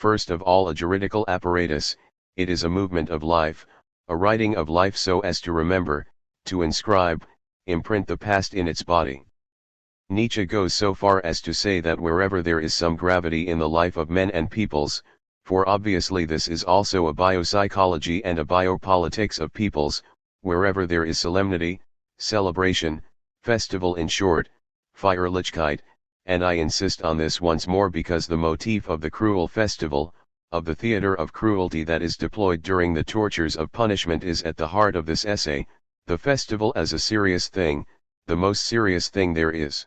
First of all, a juridical apparatus, it is a movement of life, a writing of life so as to remember, to inscribe, imprint the past in its body. Nietzsche goes so far as to say that wherever there is some gravity in the life of men and peoples, for obviously this is also a biopsychology and a biopolitics of peoples, wherever there is solemnity, celebration, festival, in short, Feierlichkeit, and I insist on this once more because the motif of the cruel festival, of the theater of cruelty that is deployed during the tortures of punishment is at the heart of this essay, the festival as a serious thing, the most serious thing there is.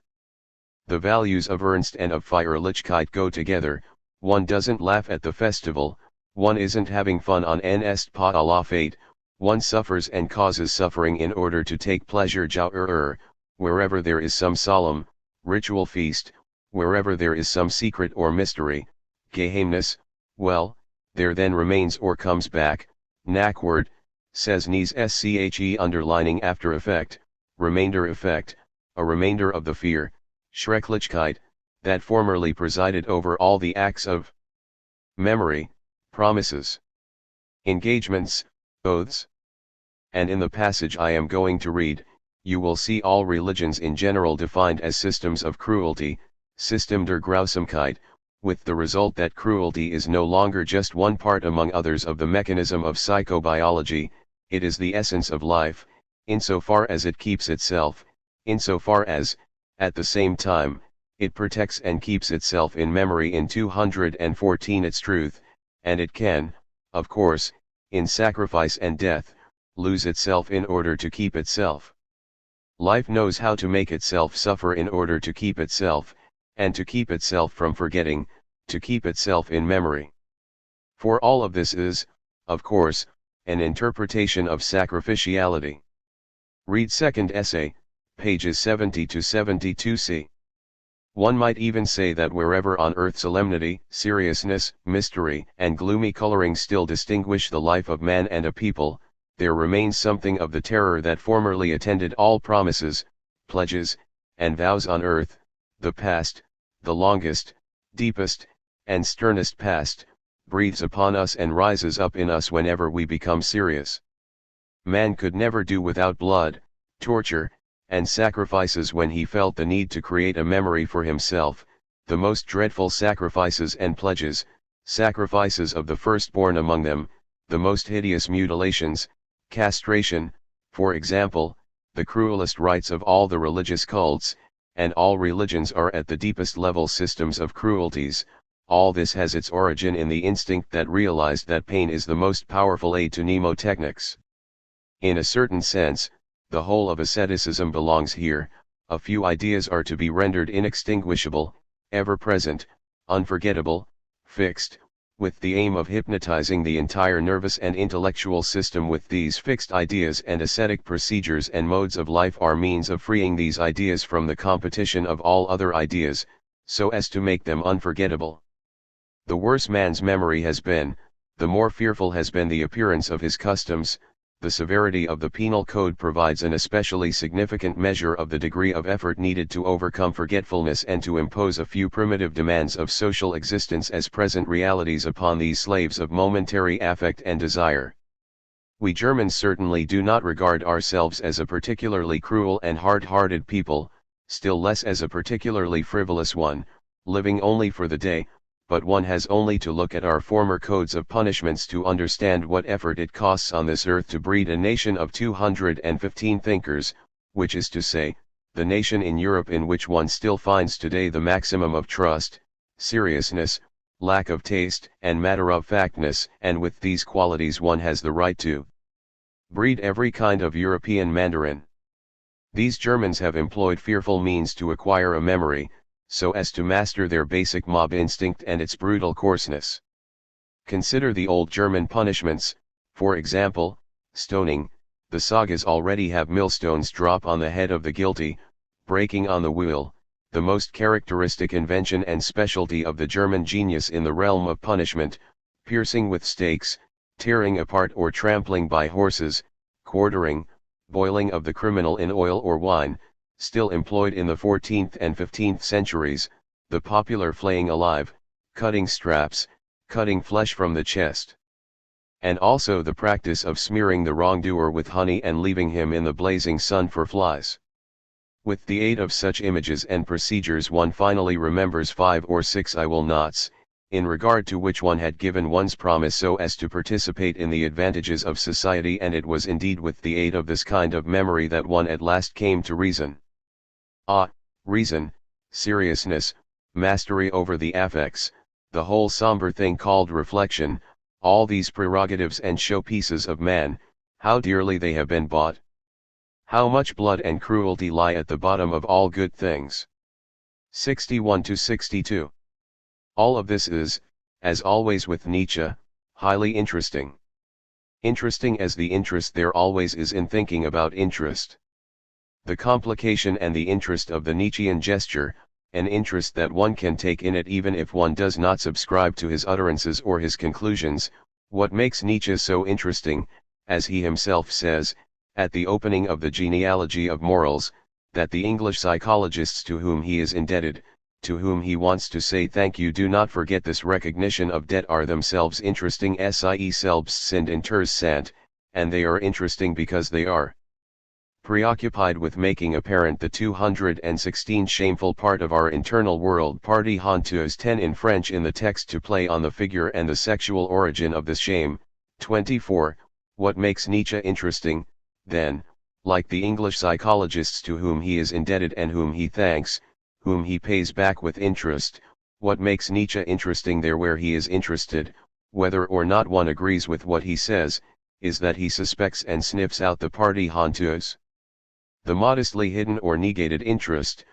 The values of Ernst and of Feierlichkeit go together. One doesn't laugh at the festival, one isn't having fun on en est pas à la fête, one suffers and causes suffering in order to take pleasure. Wherever there is some solemn, ritual feast, wherever there is some secret or mystery, Geheimnis, well, there then remains or comes back, nachwort, says Nies Sche underlining after effect, remainder effect, a remainder of the fear, Schrecklichkeit, that formerly presided over all the acts of memory, promises, engagements, oaths. And in the passage I am going to read, you will see all religions in general defined as systems of cruelty, System der Grausamkeit, with the result that cruelty is no longer just one part among others of the mechanism of psychobiology, it is the essence of life, insofar as it keeps itself, insofar as, at the same time, it protects and keeps itself in memory in 214 its truth, and it can, of course, in sacrifice and death, lose itself in order to keep itself. Life knows how to make itself suffer in order to keep itself, and to keep itself from forgetting, to keep itself in memory. For all of this is, of course, an interpretation of sacrificiality. Read second essay, pages 70 to 72c. One might even say that wherever on earth solemnity, seriousness, mystery, and gloomy coloring still distinguish the life of man and a people, there remains something of the terror that formerly attended all promises, pledges, and vows on earth, the past, the longest, deepest, and sternest past, breathes upon us and rises up in us whenever we become serious. Man could never do without blood, torture, and sacrifices when he felt the need to create a memory for himself, the most dreadful sacrifices and pledges, sacrifices of the firstborn among them, the most hideous mutilations, castration, for example, the cruelest rites of all the religious cults, and all religions are at the deepest level systems of cruelties. All this has its origin in the instinct that realized that pain is the most powerful aid to mnemotechnics. In a certain sense, the whole of asceticism belongs here. A few ideas are to be rendered inextinguishable, ever-present, unforgettable, fixed, with the aim of hypnotizing the entire nervous and intellectual system with these fixed ideas, and ascetic procedures and modes of life are means of freeing these ideas from the competition of all other ideas, so as to make them unforgettable. The worse man's memory has been, the more fearful has been the appearance of his customs. The severity of the penal code provides an especially significant measure of the degree of effort needed to overcome forgetfulness and to impose a few primitive demands of social existence as present realities upon these slaves of momentary affect and desire. We Germans certainly do not regard ourselves as a particularly cruel and hard-hearted people, still less as a particularly frivolous one, living only for the day, but one has only to look at our former codes of punishments to understand what effort it costs on this earth to breed a nation of 215 thinkers, which is to say, the nation in Europe in which one still finds today the maximum of trust, seriousness, lack of taste, and matter-of-factness, and with these qualities one has the right to breed every kind of European mandarin. These Germans have employed fearful means to acquire a memory, so as to master their basic mob instinct and its brutal coarseness. Consider the old German punishments, for example, stoning. The sagas already have millstones drop on the head of the guilty, breaking on the wheel, the most characteristic invention and specialty of the German genius in the realm of punishment, piercing with stakes, tearing apart or trampling by horses, quartering, boiling of the criminal in oil or wine, still employed in the 14th and 15th centuries, the popular flaying alive, cutting straps, cutting flesh from the chest. And also the practice of smearing the wrongdoer with honey and leaving him in the blazing sun for flies. With the aid of such images and procedures one finally remembers 5 or 6 I will nots, in regard to which one had given one's promise so as to participate in the advantages of society, and it was indeed with the aid of this kind of memory that one at last came to reason. Reason, seriousness, mastery over the affects, the whole somber thing called reflection, all these prerogatives and showpieces of man, how dearly they have been bought. How much blood and cruelty lie at the bottom of all good things. 61-62. All of this is, as always with Nietzsche, highly interesting. Interesting as the interest there always is in thinking about interest. The complication and the interest of the Nietzschean gesture, an interest that one can take in it even if one does not subscribe to his utterances or his conclusions, what makes Nietzsche so interesting, as he himself says, at the opening of the Genealogy of Morals, that the English psychologists to whom he is indebted, to whom he wants to say thank you, do not forget this recognition of debt, are themselves interesting, sie selbst sind interessant, and they are interesting because they are preoccupied with making apparent the 216 shameful part of our internal world, partie honteuse 10 in French in the text, to play on the figure and the sexual origin of this shame. 24. What makes Nietzsche interesting, then, like the English psychologists to whom he is indebted and whom he thanks, whom he pays back with interest, what makes Nietzsche interesting there where he is interested, whether or not one agrees with what he says, is that he suspects and sniffs out the partie honteuse. The modestly hidden or negated interest,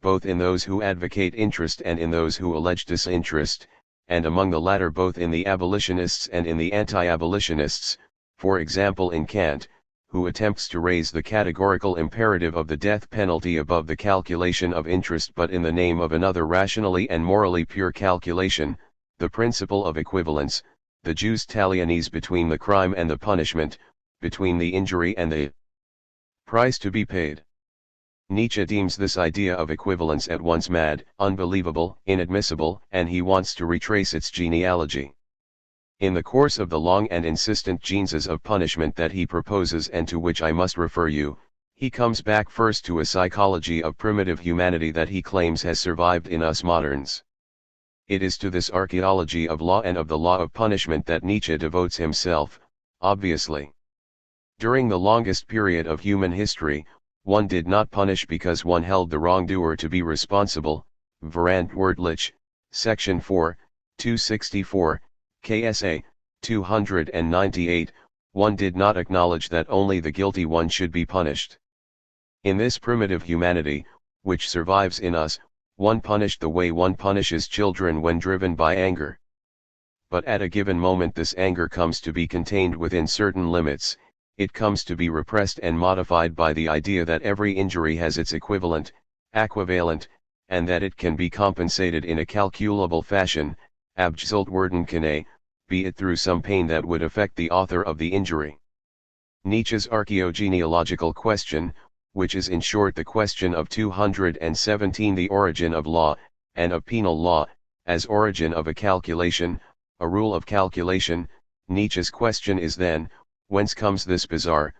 both in those who advocate interest and in those who allege disinterest, and among the latter both in the abolitionists and in the anti-abolitionists, for example in Kant, who attempts to raise the categorical imperative of the death penalty above the calculation of interest, but in the name of another rationally and morally pure calculation, the principle of equivalence, the jus talionis between the crime and the punishment, between the injury and the price to be paid. Nietzsche deems this idea of equivalence at once mad, unbelievable, inadmissible, and he wants to retrace its genealogy. In the course of the long and insistent genesis of punishment that he proposes and to which I must refer you, he comes back first to a psychology of primitive humanity that he claims has survived in us moderns. It is to this archaeology of law and of the law of punishment that Nietzsche devotes himself, obviously. During the longest period of human history, one did not punish because one held the wrongdoer to be responsible. Verantwoordlich, Section 4, 264, KSA, 298, one did not acknowledge that only the guilty one should be punished. In this primitive humanity, which survives in us, one punished the way one punishes children when driven by anger. But at a given moment this anger comes to be contained within certain limits. It comes to be repressed and modified by the idea that every injury has its equivalent, equivalent, and that it can be compensated in a calculable fashion, abgesult werden kann, be it through some pain that would affect the author of the injury. Nietzsche's archaeogenealogical question, which is in short the question of 217, the origin of law, and of penal law, as origin of a calculation, a rule of calculation, Nietzsche's question is then, whence comes this bizarre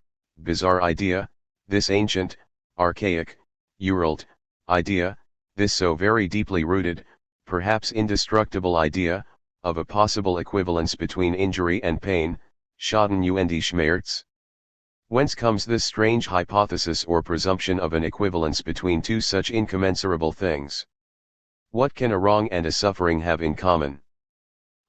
idea, this ancient, archaic, Uralt, idea, this so very deeply rooted, perhaps indestructible idea, of a possible equivalence between injury and pain, Schaden und Schmerz? Whence comes this strange hypothesis or presumption of an equivalence between two such incommensurable things? What can a wrong and a suffering have in common?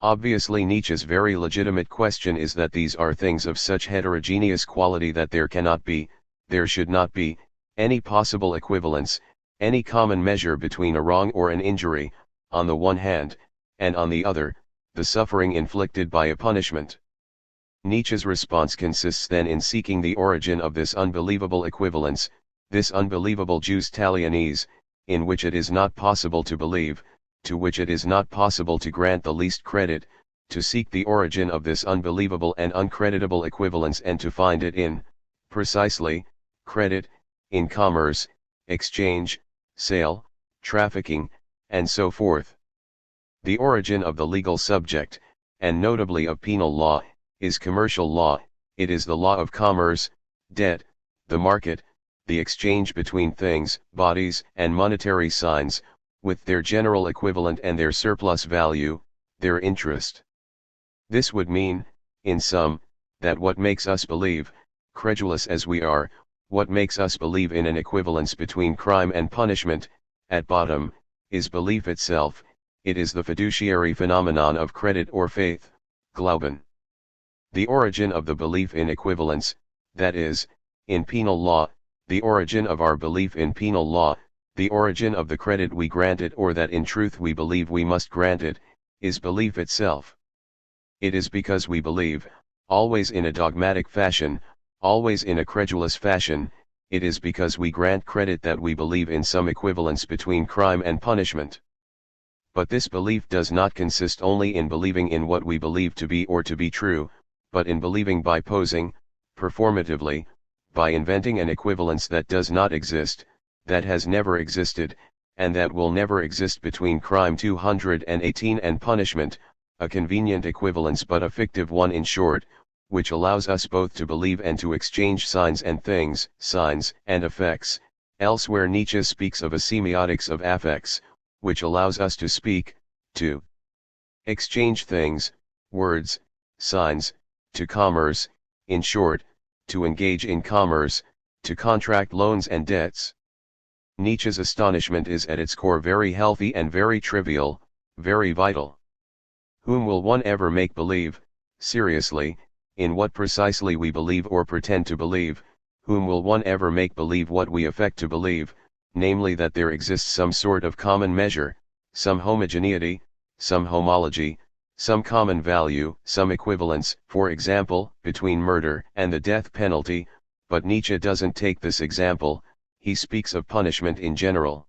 Obviously Nietzsche's very legitimate question is that these are things of such heterogeneous quality that there cannot be, there should not be, any possible equivalence, any common measure between a wrong or an injury, on the one hand, and on the other, the suffering inflicted by a punishment. Nietzsche's response consists then in seeking the origin of this unbelievable equivalence, this unbelievable jus talionis, in which it is not possible to believe, to which it is not possible to grant the least credit, to seek the origin of this unbelievable and uncreditable equivalence and to find it in, precisely, credit, in commerce, exchange, sale, trafficking, and so forth. The origin of the legal subject, and notably of penal law, is commercial law. It is the law of commerce, debt, the market, the exchange between things, bodies, and monetary signs, with their general equivalent and their surplus value, their interest. This would mean, in sum, that what makes us believe, credulous as we are, what makes us believe in an equivalence between crime and punishment, at bottom, is belief itself. It is the fiduciary phenomenon of credit or faith, Glauben. The origin of the belief in equivalence, that is, in penal law, the origin of our belief in penal law, the origin of the credit we grant it or that in truth we believe we must grant it, is belief itself. It is because we believe, always in a dogmatic fashion, always in a credulous fashion, it is because we grant credit that we believe in some equivalence between crime and punishment. But this belief does not consist only in believing in what we believe to be or to be true, but in believing by posing, performatively, by inventing an equivalence that does not exist, that has never existed, and that will never exist between crime 218 and punishment, a convenient equivalence but a fictive one in short, which allows us both to believe and to exchange signs and things, signs and effects. Elsewhere Nietzsche speaks of a semiotics of affects, which allows us to speak, to exchange things, words, signs, to commerce, in short, to engage in commerce, to contract loans and debts. Nietzsche's astonishment is at its core very healthy and very trivial, very vital. Whom will one ever make believe, seriously, in what precisely we believe or pretend to believe? Whom will one ever make believe what we affect to believe, namely that there exists some sort of common measure, some homogeneity, some homology, some common value, some equivalence, for example, between murder and the death penalty? But Nietzsche doesn't take this example, he speaks of punishment in general.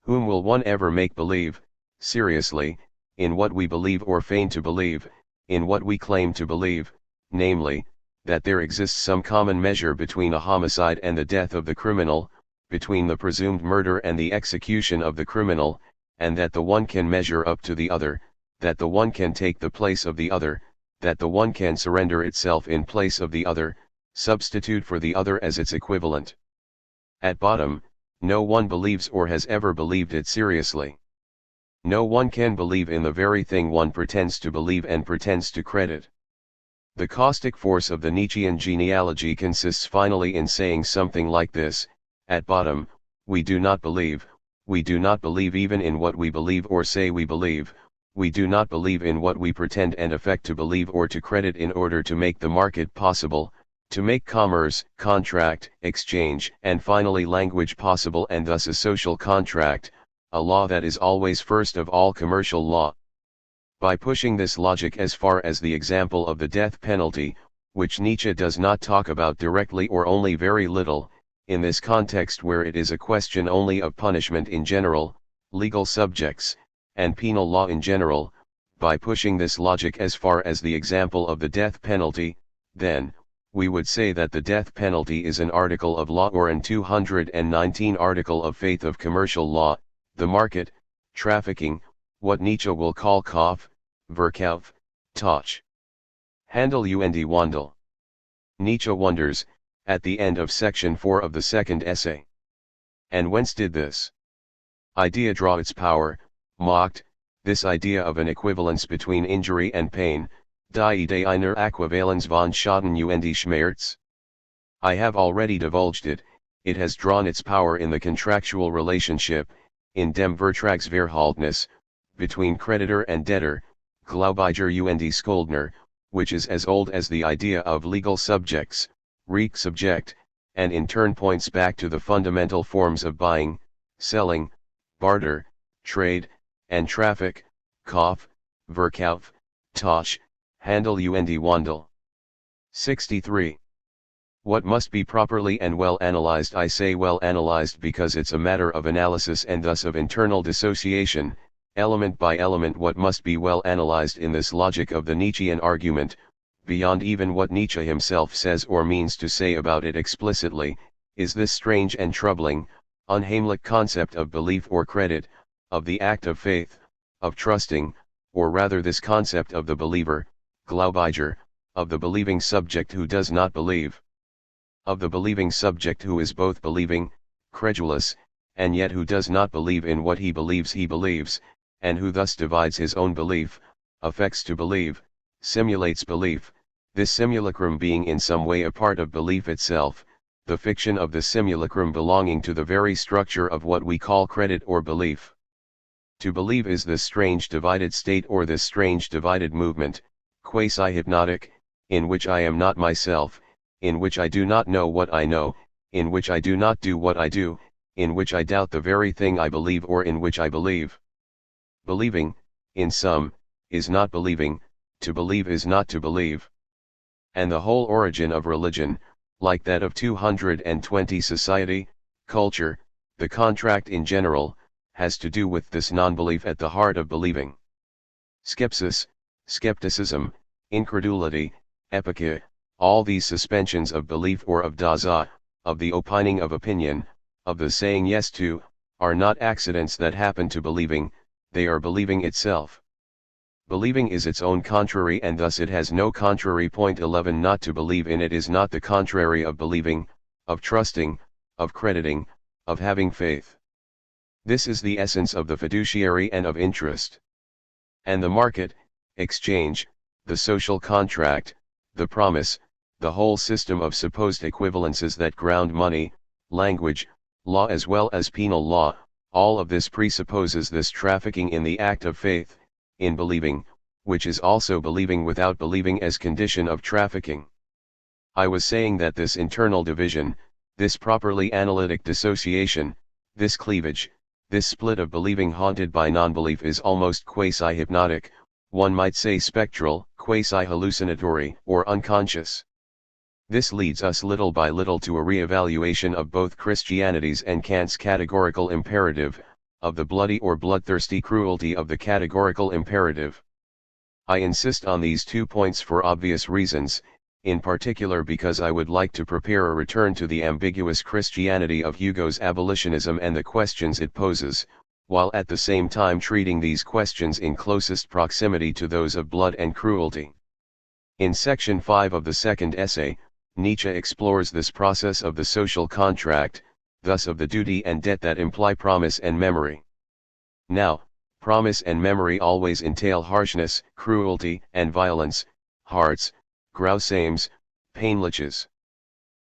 Whom will one ever make believe, seriously, in what we believe or feign to believe, in what we claim to believe, namely, that there exists some common measure between a homicide and the death of the criminal, between the presumed murder and the execution of the criminal, and that the one can measure up to the other, that the one can take the place of the other, that the one can surrender itself in place of the other, substitute for the other as its equivalent. At bottom, no one believes or has ever believed it seriously. No one can believe in the very thing one pretends to believe and pretends to credit. The caustic force of the Nietzschean genealogy consists finally in saying something like this: at bottom, we do not believe even in what we believe or say we believe, we do not believe in what we pretend and affect to believe or to credit in order to make the market possible, to make commerce, contract, exchange, and finally language possible, and thus a social contract, a law that is always first of all commercial law. By pushing this logic as far as the example of the death penalty, which Nietzsche does not talk about directly or only very little, in this context where it is a question only of punishment in general, legal subjects, and penal law in general, by pushing this logic as far as the example of the death penalty, then, we would say that the death penalty is an article of law or an 219 article of faith of commercial law, the market, trafficking, what Nietzsche will call Kauf, Verkauf, Tausch. Handel und Wandel. Nietzsche wonders, at the end of section 4 of the second essay. And whence did this idea draw its power, mocked, this idea of an equivalence between injury and pain, die Idee einer Äquivalenz von Schaden und Schmerz? I have already divulged it, it has drawn its power in the contractual relationship, in dem Vertragsverhältnis, between creditor and debtor, Gläubiger und Schuldner, which is as old as the idea of legal subjects, Reich subject, and in turn points back to the fundamental forms of buying, selling, barter, trade, and traffic, Kauf, Verkauf, Tausch, Handel und Wandel. 63. What must be properly and well analyzed? I say well analyzed because it's a matter of analysis and thus of internal dissociation, element by element. What must be well analyzed in this logic of the Nietzschean argument, beyond even what Nietzsche himself says or means to say about it explicitly, is this strange and troubling, unheimlich concept of belief or credit, of the act of faith, of trusting, or rather this concept of the believer, Glaubiger, of the believing subject who does not believe. Of the believing subject who is both believing, credulous, and yet who does not believe in what he believes, and who thus divides his own belief, affects to believe, simulates belief, this simulacrum being in some way a part of belief itself, the fiction of the simulacrum belonging to the very structure of what we call credit or belief. To believe is this strange divided state or this strange divided movement, quasi-hypnotic, in which I am not myself, in which I do not know what I know, in which I do not do what I do, in which I doubt the very thing I believe or in which I believe. Believing, in sum, is not believing, to believe is not to believe. And the whole origin of religion, like that of 220 society, culture, the contract in general, has to do with this non-belief at the heart of believing. Skepsis, skepticism, incredulity, epiche, all these suspensions of belief or of Dasein, of the opining of opinion, of the saying yes to, are not accidents that happen to believing, they are believing itself. Believing is its own contrary and thus it has no contrary. Point 11 Not to believe in it is not the contrary of believing, of trusting, of crediting, of having faith. This is the essence of the fiduciary and of interest. And the market, exchange, the social contract, the promise, the whole system of supposed equivalences that ground money, language, law as well as penal law, all of this presupposes this trafficking in the act of faith, in believing, which is also believing without believing as condition of trafficking. I was saying that this internal division, this properly analytic dissociation, this cleavage, this split of believing haunted by non-belief is almost quasi-hypnotic, one might say spectral, quasi-hallucinatory, or unconscious. This leads us little by little to a re-evaluation of both Christianity's and Kant's categorical imperative, of the bloody or bloodthirsty cruelty of the categorical imperative. I insist on these 2 points for obvious reasons, in particular because I would like to prepare a return to the ambiguous Christianity of Hugo's abolitionism and the questions it poses, while at the same time treating these questions in closest proximity to those of blood and cruelty. In section 5 of the second essay, Nietzsche explores this process of the social contract, thus of the duty and debt that imply promise and memory. Now, promise and memory always entail harshness, cruelty, and violence, hearts, grausames, painliches.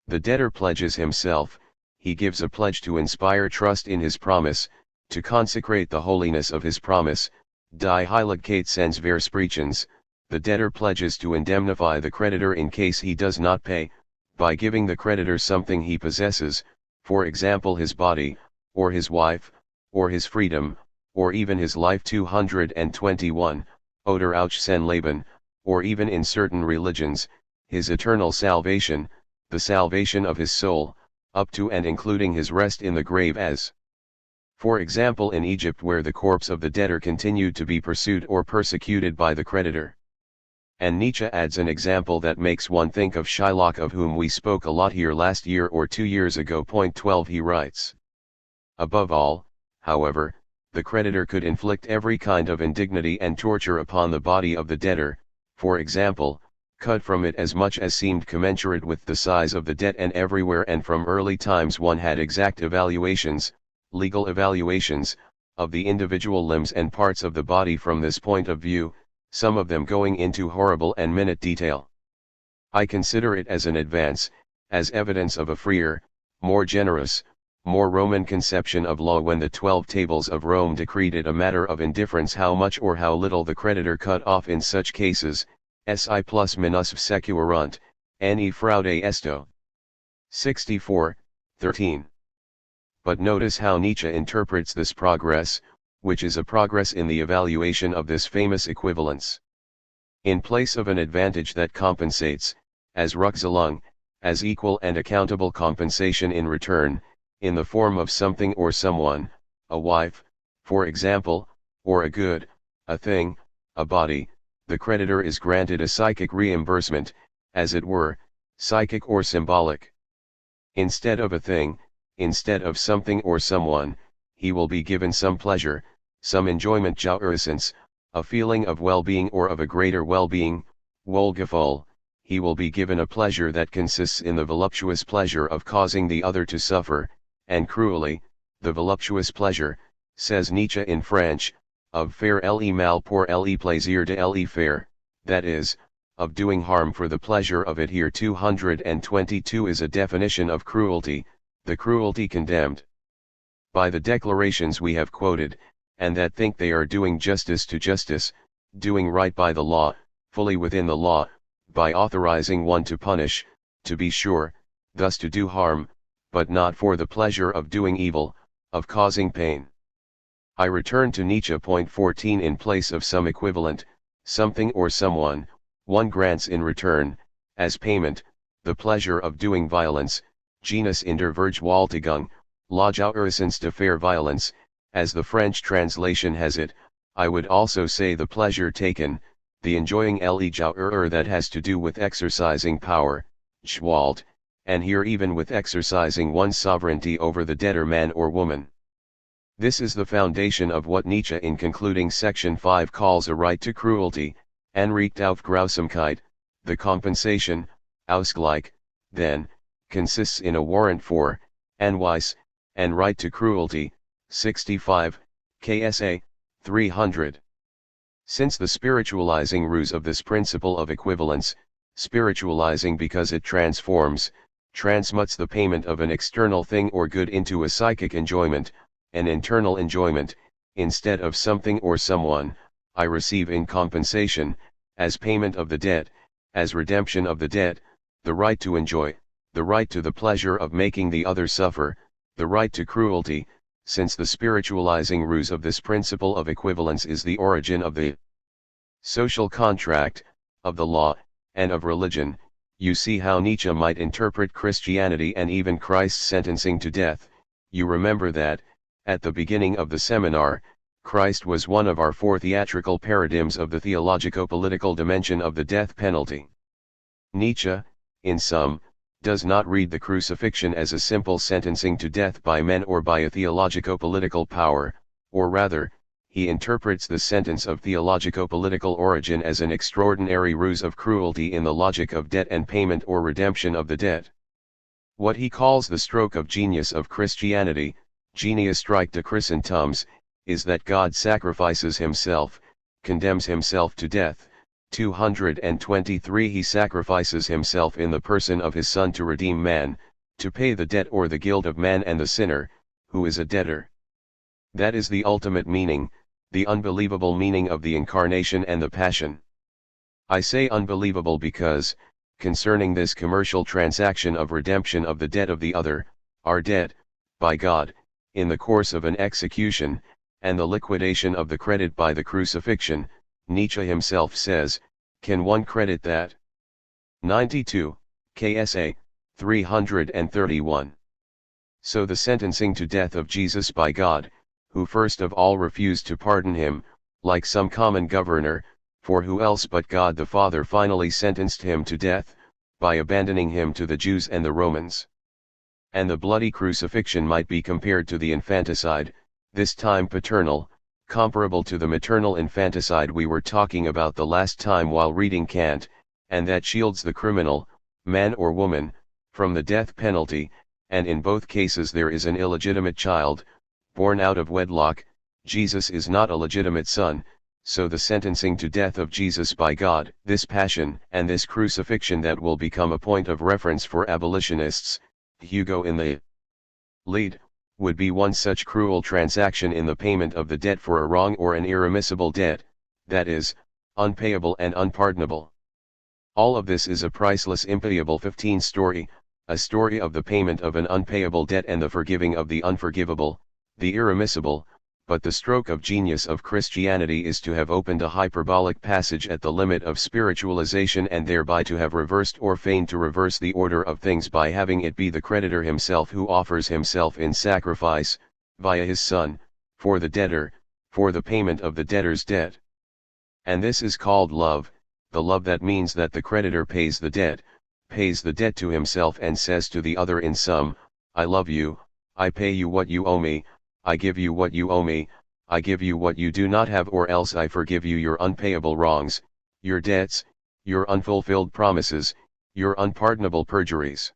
The debtor pledges himself, he gives a pledge to inspire trust in his promise, to consecrate the holiness of his promise, die heiligkeit seines Versprechens, the debtor pledges to indemnify the creditor in case he does not pay, by giving the creditor something he possesses, for example his body, or his wife, or his freedom, or even his life. 221, Oder auch sein Leben, or even in certain religions, his eternal salvation, the salvation of his soul, up to and including his rest in the grave as, for example in Egypt where the corpse of the debtor continued to be pursued or persecuted by the creditor. And Nietzsche adds an example that makes one think of Shylock, of whom we spoke a lot here last year or 2 years ago. Point 12 He writes, above all, however, the creditor could inflict every kind of indignity and torture upon the body of the debtor, for example, cut from it as much as seemed commensurate with the size of the debt, and everywhere and from early times one had exact evaluations, legal evaluations, of the individual limbs and parts of the body from this point of view, some of them going into horrible and minute detail. I consider it as an advance, as evidence of a freer, more generous, more Roman conception of law when the 12 tables of Rome decreed it a matter of indifference how much or how little the creditor cut off in such cases, si plus minus securunt, ne fraude esto. 64:13. But notice how Nietzsche interprets this progress, which is a progress in the evaluation of this famous equivalence. In place of an advantage that compensates, as Rückzahlung, as equal and accountable compensation in return, in the form of something or someone, a wife, for example, or a good, a thing, a body, the creditor is granted a psychic reimbursement, as it were, psychic or symbolic. Instead of a thing, instead of something or someone, he will be given some pleasure, some enjoyment jouissance, a feeling of well-being or of a greater well-being, wohlgefühl, he will be given a pleasure that consists in the voluptuous pleasure of causing the other to suffer, and cruelly, the voluptuous pleasure, says Nietzsche in French, of faire le mal pour le plaisir de le faire, that is, of doing harm for the pleasure of it. Here 222 is a definition of cruelty, the cruelty condemned by the declarations we have quoted, and that think they are doing justice to justice, doing right by the law, fully within the law, by authorizing one to punish, to be sure, thus to do harm, but not for the pleasure of doing evil, of causing pain. I return to Nietzsche. Point 14. In place of some equivalent, something or someone, one grants in return, as payment, the pleasure of doing violence, genus in der Vergewaltigung, l'autorisance de faire violence, as the French translation has it. I would also say the pleasure taken, the enjoying le that has to do with exercising power, Gewalt, and here even with exercising one's sovereignty over the debtor man or woman. This is the foundation of what Nietzsche in concluding section 5 calls a right to cruelty, Anrecht auf Grausamkeit. The compensation, Ausgleich, then, consists in a warrant for, Anweis, and right to cruelty, 65, KSA, 300. Since the spiritualizing ruse of this principle of equivalence, spiritualizing because it transmutes the payment of an external thing or good into a psychic enjoyment, an internal enjoyment, instead of something or someone, I receive in compensation, as payment of the debt, as redemption of the debt, the right to enjoy, the right to the pleasure of making the other suffer, the right to cruelty, since the spiritualizing ruse of this principle of equivalence is the origin of the social contract, of the law, and of religion. You see how Nietzsche might interpret Christianity and even Christ's sentencing to death. You remember that, at the beginning of the seminar, Christ was one of our 4 theatrical paradigms of the theologico-political dimension of the death penalty. Nietzsche, in sum, does not read the crucifixion as a simple sentencing to death by men or by a theologico-political power, or rather, he interprets the sentence of theologico-political origin as an extraordinary ruse of cruelty in the logic of debt and payment or redemption of the debt. What he calls the stroke of genius of Christianity, Genius Strike de Christentums, is that God sacrifices himself, condemns himself to death. 223 He sacrifices himself in the person of his Son to redeem man, to pay the debt or the guilt of man and the sinner, who is a debtor. That is the ultimate meaning, the unbelievable meaning of the Incarnation and the Passion. I say unbelievable because, concerning this commercial transaction of redemption of the debt of the other, our debt, by God, in the course of an execution, and the liquidation of the credit by the crucifixion, Nietzsche himself says, can one credit that? 92, KSA, 331. So the sentencing to death of Jesus by God, who first of all refused to pardon him, like some common governor, for who else but God the Father finally sentenced him to death, by abandoning him to the Jews and the Romans. And the bloody crucifixion might be compared to the infanticide, this time paternal, comparable to the maternal infanticide we were talking about the last time while reading Kant, and that shields the criminal, man or woman, from the death penalty, and in both cases there is an illegitimate child, born out of wedlock. Jesus is not a legitimate son, so the sentencing to death of Jesus by God, this passion and this crucifixion that will become a point of reference for abolitionists, Hugo in the lead, would be one such cruel transaction in the payment of the debt for a wrong or an irremissible debt, that is, unpayable and unpardonable. All of this is a priceless impayable 15 story, a story of the payment of an unpayable debt and the forgiving of the unforgivable, the irremissible, but the stroke of genius of Christianity is to have opened a hyperbolic passage at the limit of spiritualization and thereby to have reversed or feigned to reverse the order of things by having it be the creditor himself who offers himself in sacrifice, via his Son, for the debtor, for the payment of the debtor's debt. And this is called love, the love that means that the creditor pays the debt to himself and says to the other in sum, I love you, I pay you what you owe me, I give you what you owe me, I give you what you do not have, or else I forgive you your unpayable wrongs, your debts, your unfulfilled promises, your unpardonable perjuries.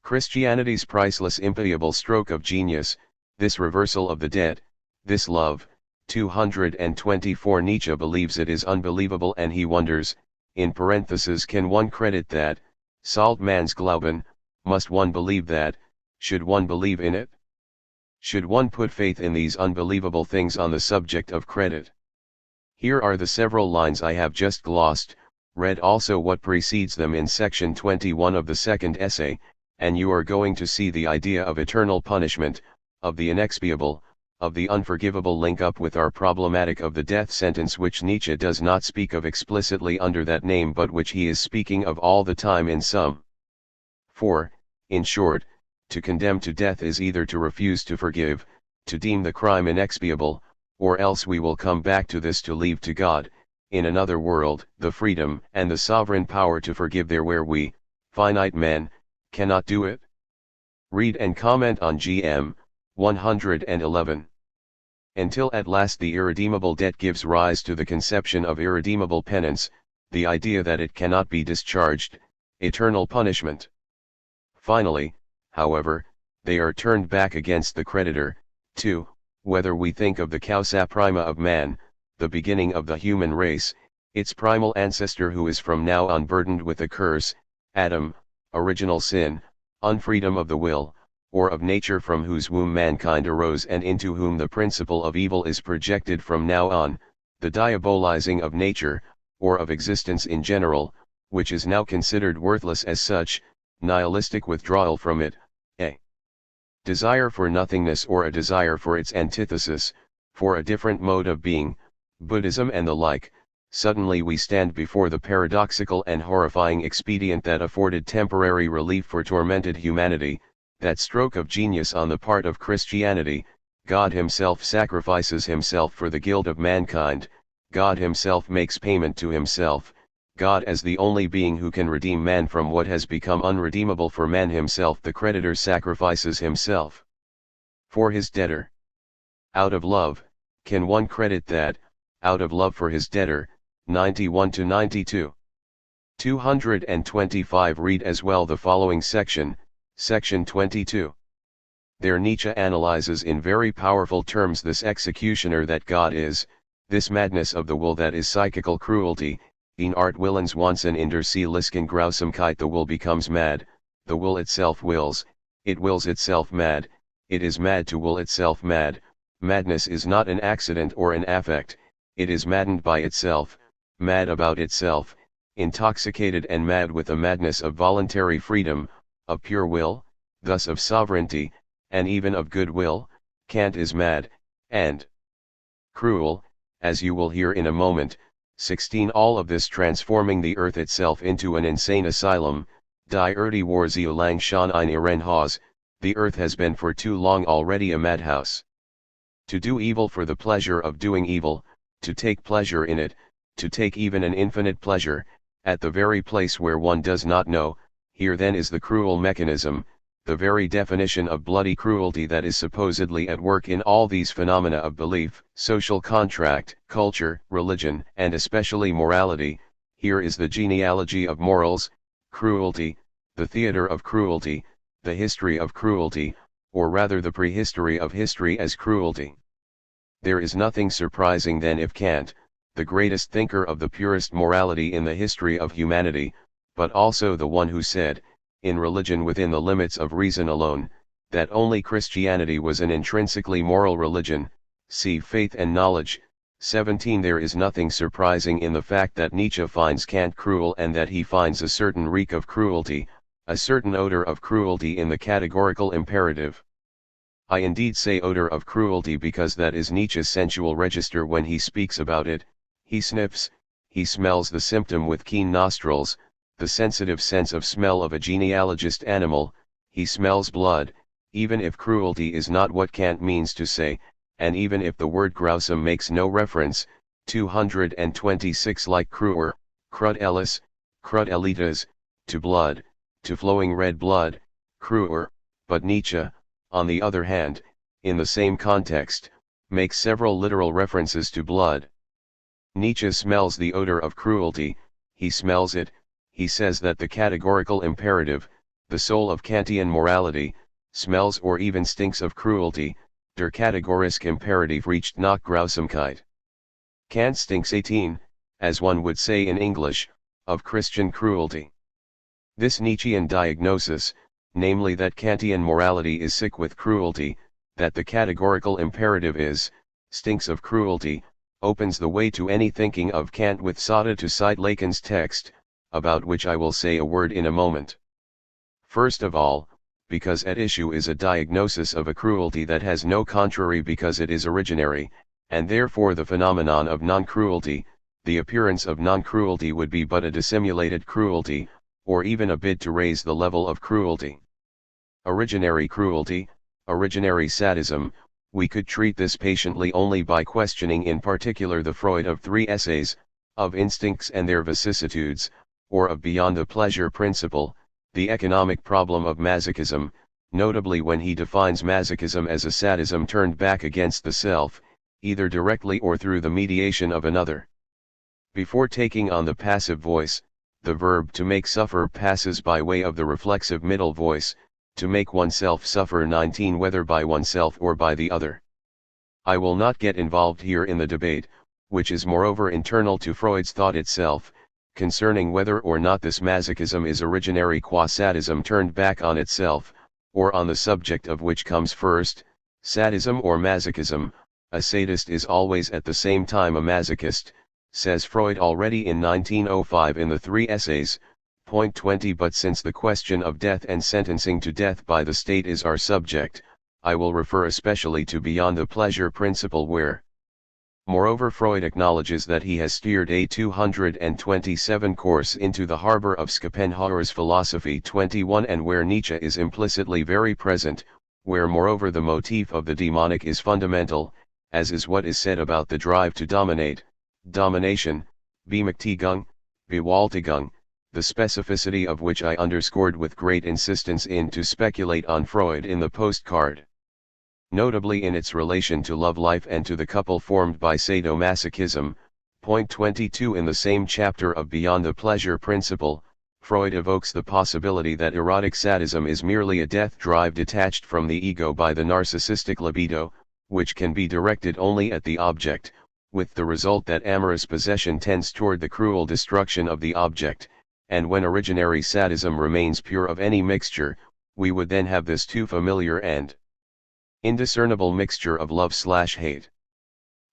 Christianity's priceless impayable stroke of genius, this reversal of the debt, this love. 224 Nietzsche believes it is unbelievable, and he wonders, in parentheses, can one credit that, sollt man's glauben, must one believe that, should one believe in it? Should one put faith in these unbelievable things on the subject of credit? Here are the several lines I have just glossed. Read also what precedes them in section 21 of the second essay, and you are going to see the idea of eternal punishment, of the inexpiable, of the unforgivable link up with our problematic of the death sentence, which Nietzsche does not speak of explicitly under that name, but which he is speaking of all the time in some. For, in short, to condemn to death is either to refuse to forgive, to deem the crime inexpiable, or else we will come back to this, to leave to God, in another world, the freedom and the sovereign power to forgive there where we, finite men, cannot do it. Read and comment on GM 111. Until at last the irredeemable debt gives rise to the conception of irredeemable penance, the idea that it cannot be discharged, eternal punishment. Finally, however, they are turned back against the creditor, too, whether we think of the causa prima of man, the beginning of the human race, its primal ancestor who is from now on burdened with a curse, Adam, original sin, unfreedom of the will, or of nature, from whose womb mankind arose and into whom the principle of evil is projected from now on, the diabolizing of nature, or of existence in general, which is now considered worthless as such, nihilistic withdrawal from it, a desire for nothingness, or a desire for its antithesis, for a different mode of being, Buddhism and the like. Suddenly we stand before the paradoxical and horrifying expedient that afforded temporary relief for tormented humanity, that stroke of genius on the part of Christianity. God himself sacrifices himself for the guilt of mankind, God himself makes payment to himself, God as the only being who can redeem man from what has become unredeemable for man himself, the creditor sacrifices himself for his debtor. Out of love, can one credit that, out of love for his debtor? 91-92. 225 Read as well the following section, section 22. There Nietzsche analyzes in very powerful terms this executioner that God is, this madness of the will that is psychical cruelty. In art willens wansen in der seelisken grausamkeit, the will becomes mad, the will itself wills, it wills itself mad, it is mad to will itself mad. Madness is not an accident or an affect, it is maddened by itself, mad about itself, intoxicated and mad with a madness of voluntary freedom, of pure will, thus of sovereignty, and even of good will. Kant is mad, and cruel, as you will hear in a moment. 16 All of this transforming the earth itself into an insane asylum. Die Erde war so lang schon ein Irrenhaus, the earth has been for too long already a madhouse. To do evil for the pleasure of doing evil, to take pleasure in it, to take even an infinite pleasure, at the very place where one does not know. Here then is the cruel mechanism, the very definition of bloody cruelty that is supposedly at work in all these phenomena of belief, social contract, culture, religion, and especially morality. Here is the genealogy of morals, cruelty, the theater of cruelty, the history of cruelty, or rather the prehistory of history as cruelty. There is nothing surprising then if Kant, the greatest thinker of the purest morality in the history of humanity, but also the one who said, in religion within the limits of reason alone, that only Christianity was an intrinsically moral religion, see Faith and Knowledge. 17 There is nothing surprising in the fact that Nietzsche finds Kant cruel, and that he finds a certain reek of cruelty, a certain odor of cruelty in the categorical imperative. I indeed say odor of cruelty because that is Nietzsche's sensual register when he speaks about it. He sniffs, he smells the symptom with keen nostrils, the sensitive sense of smell of a genealogist animal. He smells blood, even if cruelty is not what Kant means to say, and even if the word gruesome makes no reference. 226 Like cruer, crud ellis, crud elitas, to blood, to flowing red blood, cruer. But Nietzsche, on the other hand, in the same context, makes several literal references to blood. Nietzsche smells the odor of cruelty, he smells it, he says that the categorical imperative, the soul of Kantian morality, smells or even stinks of cruelty, der kategorisch Imperativ riecht nach Grausamkeit. Kant stinks 18, as one would say in English, of Christian cruelty. This Nietzschean diagnosis, namely that Kantian morality is sick with cruelty, that the categorical imperative stinks of cruelty, opens the way to any thinking of Kant with Sada to cite Lacan's text, about which I will say a word in a moment. First of all, because at issue is a diagnosis of a cruelty that has no contrary because it is originary, and therefore the phenomenon of non-cruelty, the appearance of non-cruelty would be but a dissimulated cruelty, or even a bid to raise the level of cruelty. Originary cruelty, originary sadism, we could treat this patiently only by questioning in particular the Freud of 3 essays, of instincts and their vicissitudes, or of Beyond the Pleasure Principle, the economic problem of masochism, notably when he defines masochism as a sadism turned back against the self, either directly or through the mediation of another. Before taking on the passive voice, the verb to make suffer passes by way of the reflexive middle voice, to make oneself suffer 19 whether by oneself or by the other. I will not get involved here in the debate, which is moreover internal to Freud's thought itself, concerning whether or not this masochism is originary qua sadism turned back on itself, or on the subject of which comes first, sadism or masochism. A sadist is always at the same time a masochist, says Freud already in 1905 in the 3 essays, point 20. But since the question of death and sentencing to death by the state is our subject, I will refer especially to Beyond the Pleasure Principle where, moreover, Freud acknowledges that he has steered a 227 course into the harbor of Schopenhauer's philosophy 21 and where Nietzsche is implicitly very present, where moreover the motif of the demonic is fundamental, as is what is said about the drive to dominate, domination, Bemächtigung, Bewältigung, the specificity of which I underscored with great insistence in To Speculate on Freud in the postcard. Notably in its relation to love life and to the couple formed by sadomasochism, point 22 in the same chapter of Beyond the Pleasure Principle, Freud evokes the possibility that erotic sadism is merely a death drive detached from the ego by the narcissistic libido, which can be directed only at the object, with the result that amorous possession tends toward the cruel destruction of the object, and when originary sadism remains pure of any mixture, we would then have this too familiar and indiscernible mixture of love/hate.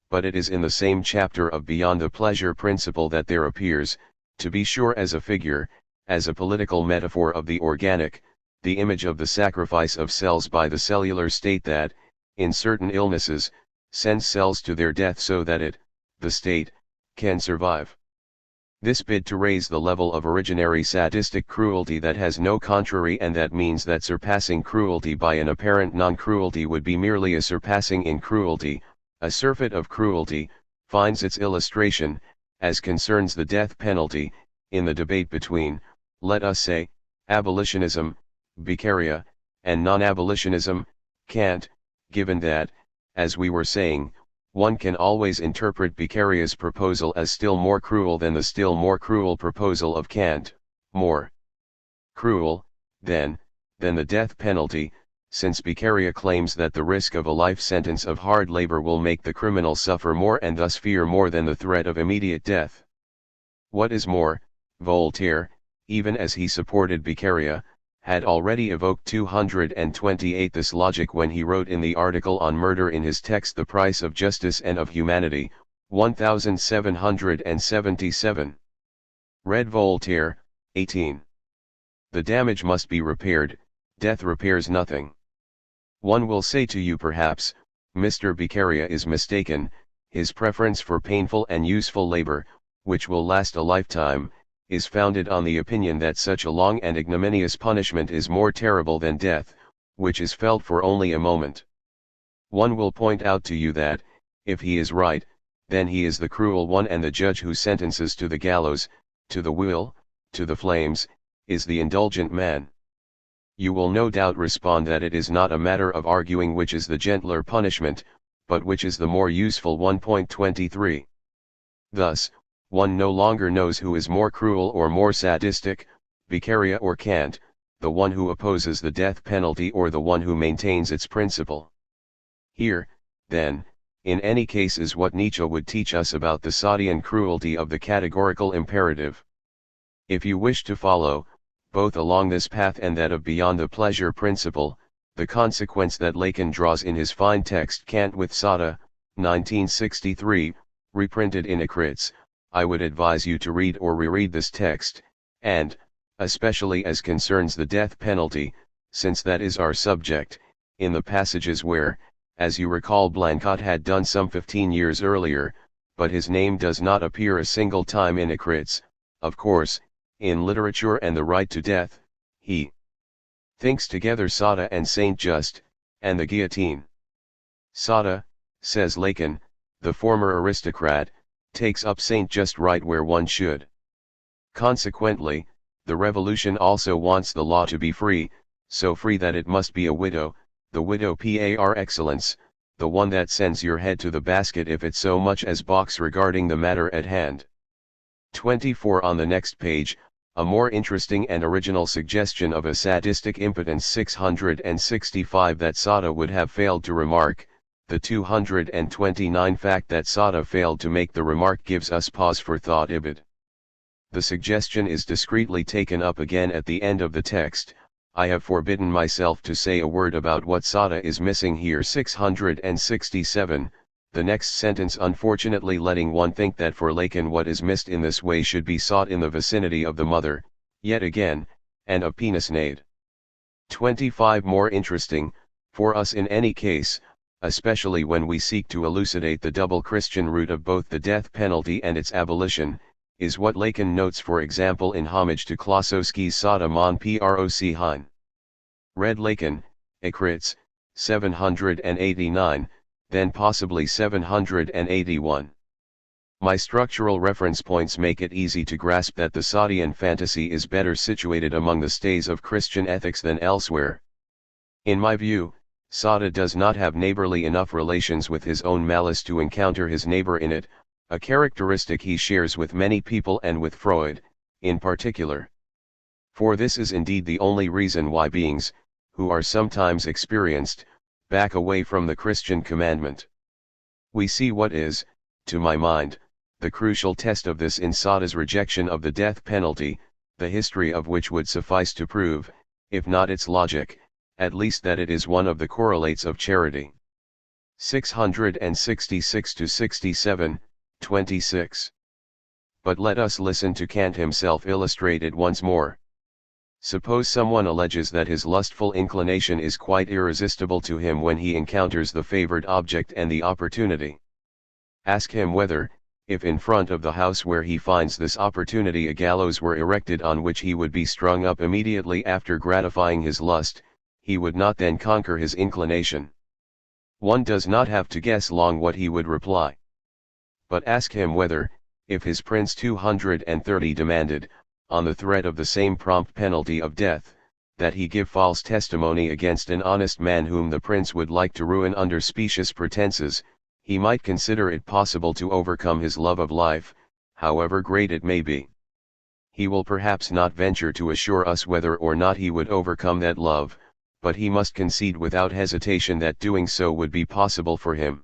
But it is in the same chapter of Beyond the Pleasure Principle that there appears, to be sure as a figure, as a political metaphor of the organic, the image of the sacrifice of cells by the cellular state that, in certain illnesses, sends cells to their death so that it, the state, can survive. This bid to raise the level of originary sadistic cruelty that has no contrary, and that means that surpassing cruelty by an apparent non-cruelty would be merely a surpassing in cruelty, a surfeit of cruelty, finds its illustration, as concerns the death penalty, in the debate between, let us say, abolitionism, Beccaria, and non-abolitionism, Kant, given that, as we were saying, one can always interpret Beccaria's proposal as still more cruel than the still more cruel proposal of Kant, more cruel, than the death penalty, since Beccaria claims that the risk of a life sentence of hard labor will make the criminal suffer more and thus fear more than the threat of immediate death. What is more, Voltaire, even as he supported Beccaria, had already evoked 228 this logic when he wrote in the article on murder in his text The Price of Justice and of Humanity, 1777. Read Voltaire, 18. The damage must be repaired, death repairs nothing. One will say to you perhaps, Mr. Beccaria is mistaken, his preference for painful and useful labor, which will last a lifetime, is founded on the opinion that such a long and ignominious punishment is more terrible than death, which is felt for only a moment. One will point out to you that, if he is right, then he is the cruel one, and the judge who sentences to the gallows, to the wheel, to the flames, is the indulgent man. You will no doubt respond that it is not a matter of arguing which is the gentler punishment, but which is the more useful 1.23. Thus, one no longer knows who is more cruel or more sadistic, Beccaria or Kant, the one who opposes the death penalty or the one who maintains its principle. Here, then, in any case is what Nietzsche would teach us about the Sadian cruelty of the categorical imperative. If you wish to follow, both along this path and that of beyond the pleasure principle, the consequence that Lacan draws in his fine text Kant with Sada, 1963, reprinted in Acrits, I would advise you to read or reread this text, and, especially as concerns the death penalty, since that is our subject, in the passages where, as you recall, Blanquat had done some 15 years earlier, but his name does not appear a single time in Acrits. Of course, in Literature and the Right to Death, he thinks together Sada and Saint Just, and the guillotine. Sada, says Lacan, the former aristocrat, takes up Saint Just right where one should. Consequently, the revolution also wants the law to be free, so free that it must be a widow, the widow par excellence, the one that sends your head to the basket if it so much as balks regarding the matter at hand. 24 On the next page, a more interesting and original suggestion of a sadistic impotence 665 that Sada would have failed to remark. The 229 fact that Sada failed to make the remark gives us pause for thought. Ibid. The suggestion is discreetly taken up again at the end of the text. I have forbidden myself to say a word about what Sada is missing here. 667, the next sentence unfortunately letting one think that for Lacan what is missed in this way should be sought in the vicinity of the mother, yet again, and of penisnade. 25 More interesting, for us in any case, especially when we seek to elucidate the double Christian root of both the death penalty and its abolition, is what Lacan notes for example in Homage to Klossowski's Sada mon proc hein. Read Lacan, Acrits, 789, then possibly 781. My structural reference points make it easy to grasp that the Sadian fantasy is better situated among the stays of Christian ethics than elsewhere. In my view, Sada does not have neighborly enough relations with his own malice to encounter his neighbor in it, a characteristic he shares with many people and with Freud, in particular. For this is indeed the only reason why beings, who are sometimes experienced, back away from the Christian commandment. We see what is, to my mind, the crucial test of this in Sada's rejection of the death penalty, the history of which would suffice to prove, if not its logic, at least that it is one of the correlates of charity. 666-67, 26. But let us listen to Kant himself illustrated once more. Suppose someone alleges that his lustful inclination is quite irresistible to him when he encounters the favored object and the opportunity. Ask him whether, if in front of the house where he finds this opportunity a gallows were erected on which he would be strung up immediately after gratifying his lust, he would not then conquer his inclination. One does not have to guess long what he would reply. But ask him whether, if his Prince 230 demanded, on the threat of the same prompt penalty of death, that he give false testimony against an honest man whom the Prince would like to ruin under specious pretenses, he might consider it possible to overcome his love of life, however great it may be. He will perhaps not venture to assure us whether or not he would overcome that love, but he must concede without hesitation that doing so would be possible for him.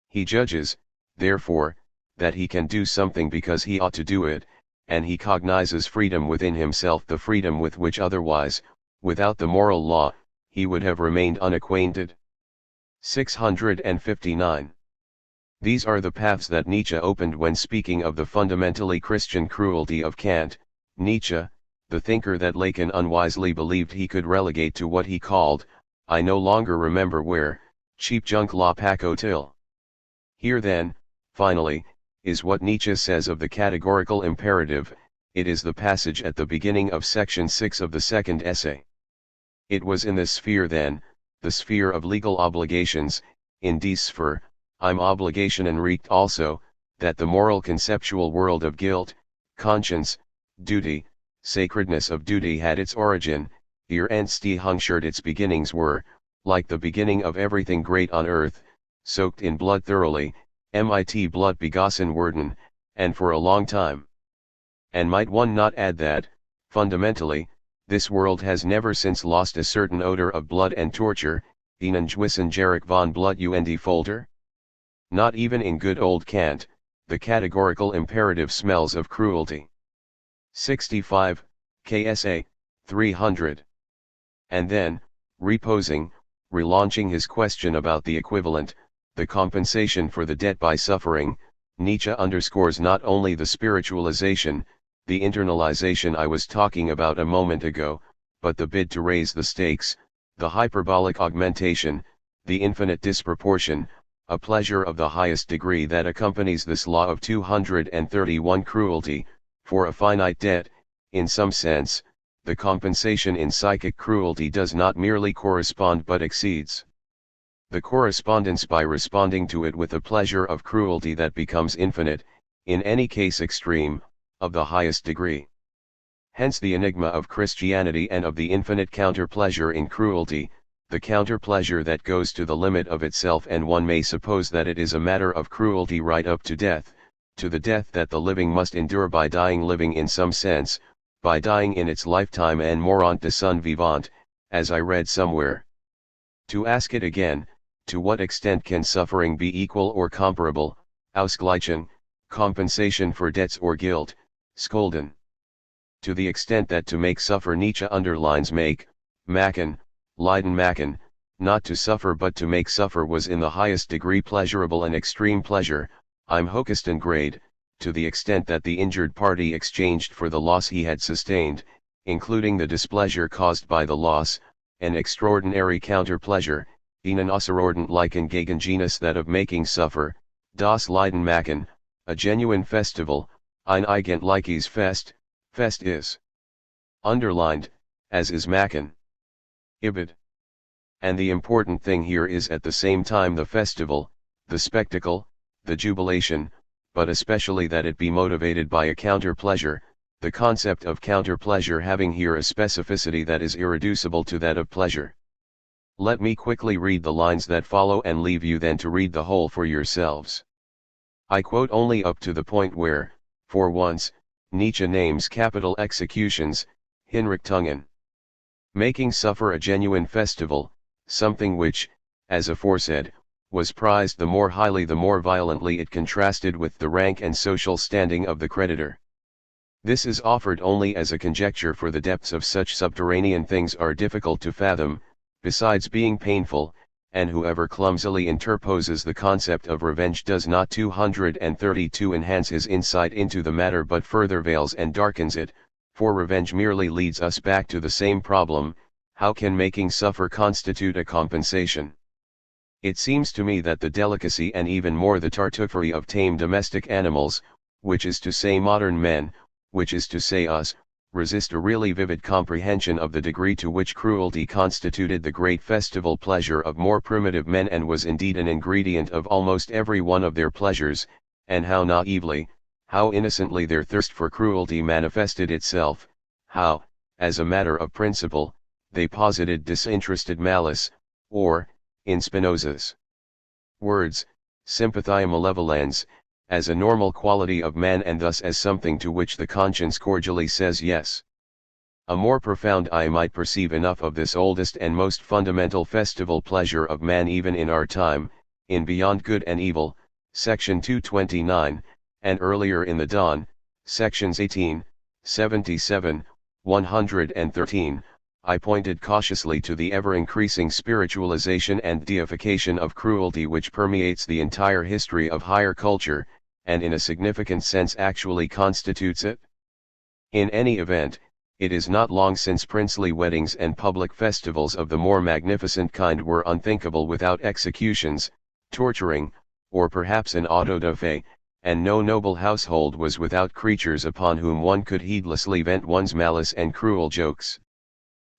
He judges, therefore, that he can do something because he ought to do it, and he cognizes freedom within himself, the freedom with which otherwise, without the moral law, he would have remained unacquainted. 659. These are the paths that Nietzsche opened when speaking of the fundamentally Christian cruelty of Kant. Nietzsche, the thinker that Lacan unwisely believed he could relegate to what he called, I no longer remember where, cheap junk la pacotille. Here then, finally, is what Nietzsche says of the categorical imperative. It is the passage at the beginning of section 6 of the second essay. It was in this sphere then, the sphere of legal obligations, in die Sphäre, im Obligationen Recht also, that the moral conceptual world of guilt, conscience, duty, sacredness of duty had its origin. Ihr Entstehungsschritt, its beginnings were, like the beginning of everything great on earth, soaked in blood thoroughly, mit blood begossen werden, and for a long time. And might one not add that, fundamentally, this world has never since lost a certain odor of blood and torture, ihnen gewissen Geruch von Blut und Folter? Not even in good old Kant, the categorical imperative smells of cruelty. 65, KSA, 300. And then, reposing, relaunching his question about the equivalent, the compensation for the debt by suffering, Nietzsche underscores not only the spiritualization, the internalization I was talking about a moment ago, but the bid to raise the stakes, the hyperbolic augmentation, the infinite disproportion, a pleasure of the highest degree that accompanies this law of 231 cruelty, for a finite debt. In some sense, the compensation in psychic cruelty does not merely correspond but exceeds the correspondence by responding to it with a pleasure of cruelty that becomes infinite, in any case extreme, of the highest degree. Hence the enigma of Christianity and of the infinite counter-pleasure in cruelty, the counter-pleasure that goes to the limit of itself, and one may suppose that it is a matter of cruelty right up to death, to the death that the living must endure by dying living in some sense, by dying in its lifetime and mourant de son vivant, as I read somewhere. To ask it again, to what extent can suffering be equal or comparable, Ausgleichen, compensation for debts or guilt, Schulden? To the extent that to make suffer Nietzsche underlines make, machen, Leiden machen, not to suffer but to make suffer was in the highest degree pleasurable and extreme pleasure, im hochsten Grade, to the extent that the injured party exchanged for the loss he had sustained, including the displeasure caused by the loss, an extraordinary counter-pleasure, ihnen außerordentlichen Gegengenuss that of making suffer, das Leiden machen, a genuine festival, ein eigentliches Fest, Fest is underlined, as is machen. Ibid. And the important thing here is at the same time the festival, the spectacle, the jubilation, but especially that it be motivated by a counter-pleasure, the concept of counter-pleasure having here a specificity that is irreducible to that of pleasure. Let me quickly read the lines that follow and leave you then to read the whole for yourselves. I quote only up to the point where, for once, Nietzsche names capital executions, Hinrichtungen. Making suffer a genuine festival, something which, as aforesaid, was prized the more highly the more violently it contrasted with the rank and social standing of the creditor. This is offered only as a conjecture, for the depths of such subterranean things are difficult to fathom, besides being painful, and whoever clumsily interposes the concept of revenge does not 232 enhance his insight into the matter but further veils and darkens it, for revenge merely leads us back to the same problem: how can making suffer constitute a compensation? It seems to me that the delicacy and even more the tartuffery of tame domestic animals, which is to say modern men, which is to say us, resist a really vivid comprehension of the degree to which cruelty constituted the great festival pleasure of more primitive men and was indeed an ingredient of almost every one of their pleasures, and how naively, how innocently their thirst for cruelty manifested itself, how, as a matter of principle, they posited disinterested malice, or, in Spinoza's words, sympathia malevolens, as a normal quality of man and thus as something to which the conscience cordially says yes. A more profound eye might perceive enough of this oldest and most fundamental festival pleasure of man even in our time, in Beyond Good and Evil, section 229, and earlier in The Dawn, sections 18, 77, 113, I pointed cautiously to the ever-increasing spiritualization and deification of cruelty which permeates the entire history of higher culture, and in a significant sense actually constitutes it. In any event, it is not long since princely weddings and public festivals of the more magnificent kind were unthinkable without executions, torturing, or perhaps an auto da fe, and no noble household was without creatures upon whom one could heedlessly vent one's malice and cruel jokes.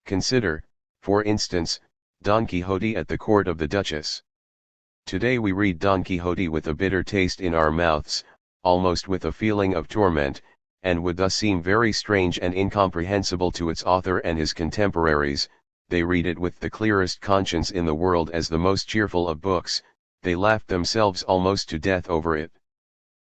Consider, for instance, Don Quixote at the court of the Duchess. Today we read Don Quixote with a bitter taste in our mouths, almost with a feeling of torment, and would thus seem very strange and incomprehensible to its author and his contemporaries. They read it with the clearest conscience in the world as the most cheerful of books, they laughed themselves almost to death over it.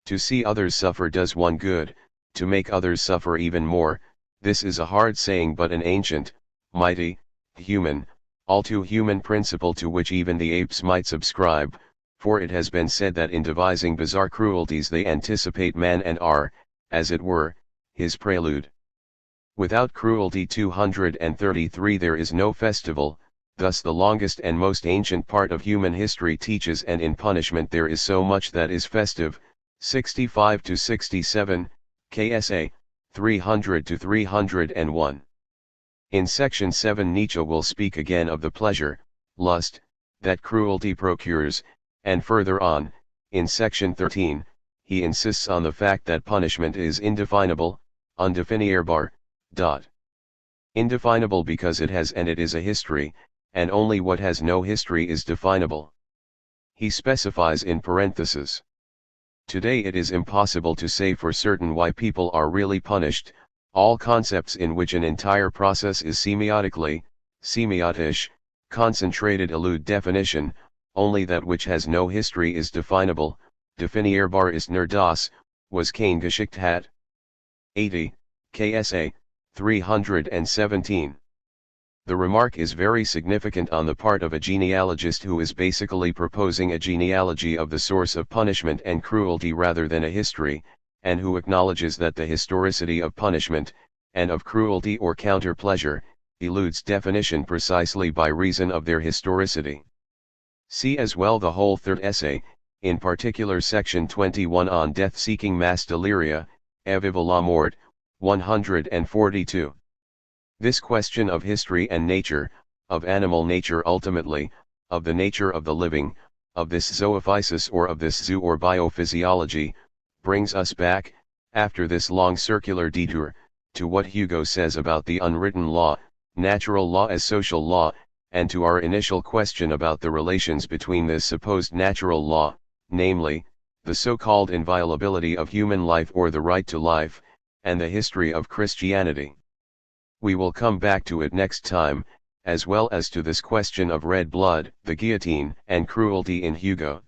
To see others suffer does one good, to make others suffer even more, this is a hard saying but an ancient, mighty, human, all too human principle to which even the apes might subscribe, for it has been said that in devising bizarre cruelties they anticipate man and are, as it were, his prelude. Without cruelty 233 there is no festival, thus the longest and most ancient part of human history teaches, and in punishment there is so much that is festive, 65 to 67, KSA, 300 to 301. In section 7 Nietzsche will speak again of the pleasure, lust, that cruelty procures, and further on, in section 13, he insists on the fact that punishment is indefinable, undefinierbar. Indefinable because it has and it is a history, and only what has no history is definable. He specifies in parentheses. Today it is impossible to say for certain why people are really punished. All concepts in which an entire process is semiotically, semiotisch, concentrated elude definition, only that which has no history is definable, definierbar ist nur das, was kein Geschichte hat. 80, KSA, 317. The remark is very significant on the part of a genealogist who is basically proposing a genealogy of the source of punishment and cruelty rather than a history, and who acknowledges that the historicity of punishment, and of cruelty or counter-pleasure, eludes definition precisely by reason of their historicity. See as well the whole third essay, in particular section 21 on death-seeking mass deliria, Vive la mort, 142. This question of history and nature, of animal nature ultimately, of the nature of the living, of this zoophysis or of this zoo or biophysiology, brings us back, after this long circular detour, to what Hugo says about the unwritten law, natural law as social law, and to our initial question about the relations between this supposed natural law, namely, the so-called inviolability of human life or the right to life, and the history of Christianity. We will come back to it next time, as well as to this question of red blood, the guillotine, and cruelty in Hugo.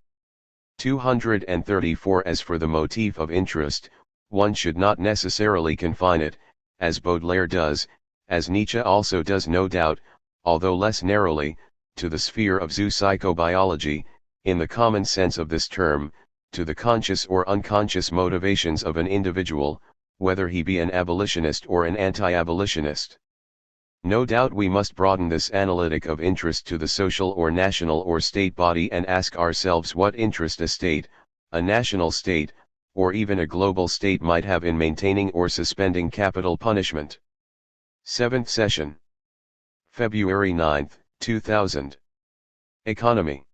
234. As for the motif of interest, one should not necessarily confine it, as Baudelaire does, as Nietzsche also does no doubt, although less narrowly, to the sphere of zoopsychobiology, in the common sense of this term, to the conscious or unconscious motivations of an individual, whether he be an abolitionist or an anti-abolitionist. No doubt we must broaden this analytic of interest to the social or national or state body and ask ourselves what interest a state, a national state, or even a global state might have in maintaining or suspending capital punishment. 7th session. February 9, 2000. Economy.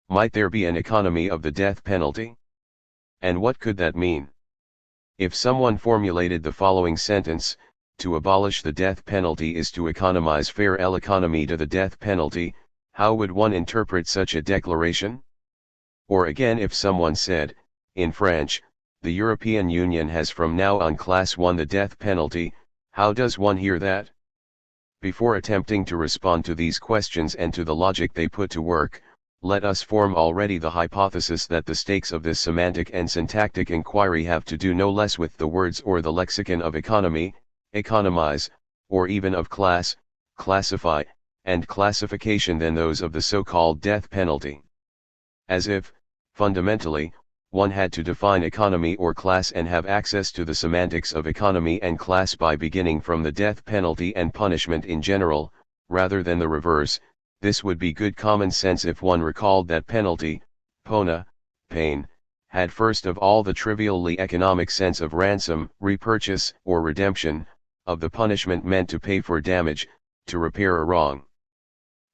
Might there be an economy of the death penalty? And what could that mean? If someone formulated the following sentence, to abolish the death penalty is to economize faire l'économie de the death penalty, how would one interpret such a declaration? Or again, if someone said, in French, the European Union has from now on class 1 the death penalty, how does one hear that? Before attempting to respond to these questions and to the logic they put to work, let us form already the hypothesis that the stakes of this semantic and syntactic inquiry have to do no less with the words or the lexicon of economy, economize, or even of class, classify, and classification than those of the so-called death penalty. As if, fundamentally, one had to define economy or class and have access to the semantics of economy and class by beginning from the death penalty and punishment in general, rather than the reverse. This would be good common sense if one recalled that penalty, pona, pain, had first of all the trivially economic sense of ransom, repurchase, or redemption, of the punishment meant to pay for damage, to repair a wrong.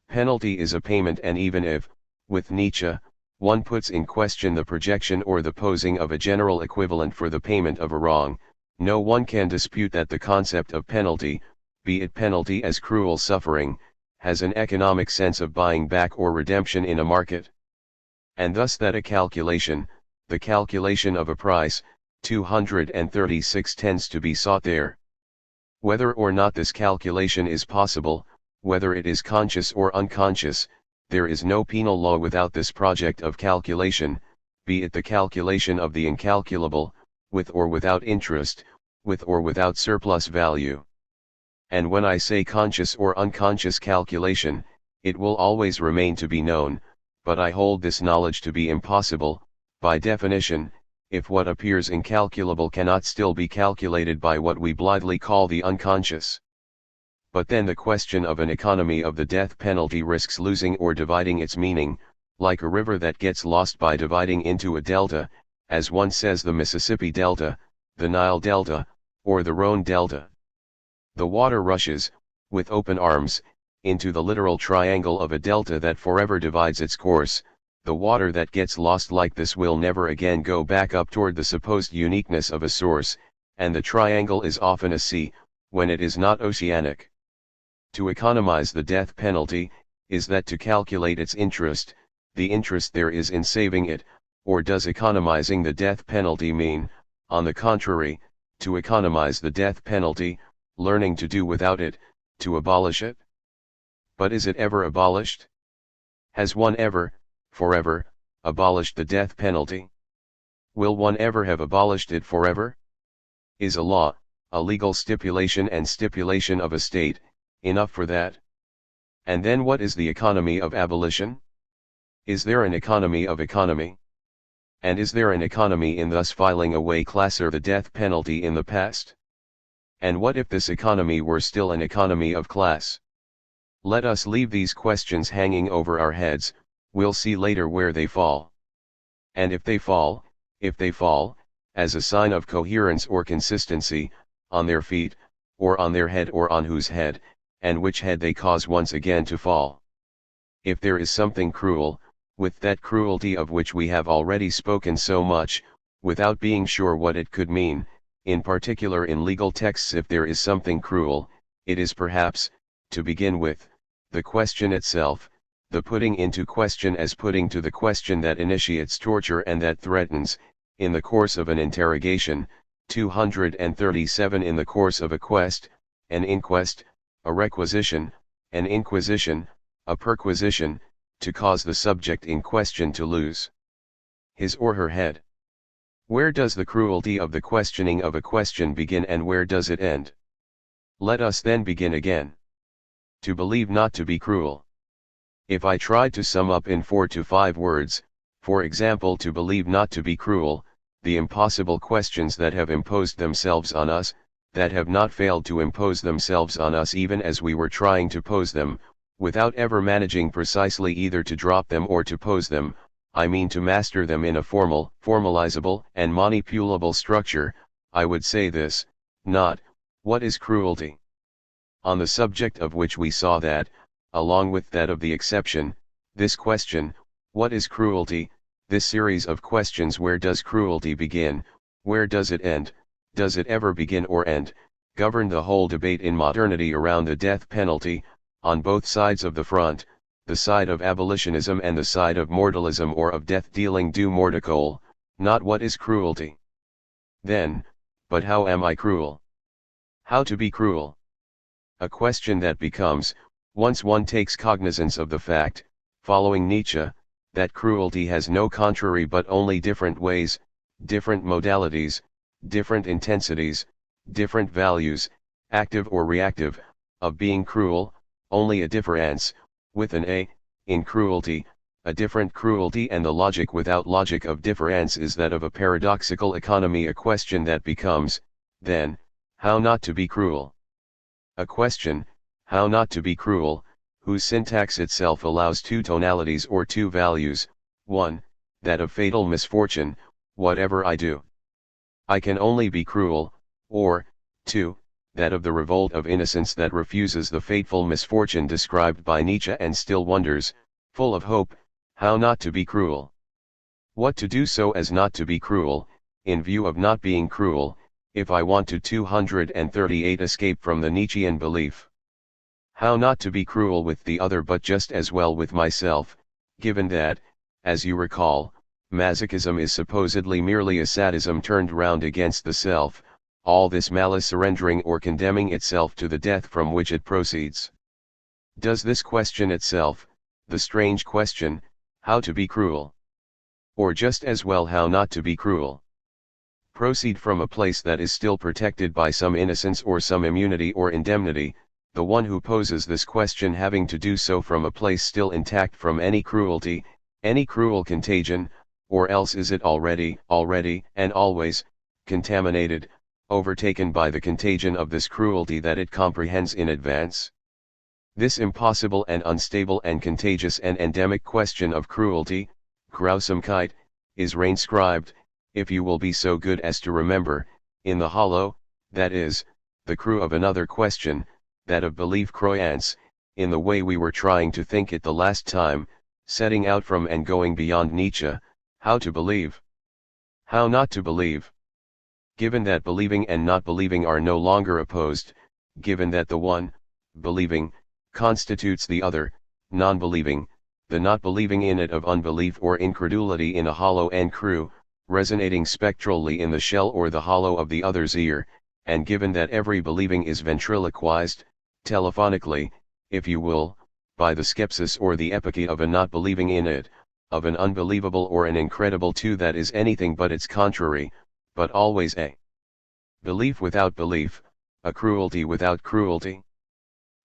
Penalty is a payment, and even if, with Nietzsche, one puts in question the projection or the posing of a general equivalent for the payment of a wrong, no one can dispute that the concept of penalty, be it penalty as cruel suffering, has an economic sense of buying back or redemption in a market. And thus that a calculation, the calculation of a price, 236 tends to be sought there. Whether or not this calculation is possible, whether it is conscious or unconscious, there is no penal law without this project of calculation, be it the calculation of the incalculable, with or without interest, with or without surplus value. And when I say conscious or unconscious calculation, it will always remain to be known, but I hold this knowledge to be impossible, by definition, if what appears incalculable cannot still be calculated by what we blithely call the unconscious. But then the question of an economy of the death penalty risks losing or dividing its meaning, like a river that gets lost by dividing into a delta, as one says the Mississippi Delta, the Nile Delta, or the Rhone Delta. The water rushes, with open arms, into the literal triangle of a delta that forever divides its course. The water that gets lost like this will never again go back up toward the supposed uniqueness of a source, and the triangle is often a sea, when it is not oceanic. To economize the death penalty, is that to calculate its interest, the interest there is in saving it, or does economizing the death penalty mean, on the contrary, to economize the death penalty, learning to do without it, to abolish it? But is it ever abolished? Has one ever, forever, abolished the death penalty? Will one ever have abolished it forever? Is a law, a legal stipulation and stipulation of a state, enough for that? And then what is the economy of abolition? Is there an economy of economy? And is there an economy in thus filing away classer the death penalty in the past? And what if this economy were still an economy of class? Let us leave these questions hanging over our heads, we'll see later where they fall. And if they fall, as a sign of coherence or consistency, on their feet, or on their head or on whose head, and which head they cause once again to fall. If there is something cruel, with that cruelty of which we have already spoken so much, without being sure what it could mean, in particular in legal texts, if there is something cruel, it is perhaps, to begin with, the question itself, the putting into question as putting to the question that initiates torture and that threatens, in the course of an interrogation, 237 in the course of a quest, an inquest, a requisition, an inquisition, a perquisition, to cause the subject in question to lose his or her head. Where does the cruelty of the questioning of a question begin and where does it end? Let us then begin again. To believe not to be cruel. If I tried to sum up in 4 to 5 words, for example, to believe not to be cruel, the impossible questions that have imposed themselves on us, that have not failed to impose themselves on us even as we were trying to pose them, without ever managing precisely either to drop them or to pose them, I mean to master them in a formal, formalizable, and manipulable structure, I would say this, not, what is cruelty? On the subject of which we saw that, along with that of the exception, this question, what is cruelty, this series of questions, where does cruelty begin, where does it end, does it ever begin or end, govern the whole debate in modernity around the death penalty, on both sides of the front, the side of abolitionism and the side of mortalism or of death-dealing du morticole, not what is cruelty. Then, but how am I cruel? How to be cruel? A question that becomes, once one takes cognizance of the fact, following Nietzsche, that cruelty has no contrary but only different ways, different modalities, different intensities, different values, active or reactive, of being cruel, only a difference, with an A, in cruelty, a different cruelty, and the logic without logic of difference is that of a paradoxical economy. A question that becomes, then, how not to be cruel? A question, how not to be cruel, whose syntax itself allows 2 tonalities or 2 values, 1, that of fatal misfortune, whatever I do, I can only be cruel, or, 2, that of the revolt of innocence that refuses the fateful misfortune described by Nietzsche and still wonders, full of hope, how not to be cruel. What to do so as not to be cruel, in view of not being cruel, if I want to 238 escape from the Nietzschean belief. How not to be cruel with the other but just as well with myself, given that, as you recall, masochism is supposedly merely a sadism turned round against the self, all this malice surrendering or condemning itself to the death from which it proceeds. Does this question itself, the strange question, how to be cruel? Or just as well how not to be cruel? Proceed from a place that is still protected by some innocence or some immunity or indemnity, the one who poses this question having to do so from a place still intact from any cruelty, any cruel contagion, or else is it already, and always, contaminated, overtaken by the contagion of this cruelty that it comprehends in advance? This impossible and unstable and contagious and endemic question of cruelty, Grausamkeit, is reinscribed, if you will be so good as to remember, in the hollow, that is, the crew of another question, that of belief croyance, in the way we were trying to think it the last time, setting out from and going beyond Nietzsche, how to believe. How not to believe. Given that believing and not believing are no longer opposed, given that the one, believing, constitutes the other, non-believing, the not believing in it of unbelief or incredulity in a hollow and crew, resonating spectrally in the shell or the hollow of the other's ear, and given that every believing is ventriloquized, telephonically, if you will, by the skepsis or the epiche of a not believing in it, of an unbelievable or an incredible too that is anything but its contrary, but always a belief without belief, a cruelty without cruelty.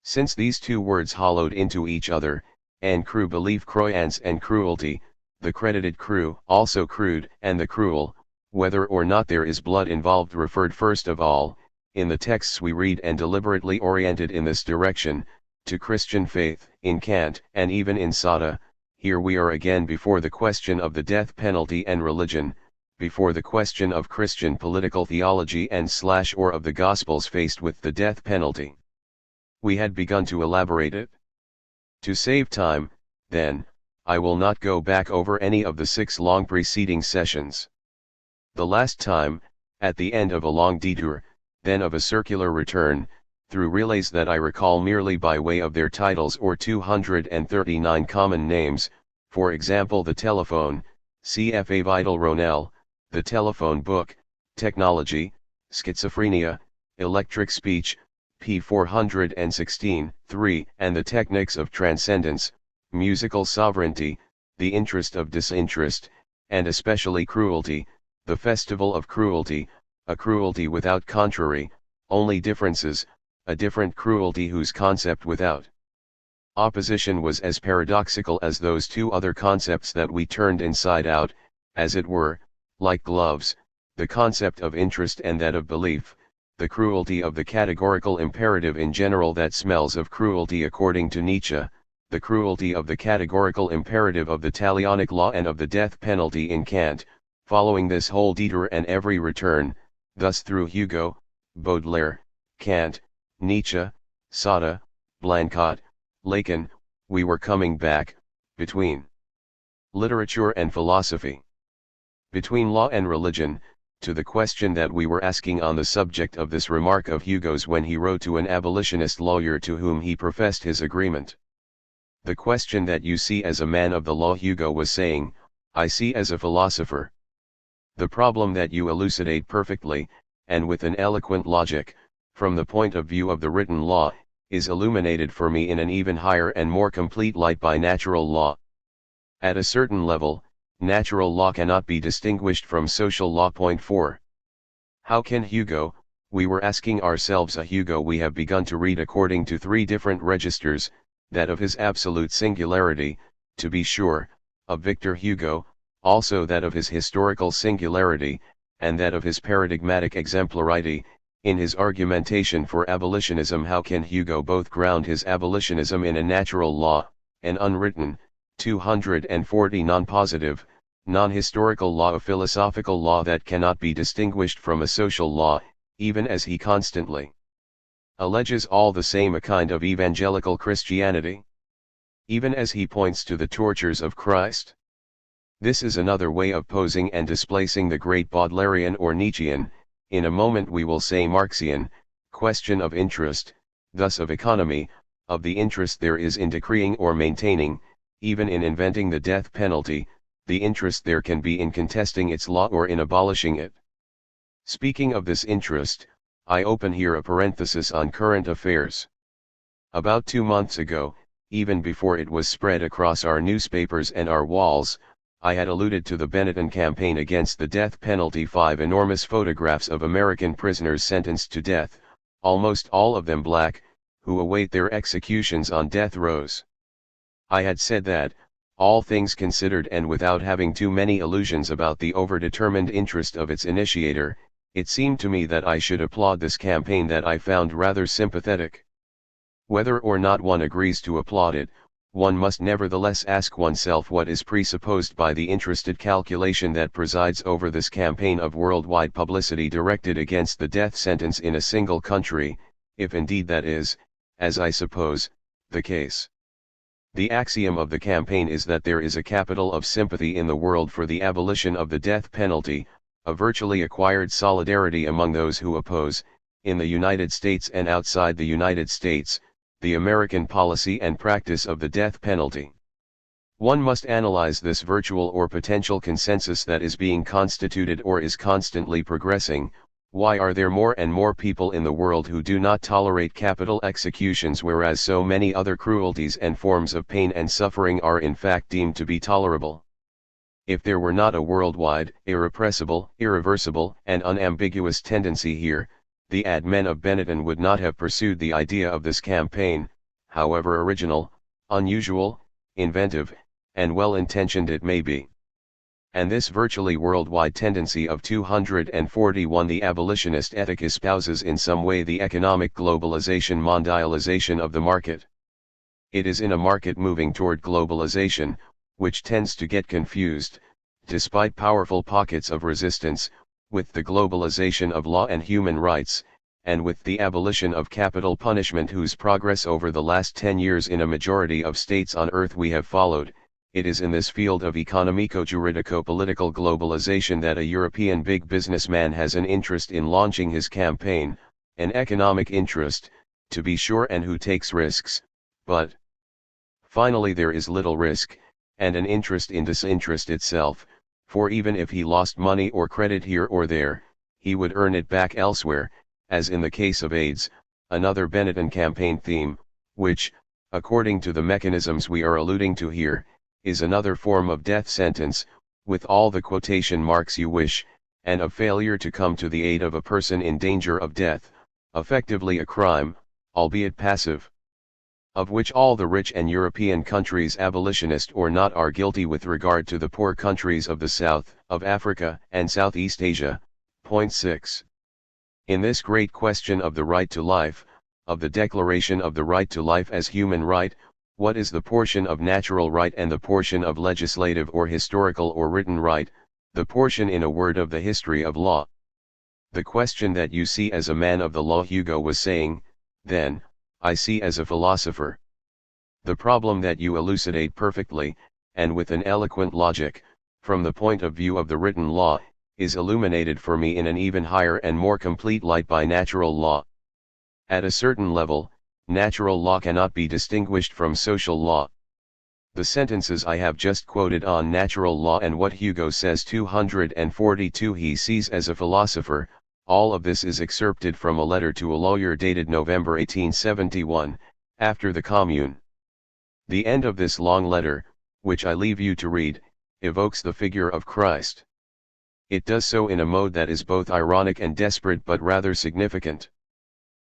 Since these two words hollowed into each other, and crew belief croyance and cruelty, the credited crew also crude and the cruel, whether or not there is blood involved referred first of all, in the texts we read and deliberately oriented in this direction, to Christian faith, in Kant and even in Sada. Here we are again before the question of the death penalty and religion, before the question of Christian political theology and / or of the Gospels faced with the death penalty. We had begun to elaborate it. To save time, then, I will not go back over any of the 6 long preceding sessions. The last time, at the end of a long detour, then of a circular return, through relays that I recall merely by way of their titles or 239 common names, for example the telephone, CFA Vital Ronell, the telephone book, technology, schizophrenia, electric speech, P416, 3, and the techniques of transcendence, musical sovereignty, the interest of disinterest, and especially cruelty, the festival of cruelty, a cruelty without contrary, only differences, a different cruelty whose concept without opposition was as paradoxical as those 2 other concepts that we turned inside out, as it were, like gloves, the concept of interest and that of belief, the cruelty of the categorical imperative in general that smells of cruelty according to Nietzsche, the cruelty of the categorical imperative of the talionic law and of the death penalty in Kant, following this whole detour and every return, thus through Hugo, Baudelaire, Kant, Nietzsche, Sada, Blanquet, Lacan, we were coming back, between literature and philosophy, between law and religion, to the question that we were asking on the subject of this remark of Hugo's when he wrote to an abolitionist lawyer to whom he professed his agreement. The question that you see as a man of the law, Hugo was saying, I see as a philosopher. The problem that you elucidate perfectly, and with an eloquent logic, from the point of view of the written law, is illuminated for me in an even higher and more complete light by natural law. At a certain level, natural law cannot be distinguished from social law. Point 4. How can Hugo, we were asking ourselves, a Hugo we have begun to read according to 3 different registers, that of his absolute singularity, to be sure, of Victor Hugo, also that of his historical singularity, and that of his paradigmatic exemplarity, in his argumentation for abolitionism. How can Hugo both ground his abolitionism in a natural law, an unwritten, 240 non-positive, non-historical law, a philosophical law that cannot be distinguished from a social law, even as he constantly alleges all the same a kind of evangelical Christianity? Even as he points to the tortures of Christ? This is another way of posing and displacing the great Baudelarian or Nietzschean, in a moment we will say Marxian, question of interest, thus of economy, of the interest there is in decreeing or maintaining, even in inventing the death penalty, the interest there can be in contesting its law or in abolishing it. Speaking of this interest, I open here a parenthesis on current affairs. About 2 months ago, even before it was spread across our newspapers and our walls, I had alluded to the Bennington campaign against the death penalty. 5 enormous photographs of American prisoners sentenced to death, almost all of them black, who await their executions on death rows. I had said that, all things considered and without having too many illusions about the overdetermined interest of its initiator, it seemed to me that I should applaud this campaign that I found rather sympathetic. Whether or not one agrees to applaud it, one must nevertheless ask oneself what is presupposed by the interested calculation that presides over this campaign of worldwide publicity directed against the death sentence in a single country, if indeed that is, as I suppose, the case. The axiom of the campaign is that there is a capital of sympathy in the world for the abolition of the death penalty, a virtually acquired solidarity among those who oppose, in the United States and outside the United States, the American policy and practice of the death penalty. One must analyze this virtual or potential consensus that is being constituted or is constantly progressing. Why are there more and more people in the world who do not tolerate capital executions, whereas so many other cruelties and forms of pain and suffering are in fact deemed to be tolerable? If there were not a worldwide, irrepressible, irreversible, and unambiguous tendency here, the men of Bennington would not have pursued the idea of this campaign, however original, unusual, inventive, and well-intentioned it may be. And this virtually worldwide tendency of 241, the abolitionist ethic, espouses in some way the economic globalization, mondialization of the market. It is in a market moving toward globalization, which tends to get confused, despite powerful pockets of resistance, with the globalization of law and human rights, and with the abolition of capital punishment, whose progress over the last 10 years in a majority of states on earth we have followed. It is in this field of economico-juridico-political globalization that a European big businessman has an interest in launching his campaign, an economic interest, to be sure, and who takes risks, but finally there is little risk, and an interest in disinterest itself, for even if he lost money or credit here or there, he would earn it back elsewhere, as in the case of AIDS, another Bennington campaign theme, which, according to the mechanisms we are alluding to here, is another form of death sentence, with all the quotation marks you wish, and of failure to come to the aid of a person in danger of death, effectively a crime, albeit passive, of which all the rich and European countries, abolitionist or not, are guilty with regard to the poor countries of the South, of Africa, and Southeast Asia. Point 6. In this great question of the right to life, of the declaration of the right to life as human right, what is the portion of natural right and the portion of legislative or historical or written right, the portion, in a word, of the history of law? The question that you see as a man of the law, Hugo was saying, then, I see as a philosopher. The problem that you elucidate perfectly, and with an eloquent logic, from the point of view of the written law, is illuminated for me in an even higher and more complete light by natural law. At a certain level, natural law cannot be distinguished from social law. The sentences I have just quoted on natural law and what Hugo says 242 he sees as a philosopher, all of this is excerpted from a letter to a lawyer dated November 1871, after the Commune. The end of this long letter, which I leave you to read, evokes the figure of Christ. It does so in a mode that is both ironic and desperate, but rather significant.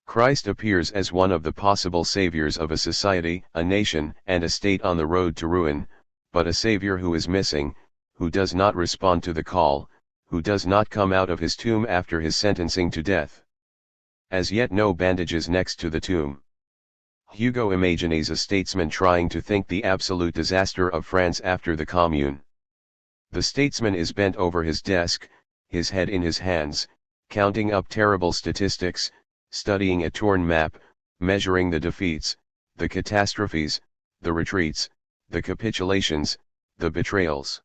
Christ appears as one of the possible saviors of a society, a nation, and a state on the road to ruin, but a savior who is missing, who does not respond to the call, who does not come out of his tomb after his sentencing to death. As yet no bandages next to the tomb. Hugo imagines a statesman trying to think the absolute disaster of France after the Commune. The statesman is bent over his desk, his head in his hands, counting up terrible statistics, studying a torn map, measuring the defeats, the catastrophes, the retreats, the capitulations, the betrayals.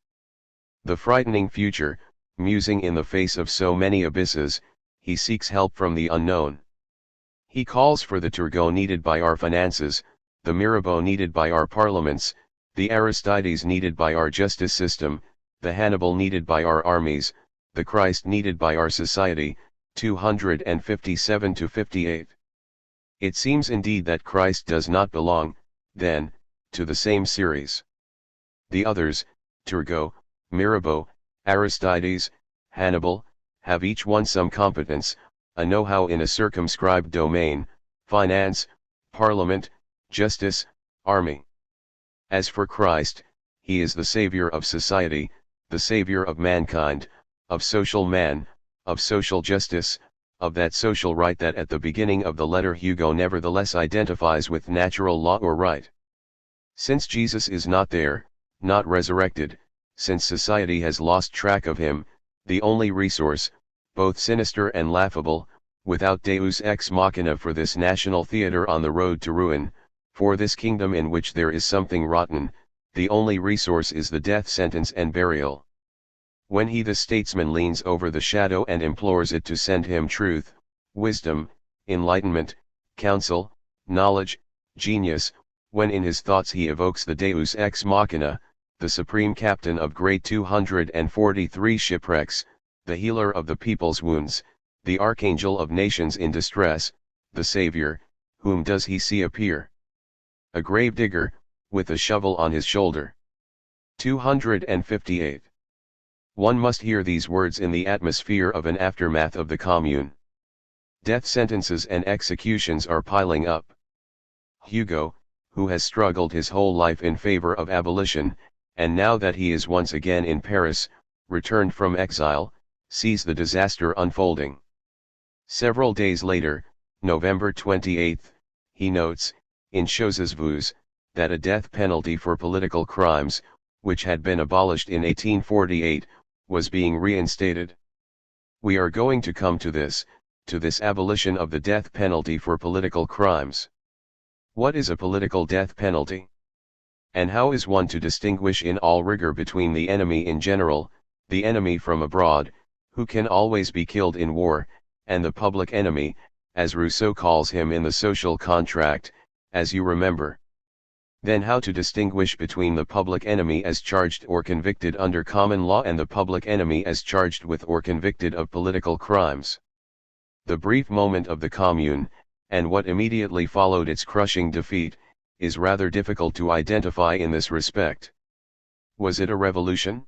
The frightening future, musing in the face of so many abysses, he seeks help from the unknown. He calls for the Turgot needed by our finances, the Mirabeau needed by our parliaments, the Aristides needed by our justice system, the Hannibal needed by our armies, the Christ needed by our society. 257-58. It seems indeed that Christ does not belong, then, to the same series. The others, Turgot, Mirabeau, Aristides, Hannibal, have each one some competence, a know-how in a circumscribed domain, finance, parliament, justice, army. As for Christ, he is the savior of society, the savior of mankind, of social man, of social justice, of that social right that at the beginning of the letter Hugo nevertheless identifies with natural law or right. Since Jesus is not there, not resurrected, since society has lost track of him, the only resource, both sinister and laughable, without deus ex machina for this national theatre on the road to ruin, for this kingdom in which there is something rotten, the only resource is the death sentence and burial. When he the statesman leans over the shadow and implores it to send him truth, wisdom, enlightenment, counsel, knowledge, genius, when in his thoughts he evokes the deus ex machina, the supreme captain of great 243 shipwrecks, the healer of the people's wounds, the archangel of nations in distress, the Savior, whom does he see appear? A grave digger, with a shovel on his shoulder. 258. One must hear these words in the atmosphere of an aftermath of the Commune. Death sentences and executions are piling up. Hugo, who has struggled his whole life in favor of abolition, and now that he is once again in Paris, returned from exile, sees the disaster unfolding. Several days later, November 28, he notes, in Choses Vues, that a death penalty for political crimes, which had been abolished in 1848, was being reinstated. We are going to come to this abolition of the death penalty for political crimes. What is a political death penalty? And how is one to distinguish in all rigor between the enemy in general, the enemy from abroad, who can always be killed in war, and the public enemy, as Rousseau calls him in the Social Contract, as you remember? Then how to distinguish between the public enemy as charged or convicted under common law and the public enemy as charged with or convicted of political crimes? The brief moment of the Commune, and what immediately followed its crushing defeat, is rather difficult to identify in this respect. Was it a revolution?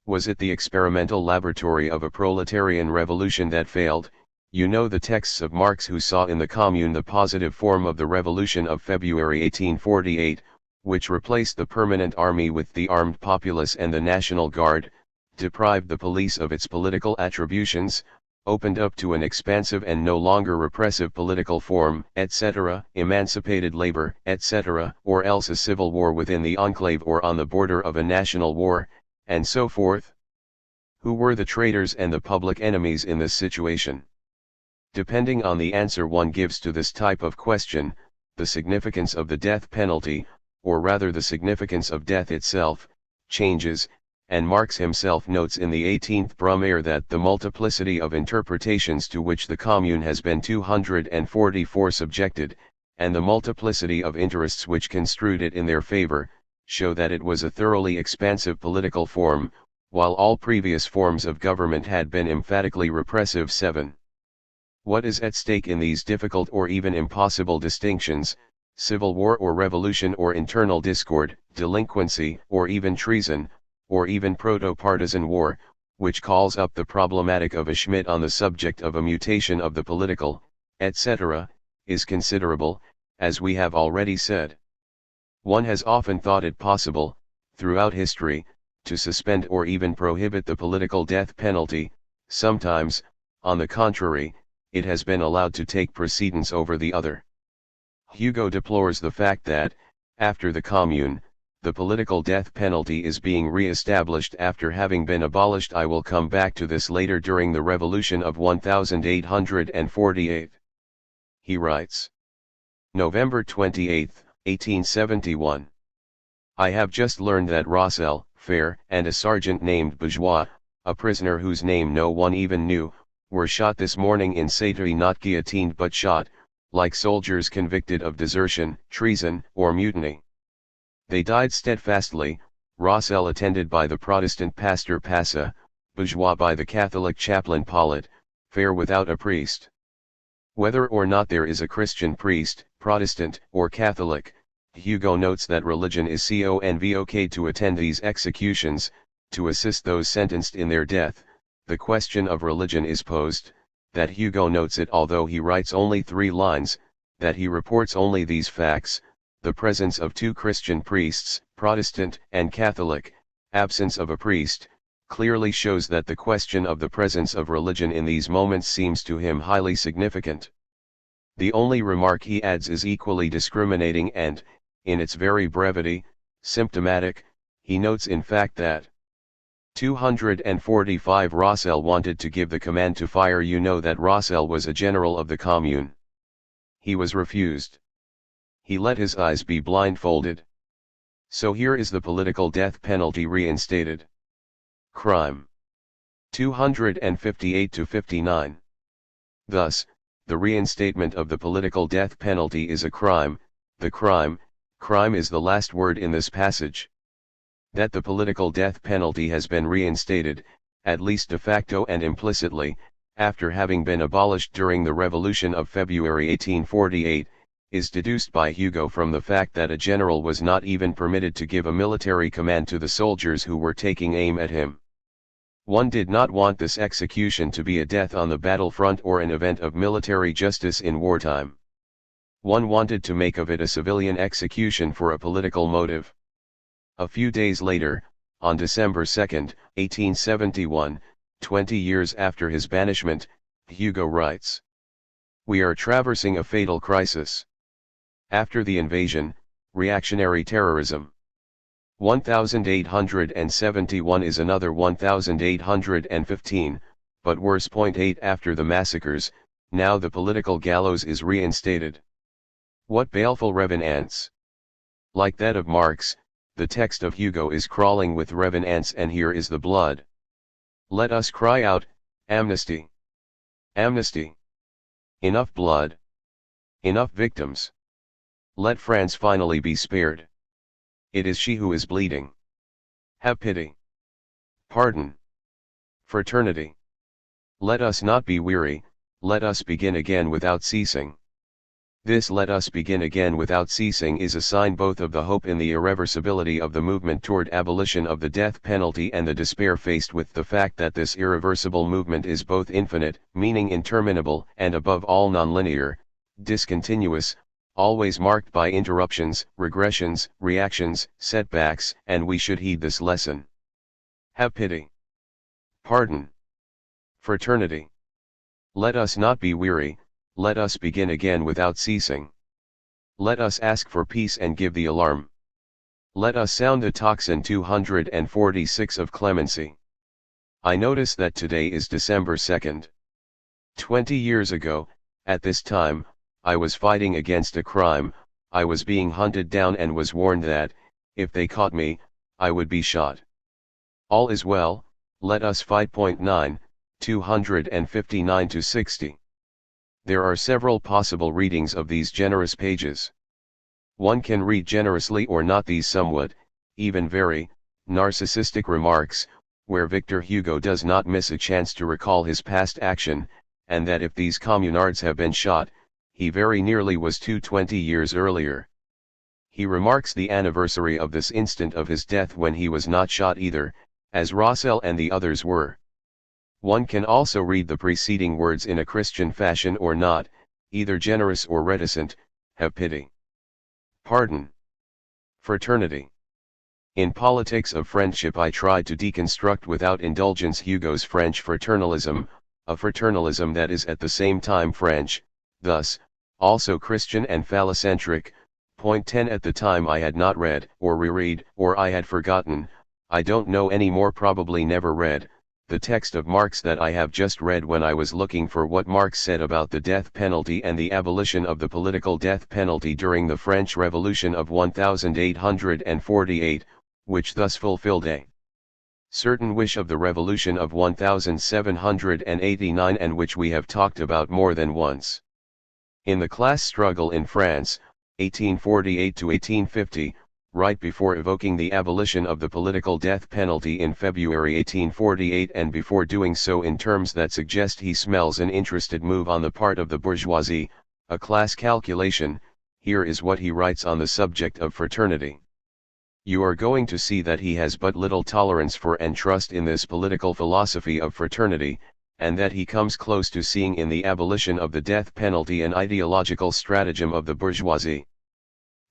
Was it the experimental laboratory of a proletarian revolution that failed? You know the texts of Marx, who saw in the Commune the positive form of the revolution of February 1848, which replaced the permanent army with the armed populace and the National Guard, deprived the police of its political attributions, opened up to an expansive and no longer repressive political form, etc., emancipated labor, etc., or else a civil war within the enclave or on the border of a national war, and so forth? Who were the traitors and the public enemies in this situation? Depending on the answer one gives to this type of question, the significance of the death penalty, or rather the significance of death itself, changes, and Marx himself notes in the 18th Brumaire that the multiplicity of interpretations to which the Commune has been 244 subjected, and the multiplicity of interests which construed it in their favor, show that it was a thoroughly expansive political form, while all previous forms of government had been emphatically repressive. 7. What is at stake in these difficult or even impossible distinctions, civil war or revolution or internal discord, delinquency or even treason, or even proto-partisan war, which calls up the problematic of a Schmidt on the subject of a mutation of the political, etc., is considerable, as we have already said. One has often thought it possible, throughout history, to suspend or even prohibit the political death penalty. Sometimes, on the contrary, it has been allowed to take precedence over the other. Hugo deplores the fact that, after the Commune, the political death penalty is being re-established after having been abolished. I will come back to this later. During the Revolution of 1848. He writes. November 28, 1871. I have just learned that Rossel, Fair, and a sergeant named Bourgeois, a prisoner whose name no one even knew, were shot this morning in Sainterie, not guillotined but shot, like soldiers convicted of desertion, treason, or mutiny. They died steadfastly, Rossel attended by the Protestant pastor Passa, Bourgeois by the Catholic chaplain Paulet, Fair without a priest. Whether or not there is a Christian priest, Protestant or Catholic, Hugo notes that religion is convoke to attend these executions, to assist those sentenced in their death. The question of religion is posed, that Hugo notes it although he writes only 3 lines, that he reports only these facts: the presence of 2 Christian priests, Protestant and Catholic, absence of a priest, clearly shows that the question of the presence of religion in these moments seems to him highly significant. The only remark he adds is equally discriminating and, in its very brevity, symptomatic. He notes in fact that 245 Rossel wanted to give the command to fire. You know that Rossel was a general of the Commune. He was refused. He let his eyes be blindfolded. So here is the political death penalty reinstated. Crime. 258-59. Thus, the reinstatement of the political death penalty is a crime. The crime is the last word in this passage. That the political death penalty has been reinstated, at least de facto and implicitly, after having been abolished during the Revolution of February 1848, is deduced by Hugo from the fact that a general was not even permitted to give a military command to the soldiers who were taking aim at him. One did not want this execution to be a death on the battlefront or an event of military justice in wartime. One wanted to make of it a civilian execution for a political motive. A few days later, on December 2, 1871, 20 years after his banishment, Hugo writes: "We are traversing a fatal crisis. After the invasion, reactionary terrorism. 1871 is another 1815, but worse. 8 After the massacres, now the political gallows is reinstated. What baleful revenants! Like that of Marx, the text of Hugo is crawling with revenants, and here is the blood. Let us cry out, amnesty! Amnesty! Enough blood! Enough victims! Let France finally be spared. It is she who is bleeding. Have pity. Pardon. Fraternity. Let us not be weary, let us begin again without ceasing." This "let us begin again without ceasing" is a sign both of the hope in the irreversibility of the movement toward abolition of the death penalty and the despair faced with the fact that this irreversible movement is both infinite, meaning interminable, and above all nonlinear, discontinuous, always marked by interruptions, regressions, reactions, setbacks, and we should heed this lesson. Have pity. Pardon. Fraternity. Let us not be weary, let us begin again without ceasing. Let us ask for peace and give the alarm. Let us sound the tocsin. 246 of clemency. I notice that today is December 2nd. 20 years ago, at this time, I was fighting against a crime, I was being hunted down and was warned that, if they caught me, I would be shot. All is well, let us fight. 9, 259-60. There are several possible readings of these generous pages. One can read generously or not these somewhat, even very, narcissistic remarks, where Victor Hugo does not miss a chance to recall his past action, and that if these communards have been shot, he very nearly was too 20 years earlier. He remarks the anniversary of this instant of his death when he was not shot either, as Rossel and the others were. One can also read the preceding words in a Christian fashion or not, either generous or reticent: have pity. Pardon. Fraternity. In Politics of Friendship I tried to deconstruct without indulgence Hugo's French fraternalism, a fraternalism that is at the same time French, thus, also Christian and phallocentric. 10 At the time I had not read, or reread, or I had forgotten, I don't know any more, probably never read, the text of Marx that I have just read when I was looking for what Marx said about the death penalty and the abolition of the political death penalty during the French Revolution of 1848, which thus fulfilled a certain wish of the Revolution of 1789 and which we have talked about more than once. In the class struggle in France, 1848 to 1850, right before evoking the abolition of the political death penalty in February 1848 and before doing so in terms that suggest he smells an interested move on the part of the bourgeoisie, a class calculation, here is what he writes on the subject of fraternity. You are going to see that he has but little tolerance for and trust in this political philosophy of fraternity, and that he comes close to seeing in the abolition of the death penalty an ideological stratagem of the bourgeoisie.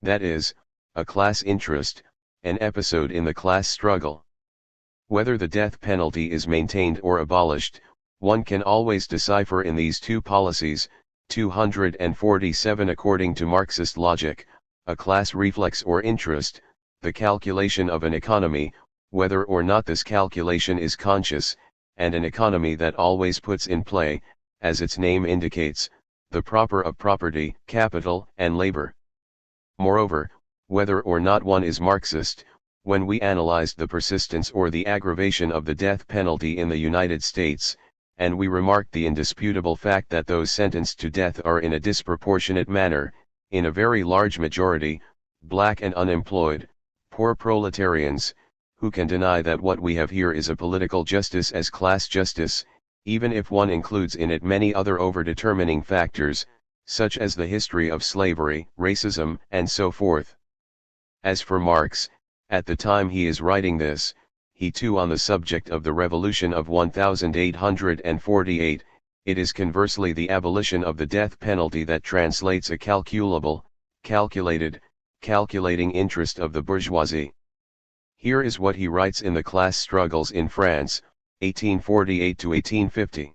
That is, a class interest, an episode in the class struggle. Whether the death penalty is maintained or abolished, one can always decipher in these two policies. 247 According to Marxist logic, a class reflex or interest, the calculation of an economy, whether or not this calculation is conscious, and an economy that always puts in play, as its name indicates, the proper of property, capital, and labor. Moreover, whether or not one is Marxist, when we analyzed the persistence or the aggravation of the death penalty in the United States, and we remarked the indisputable fact that those sentenced to death are in a disproportionate manner, in a very large majority, black and unemployed, poor proletarians, who can deny that what we have here is a political justice as class justice, even if one includes in it many other overdetermining factors, such as the history of slavery, racism, and so forth. As for Marx, at the time he is writing this, he too on the subject of the revolution of 1848, it is conversely the abolition of the death penalty that translates a calculable, calculating interest of the bourgeoisie. Here is what he writes in the Class Struggles in France, 1848 to 1850.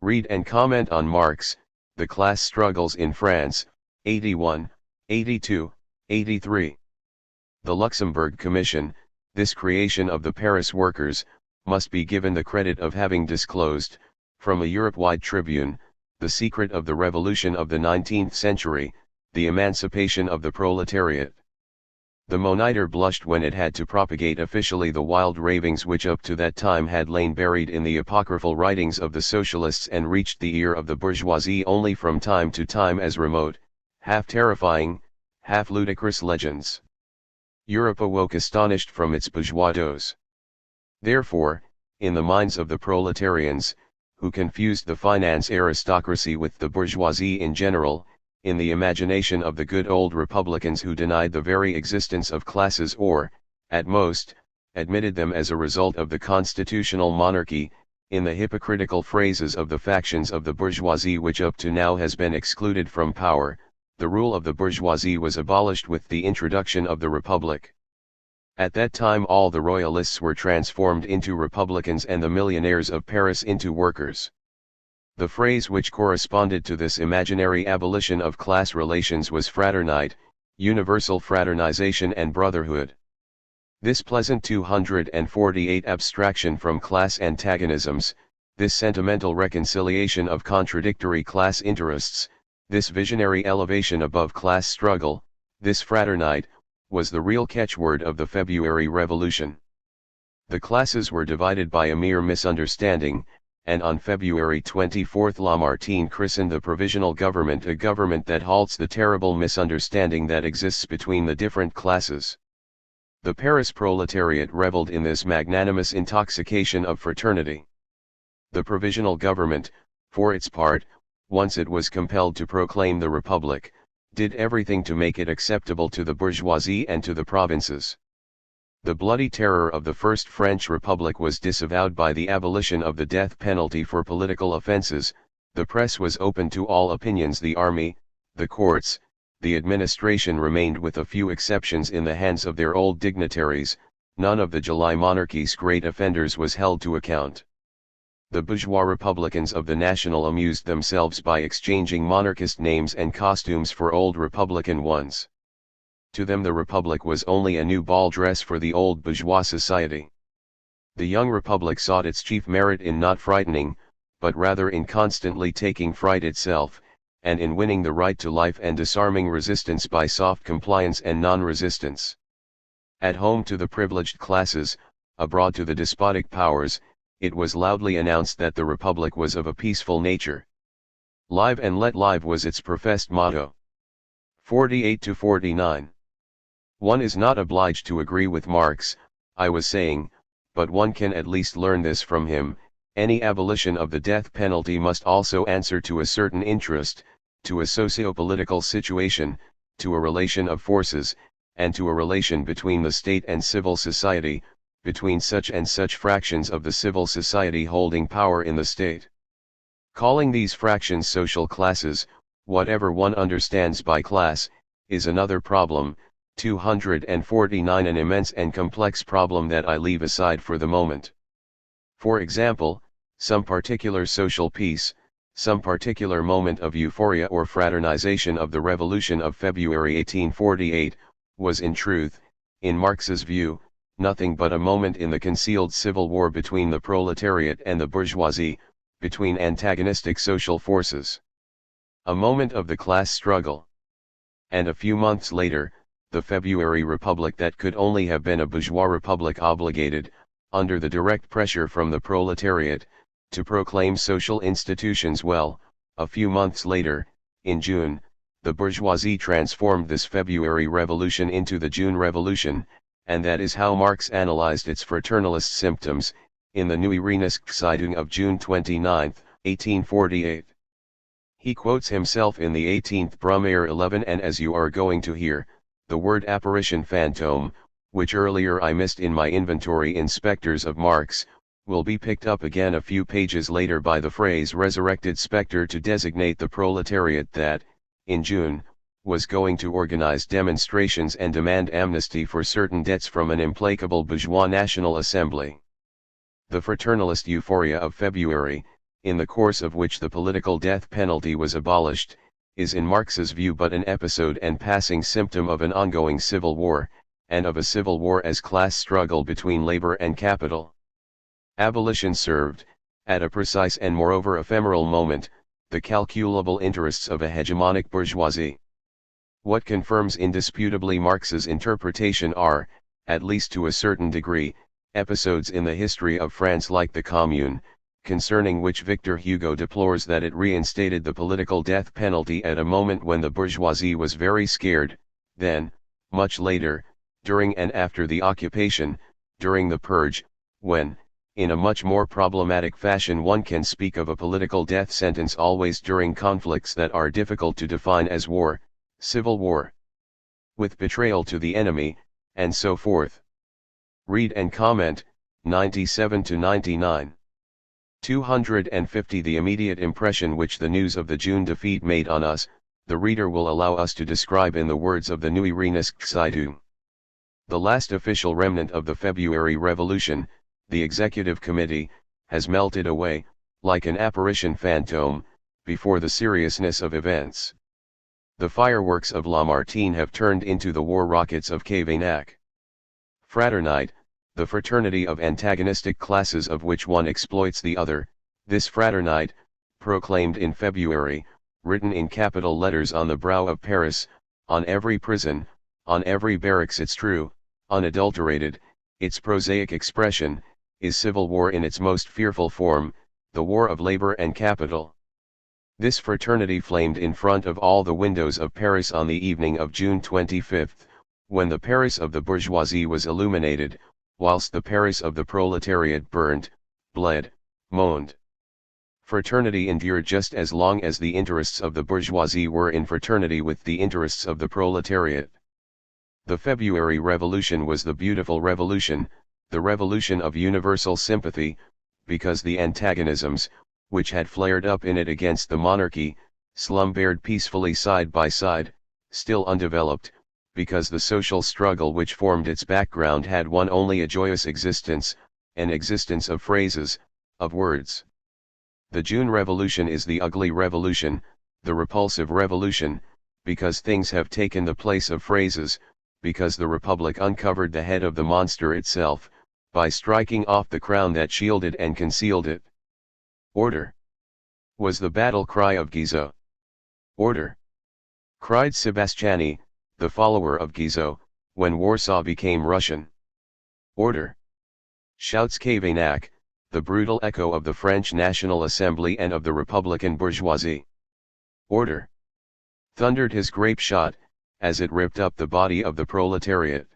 Read and comment on Marx, The Class Struggles in France, 81, 82, 83. The Luxembourg Commission, this creation of the Paris workers, must be given the credit of having disclosed, from a Europe-wide tribune, the secret of the revolution of the 19th century, the emancipation of the proletariat. The Monitor blushed when it had to propagate officially the wild ravings which up to that time had lain buried in the apocryphal writings of the socialists and reached the ear of the bourgeoisie only from time to time as remote, half terrifying, half ludicrous legends. Europe awoke astonished from its bourgeois doze. Therefore, in the minds of the proletarians, who confused the finance aristocracy with the bourgeoisie in general, in the imagination of the good old republicans who denied the very existence of classes or, at most, admitted them as a result of the constitutional monarchy, in the hypocritical phrases of the factions of the bourgeoisie which up to now has been excluded from power, the rule of the bourgeoisie was abolished with the introduction of the republic. At that time all the royalists were transformed into republicans and the millionaires of Paris into workers. The phrase which corresponded to this imaginary abolition of class relations was fraternite, universal fraternization and brotherhood. This pleasant 248 abstraction from class antagonisms, this sentimental reconciliation of contradictory class interests, this visionary elevation above class struggle, this fraternite, was the real catchword of the February Revolution. The classes were divided by a mere misunderstanding, and on February 24 Lamartine christened the provisional government a government that halts the terrible misunderstanding that exists between the different classes. The Paris proletariat reveled in this magnanimous intoxication of fraternity. The provisional government, for its part, once it was compelled to proclaim the Republic, did everything to make it acceptable to the bourgeoisie and to the provinces. The bloody terror of the First French Republic was disavowed by the abolition of the death penalty for political offences, the press was open to all opinions, the army, the courts, the administration remained with a few exceptions in the hands of their old dignitaries, none of the July monarchy's great offenders was held to account. The bourgeois republicans of the National amused themselves by exchanging monarchist names and costumes for old republican ones. To them the Republic was only a new ball dress for the old bourgeois society. The young Republic sought its chief merit in not frightening, but rather in constantly taking fright itself, and in winning the right to life and disarming resistance by soft compliance and non-resistance. At home to the privileged classes, abroad to the despotic powers, it was loudly announced that the Republic was of a peaceful nature. Live and let live was its professed motto. 48 to 49. One is not obliged to agree with Marx, I was saying, but one can at least learn this from him: any abolition of the death penalty must also answer to a certain interest, to a socio-political situation, to a relation of forces, and to a relation between the state and civil society, between such and such fractions of the civil society holding power in the state. Calling these fractions social classes, whatever one understands by class, is another problem. 249 An immense and complex problem that I leave aside for the moment. For example, some particular social peace, some particular moment of euphoria or fraternization of the Revolution of February 1848, was in truth, in Marx's view, nothing but a moment in the concealed civil war between the proletariat and the bourgeoisie, between antagonistic social forces. A moment of the class struggle. And a few months later, the February Republic that could only have been a bourgeois republic obligated, under the direct pressure from the proletariat, to proclaim social institutions. Well, a few months later, in June, the bourgeoisie transformed this February Revolution into the June Revolution, and that is how Marx analyzed its fraternalist symptoms, in the Neue Rheinische of June 29, 1848. He quotes himself in the 18th Brumaire 11, and as you are going to hear, the word apparition phantom, which earlier I missed in my inventory inspectors of Marx, will be picked up again a few pages later by the phrase resurrected spectre to designate the proletariat that, in June, was going to organize demonstrations and demand amnesty for certain debts from an implacable bourgeois National Assembly. The fraternalist euphoria of February, in the course of which the political death penalty was abolished, is in Marx's view but an episode and passing symptom of an ongoing civil war, and of a civil war as class struggle between labor and capital. Abolition served, at a precise and moreover ephemeral moment, the calculable interests of a hegemonic bourgeoisie. What confirms indisputably Marx's interpretation are, at least to a certain degree, episodes in the history of France like the Commune, concerning which Victor Hugo deplores that it reinstated the political death penalty at a moment when the bourgeoisie was very scared. Then, much later, during and after the occupation, during the purge, when, in a much more problematic fashion, one can speak of a political death sentence always during conflicts that are difficult to define as war, civil war, with betrayal to the enemy, and so forth. Read and comment, 97 to 99. 250 The immediate impression which the news of the June defeat made on us, the reader will allow us to describe in the words of the Neue Rheinische. The last official remnant of the February Revolution, the Executive Committee, has melted away, like an apparition phantom, before the seriousness of events. The fireworks of Lamartine have turned into the war rockets of Cavaignac. Fraternite, the fraternity of antagonistic classes of which one exploits the other, this fraternite, proclaimed in February, written in capital letters on the brow of Paris, on every prison, on every barracks, its true, unadulterated, its prosaic expression, is civil war in its most fearful form, the war of labor and capital. This fraternity flamed in front of all the windows of Paris on the evening of June 25, when the Paris of the bourgeoisie was illuminated, whilst the Paris of the proletariat burned, bled, moaned. Fraternity endured just as long as the interests of the bourgeoisie were in fraternity with the interests of the proletariat. The February Revolution was the beautiful revolution, the revolution of universal sympathy, because the antagonisms, which had flared up in it against the monarchy, slumbered peacefully side by side, still undeveloped, because the social struggle which formed its background had one only a joyous existence, an existence of phrases, of words. The June Revolution is the ugly revolution, the repulsive revolution, because things have taken the place of phrases, because the Republic uncovered the head of the monster itself, by striking off the crown that shielded and concealed it. Order! Was the battle cry of Guizot. Order! Cried Sebastiani, the follower of Guizot, when Warsaw became Russian. Order! Shouts Cavaignac, the brutal echo of the French National Assembly and of the Republican bourgeoisie. Order! Thundered his grape shot, as it ripped up the body of the proletariat.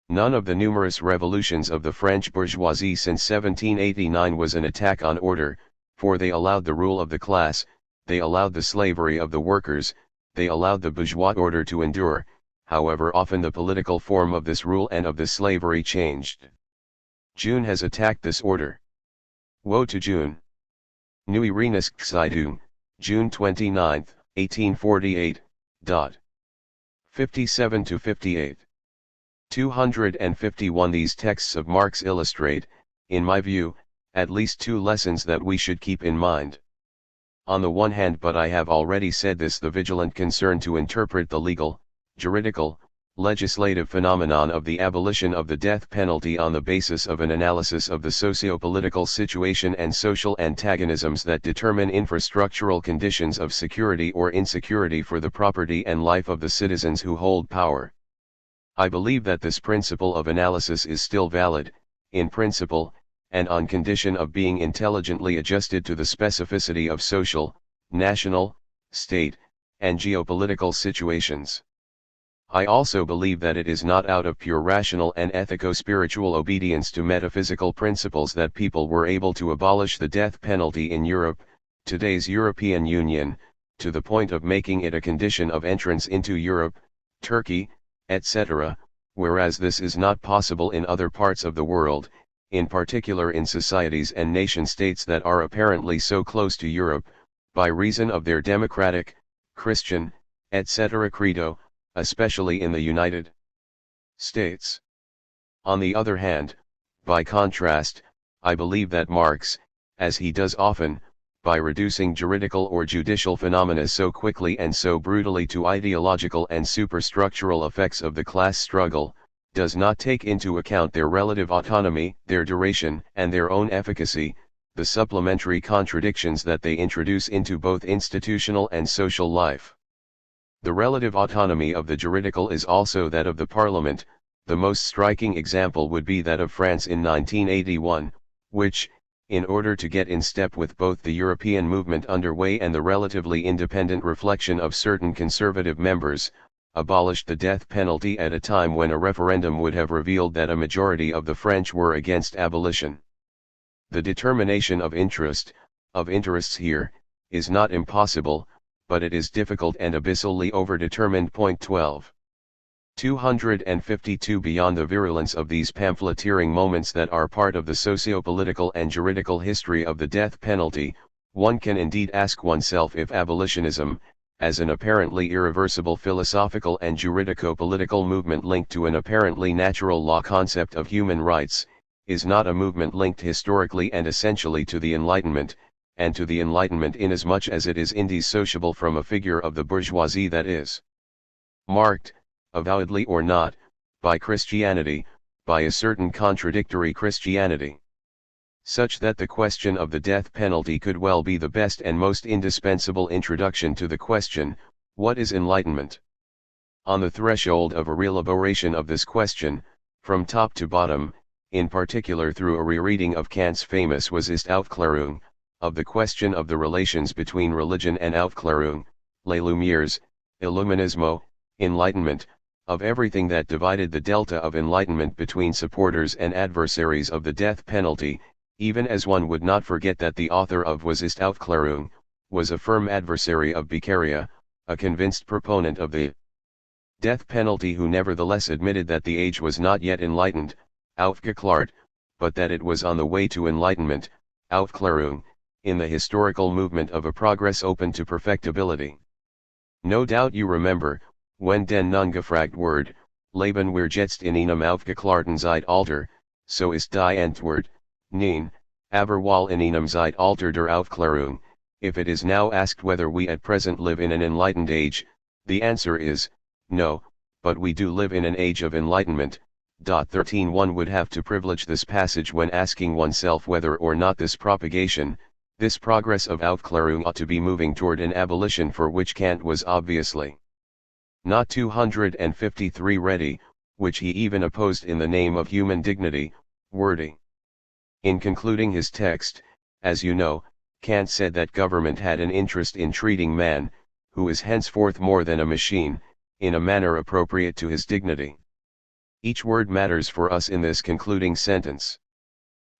None of the numerous revolutions of the French bourgeoisie since 1789 was an attack on order, for they allowed the rule of the class, they allowed the slavery of the workers, they allowed the bourgeois order to endure, however often the political form of this rule and of this slavery changed. June has attacked this order. Woe to June! Nui Renus Xidung, June 29, 1848. 57-58. 251. These texts of Marx illustrate, in my view, at least two lessons that we should keep in mind. On the one hand, but I have already said this, the vigilant concern to interpret the legal, juridical, legislative phenomenon of the abolition of the death penalty on the basis of an analysis of the socio-political situation and social antagonisms that determine infrastructural conditions of security or insecurity for the property and life of the citizens who hold power. I believe that this principle of analysis is still valid, in principle, and on condition of being intelligently adjusted to the specificity of social, national, state, and geopolitical situations. I also believe that it is not out of pure rational and ethico-spiritual obedience to metaphysical principles that people were able to abolish the death penalty in Europe, today's European Union, to the point of making it a condition of entrance into Europe, Turkey, etc., whereas this is not possible in other parts of the world, in particular in societies and nation-states that are apparently so close to Europe, by reason of their democratic, Christian, etc. credo, especially in the United States. On the other hand, by contrast, I believe that Marx, as he does often, by reducing juridical or judicial phenomena so quickly and so brutally to ideological and superstructural effects of the class struggle, does not take into account their relative autonomy, their duration, and their own efficacy, the supplementary contradictions that they introduce into both institutional and social life. The relative autonomy of the juridical is also that of the Parliament. The most striking example would be that of France in 1981, which, in order to get in step with both the European movement underway and the relatively independent reflection of certain conservative members, abolished the death penalty at a time when a referendum would have revealed that a majority of the French were against abolition. The determination of interests here, is not impossible, but it is difficult and abyssally overdetermined. 12. 252. Beyond the virulence of these pamphleteering moments that are part of the socio-political and juridical history of the death penalty, one can indeed ask oneself if abolitionism, as an apparently irreversible philosophical and juridico-political movement linked to an apparently natural law concept of human rights, is not a movement linked historically and essentially to the Enlightenment, and to the Enlightenment inasmuch as it is indissociable from a figure of the bourgeoisie that is marked, avowedly or not, by Christianity, by a certain contradictory Christianity. Such that the question of the death penalty could well be the best and most indispensable introduction to the question, what is enlightenment? On the threshold of a real elaboration of this question, from top to bottom, in particular through a rereading of Kant's famous Was ist Aufklärung, of the question of the relations between religion and Aufklärung, les Lumières, Illuminismo, enlightenment, of everything that divided the delta of enlightenment between supporters and adversaries of the death penalty, even as one would not forget that the author of Was ist Aufklärung, was a firm adversary of Beccaria, a convinced proponent of the death penalty who nevertheless admitted that the age was not yet enlightened, aufgeklärt, but that it was on the way to enlightenment, Aufklärung, in the historical movement of a progress open to perfectibility. No doubt you remember, when den nun gefragt word, Leben wir jetzt in einem aufgeklärten Zeitalter, so ist die Antwort, nein, aber wohl in einem Zeitalter der Aufklärung, if it is now asked whether we at present live in an enlightened age, the answer is, no, but we do live in an age of enlightenment. 13. One would have to privilege this passage when asking oneself whether or not this propagation, this progress of Aufklärung ought to be moving toward an abolition for which Kant was obviously not 253 ready, which he even opposed in the name of human dignity, wordy. In concluding his text, as you know, Kant said that government had an interest in treating man, who is henceforth more than a machine, in a manner appropriate to his dignity. Each word matters for us in this concluding sentence.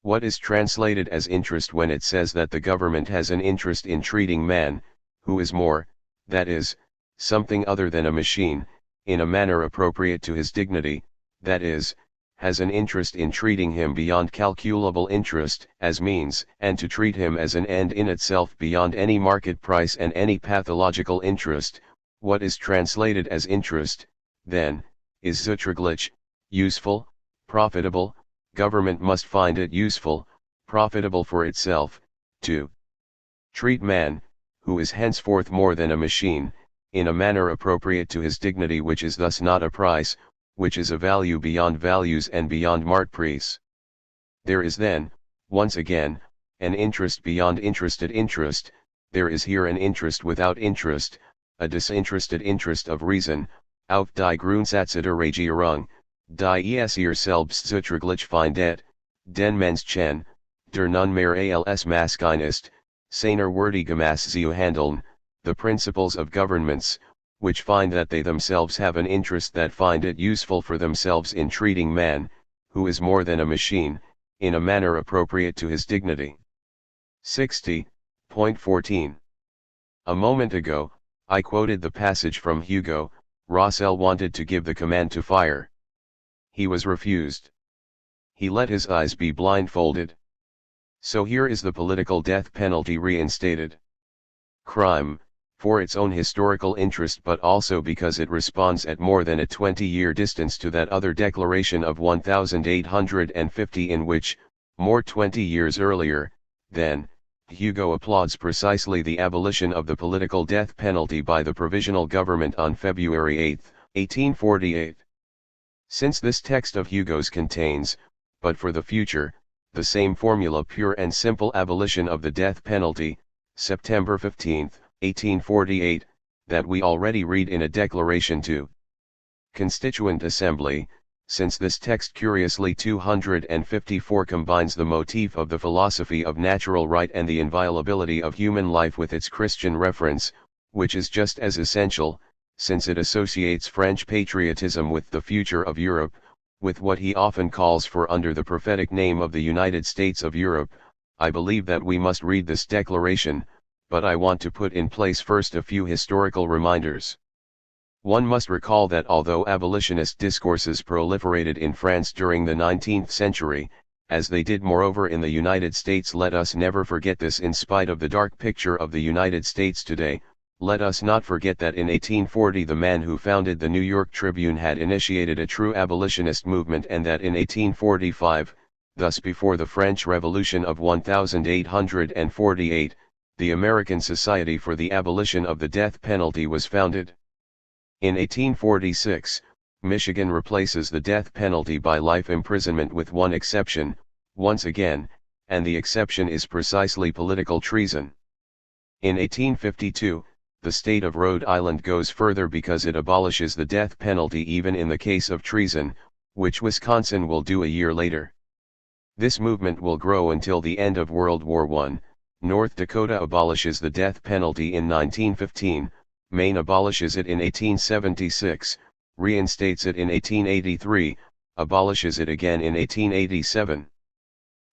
What is translated as interest when it says that the government has an interest in treating man, who is more, that is, something other than a machine, in a manner appropriate to his dignity, that is, has an interest in treating him beyond calculable interest as means, and to treat him as an end in itself beyond any market price and any pathological interest. What is translated as interest, then, is zutreglitch, useful, profitable. Government must find it useful, profitable for itself, to treat man, who is henceforth more than a machine, in a manner appropriate to his dignity, which is thus not a price, which is a value beyond values and beyond marketprice. There is then, once again, an interest beyond interested interest. There is here an interest without interest, a disinterested interest of reason, auf die Grundsätze der Regierung, die es ihr selbst zuträglich findet, den Menschen, der nunmehr als Maschine ist, seiner Würdigemaß zu handeln, the principles of governments, which find that they themselves have an interest, that find it useful for themselves in treating man, who is more than a machine, in a manner appropriate to his dignity. 60.14. A moment ago, I quoted the passage from Hugo. Rossel wanted to give the command to fire. He was refused. He let his eyes be blindfolded. So here is the political death penalty reinstated. Crime, for its own historical interest, but also because it responds at more than a 20-year distance to that other declaration of 1850 in which, more 20 years earlier, then, Hugo applauds precisely the abolition of the political death penalty by the Provisional Government on February 8, 1848. Since this text of Hugo's contains, but for the future, the same formula, pure and simple abolition of the death penalty, September 15, 1848, that we already read in a declaration to Constituent Assembly, since this text curiously 254 combines the motif of the philosophy of natural right and the inviolability of human life with its Christian reference, which is just as essential, since it associates French patriotism with the future of Europe, with what he often calls for under the prophetic name of the United States of Europe. I believe that we must read this declaration, but I want to put in place first a few historical reminders. One must recall that although abolitionist discourses proliferated in France during the 19th century, as they did moreover in the United States, let us never forget this. In spite of the dark picture of the United States today, let us not forget that in 1840 the man who founded the New York Tribune had initiated a true abolitionist movement, and that in 1845, thus before the French Revolution of 1848, the American Society for the Abolition of the Death Penalty was founded. In 1846, Michigan replaces the death penalty by life imprisonment with one exception, once again, and the exception is precisely political treason. In 1852, the state of Rhode Island goes further because it abolishes the death penalty even in the case of treason, which Wisconsin will do a year later. This movement will grow until the end of World War I. North Dakota abolishes the death penalty in 1915, Maine abolishes it in 1876, reinstates it in 1883, abolishes it again in 1887.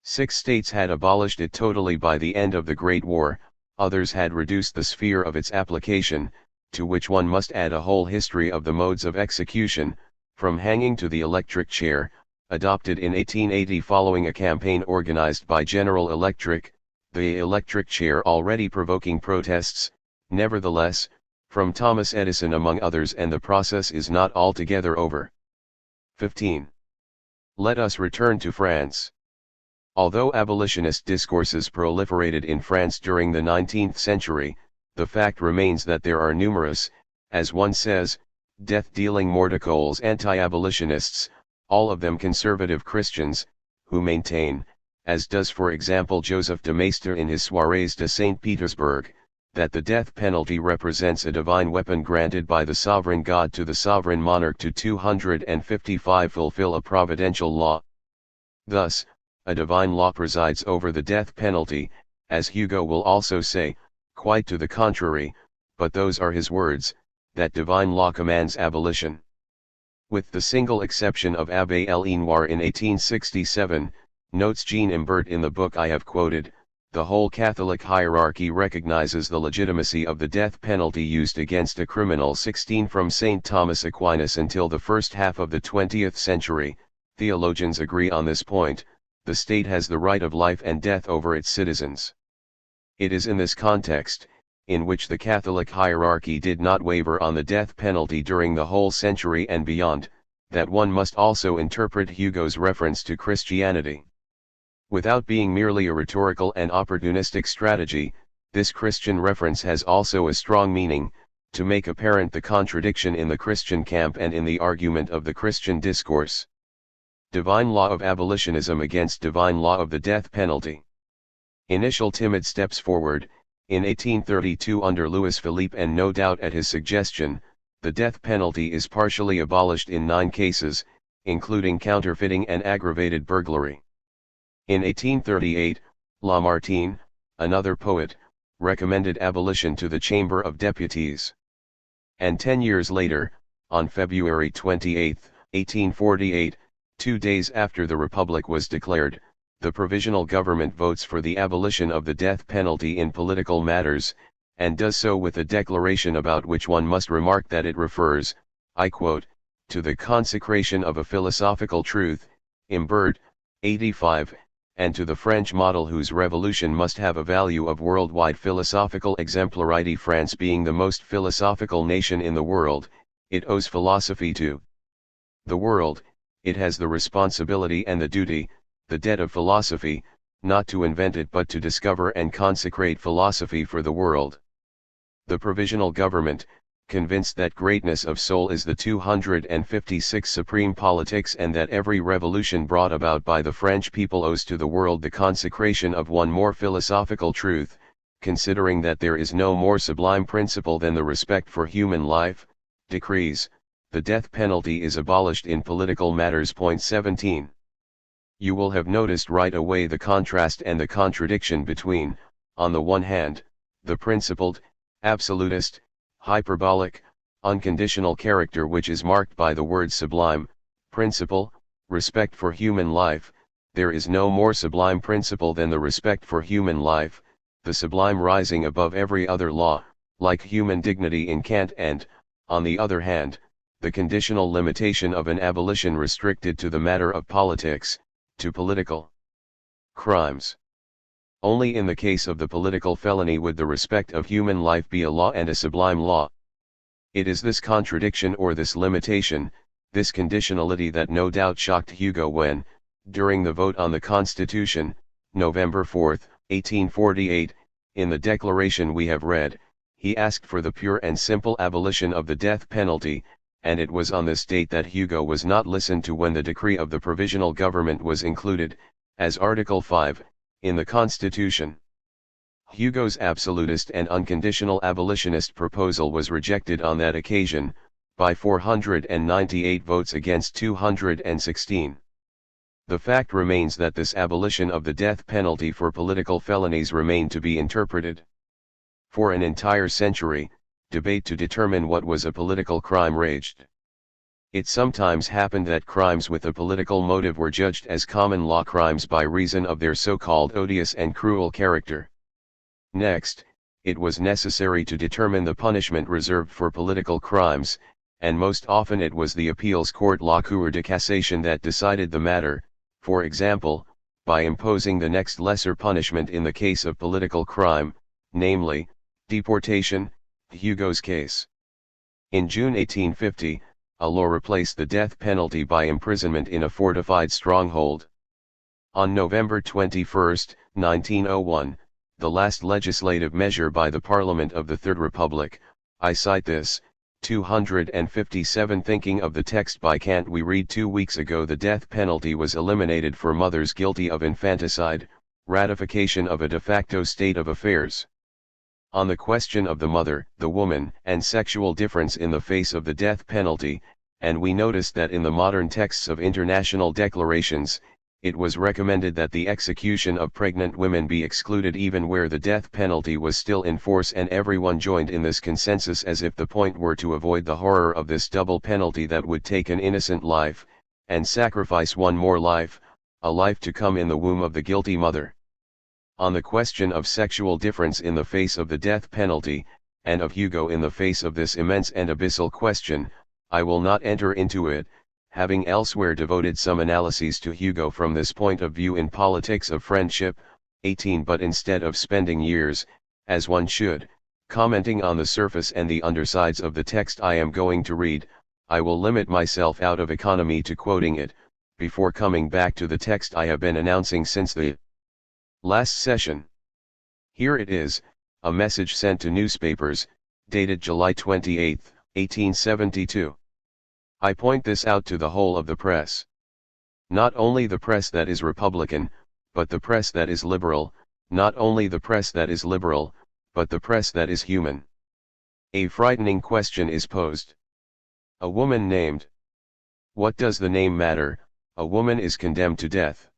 6 states had abolished it totally by the end of the Great War, others had reduced the sphere of its application, to which one must add a whole history of the modes of execution, from hanging to the electric chair, adopted in 1880 following a campaign organized by General Electric, the electric chair already provoking protests, nevertheless, from Thomas Edison among others, and the process is not altogether over. 15. Let us return to France. Although abolitionist discourses proliferated in France during the 19th century, the fact remains that there are numerous, as one says, death-dealing mordicoles anti-abolitionists, all of them conservative Christians, who maintain, as does for example Joseph de Maistre in his Soirées de St. Petersburg, that the death penalty represents a divine weapon granted by the sovereign God to the sovereign monarch to 255 fulfill a providential law. Thus, a divine law presides over the death penalty, as Hugo will also say, quite to the contrary, but those are his words, that divine law commands abolition. With the single exception of Abbé Lenoir in 1867, notes Jean Imbert in the book I have quoted, the whole Catholic hierarchy recognizes the legitimacy of the death penalty used against a criminal. 16 From St. Thomas Aquinas until the first half of the 20th century, theologians agree on this point: the state has the right of life and death over its citizens. It is in this context, in which the Catholic hierarchy did not waver on the death penalty during the whole century and beyond, that one must also interpret Hugo's reference to Christianity. Without being merely a rhetorical and opportunistic strategy, this Christian reference has also a strong meaning, to make apparent the contradiction in the Christian camp and in the argument of the Christian discourse. Divine law of abolitionism against divine law of the death penalty. Initial timid steps forward. In 1832 under Louis Philippe, and no doubt at his suggestion, the death penalty is partially abolished in 9 cases, including counterfeiting and aggravated burglary. In 1838, Lamartine, another poet, recommended abolition to the Chamber of Deputies. And 10 years later, on February 28, 1848, 2 days after the Republic was declared, the Provisional Government votes for the abolition of the death penalty in political matters, and does so with a declaration about which one must remark that it refers, I quote, to the consecration of a philosophical truth, Imbert, 85, and to the French model whose revolution must have a value of worldwide philosophical exemplarity. France being the most philosophical nation in the world, it owes philosophy to the world. It has the responsibility and the duty, the debt of philosophy, not to invent it but to discover and consecrate philosophy for the world. The Provisional Government, convinced that greatness of soul is the 256 supreme politics, and that every revolution brought about by the French people owes to the world the consecration of one more philosophical truth, considering that there is no more sublime principle than the respect for human life, decrees, the death penalty is abolished in political matters. Point 17. You will have noticed right away the contrast and the contradiction between, on the one hand, the principled, absolutist, hyperbolic, unconditional character which is marked by the word sublime, principle, respect for human life. There is no more sublime principle than the respect for human life, the sublime rising above every other law, like human dignity in Kant, and, on the other hand, the conditional limitation of an abolition restricted to the matter of politics, to political crimes. Only in the case of the political felony would the respect of human life be a law and a sublime law. It is this contradiction or this limitation, this conditionality that no doubt shocked Hugo when, during the vote on the Constitution, November 4, 1848, in the declaration we have read, he asked for the pure and simple abolition of the death penalty, and it was on this date that Hugo was not listened to when the decree of the Provisional Government was included, as Article 5, in the Constitution. Hugo's absolutist and unconditional abolitionist proposal was rejected on that occasion, by 498 votes against 216. The fact remains that this abolition of the death penalty for political felonies remained to be interpreted. For an entire century, debate to determine what was a political crime raged. It sometimes happened that crimes with a political motive were judged as common law crimes by reason of their so-called odious and cruel character. Next, it was necessary to determine the punishment reserved for political crimes, and most often it was the appeals court La Cour de Cassation that decided the matter, for example, by imposing the next lesser punishment in the case of political crime, namely, deportation, Hugo's case. In June 1850, a law replaced the death penalty by imprisonment in a fortified stronghold. On November 21, 1901, the last legislative measure by the Parliament of the Third Republic, I cite this, 257. Thinking of the text by Kant we read 2 weeks ago, the death penalty was eliminated for mothers guilty of infanticide, ratification of a de facto state of affairs. On the question of the mother, the woman, and sexual difference in the face of the death penalty, and we noticed that in the modern texts of international declarations, it was recommended that the execution of pregnant women be excluded even where the death penalty was still in force, and everyone joined in this consensus as if the point were to avoid the horror of this double penalty that would take an innocent life, and sacrifice one more life, a life to come in the womb of the guilty mother. On the question of sexual difference in the face of the death penalty, and of Hugo in the face of this immense and abyssal question, I will not enter into it, having elsewhere devoted some analyses to Hugo from this point of view in Politics of Friendship, 18. But instead of spending years, as one should, commenting on the surface and the undersides of the text I am going to read, I will limit myself out of economy to quoting it, before coming back to the text I have been announcing since the last session. Here it is, a message sent to newspapers, dated July 28, 1872. I point this out to the whole of the press. Not only the press that is Republican, but the press that is liberal, not only the press that is liberal, but the press that is human. A frightening question is posed. A woman named. What does the name matter? A woman is condemned to death.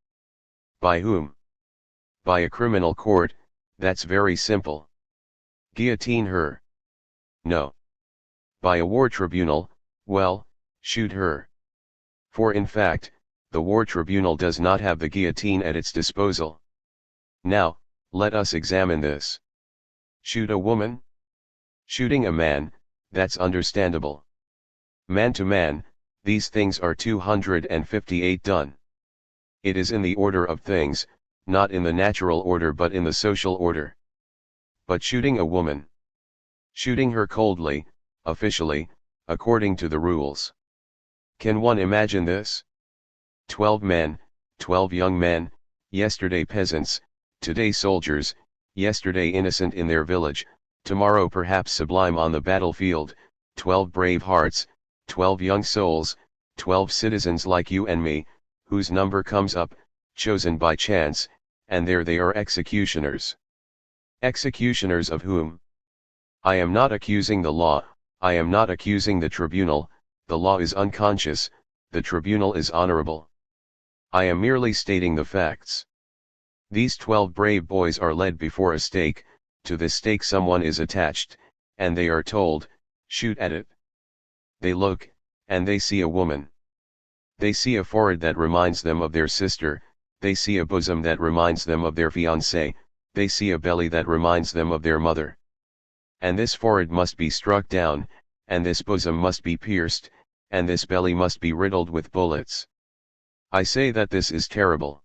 By whom? By a criminal court, that's very simple. Guillotine her. No. By a war tribunal, well, shoot her. For in fact, the war tribunal does not have the guillotine at its disposal. Now, let us examine this. Shoot a woman? Shooting a man, that's understandable. Man to man, these things are 258 done. It is in the order of things, not in the natural order but in the social order. But shooting a woman. Shooting her coldly, officially, according to the rules. Can one imagine this? 12 men, 12 young men, yesterday peasants, today soldiers, yesterday innocent in their village, tomorrow perhaps sublime on the battlefield, 12 brave hearts, 12 young souls, 12 citizens like you and me, whose number comes up, chosen by chance, and there they are executioners. Executioners of whom? I am not accusing the law, I am not accusing the tribunal, the law is unconscious, the tribunal is honorable. I am merely stating the facts. These 12 brave boys are led before a stake, to this stake someone is attached, and they are told, shoot at it. They look, and they see a woman. They see a forehead that reminds them of their sister, they see a bosom that reminds them of their fiancée, they see a belly that reminds them of their mother. And this forehead must be struck down, and this bosom must be pierced, and this belly must be riddled with bullets. I say that this is terrible.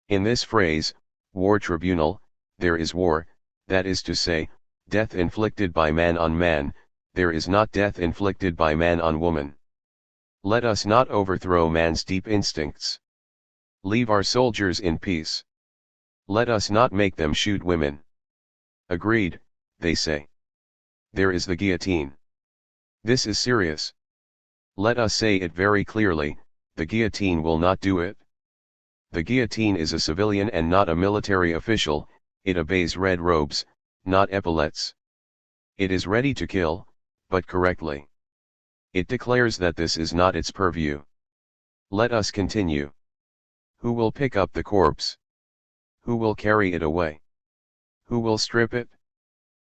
In this phrase, war tribunal, there is war, that is to say, death inflicted by man on man, there is not death inflicted by man on woman. Let us not overthrow man's deep instincts. Leave our soldiers in peace. Let us not make them shoot women. Agreed, they say. There is the guillotine. This is serious. Let us say it very clearly, the guillotine will not do it. The guillotine is a civilian and not a military official, it obeys red robes, not epaulets. It is ready to kill, but correctly. It declares that this is not its purview. Let us continue. Who will pick up the corpse? Who will carry it away? Who will strip it?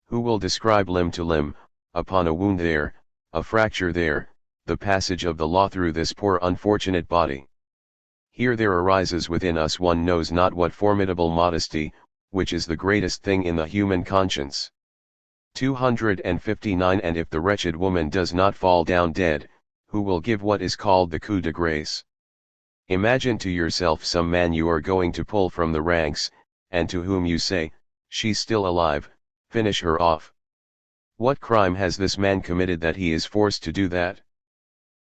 Who will describe limb to limb, upon a wound there, a fracture there, the passage of the law through this poor unfortunate body? Here there arises within us one knows not what formidable modesty, which is the greatest thing in the human conscience. 259. And if the wretched woman does not fall down dead, who will give what is called the coup de grâce? Imagine to yourself some man you are going to pull from the ranks, and to whom you say, she's still alive, finish her off. What crime has this man committed that he is forced to do that?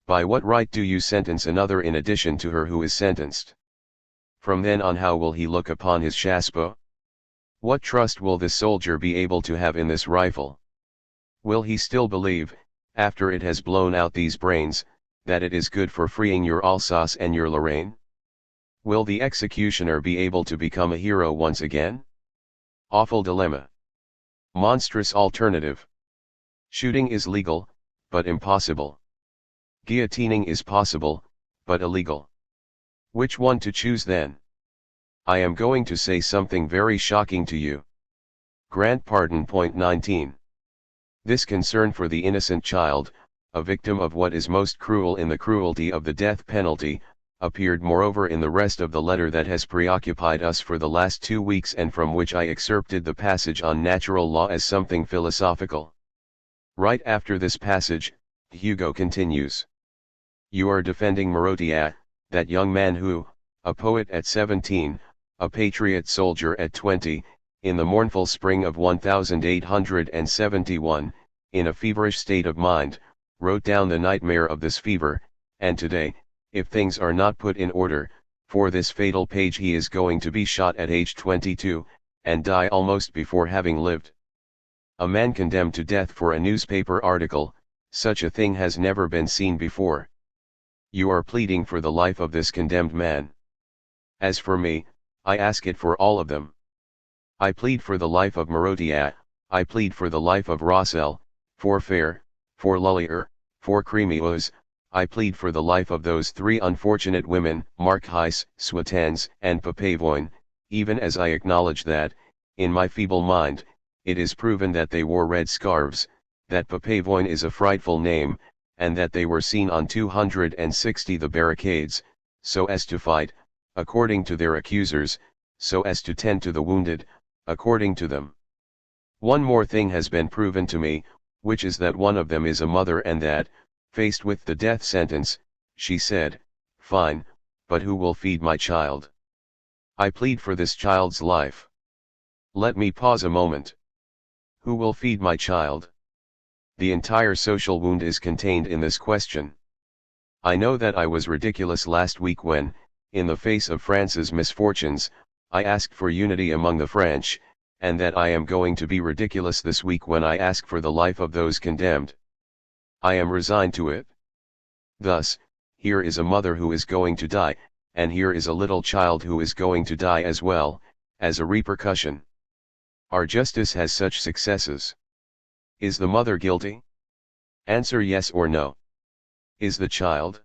By what right do you sentence another in addition to her who is sentenced? From then on how will he look upon his chassepot? What trust will this soldier be able to have in this rifle? Will he still believe, after it has blown out these brains, that it is good for freeing your Alsace and your Lorraine? Will the executioner be able to become a hero once again? Awful dilemma. Monstrous alternative. Shooting is legal, but impossible. Guillotining is possible, but illegal. Which one to choose then? I am going to say something very shocking to you. Grant pardon. Point 19. This concern for the innocent child, a victim of what is most cruel in the cruelty of the death penalty, appeared moreover in the rest of the letter that has preoccupied us for the last 2 weeks and from which I excerpted the passage on natural law as something philosophical. Right after this passage, Hugo continues. You are defending Marotia, that young man who, a poet at 17, a patriot soldier at 20, in the mournful spring of 1871, in a feverish state of mind, wrote down the nightmare of this fever, and today, if things are not put in order, for this fatal page he is going to be shot at age 22, and die almost before having lived. A man condemned to death for a newspaper article, such a thing has never been seen before. You are pleading for the life of this condemned man. As for me, I ask it for all of them. I plead for the life of Marotia, I plead for the life of Rossel, for Fair, for Lullier, for Crémeuse, I plead for the life of those 3 unfortunate women, Marquise, Swatens, and Papavoine, even as I acknowledge that, in my feeble mind, it is proven that they wore red scarves, that Papavoine is a frightful name, and that they were seen on 260 the barricades, so as to fight, according to their accusers, so as to tend to the wounded, according to them. One more thing has been proven to me, which is that one of them is a mother and that, faced with the death sentence, she said, "Fine, but who will feed my child? I plead for this child's life." Let me pause a moment. Who will feed my child? The entire social wound is contained in this question. I know that I was ridiculous last week when, in the face of France's misfortunes, I asked for unity among the French, and that I am going to be ridiculous this week when I ask for the life of those condemned. I am resigned to it. Thus, here is a mother who is going to die, and here is a little child who is going to die as well, as a repercussion. Our justice has such successes. Is the mother guilty? Answer yes or no. Is the child?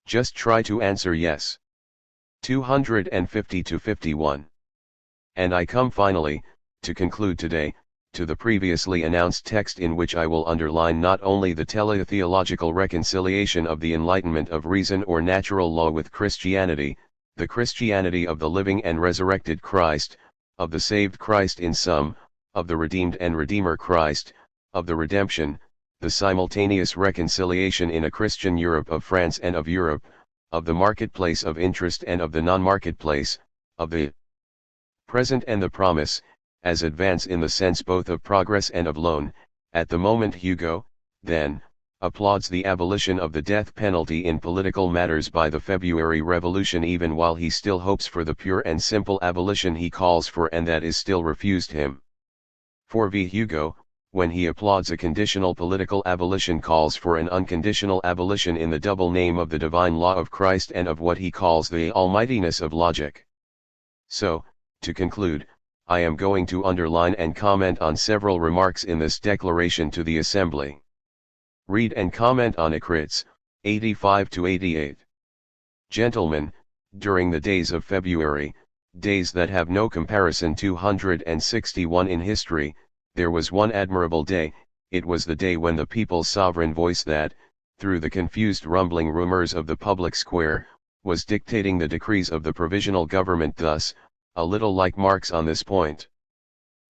Just try to answer yes. 250 to 51. And I come finally, to conclude today, to the previously announced text in which I will underline not only the teletheological reconciliation of the enlightenment of reason or natural law with Christianity, the Christianity of the living and resurrected Christ, of the saved Christ in sum, of the redeemed and Redeemer Christ, of the redemption, the simultaneous reconciliation in a Christian Europe of France and of Europe, of the marketplace of interest and of the non-marketplace, of the present and the promise, as advance in the sense both of progress and of loan. At the moment Hugo, then, applauds the abolition of the death penalty in political matters by the February Revolution, even while he still hopes for the pure and simple abolition he calls for and that is still refused him. For V. Hugo, when he applauds a conditional political abolition, calls for an unconditional abolition in the double name of the divine law of Christ and of what he calls the almightiness of logic. So, to conclude, I am going to underline and comment on several remarks in this declaration to the Assembly. Read and comment on Écrits, 85 to 88. Gentlemen, during the days of February, days that have no comparison, 261 in history, there was one admirable day. It was the day when the people's sovereign voice that, through the confused rumbling rumors of the public square, was dictating the decrees of the provisional government, thus, a little like Marx on this point.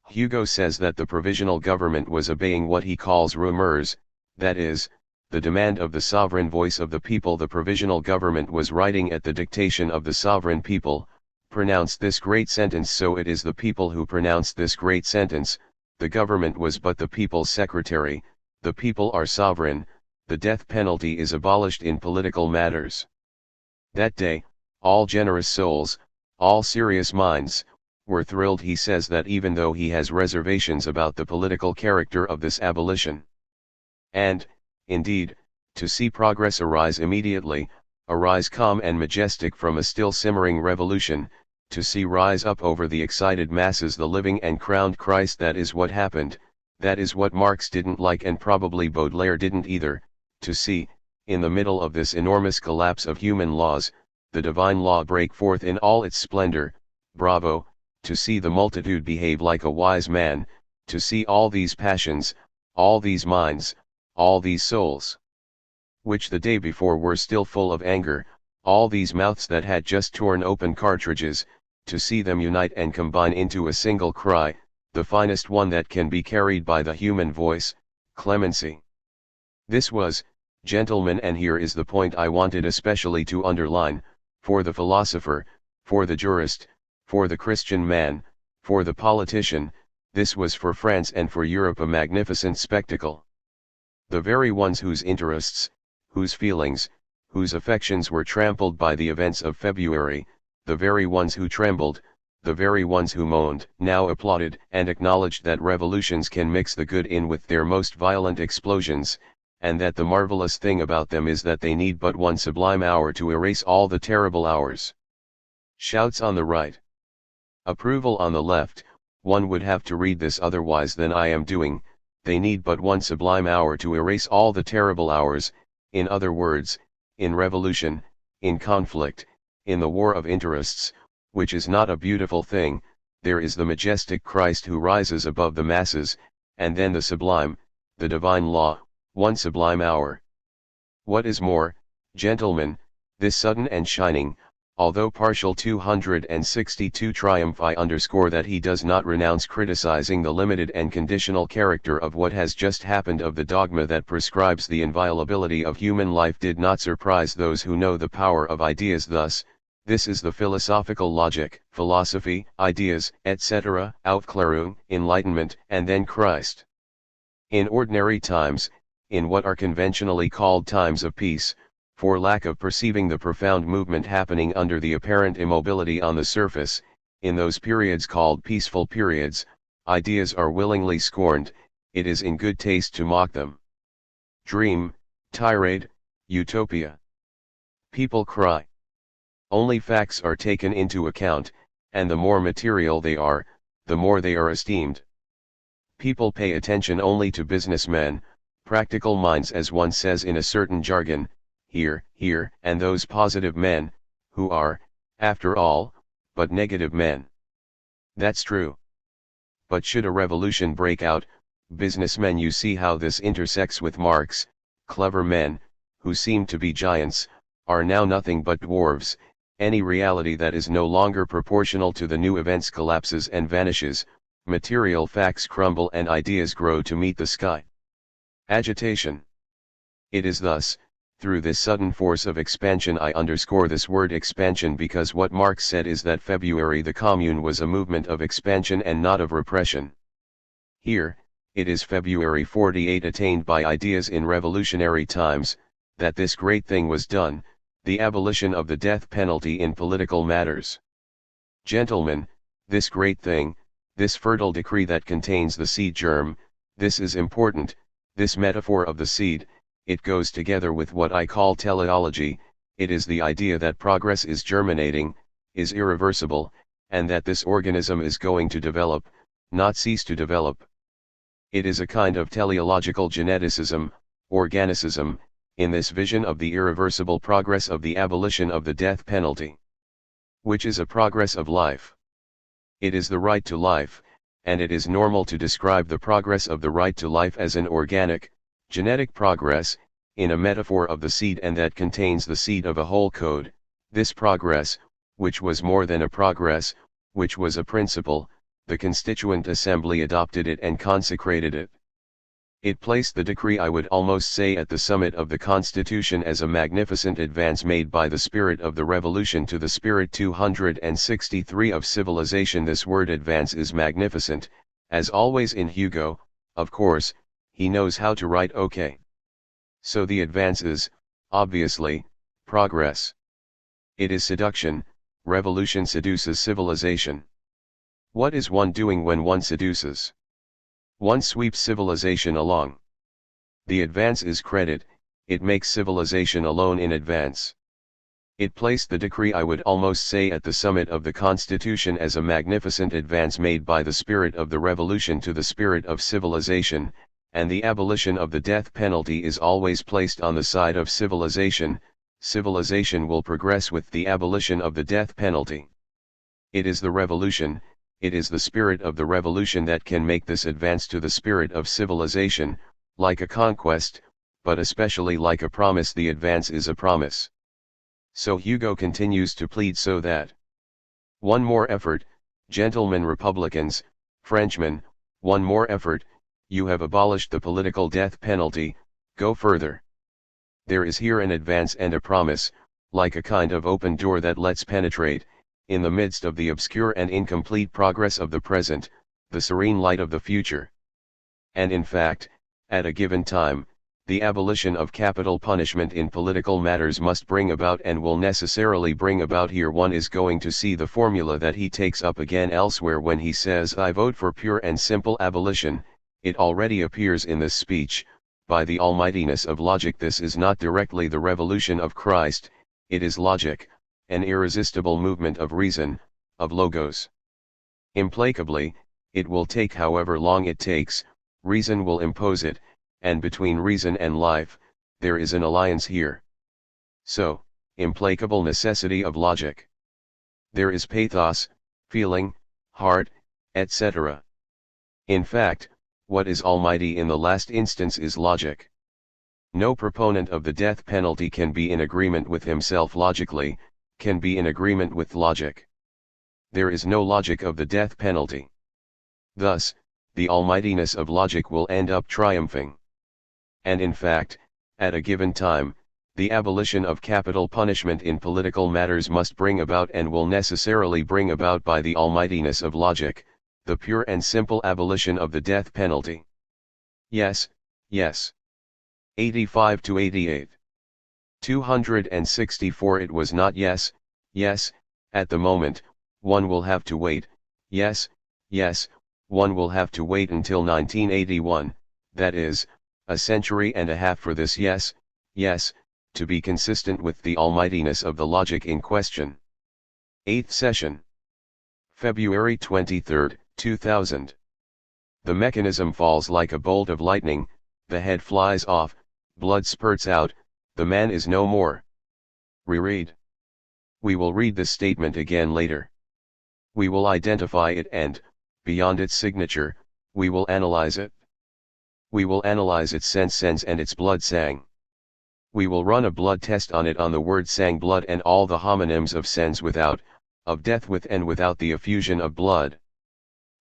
Hugo says that the provisional government was obeying what he calls rumors, that is, the demand of the sovereign voice of the people. The provisional government was writing at the dictation of the sovereign people, "Pronounce this great sentence." So it is the people who pronounced this great sentence. The government was but the people's secretary. The people are sovereign. The death penalty is abolished in political matters. That day, all generous souls, all serious minds, were thrilled. He says that even though he has reservations about the political character of this abolition. And, indeed, to see progress arise immediately, arise calm and majestic from a still simmering revolution, to see rise up over the excited masses the living and crowned Christ, that is what happened, that is what Marx didn't like and probably Baudelaire didn't either, to see, in the middle of this enormous collapse of human laws, the divine law break forth in all its splendor. Bravo, to see the multitude behave like a wise man, to see all these passions, all these minds, all these souls, which the day before were still full of anger, all these mouths that had just torn open cartridges, to see them unite and combine into a single cry, the finest one that can be carried by the human voice, clemency. This was, gentlemen, and here is the point I wanted especially to underline, for the philosopher, for the jurist, for the Christian man, for the politician, this was for France and for Europe a magnificent spectacle. The very ones whose interests, whose feelings, whose affections were trampled by the events of February, the very ones who trembled, the very ones who moaned, now applauded and acknowledged that revolutions can mix the good in with their most violent explosions, and that the marvelous thing about them is that they need but one sublime hour to erase all the terrible hours. Shouts on the right. Approval on the left. One would have to read this otherwise than I am doing. They need but one sublime hour to erase all the terrible hours, in other words, in revolution, in conflict, in the war of interests, which is not a beautiful thing. There is the majestic Christ who rises above the masses, and then the sublime, the divine law, one sublime hour. What is more, gentlemen, this sudden and shining, although partial 262 triumph, I underscore that he does not renounce criticizing the limited and conditional character of what has just happened, of the dogma that prescribes the inviolability of human life, did not surprise those who know the power of ideas thus. This is the philosophical logic, philosophy, ideas, etc., Aufklärung, enlightenment, and then Christ. In ordinary times, in what are conventionally called times of peace, for lack of perceiving the profound movement happening under the apparent immobility on the surface, in those periods called peaceful periods, ideas are willingly scorned. It is in good taste to mock them. Dream, tirade, utopia. People cry. Only facts are taken into account, and the more material they are, the more they are esteemed. People pay attention only to businessmen, practical minds, as one says in a certain jargon, here, and those positive men, who are, after all, but negative men. That's true. But should a revolution break out, businessmen, you see how this intersects with Marx, clever men, who seem to be giants, are now nothing but dwarves. Any reality that is no longer proportional to the new events collapses and vanishes, material facts crumble and ideas grow to meet the sky. Agitation. It is thus, through this sudden force of expansion, I underscore this word expansion because what Marx said is that February the Commune was a movement of expansion and not of repression. Here, it is February 48 attained by ideas in revolutionary times, that this great thing was done, the abolition of the death penalty in political matters. Gentlemen, this great thing, this fertile decree that contains the seed germ, this is important, this metaphor of the seed. It goes together with what I call teleology. It is the idea that progress is germinating, is irreversible, and that this organism is going to develop, not cease to develop. It is a kind of teleological geneticism, organicism, in this vision of the irreversible progress of the abolition of the death penalty, which is a progress of life. It is the right to life, and it is normal to describe the progress of the right to life as an organic, genetic progress, in a metaphor of the seed, and that contains the seed of a whole code. This progress, which was more than a progress, which was a principle, the Constituent Assembly adopted it and consecrated it. It placed the decree, I would almost say, at the summit of the Constitution as a magnificent advance made by the spirit of the revolution to the spirit 263 of civilization. This word advance is magnificent, as always in Hugo, of course. He knows how to write okay. So the advance is, obviously, progress. It is seduction. Revolution seduces civilization. What is one doing when one seduces? One sweeps civilization along. The advance is credit, it makes civilization alone in advance. It placed the decree, I would almost say, at the summit of the Constitution as a magnificent advance made by the spirit of the revolution to the spirit of civilization. And the abolition of the death penalty is always placed on the side of civilization. Civilization will progress with the abolition of the death penalty. It is the revolution, it is the spirit of the revolution that can make this advance to the spirit of civilization, like a conquest, but especially like a promise. The advance is a promise. So Hugo continues to plead so that one more effort, gentlemen Republicans, Frenchmen, one more effort, you have abolished the political death penalty, go further. There is here an advance and a promise, like a kind of open door that lets penetrate, in the midst of the obscure and incomplete progress of the present, the serene light of the future. And in fact, at a given time, the abolition of capital punishment in political matters must bring about and will necessarily bring about. Here one is going to see the formula that he takes up again elsewhere when he says, I vote for pure and simple abolition. It already appears in this speech, by the almightiness of logic this is not directly the revolution of Christ, it is logic, an irresistible movement of reason, of logos. Implacably, it will take however long it takes, reason will impose it, and between reason and life, there is an alliance here. So, implacable necessity of logic. There is pathos, feeling, heart, etc. In fact, what is almighty in the last instance is logic. No proponent of the death penalty can be in agreement with himself logically, can be in agreement with logic. There is no logic of the death penalty. Thus, the almightiness of logic will end up triumphing. And in fact, at a given time, the abolition of capital punishment in political matters must bring about and will necessarily bring about by the almightiness of logic, the pure and simple abolition of the death penalty. Yes, yes. 85 to 88. 264 It was not yes, yes, at the moment, one will have to wait, yes, yes, one will have to wait until 1981, that is, a century and a half for this yes, yes, to be consistent with the almightiness of the logic in question. 8th Session. February 23, 2000. The mechanism falls like a bolt of lightning, the head flies off, blood spurts out, the man is no more. Reread. We will read this statement again later. We will identify it and, beyond its signature, we will analyze it. We will analyze its sense and its blood sang. We will run a blood test on it on the word sang blood and all the homonyms of sens without, of death with and without the effusion of blood.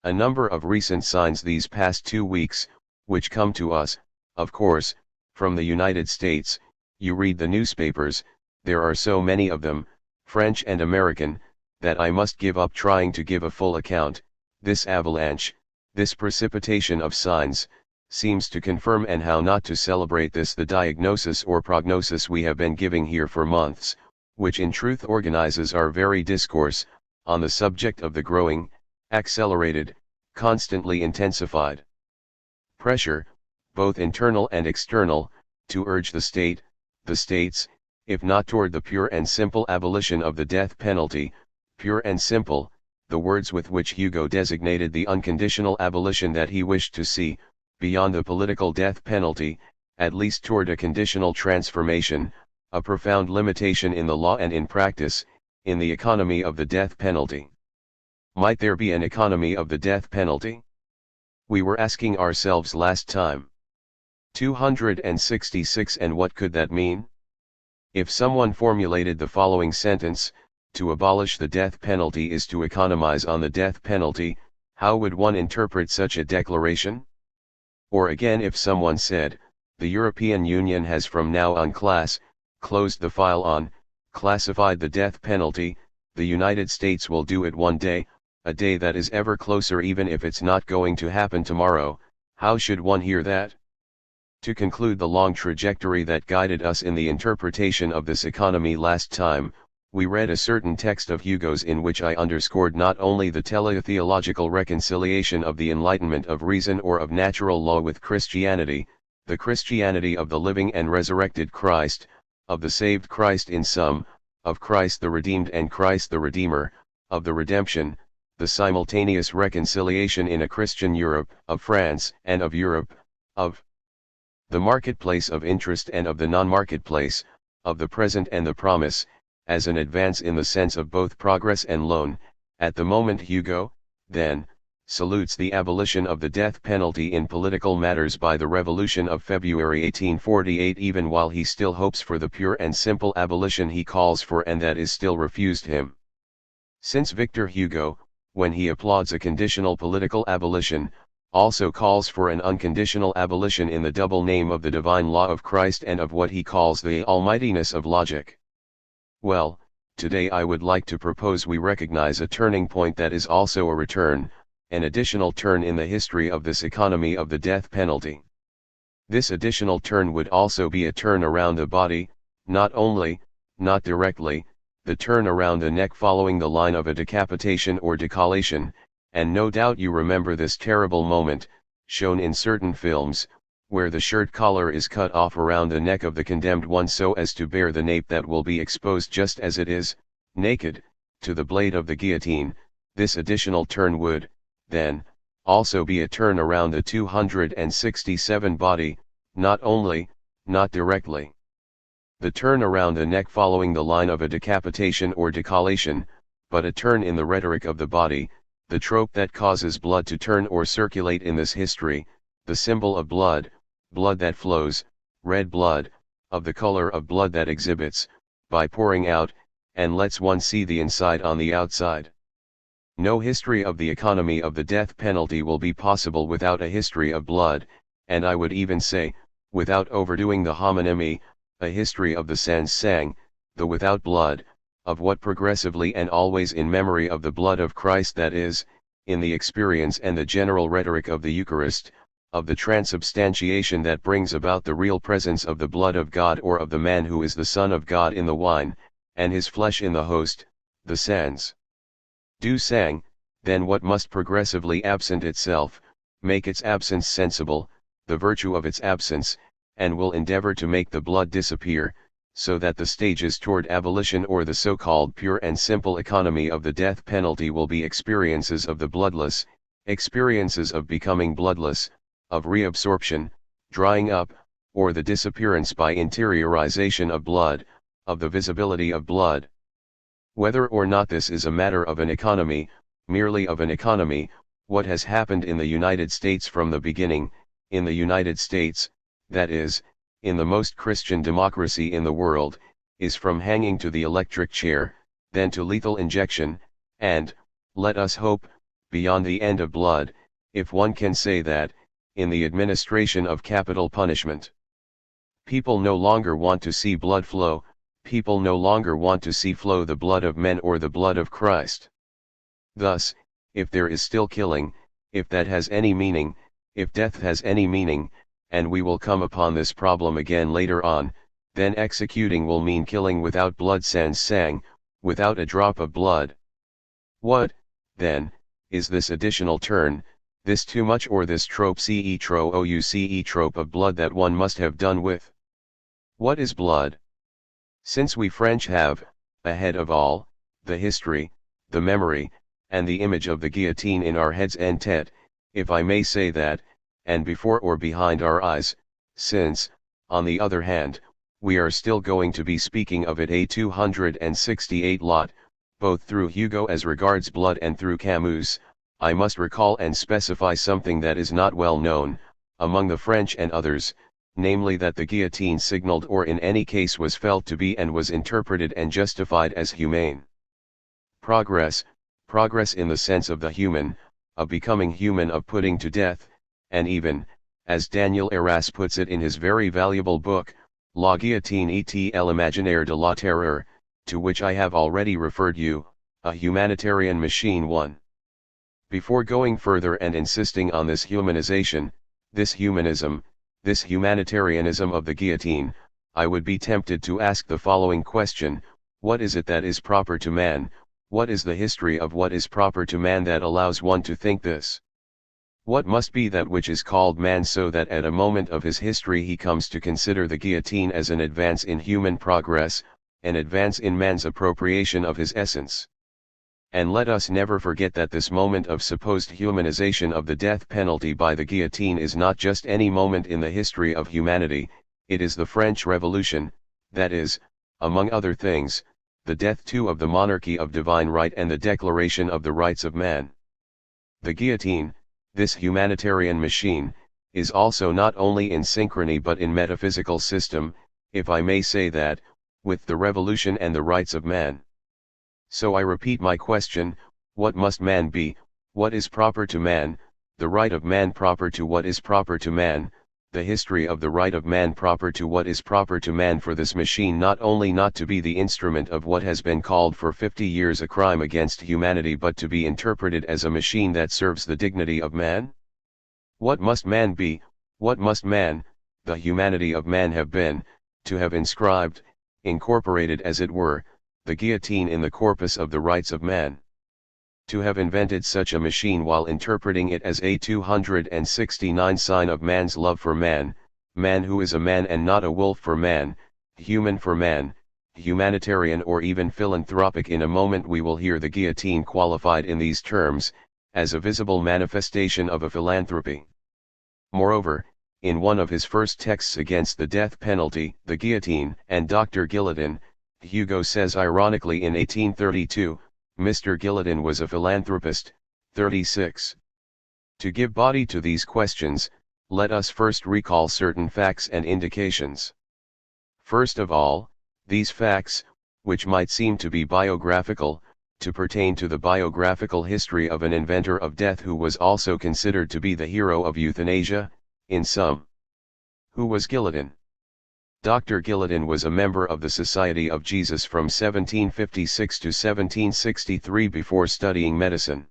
A number of recent signs these past 2 weeks, which come to us, of course, from the United States, you read the newspapers, there are so many of them, French and American, that I must give up trying to give a full account. This avalanche, this precipitation of signs, seems to confirm and how not to celebrate this the diagnosis or prognosis we have been giving here for months, which in truth organizes our very discourse, on the subject of the growing, accelerated, constantly intensified pressure, both internal and external, to urge the states, if not toward the pure and simple abolition of the death penalty, pure and simple, the words with which Hugo designated the unconditional abolition that he wished to see, beyond the political death penalty, at least toward a conditional transformation, a profound limitation in the law and in practice, in the economy of the death penalty. Might there be an economy of the death penalty? We were asking ourselves last time. 266 And what could that mean? If someone formulated the following sentence, to abolish the death penalty is to economize on the death penalty, how would one interpret such a declaration? Or again, if someone said, the European Union has from now on closed the file on, classified the death penalty, the United States will do it one day, a day that is ever closer even if it's not going to happen tomorrow, how should one hear that? To conclude the long trajectory that guided us in the interpretation of this economy last time, we read a certain text of Hugo's in which I underscored not only the teletheological reconciliation of the enlightenment of reason or of natural law with Christianity, the Christianity of the living and resurrected Christ, of the saved Christ in sum, of Christ the redeemed and Christ the Redeemer, of the redemption, the simultaneous reconciliation in a Christian Europe, of France and of Europe, of the marketplace of interest and of the non-marketplace, of the present and the promise, as an advance in the sense of both progress and loan. At the moment Hugo, then, salutes the abolition of the death penalty in political matters by the Revolution of February 1848, even while he still hopes for the pure and simple abolition he calls for and that is still refused him. Since Victor Hugo, when he applauds a conditional political abolition, also calls for an unconditional abolition in the double name of the divine law of Christ and of what he calls the almightiness of logic. Well, today I would like to propose we recognize a turning point that is also a return, an additional turn in the history of this economy of the death penalty. This additional turn would also be a turn around the body, not only, not directly, the turn around the neck following the line of a decapitation or decollation, and no doubt you remember this terrible moment, shown in certain films, where the shirt collar is cut off around the neck of the condemned one so as to bear the nape that will be exposed just as it is, naked, to the blade of the guillotine. This additional turn would, then, also be a turn around the 267 body, not only, not directly. The turn around the neck following the line of a decapitation or decollation, but a turn in the rhetoric of the body, the trope that causes blood to turn or circulate in this history, the symbol of blood, blood that flows, red blood, of the color of blood that exhibits, by pouring out, and lets one see the inside on the outside. No history of the economy of the death penalty will be possible without a history of blood, and I would even say, without overdoing the homonymity, a history of the sans sang, the without blood, of what progressively and always in memory of the blood of Christ, that is, in the experience and the general rhetoric of the Eucharist, of the transubstantiation that brings about the real presence of the blood of God or of the man who is the Son of God in the wine, and his flesh in the host, the sans du sang, then what must progressively absent itself, make its absence sensible, the virtue of its absence, and will endeavor to make the blood disappear, so that the stages toward abolition or the so-called pure and simple economy of the death penalty will be experiences of the bloodless, experiences of becoming bloodless, of reabsorption, drying up, or the disappearance by interiorization of blood, of the visibility of blood. Whether or not this is a matter of an economy, merely of an economy, what has happened in the United States from the beginning, in the United States, that is, in the most Christian democracy in the world, is from hanging to the electric chair, then to lethal injection, and, let us hope, beyond the end of blood, if one can say that, in the administration of capital punishment. People no longer want to see blood flow, people no longer want to see flow the blood of men or the blood of Christ. Thus, if there is still killing, if that has any meaning, if death has any meaning, and we will come upon this problem again later on, then executing will mean killing without blood sans sang, without a drop of blood. What, then, is this additional turn, this too much or this trope trope of blood that one must have done with? What is blood? Since we French have, ahead of all, the history, the memory, and the image of the guillotine in our heads en tête, if I may say that, and before or behind our eyes, since, on the other hand, we are still going to be speaking of it a 268 lot, both through Hugo as regards blood and through Camus, I must recall and specify something that is not well known, among the French and others, namely that the guillotine signaled or in any case was felt to be and was interpreted and justified as humane. Progress in the sense of the human, of becoming human, of putting to death, and even, as Daniel Arras puts it in his very valuable book, La Guillotine et l'imaginaire de la terreur, to which I have already referred you, a humanitarian machine. 1. Before going further and insisting on this humanization, this humanism, this humanitarianism of the guillotine, I would be tempted to ask the following question: what is it that is proper to man? What is the history of what is proper to man that allows one to think this? What must be that which is called man, so that at a moment of his history he comes to consider the guillotine as an advance in human progress, an advance in man's appropriation of his essence? And let us never forget that this moment of supposed humanization of the death penalty by the guillotine is not just any moment in the history of humanity, it is the French Revolution, that is, among other things, the death too of the monarchy of divine right and the declaration of the rights of man. The guillotine, this humanitarian machine, is also not only in synchrony but in metaphysical system, if I may say that, with the revolution and the rights of man. So I repeat my question, what must man be, what is proper to man, the right of man proper to what is proper to man, the history of the right of man proper to what is proper to man, for this machine not only not to be the instrument of what has been called for 50 years a crime against humanity, but to be interpreted as a machine that serves the dignity of man? What must man be, what must man, the humanity of man have been, to have inscribed, incorporated as it were, the guillotine in the corpus of the rights of man? To have invented such a machine while interpreting it as a 269 sign of man's love for man, man who is a man and not a wolf for man, human for man, humanitarian or even philanthropic. In a moment we will hear the guillotine qualified in these terms, as a visible manifestation of a philanthropy. Moreover, in one of his first texts against the death penalty, The Guillotine and Dr. Guillotin, Hugo says ironically in 1832, Mr. Guillotin was a philanthropist. 36. To give body to these questions, let us first recall certain facts and indications. First of all, these facts, which might seem to be biographical, to pertain to the biographical history of an inventor of death who was also considered to be the hero of euthanasia, in sum. Who was Guillotin? Dr. Guillotin was a member of the Society of Jesus from 1756 to 1763 before studying medicine.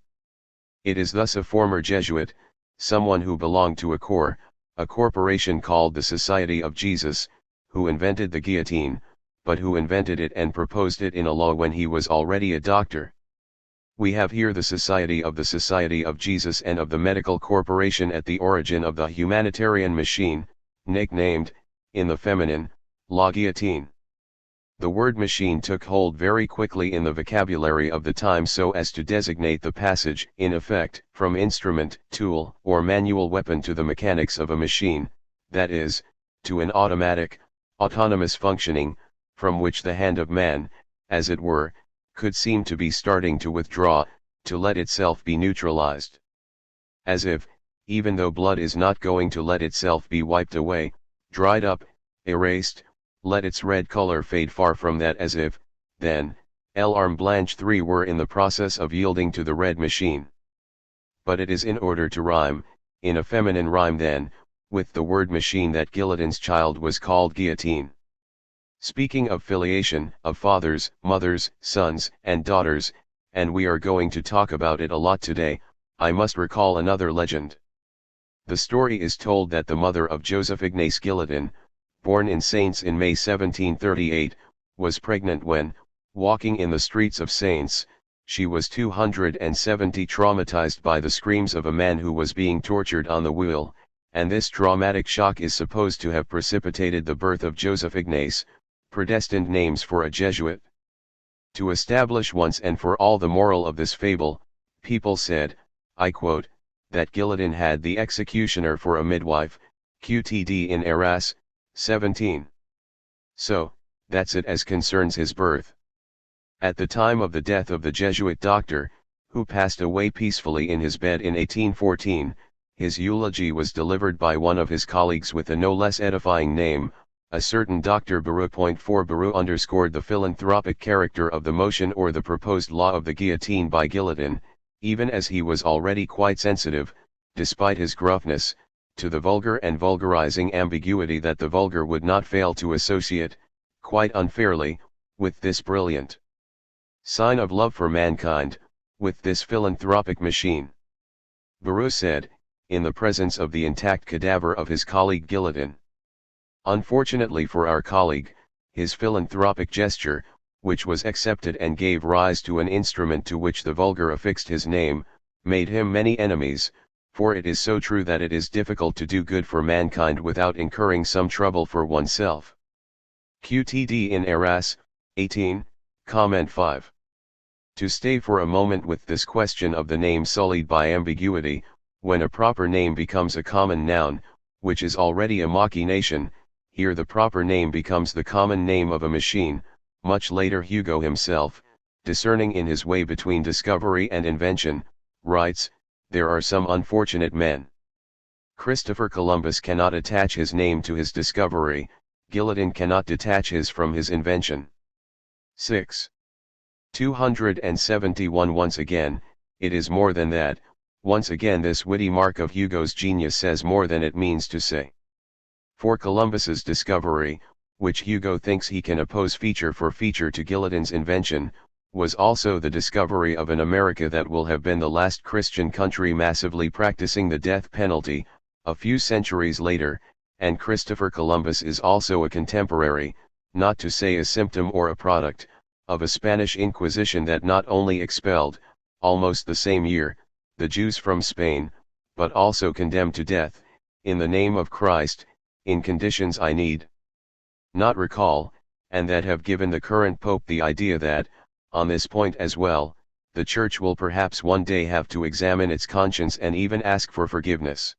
It is thus a former Jesuit, someone who belonged to a corporation called the Society of Jesus, who invented the guillotine, but who invented it and proposed it in a law when he was already a doctor. We have here the Society of Jesus and of the Medical Corporation at the origin of the humanitarian machine, nicknamed, in the feminine, la guillotine. The word machine took hold very quickly in the vocabulary of the time so as to designate the passage, in effect, from instrument, tool, or manual weapon to the mechanics of a machine, that is, to an automatic, autonomous functioning, from which the hand of man, as it were, could seem to be starting to withdraw, to let itself be neutralized. As if, even though blood is not going to let itself be wiped away, dried up, erased, let its red color fade, far from that, as if, then, l'arme blanche 3 were in the process of yielding to the red machine. But it is in order to rhyme, in a feminine rhyme then, with the word machine that Guillotin's child was called guillotine. Speaking of filiation, of fathers, mothers, sons, and daughters, and we are going to talk about it a lot today, I must recall another legend. The story is told that the mother of Joseph Ignace Guillotin, born in Saints in May 1738, was pregnant when, walking in the streets of Saints, she was 270 traumatized by the screams of a man who was being tortured on the wheel, and this traumatic shock is supposed to have precipitated the birth of Joseph Ignace, predestined names for a Jesuit. To establish once and for all the moral of this fable, people said, I quote, that Guillotin had the executioner for a midwife, QTD in Arras, 17. So, that's it as concerns his birth. At the time of the death of the Jesuit doctor, who passed away peacefully in his bed in 1814, his eulogy was delivered by one of his colleagues with a no less edifying name, a certain Dr. Barreau. 4 Barreau underscored the philanthropic character of the motion or the proposed law of the guillotine by Guillotin, even as he was already quite sensitive, despite his gruffness, to the vulgar and vulgarizing ambiguity that the vulgar would not fail to associate, quite unfairly, with this brilliant sign of love for mankind, with this philanthropic machine. Barreau said, in the presence of the intact cadaver of his colleague Guillotin. Unfortunately for our colleague, his philanthropic gesture, which was accepted and gave rise to an instrument to which the vulgar affixed his name, made him many enemies, for it is so true that it is difficult to do good for mankind without incurring some trouble for oneself. QTD in Arras, 18, comment 5. To stay for a moment with this question of the name sullied by ambiguity, when a proper name becomes a common noun, which is already a machination, here the proper name becomes the common name of a machine. Much later Hugo himself, discerning in his way between discovery and invention, writes, there are some unfortunate men. Christopher Columbus cannot attach his name to his discovery, Guillotine cannot detach his from his invention. 6. 271 Once again, it is more than that, once again this witty mark of Hugo's genius says more than it means to say. For Columbus's discovery, which Hugo thinks he can oppose feature for feature to Guillotine's invention, was also the discovery of an America that will have been the last Christian country massively practicing the death penalty, a few centuries later, and Christopher Columbus is also a contemporary, not to say a symptom or a product, of a Spanish Inquisition that not only expelled, almost the same year, the Jews from Spain, but also condemned to death, in the name of Christ, in conditions I need not recall, and that have given the current Pope the idea that, on this point as well, the Church will perhaps one day have to examine its conscience and even ask for forgiveness.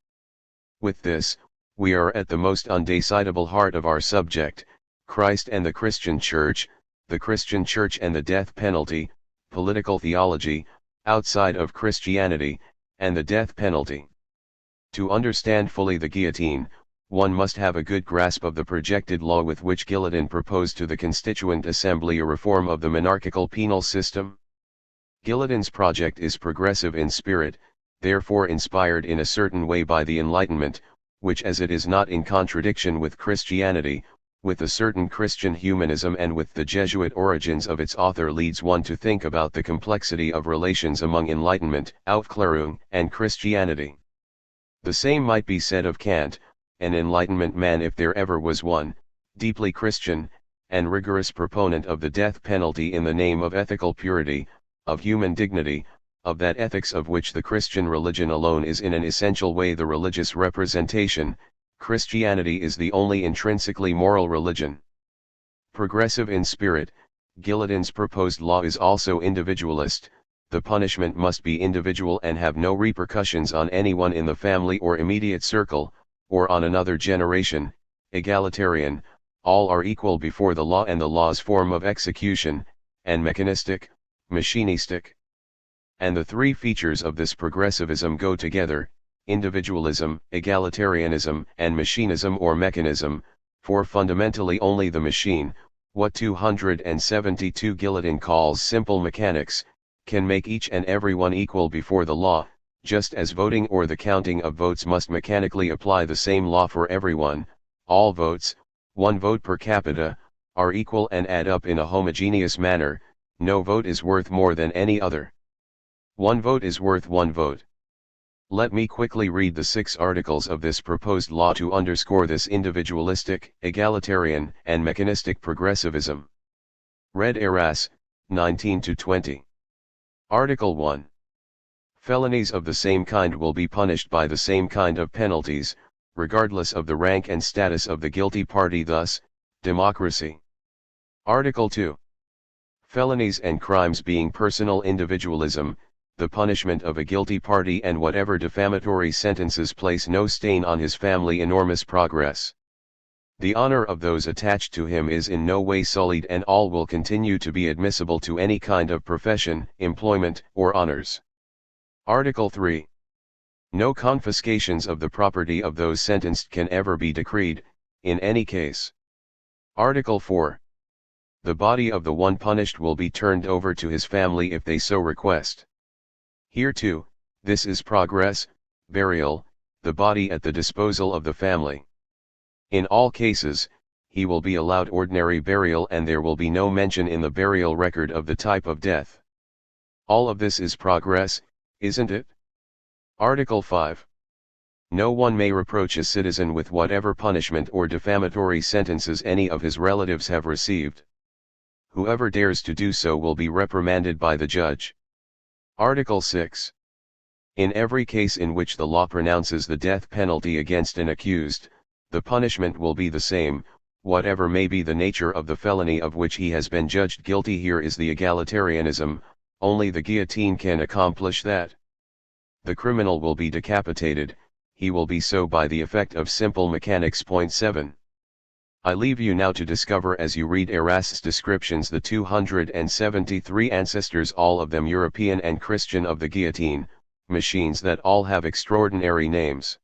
With this, we are at the most undecidable heart of our subject, Christ and the Christian Church and the death penalty, political theology, outside of Christianity, and the death penalty. To understand fully the guillotine, one must have a good grasp of the projected law with which Guillotine proposed to the Constituent Assembly a reform of the monarchical penal system. Guillotine's project is progressive in spirit, therefore inspired in a certain way by the Enlightenment, which as it is not in contradiction with Christianity, with a certain Christian humanism and with the Jesuit origins of its author leads one to think about the complexity of relations among Enlightenment, Aufklärung, and Christianity. The same might be said of Kant, an Enlightenment man if there ever was one, deeply Christian, and rigorous proponent of the death penalty in the name of ethical purity, of human dignity, of that ethics of which the Christian religion alone is in an essential way the religious representation. Christianity is the only intrinsically moral religion. Progressive in spirit, Guillotine's proposed law is also individualist. The punishment must be individual and have no repercussions on anyone in the family or immediate circle, or on another generation. Egalitarian, all are equal before the law and the law's form of execution, and mechanistic, machinistic. And the three features of this progressivism go together, individualism, egalitarianism, and machinism or mechanism, for fundamentally only the machine, what 272 Guillotine calls simple mechanics, can make each and every one equal before the law, just as voting or the counting of votes must mechanically apply the same law for everyone. All votes, one vote per capita, are equal and add up in a homogeneous manner. No vote is worth more than any other. One vote is worth one vote. Let me quickly read the 6 articles of this proposed law to underscore this individualistic, egalitarian, and mechanistic progressivism. Red Arras, 19-20. Article 1. Felonies of the same kind will be punished by the same kind of penalties, regardless of the rank and status of the guilty party, thus, democracy. Article 2. Felonies and crimes being personal individualism, the punishment of a guilty party and whatever defamatory sentences place no stain on his family enormous progress. The honor of those attached to him is in no way sullied and all will continue to be admissible to any kind of profession, employment, or honors. Article 3. No confiscations of the property of those sentenced can ever be decreed, in any case. Article 4. The body of the one punished will be turned over to his family if they so request. Here too, this is progress, burial, the body at the disposal of the family. In all cases, he will be allowed ordinary burial and there will be no mention in the burial record of the type of death. All of this is progress, isn't it? Article 5. No one may reproach a citizen with whatever punishment or defamatory sentences any of his relatives have received. Whoever dares to do so will be reprimanded by the judge. Article 6. In every case in which the law pronounces the death penalty against an accused, the punishment will be the same, whatever may be the nature of the felony of which he has been judged guilty. Here is the egalitarianism, only the guillotine can accomplish that. The criminal will be decapitated, he will be so by the effect of simple mechanics. Point 7. I leave you now to discover as you read Eras's descriptions the 273 ancestors, all of them European and Christian, of the guillotine, machines that all have extraordinary names.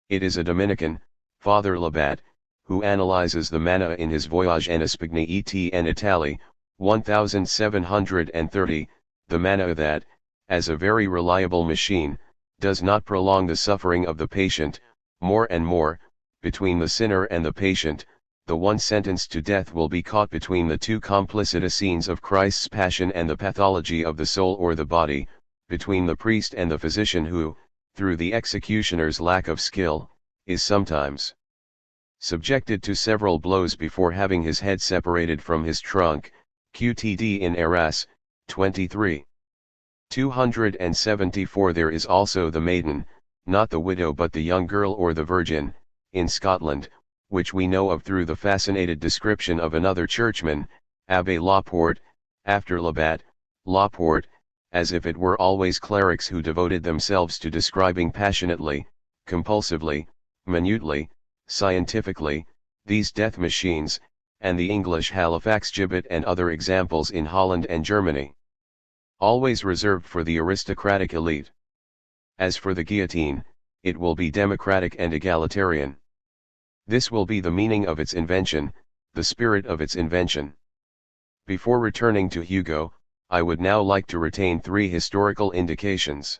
It is a Dominican, Father Labat, who analyzes the manna in his Voyage en Espagne et en Italie, 1730, the manna that, as a very reliable machine, does not prolong the suffering of the patient. More and more, between the sinner and the patient, the one sentenced to death will be caught between the two complicitous scenes of Christ's passion and the pathology of the soul or the body, between the priest and the physician who, through the executioner's lack of skill, is sometimes subjected to several blows before having his head separated from his trunk. QTD in Arras, 23. 274. There is also the maiden, not the widow but the young girl or the virgin, in Scotland, which we know of through the fascinated description of another churchman, Abbé Laporte, after Labat, Laporte, as if it were always clerics who devoted themselves to describing passionately, compulsively, minutely, scientifically, these death machines, and the English Halifax gibbet and other examples in Holland and Germany. Always reserved for the aristocratic elite. As for the guillotine, it will be democratic and egalitarian. This will be the meaning of its invention, the spirit of its invention. Before returning to Hugo, I would now like to retain three historical indications.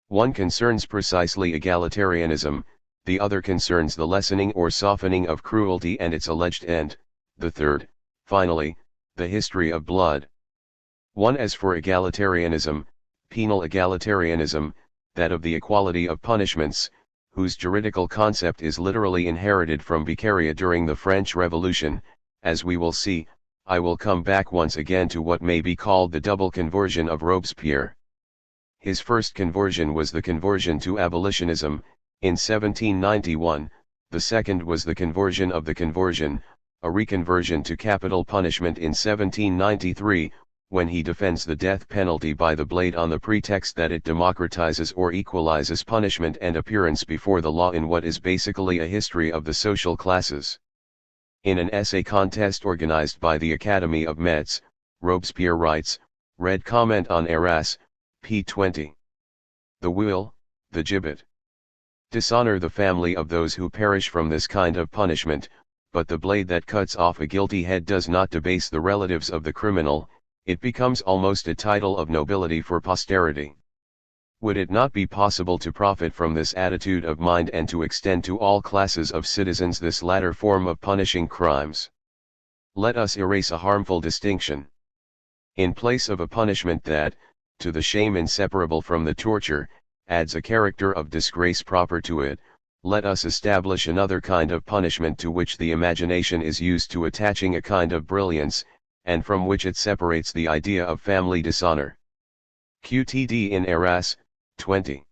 One concerns precisely egalitarianism, the other concerns the lessening or softening of cruelty and its alleged end, the third, finally, the history of blood. One as for egalitarianism, penal egalitarianism, that of the equality of punishments, whose juridical concept is literally inherited from Beccaria during the French Revolution. As we will see, I will come back once again to what may be called the double conversion of Robespierre. His first conversion was the conversion to abolitionism, in 1791, the second was the conversion of the conversion, a reconversion to capital punishment in 1793, when he defends the death penalty by the blade on the pretext that it democratizes or equalizes punishment and appearance before the law in what is basically a history of the social classes. In an essay contest organized by the Academy of Metz, Robespierre writes, read comment on Arras, p. 20. The wheel, the gibbet. Dishonor the family of those who perish from this kind of punishment, but the blade that cuts off a guilty head does not debase the relatives of the criminal, it becomes almost a title of nobility for posterity. Would it not be possible to profit from this attitude of mind and to extend to all classes of citizens this latter form of punishing crimes? Let us erase a harmful distinction. In place of a punishment that, to the shame inseparable from the torture, adds a character of disgrace proper to it, let us establish another kind of punishment to which the imagination is used to attaching a kind of brilliance, and from which it separates the idea of family dishonor. QTD in Arras, 20.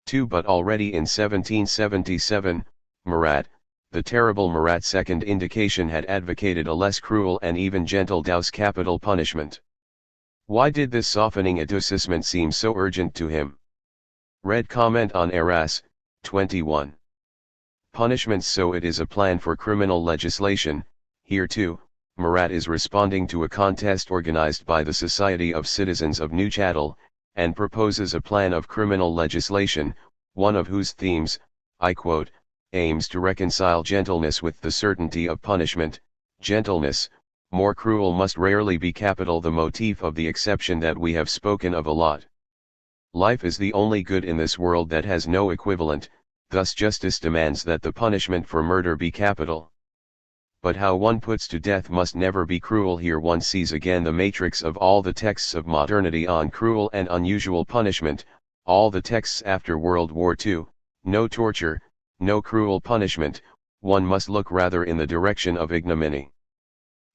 2. But already in 1777, Marat, the terrible Marat second indication had advocated a less cruel and even gentle Douce capital punishment. Why did this softening adoucissement seem so urgent to him? Read comment on Arras, 21. Punishments. So it is a plan for criminal legislation. Here too, Marat is responding to a contest organized by the Society of Citizens of Neuchâtel, and proposes a plan of criminal legislation, one of whose themes, I quote, aims to reconcile gentleness with the certainty of punishment. Gentleness, more cruel must rarely be capital, the motif of the exception that we have spoken of a lot. Life is the only good in this world that has no equivalent, thus justice demands that the punishment for murder be capital. But how one puts to death must never be cruel. Here one sees again the matrix of all the texts of modernity on cruel and unusual punishment, all the texts after World War II, no torture, no cruel punishment, one must look rather in the direction of ignominy.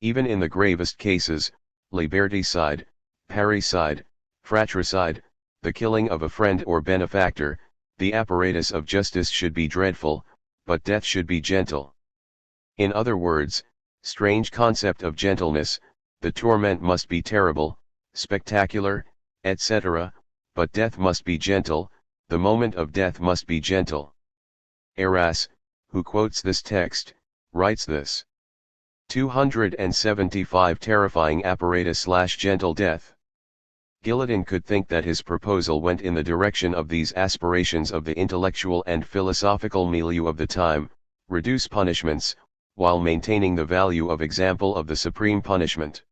Even in the gravest cases, liberticide, parricide, fratricide, the killing of a friend or benefactor, the apparatus of justice should be dreadful, but death should be gentle. In other words, strange concept of gentleness, the torment must be terrible, spectacular, etc., but death must be gentle, the moment of death must be gentle. Arras, who quotes this text, writes this. 275 Terrifying apparatus / gentle death. Guillotin could think that his proposal went in the direction of these aspirations of the intellectual and philosophical milieu of the time, reduce punishments, while maintaining the value of example of the supreme punishment.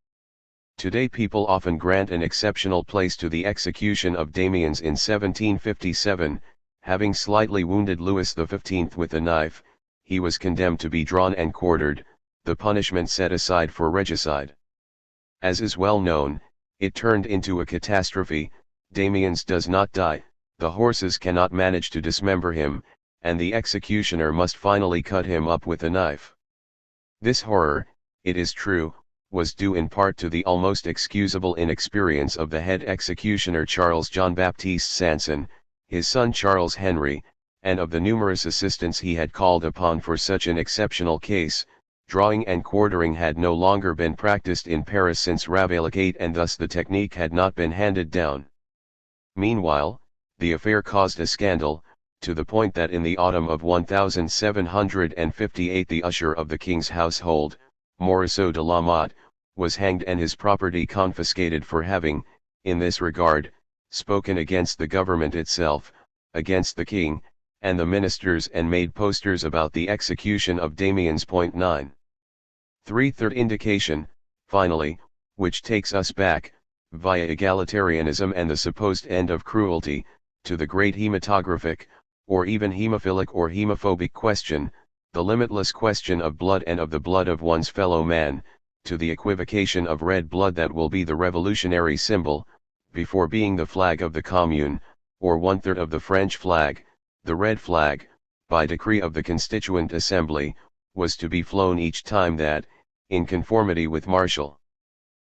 Today people often grant an exceptional place to the execution of Damiens in 1757, having slightly wounded Louis XV with a knife, he was condemned to be drawn and quartered, the punishment set aside for regicide. As is well known, it turned into a catastrophe. Damiens does not die, the horses cannot manage to dismember him, and the executioner must finally cut him up with a knife. This horror, it is true, was due in part to the almost excusable inexperience of the head executioner Charles John Baptiste Sanson, his son Charles Henry, and of the numerous assistants he had called upon for such an exceptional case. Drawing and quartering had no longer been practiced in Paris since Ravaillac, and thus the technique had not been handed down. Meanwhile, the affair caused a scandal, to the point that in the autumn of 1758 the usher of the king's household, Morisseau de la Motte, was hanged and his property confiscated for having, in this regard, spoken against the government itself, against the king, and the ministers, and made posters about the execution of Damiens. 9. Third indication, finally, which takes us back, via egalitarianism and the supposed end of cruelty, to the great hematographic, or even hemophilic or hemophobic question, the limitless question of blood and of the blood of one's fellow man, to the equivocation of red blood that will be the revolutionary symbol, before being the flag of the Commune, or 1/3 of the French flag. The red flag, by decree of the Constituent Assembly, was to be flown each time that, in conformity with martial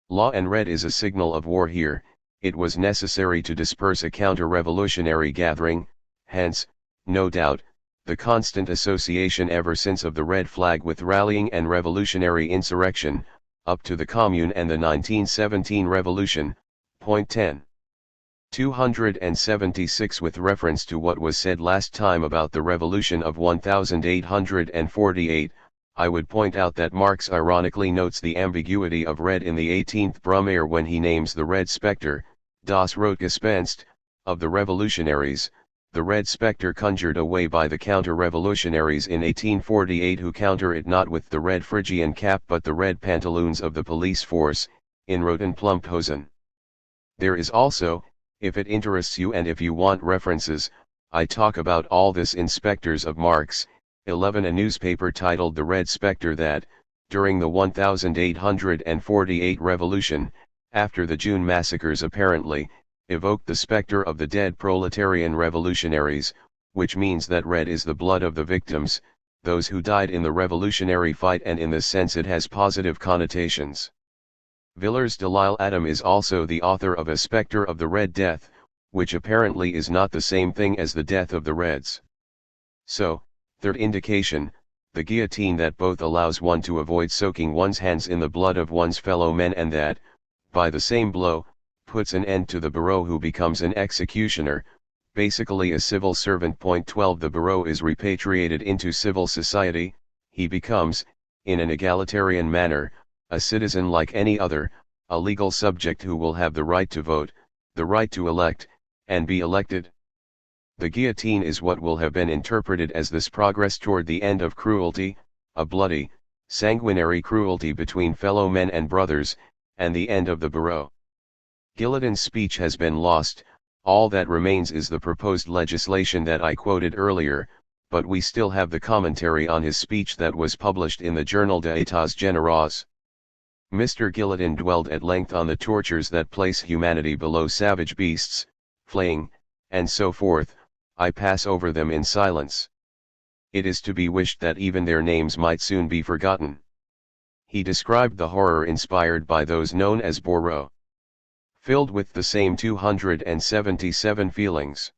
law, and red is a signal of war here, it was necessary to disperse a counter-revolutionary gathering. Hence, no doubt, the constant association ever since of the red flag with rallying and revolutionary insurrection, up to the Commune and the 1917 Revolution. 10. 276. With reference to what was said last time about the revolution of 1848, I would point out that Marx ironically notes the ambiguity of red in the 18th Brumaire when he names the red spectre, das rote Gespenst, of the revolutionaries, the red spectre conjured away by the counter-revolutionaries in 1848, who counter it not with the red Phrygian cap but the red pantaloons of the police force, in roten Plumphosen. There is also, if it interests you and if you want references, I talk about all this in Spectres of Marx. 11. A newspaper titled The Red Spectre that, during the 1848 revolution, after the June massacres apparently, evoked the spectre of the dead proletarian revolutionaries, which means that red is the blood of the victims, those who died in the revolutionary fight, and in this sense it has positive connotations. Villers de l'Isle Adam is also the author of A Spectre of the Red Death, which apparently is not the same thing as the death of the Reds. So, third indication, the guillotine that both allows one to avoid soaking one's hands in the blood of one's fellow men, and that, by the same blow, puts an end to the bourreau who becomes an executioner, basically a civil servant. 12. The bourreau is repatriated into civil society, he becomes, in an egalitarian manner, a citizen like any other, a legal subject who will have the right to vote, the right to elect, and be elected. The guillotine is what will have been interpreted as this progress toward the end of cruelty, a bloody, sanguinary cruelty between fellow men and brothers, and the end of the bourreau. Guillotin's speech has been lost, all that remains is the proposed legislation that I quoted earlier, but we still have the commentary on his speech that was published in the Journal des États Généraux. Mr. Guillotin dwelled at length on the tortures that place humanity below savage beasts, flaying, and so forth. I pass over them in silence. It is to be wished that even their names might soon be forgotten. He described the horror inspired by those known as bourreaux. Filled with the same 277 feelings.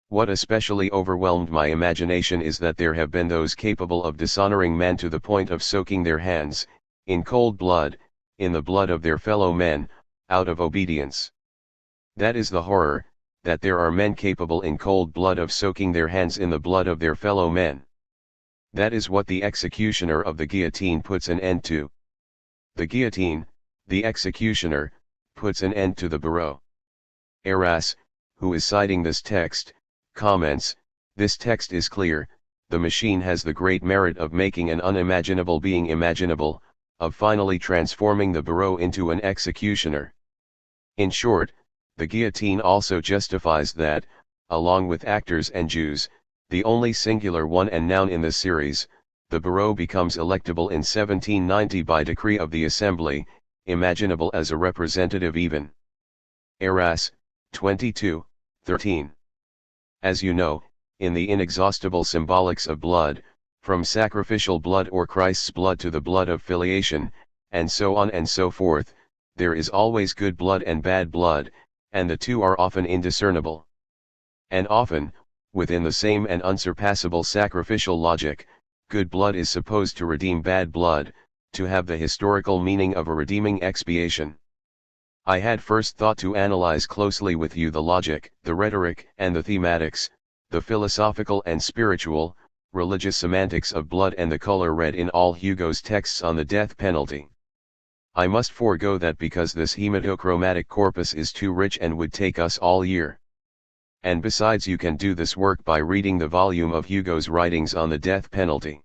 What especially overwhelmed my imagination is that there have been those capable of dishonoring man to the point of soaking their hands, in cold blood, in the blood of their fellow men, out of obedience. That is the horror, that there are men capable in cold blood of soaking their hands in the blood of their fellow men. That is what the executioner of the guillotine puts an end to. The guillotine, the executioner, puts an end to the bourreau. Eras, who is citing this text, comments, "This text is clear, the machine has the great merit of making an unimaginable being imaginable, of finally transforming the bourreau into an executioner." In short, the guillotine also justifies that, along with actors and Jews, the only singular one and noun in the series, the bourreau becomes electable in 1790 by decree of the Assembly, imaginable as a representative even. Eras, 22:13. As you know, in the inexhaustible symbolics of blood, from sacrificial blood or Christ's blood to the blood of filiation, and so on and so forth, there is always good blood and bad blood, and the two are often indiscernible. And often, within the same and unsurpassable sacrificial logic, good blood is supposed to redeem bad blood, to have the historical meaning of a redeeming expiation. I had first thought to analyze closely with you the logic, the rhetoric and the thematics, the philosophical and spiritual, religious semantics of blood and the color red in all Hugo's texts on the death penalty. I must forego that because this hematochromatic corpus is too rich and would take us all year. And besides, you can do this work by reading the volume of Hugo's writings on the death penalty.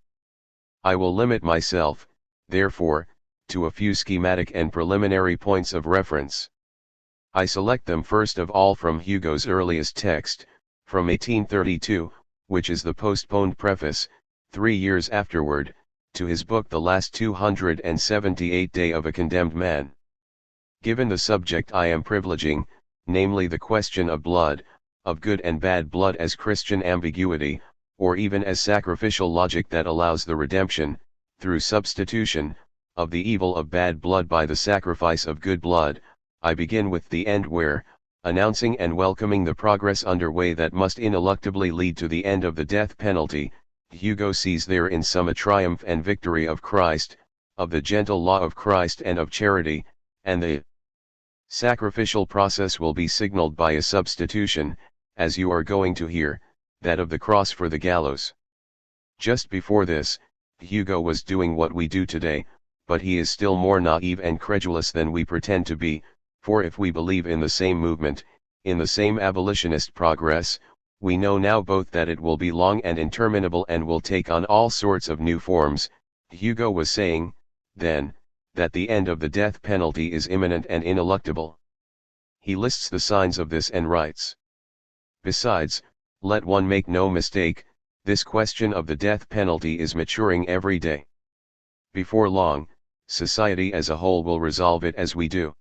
I will limit myself, therefore, to a few schematic and preliminary points of reference. I select them first of all from Hugo's earliest text, from 1832, which is the postponed preface, 3 years afterward, to his book The Last 278 Day of a Condemned Man. Given the subject I am privileging, namely the question of blood, of good and bad blood as Christian ambiguity, or even as sacrificial logic that allows the redemption, through substitution, of the evil of bad blood by the sacrifice of good blood, I begin with the end where, announcing and welcoming the progress underway that must ineluctably lead to the end of the death penalty, Hugo sees there in some a triumph and victory of Christ, of the gentle law of Christ and of charity, and the sacrificial process will be signaled by a substitution, as you are going to hear, that of the cross for the gallows. Just before this, Hugo was doing what we do today, but he is still more naive and credulous than we pretend to be, for if we believe in the same movement, in the same abolitionist progress, we know now both that it will be long and interminable and will take on all sorts of new forms. Hugo was saying, then, that the end of the death penalty is imminent and ineluctable. He lists the signs of this and writes, "Besides, let one make no mistake, this question of the death penalty is maturing every day. Before long, society as a whole will resolve it as we do.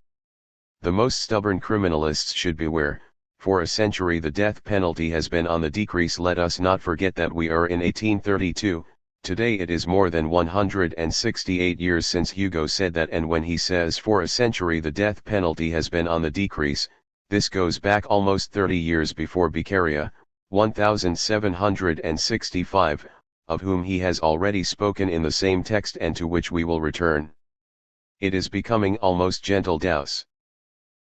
The most stubborn criminalists should beware. For a century the death penalty has been on the decrease. Let us not forget that we are in 1832, today it is more than 168 years since Hugo said that, and when he says for a century the death penalty has been on the decrease, this goes back almost 30 years before Beccaria, 1765, of whom he has already spoken in the same text and to which we will return. It is becoming almost gentle douce.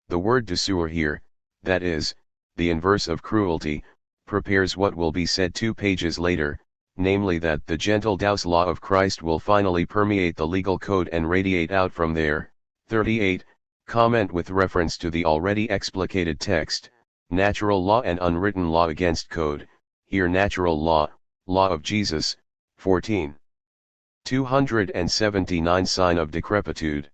The word douceur here, that is, the inverse of cruelty, prepares what will be said 2 pages later, namely that the gentle douce law of Christ will finally permeate the legal code and radiate out from there. 38. Comment with reference to the already explicated text, natural law and unwritten law against code, here natural law, law of Jesus, 14. 279 Sign of decrepitude.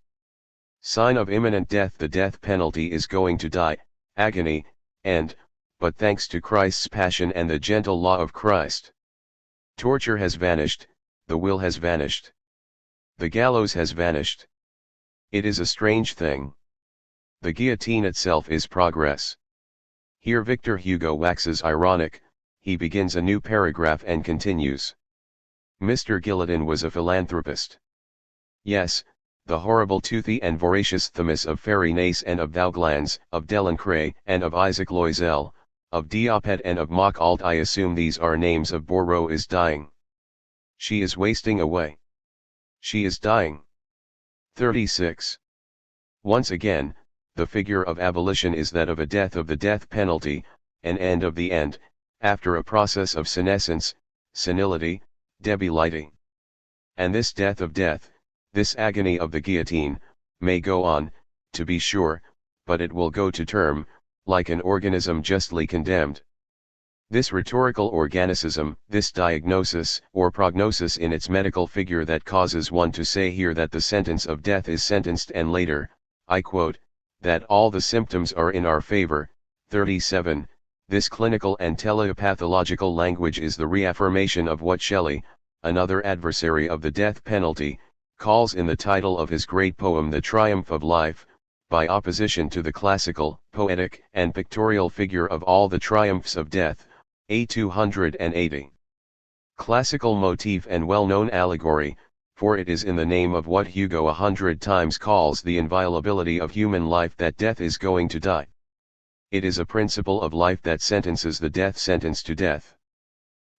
Sign of imminent death. The death penalty is going to die, agony, and, but thanks to Christ's passion and the gentle law of Christ. Torture has vanished, the will has vanished. The gallows has vanished. It is a strange thing. The guillotine itself is progress. Here Victor Hugo waxes ironic, he begins a new paragraph and continues. Mr. Guillotin was a philanthropist. Yes, the horrible toothy and voracious Themis of Férénès and of Vauglands, of Delancre and of Isaac Loisel, of Diopet and of Mockalt, I assume these are names of Bourreau, is dying. She is wasting away. She is dying. 36. Once again, the figure of abolition is that of a death of the death penalty, an end of the end, after a process of senescence, senility, debility. And this death of death, this agony of the guillotine, may go on, to be sure, but it will go to term, like an organism justly condemned. This rhetorical organicism, this diagnosis or prognosis in its medical figure that causes one to say here that the sentence of death is sentenced and later, I quote, that all the symptoms are in our favor, 37, this clinical and telepathological language is the reaffirmation of what Shelley, another adversary of the death penalty, calls in the title of his great poem The Triumph of Life, by opposition to the classical, poetic, and pictorial figure of all the triumphs of death, A 280. Classical motif and well-known allegory, for it is in the name of what Hugo 100 times calls the inviolability of human life that death is going to die. It is a principle of life that sentences the death sentence to death.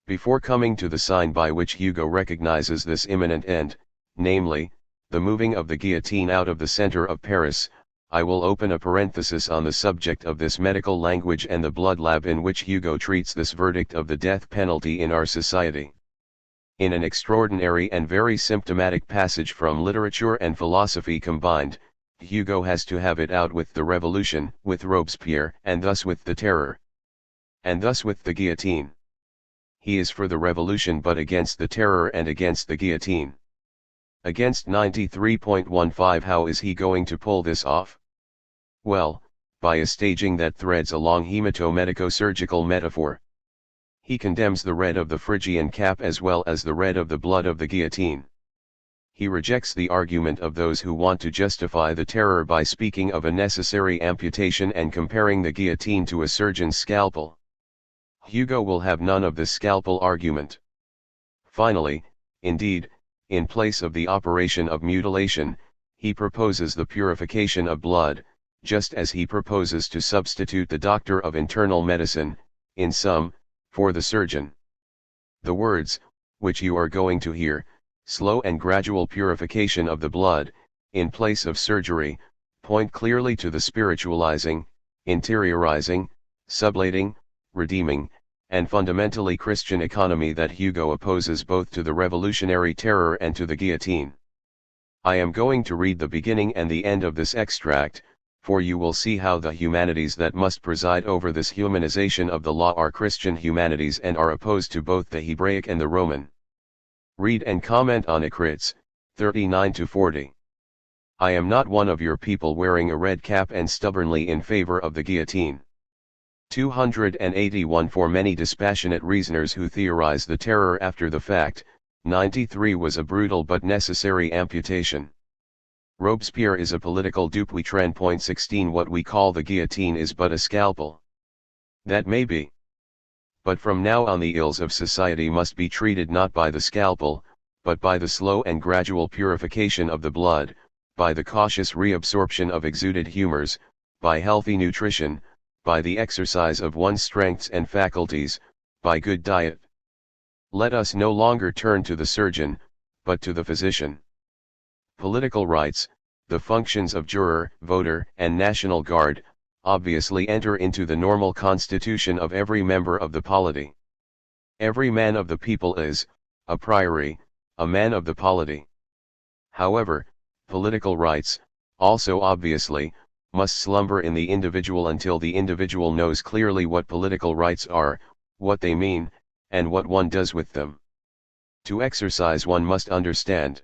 Before coming to the sign by which Hugo recognizes this imminent end, namely, the moving of the guillotine out of the center of Paris, I will open a parenthesis on the subject of this medical language and the blood lab in which Hugo treats this verdict of the death penalty in our society. In an extraordinary and very symptomatic passage from literature and philosophy combined, Hugo has to have it out with the revolution, with Robespierre, and thus with the terror. And thus with the guillotine. He is for the revolution but against the terror and against the guillotine. Against 93.15. How is he going to pull this off? Well, by a staging that threads along hemato-medico-surgical metaphor. He condemns the red of the Phrygian cap as well as the red of the blood of the guillotine. He rejects the argument of those who want to justify the terror by speaking of a necessary amputation and comparing the guillotine to a surgeon's scalpel. Hugo will have none of this scalpel argument. Finally, indeed, in place of the operation of mutilation, he proposes the purification of blood, just as he proposes to substitute the doctor of internal medicine, in sum, for the surgeon. The words, which you are going to hear, slow and gradual purification of the blood, in place of surgery, point clearly to the spiritualizing, interiorizing, sublating, redeeming, and fundamentally Christian economy that Hugo opposes both to the revolutionary terror and to the guillotine. I am going to read the beginning and the end of this extract, for you will see how the humanities that must preside over this humanization of the law are Christian humanities and are opposed to both the Hebraic and the Roman. Read and comment on Icrits, 39-40. I am not one of your people wearing a red cap and stubbornly in favor of the guillotine. 281. For many dispassionate reasoners who theorize the terror after the fact, 93 was a brutal but necessary amputation. Robespierre is a political dupuytren. 16 What we call the guillotine is but a scalpel. That may be. But from now on the ills of society must be treated not by the scalpel, but by the slow and gradual purification of the blood, by the cautious reabsorption of exuded humors, by healthy nutrition, by the exercise of one's strengths and faculties, by good diet. Let us no longer turn to the surgeon, but to the physician. Political rights, the functions of juror, voter, and National Guard, obviously enter into the normal constitution of every member of the polity. Every man of the people is, a priori, a man of the polity. However, political rights, also obviously, must slumber in the individual until the individual knows clearly what political rights are, what they mean, and what one does with them. To exercise one must understand.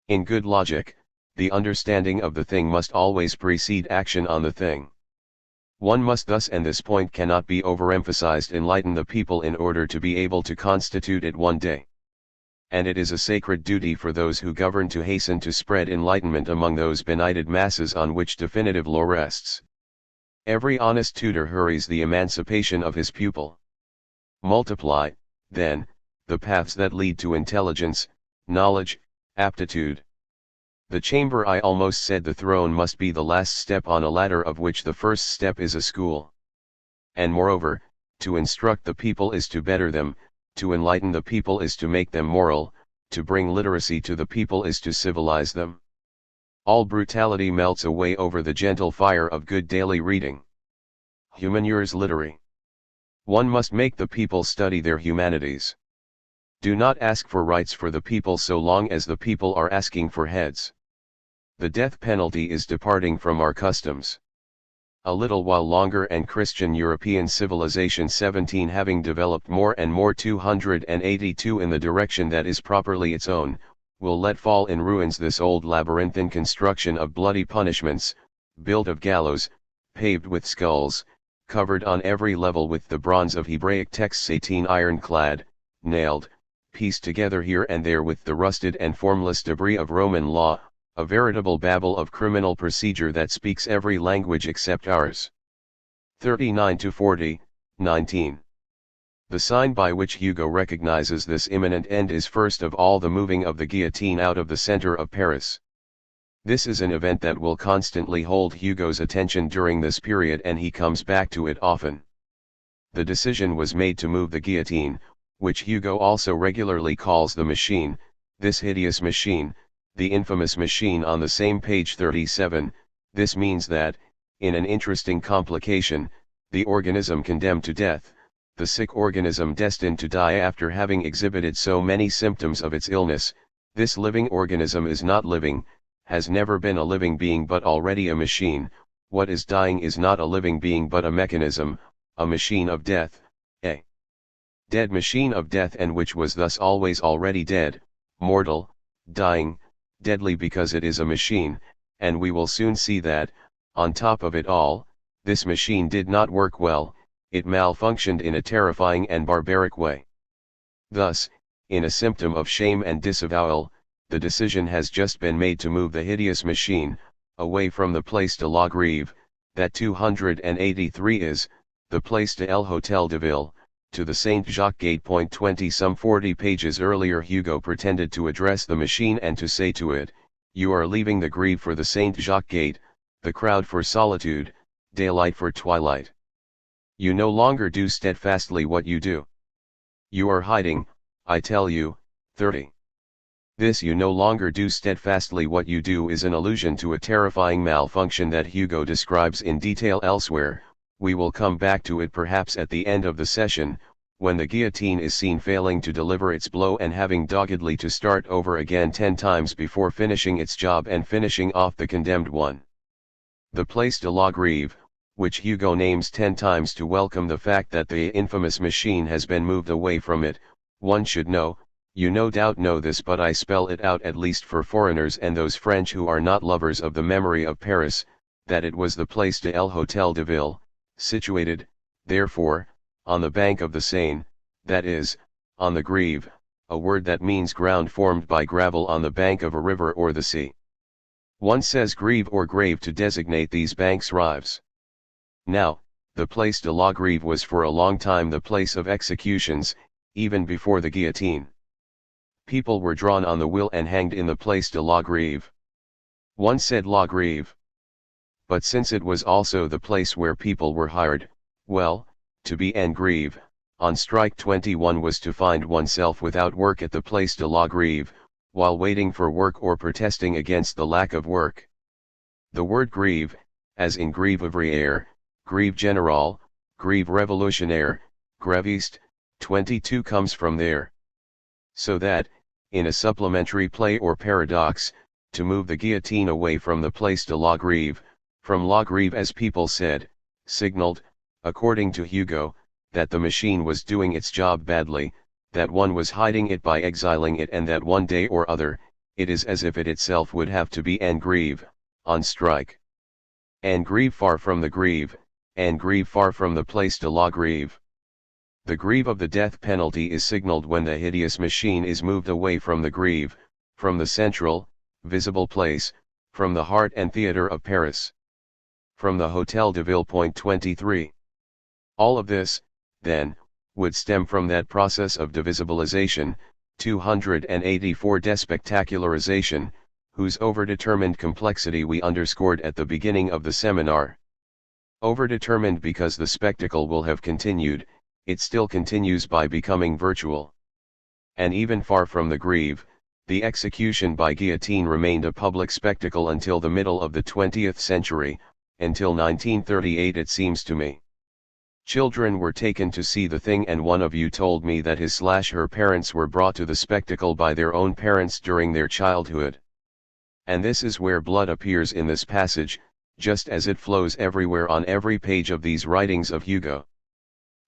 In good logic, the understanding of the thing must always precede action on the thing. One must thus, and this point cannot be overemphasized, enlighten the people in order to be able to constitute it one day. And it is a sacred duty for those who govern to hasten to spread enlightenment among those benighted masses on which definitive law rests. Every honest tutor hurries the emancipation of his pupil. Multiply, then, the paths that lead to intelligence, knowledge, aptitude. The chamber, I almost said the throne, must be the last step on a ladder of which the first step is a school. And moreover, to instruct the people is to better them, to enlighten the people is to make them moral, to bring literacy to the people is to civilize them. All brutality melts away over the gentle fire of good daily reading. Humaniores literae. One must make the people study their humanities. Do not ask for rights for the people so long as the people are asking for heads. The death penalty is departing from our customs. A little while longer and Christian European civilization 17 having developed more and more 282 in the direction that is properly its own, will let fall in ruins this old labyrinthine construction of bloody punishments, built of gallows, paved with skulls, covered on every level with the bronze of Hebraic texts 18 ironclad, nailed, pieced together here and there with the rusted and formless debris of Roman law, a veritable babel of criminal procedure that speaks every language except ours. 39-40, 19. The sign by which Hugo recognizes this imminent end is first of all the moving of the guillotine out of the center of Paris. This is an event that will constantly hold Hugo's attention during this period, and he comes back to it often. The decision was made to move the guillotine, which Hugo also regularly calls the machine, this hideous machine, the infamous machine on the same page 37. This means that, in an interesting complication, the organism condemned to death, the sick organism destined to die after having exhibited so many symptoms of its illness, this living organism is not living, has never been a living being but already a machine. What is dying is not a living being but a mechanism, a machine of death, a dead machine of death, and which was thus always already dead, mortal, dying, deadly because it is a machine, and we will soon see that, on top of it all, this machine did not work well, it malfunctioned in a terrifying and barbaric way. Thus, in a symptom of shame and disavowal, the decision has just been made to move the hideous machine, away from the Place de la Grève, that 283 is, the Place de l'Hôtel de Ville, to the Saint Jacques Gate. 20 Some 40 pages earlier Hugo pretended to address the machine and to say to it, "You are leaving the Grève for the Saint Jacques Gate, the crowd for solitude, daylight for twilight. You no longer do steadfastly what you do. You are hiding, I tell you." 30. This "you no longer do steadfastly what you do" is an allusion to a terrifying malfunction that Hugo describes in detail elsewhere. We will come back to it perhaps at the end of the session, when the guillotine is seen failing to deliver its blow and having doggedly to start over again 10 times before finishing its job and finishing off the condemned one. The Place de la Grève, which Hugo names 10 times to welcome the fact that the infamous machine has been moved away from it, one should know, you no doubt know this, but I spell it out at least for foreigners and those French who are not lovers of the memory of Paris, that it was the Place de l'Hôtel de Ville, situated, therefore, on the bank of the Seine, that is, on the Grève, a word that means ground formed by gravel on the bank of a river or the sea. One says Grève or grave to designate these banks' rives. Now, the Place de la Grève was for a long time the place of executions, even before the guillotine. People were drawn on the wheel and hanged in the Place de la Grève. One said la Grève. But since it was also the place where people were hired, well, to be en grève, on strike 21 was to find oneself without work at the Place de la Grève, while waiting for work or protesting against the lack of work. The word grève, as in grève ouvrière, grève générale, grève révolutionnaire, gréviste, 22 comes from there. So that, in a supplementary play or paradox, to move the guillotine away from the Place de la Grève, from La Grève as people said, signaled, according to Hugo, that the machine was doing its job badly, that one was hiding it by exiling it, and that one day or other, it is as if it itself would have to be en grève, on strike. En grève far from the Grève, en grève far from the Place de la Grève. The grève of the death penalty is signaled when the hideous machine is moved away from the Grève, from the central, visible place, from the heart and theatre of Paris. From the Hôtel de Ville. 23. All of this, then, would stem from that process of divisibilization, 284 despectacularization, whose overdetermined complexity we underscored at the beginning of the seminar. Overdetermined because the spectacle will have continued, it still continues by becoming virtual. And even far from the Grève, the execution by guillotine remained a public spectacle until the middle of the 20th century, until 1938 it seems to me. Children were taken to see the thing, and one of you told me that his/her parents were brought to the spectacle by their own parents during their childhood. And this is where blood appears in this passage, just as it flows everywhere on every page of these writings of Hugo.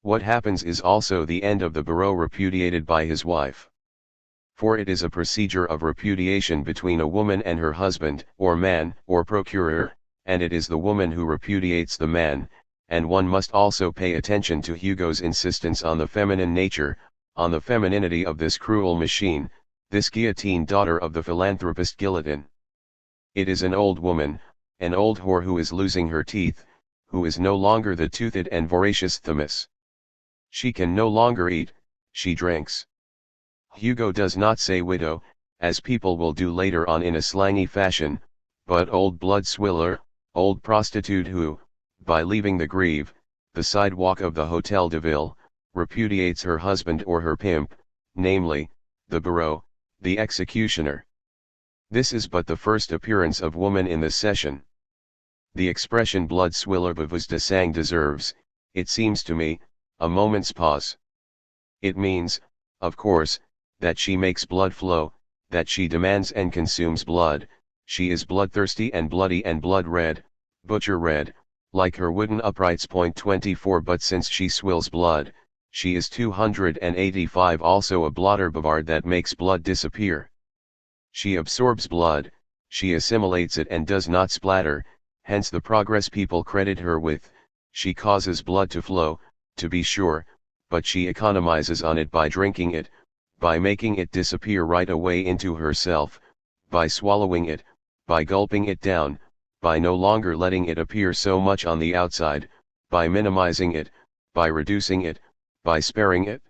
What happens is also the end of the Barreau repudiated by his wife. For it is a procedure of repudiation between a woman and her husband, or man, or procurer, and it is the woman who repudiates the man, and one must also pay attention to Hugo's insistence on the feminine nature, on the femininity of this cruel machine, this guillotine daughter of the philanthropist Guillotine. It is an old woman, an old whore who is losing her teeth, who is no longer the toothed and voracious Themis. She can no longer eat, she drinks. Hugo does not say widow, as people will do later on in a slangy fashion, but old blood swiller, old prostitute who, by leaving the Grève, the sidewalk of the Hôtel de Ville, repudiates her husband or her pimp, namely, the Barreau, the executioner. This is but the first appearance of woman in the session. The expression blood swiller bavous de sang deserves, it seems to me, a moment's pause. It means, of course, that she makes blood flow, that she demands and consumes blood, she is bloodthirsty and bloody and blood red, butcher red, like her wooden uprights. 24 But since she swills blood, she is 285 also a blotter bavard that makes blood disappear. She absorbs blood, she assimilates it and does not splatter, hence the progress people credit her with. She causes blood to flow, to be sure, but she economizes on it by drinking it, by making it disappear right away into herself, by swallowing it, by gulping it down, by no longer letting it appear so much on the outside, by minimizing it, by reducing it, by sparing it.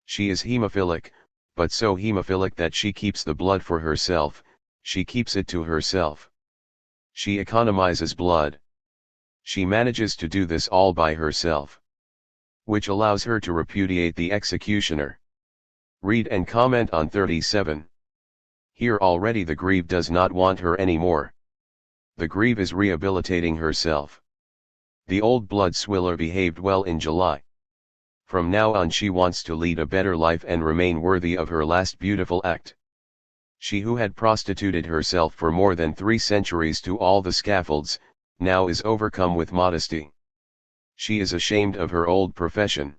She is hemophilic, but so hemophilic that she keeps the blood for herself, she keeps it to herself. She economizes blood. She manages to do this all by herself, which allows her to repudiate the executioner. Read and comment on 37. Here already the Grève does not want her anymore. The Grève is rehabilitating herself. The old blood swiller behaved well in July. From now on she wants to lead a better life and remain worthy of her last beautiful act. She who had prostituted herself for more than 3 centuries to all the scaffolds, now is overcome with modesty. She is ashamed of her old profession.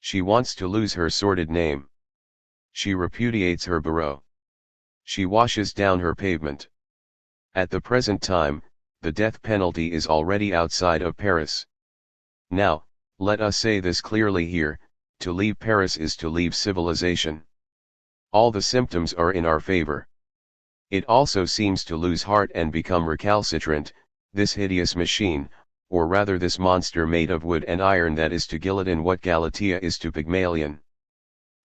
She wants to lose her sordid name. She repudiates her Barreau. She washes down her pavement. At the present time, the death penalty is already outside of Paris. Now, let us say this clearly here, to leave Paris is to leave civilization. All the symptoms are in our favor. It also seems to lose heart and become recalcitrant, this hideous machine, or rather this monster made of wood and iron that is to Guillotine what Galatea is to Pygmalion.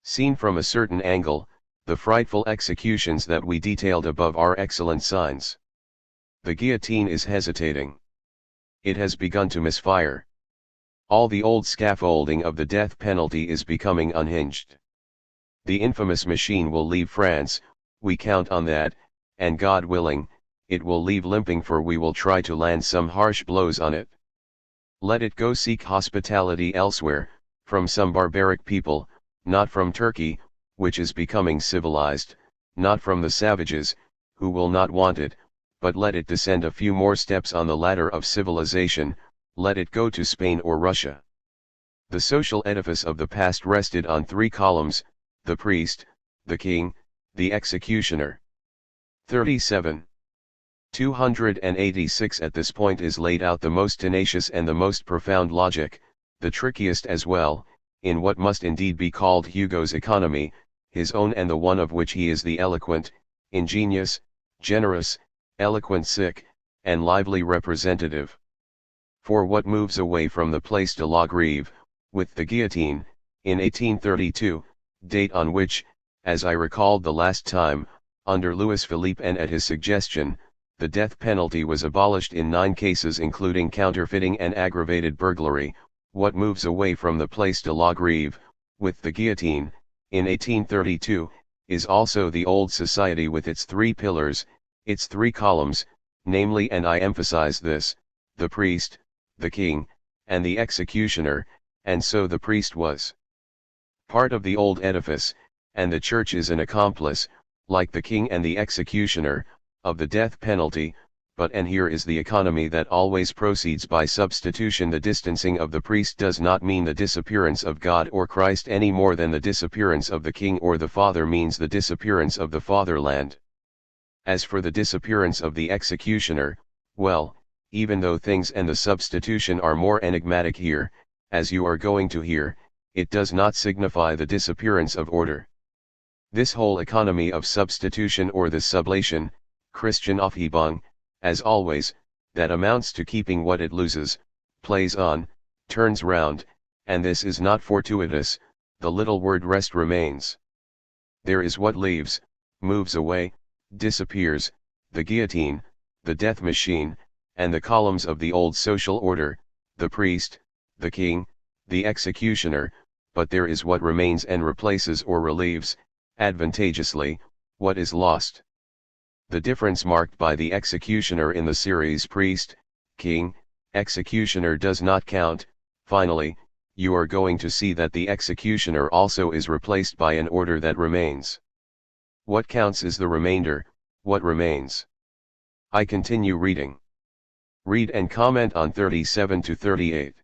Seen from a certain angle, the frightful executions that we detailed above are excellent signs. The guillotine is hesitating. It has begun to misfire. All the old scaffolding of the death penalty is becoming unhinged. The infamous machine will leave France, we count on that, and God willing, it will leave limping, for we will try to land some harsh blows on it. Let it go seek hospitality elsewhere, from some barbaric people, not from Turkey, which is becoming civilized, not from the savages, who will not want it, but let it descend a few more steps on the ladder of civilization, let it go to Spain or Russia. The social edifice of the past rested on 3 columns, the priest, the king, the executioner. 37. 286 At this point is laid out the most tenacious and the most profound logic, the trickiest as well, in what must indeed be called Hugo's economy, his own and the one of which he is the eloquent, ingenious, generous, eloquent sick, and lively representative. For what moves away from the Place de la Grève, with the guillotine, in 1832, date on which, as I recalled the last time, under Louis Philippe and at his suggestion, the death penalty was abolished in 9 cases including counterfeiting and aggravated burglary, what moves away from the Place de la Grève, with the guillotine, in 1832, is also the old society with its 3 pillars, its 3 columns, namely, and I emphasize this, the priest, the king, and the executioner, and so the priest was part of the old edifice, and the church is an accomplice, like the king and the executioner, of the death penalty, but and here is the economy that always proceeds by substitution. The distancing of the priest does not mean the disappearance of God or Christ any more than the disappearance of the king or the father means the disappearance of the fatherland. As for the disappearance of the executioner, well, even though things and the substitution are more enigmatic here, as you are going to hear, it does not signify the disappearance of order. This whole economy of substitution or the sublation, Christian Aufhebung, as always, that amounts to keeping what it loses, plays on, turns round, and this is not fortuitous, the little word rest remains. There is what leaves, moves away, disappears, the guillotine, the death machine, and the columns of the old social order, the priest, the king, the executioner, but there is what remains and replaces or relieves, advantageously, what is lost. The difference marked by the executioner in the series priest, king, executioner does not count. Finally, you are going to see that the executioner also is replaced by an order that remains. What counts is the remainder, what remains. I continue reading. Read and comment on 37 to 38.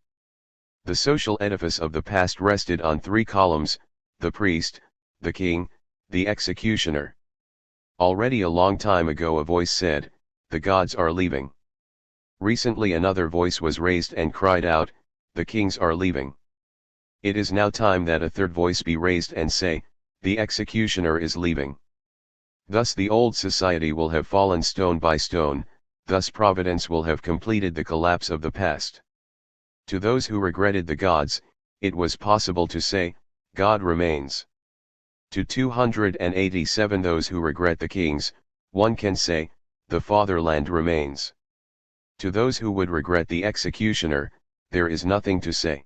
The social edifice of the past rested on three columns, the priest, the king, the executioner. Already a long time ago a voice said, the gods are leaving. Recently another voice was raised and cried out, the kings are leaving. It is now time that a third voice be raised and say, the executioner is leaving. Thus the old society will have fallen stone by stone, thus Providence will have completed the collapse of the past. To those who regretted the gods, it was possible to say, God remains. To 287 those who regret the kings, one can say, the fatherland remains. To those who would regret the executioner, there is nothing to say.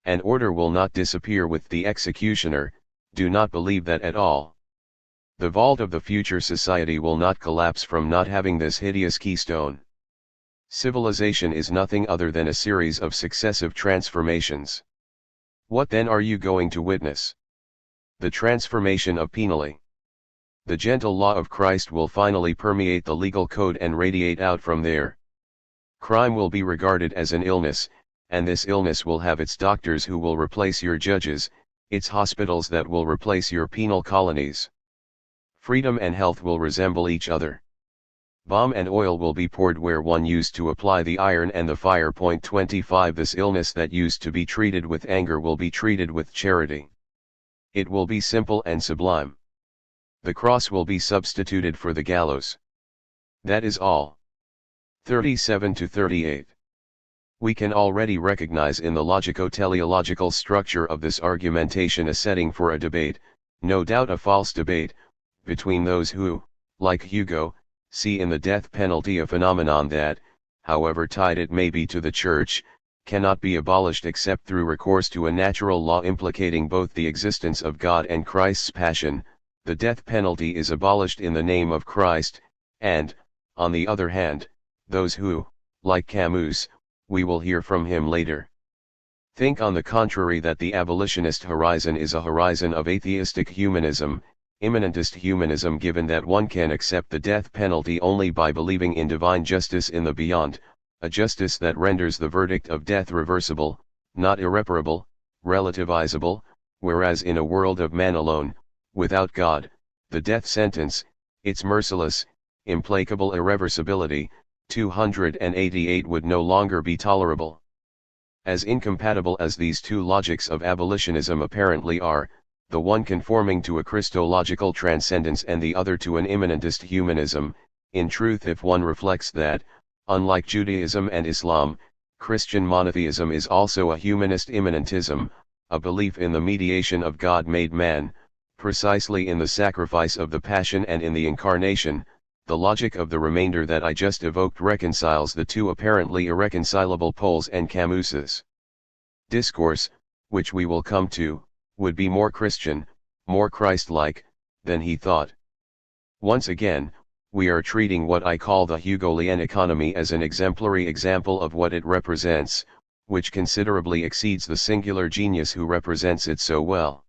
An order will not disappear with the executioner, do not believe that at all. The vault of the future society will not collapse from not having this hideous keystone. Civilization is nothing other than a series of successive transformations. What then are you going to witness? The transformation of penally. The gentle law of Christ will finally permeate the legal code and radiate out from there. Crime will be regarded as an illness, and this illness will have its doctors who will replace your judges, its hospitals that will replace your penal colonies. Freedom and health will resemble each other. Balm and oil will be poured where one used to apply the iron and the fire. 25 This illness that used to be treated with anger will be treated with charity. It will be simple and sublime. The cross will be substituted for the gallows. That is all. 37 to 38. We can already recognize in the logico-teleological structure of this argumentation a setting for a debate, no doubt a false debate, between those who, like Hugo, see in the death penalty a phenomenon that, however tied it may be to the Church, cannot be abolished except through recourse to a natural law implicating both the existence of God and Christ's passion. The death penalty is abolished in the name of Christ, and, on the other hand, those who, like Camus, we will hear from him later, think on the contrary that the abolitionist horizon is a horizon of atheistic humanism, immanentist humanism, given that one can accept the death penalty only by believing in divine justice in the beyond, a justice that renders the verdict of death reversible, not irreparable, relativizable, whereas in a world of man alone, without God, the death sentence, its merciless, implacable irreversibility, 288 would no longer be tolerable. As incompatible as these two logics of abolitionism apparently are, the one conforming to a Christological transcendence and the other to an immanentist humanism, in truth if one reflects that, unlike Judaism and Islam, Christian monotheism is also a humanist immanentism, a belief in the mediation of God made man, precisely in the sacrifice of the Passion and in the Incarnation. The logic of the remainder that I just evoked reconciles the two apparently irreconcilable poles, and Camus's discourse, which we will come to, would be more Christian, more Christ-like, than he thought. Once again, we are treating what I call the Hugolian economy as an exemplary example of what it represents, which considerably exceeds the singular genius who represents it so well.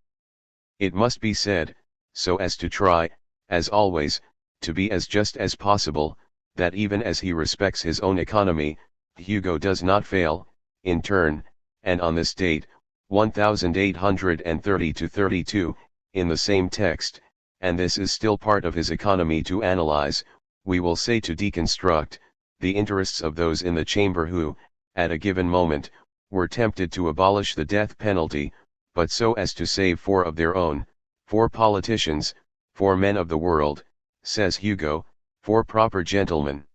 It must be said, so as to try, as always, to be as just as possible, that even as he respects his own economy, Hugo does not fail, in turn, and on this date, 1830-32, in the same text, and this is still part of his economy to analyze, we will say to deconstruct, the interests of those in the chamber who, at a given moment, were tempted to abolish the death penalty, but so as to save four of their own, four politicians, four men of the world, says Hugo, four proper gentlemen.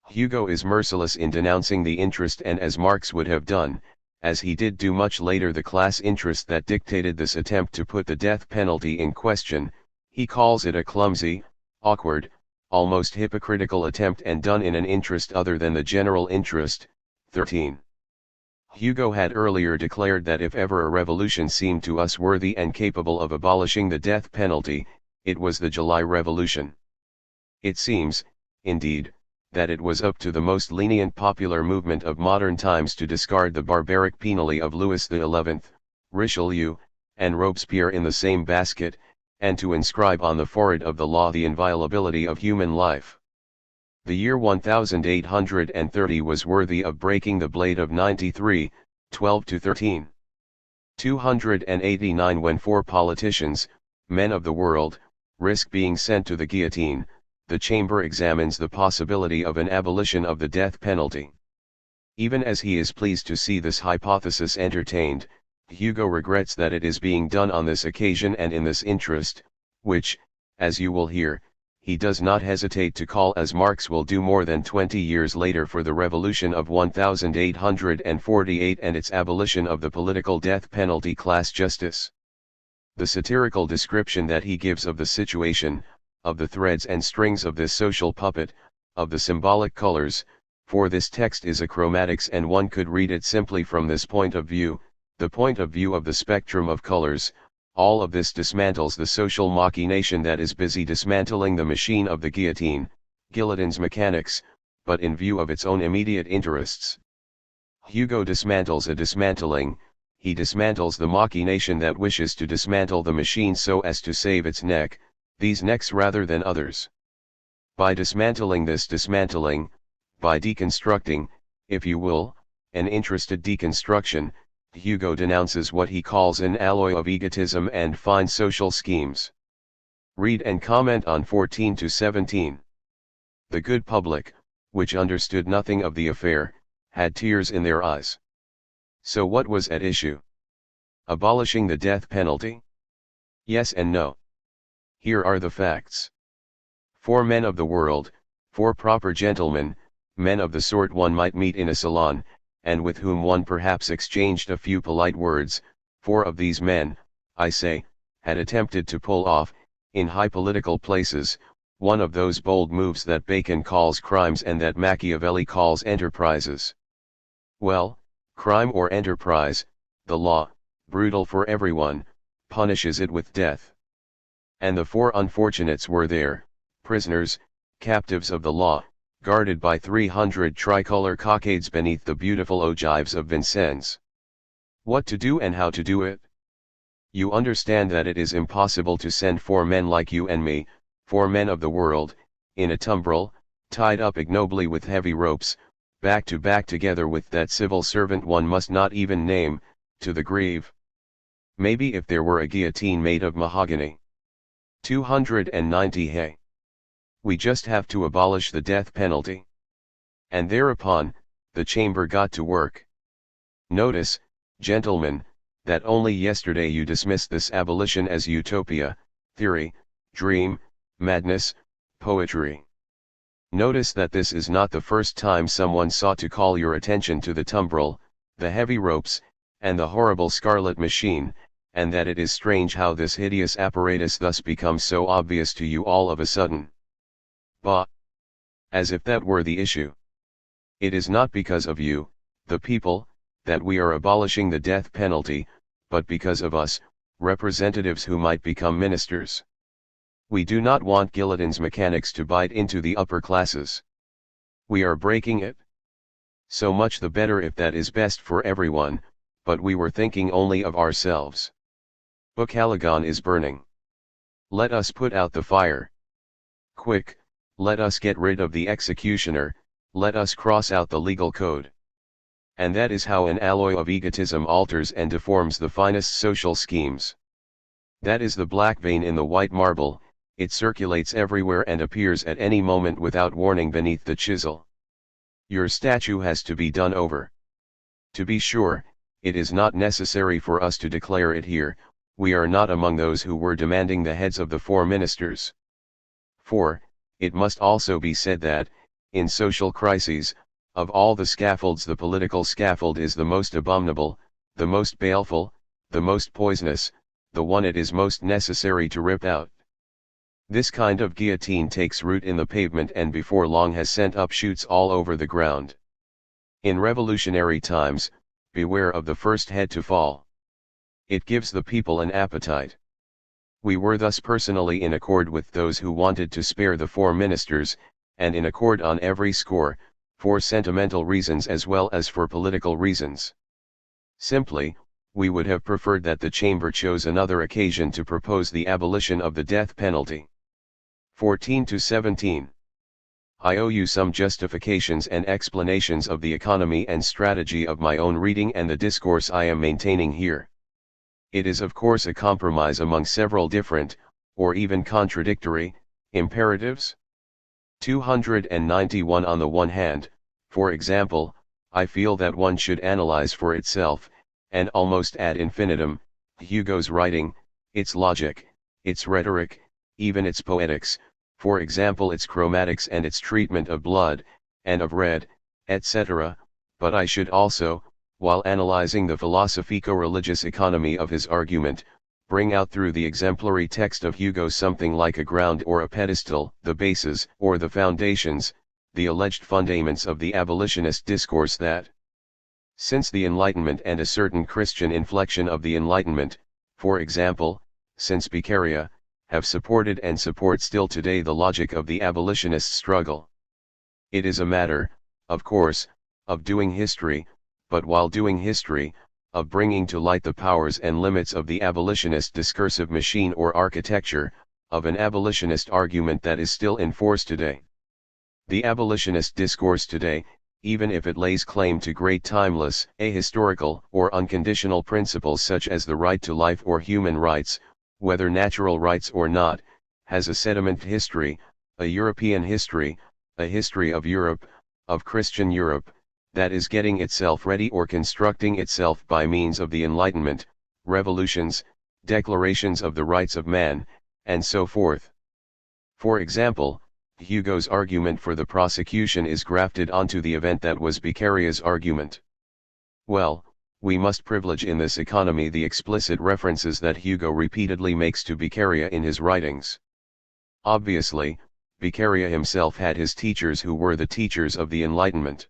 Hugo is merciless in denouncing the interest, and as Marx would have done, as he did do much later, the class interest that dictated this attempt to put the death penalty in question, he calls it a clumsy, awkward, almost hypocritical attempt, and done in an interest other than the general interest. 13. Hugo had earlier declared that if ever a revolution seemed to us worthy and capable of abolishing the death penalty, it was the July Revolution. It seems, indeed, that it was up to the most lenient popular movement of modern times to discard the barbaric penalty of Louis XI, Richelieu, and Robespierre in the same basket, and to inscribe on the forehead of the law the inviolability of human life. The year 1830 was worthy of breaking the blade of 93, 12-13. 289 when four politicians, men of the world, risk being sent to the guillotine, the chamber examines the possibility of an abolition of the death penalty. Even as he is pleased to see this hypothesis entertained, Hugo regrets that it is being done on this occasion and in this interest, which, as you will hear, he does not hesitate to call, as Marx will do more than 20 years later for the Revolution of 1848 and its abolition of the political death penalty, class justice. The satirical description that he gives of the situation, of the threads and strings of this social puppet, of the symbolic colors, for this text is a chromatics, and one could read it simply from this point of view, the point of view of the spectrum of colors. All of this dismantles the social machination that is busy dismantling the machine of the guillotine, guillotine's mechanics, but in view of its own immediate interests. Hugo dismantles a dismantling, he dismantles the machination that wishes to dismantle the machine so as to save its neck, these necks rather than others. By dismantling this dismantling, by deconstructing, if you will, an interested deconstruction, Hugo denounces what he calls an alloy of egotism and fine social schemes. Read and comment on 14-17. The good public, which understood nothing of the affair, had tears in their eyes. So what was at issue? Abolishing the death penalty? Yes and no. Here are the facts. Four men of the world, four proper gentlemen, men of the sort one might meet in a salon, and with whom one perhaps exchanged a few polite words, four of these men, I say, had attempted to pull off, in high political places, one of those bold moves that Bacon calls crimes and that Machiavelli calls enterprises. Well, crime or enterprise, the law, brutal for everyone, punishes it with death. And the four unfortunates were there, prisoners, captives of the law, guarded by 300 tricolor cockades beneath the beautiful ogives of Vincennes. What to do and how to do it? You understand that it is impossible to send four men like you and me, four men of the world, in a tumbril, tied up ignobly with heavy ropes, back to back together with that civil servant one must not even name, to the grave. Maybe if there were a guillotine made of mahogany. 290 Hey. We just have to abolish the death penalty. And thereupon, the chamber got to work. Notice, gentlemen, that only yesterday you dismissed this abolition as utopia, theory, dream, madness, poetry. Notice that this is not the first time someone sought to call your attention to the tumbril, the heavy ropes, and the horrible scarlet machine, and that it is strange how this hideous apparatus thus becomes so obvious to you all of a sudden. Bah! As if that were the issue. It is not because of you, the people, that we are abolishing the death penalty, but because of us, representatives who might become ministers. We do not want guillotine's mechanics to bite into the upper classes. We are breaking it. So much the better if that is best for everyone, but we were thinking only of ourselves. Bucaligon is burning. Let us put out the fire. Quick, Let us get rid of the executioner, let us cross out the legal code. And that is how an alloy of egotism alters and deforms the finest social schemes. That is the black vein in the white marble, it circulates everywhere and appears at any moment without warning beneath the chisel. Your statue has to be done over. To be sure, it is not necessary for us to declare it here, we are not among those who were demanding the heads of the 4 ministers. For, it must also be said that, in social crises, of all the scaffolds the political scaffold is the most abominable, the most baleful, the most poisonous, the one it is most necessary to rip out. This kind of guillotine takes root in the pavement and before long has sent up shoots all over the ground. In revolutionary times, beware of the first head to fall. It gives the people an appetite. We were thus personally in accord with those who wanted to spare the 4 ministers, and in accord on every score, for sentimental reasons as well as for political reasons. Simply, we would have preferred that the chamber chose another occasion to propose the abolition of the death penalty. 14 to 17. I owe you some justifications and explanations of the economy and strategy of my own reading and the discourse I am maintaining here. It is of course a compromise among several different, or even contradictory, imperatives. 291 On the one hand, for example, I feel that one should analyze for itself, and almost ad infinitum, Hugo's writing, its logic, its rhetoric, even its poetics, for example its chromatics and its treatment of blood, and of red, etc., but I should also, while analyzing the philosophico-religious economy of his argument, bring out through the exemplary text of Hugo something like a ground or a pedestal, the bases or the foundations, the alleged fundaments of the abolitionist discourse that, since the Enlightenment and a certain Christian inflection of the Enlightenment, for example, since Beccaria, have supported and support still today the logic of the abolitionist struggle. It is a matter, of course, of doing history, but while doing history, of bringing to light the powers and limits of the abolitionist discursive machine or architecture, of an abolitionist argument that is still in force today. The abolitionist discourse today, even if it lays claim to great timeless, ahistorical, or unconditional principles such as the right to life or human rights, whether natural rights or not, has a sediment history, a European history, a history of Europe, of Christian Europe, that is getting itself ready or constructing itself by means of the Enlightenment, revolutions, declarations of the rights of man, and so forth. For example, Hugo's argument for the prosecution is grafted onto the event that was Beccaria's argument. Well, we must privilege in this economy the explicit references that Hugo repeatedly makes to Beccaria in his writings. Obviously, Beccaria himself had his teachers who were the teachers of the Enlightenment.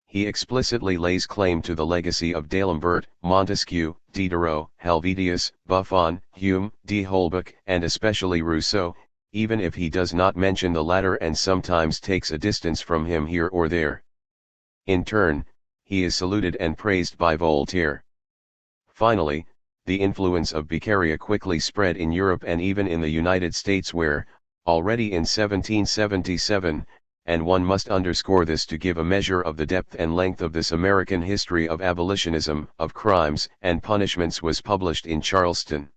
He explicitly lays claim to the legacy of D'Alembert, Montesquieu, Diderot, Helvetius, Buffon, Hume, d'Holbach, and especially Rousseau, even if he does not mention the latter and sometimes takes a distance from him here or there. In turn, he is saluted and praised by Voltaire. Finally, the influence of Beccaria quickly spread in Europe and even in the United States where, already in 1777, and one must underscore this to give a measure of the depth and length of this American history of abolitionism, of crimes and punishments was published in Charleston.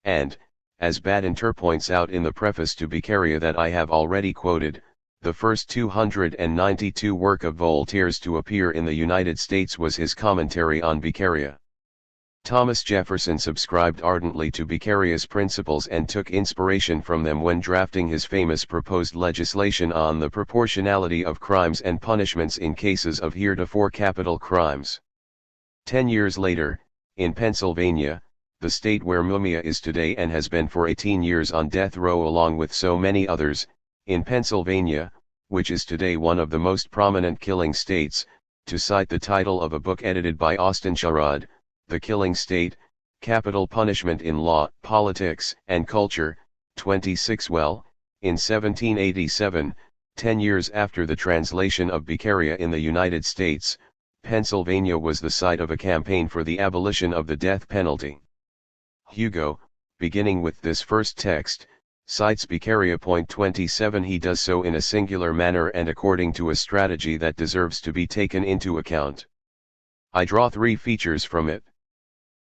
And, as Badinter points out in the preface to Beccaria that I have already quoted, the first 292 work of Voltaire's to appear in the United States was his commentary on Beccaria. Thomas Jefferson subscribed ardently to Beccaria's principles and took inspiration from them when drafting his famous proposed legislation on the proportionality of crimes and punishments in cases of heretofore capital crimes. 10 years later, in Pennsylvania, the state where Mumia is today and has been for 18 years on death row along with so many others, in Pennsylvania, which is today one of the most prominent killing states, to cite the title of a book edited by Austin Sherrod, The Killing State, Capital Punishment in Law, Politics, and Culture, 26 Well, in 1787, 10 years after the translation of Beccaria in the United States, Pennsylvania was the site of a campaign for the abolition of the death penalty. Hugo, beginning with this first text, Cites Beccaria. 27. He does so in a singular manner and according to a strategy that deserves to be taken into account. I draw 3 features from it.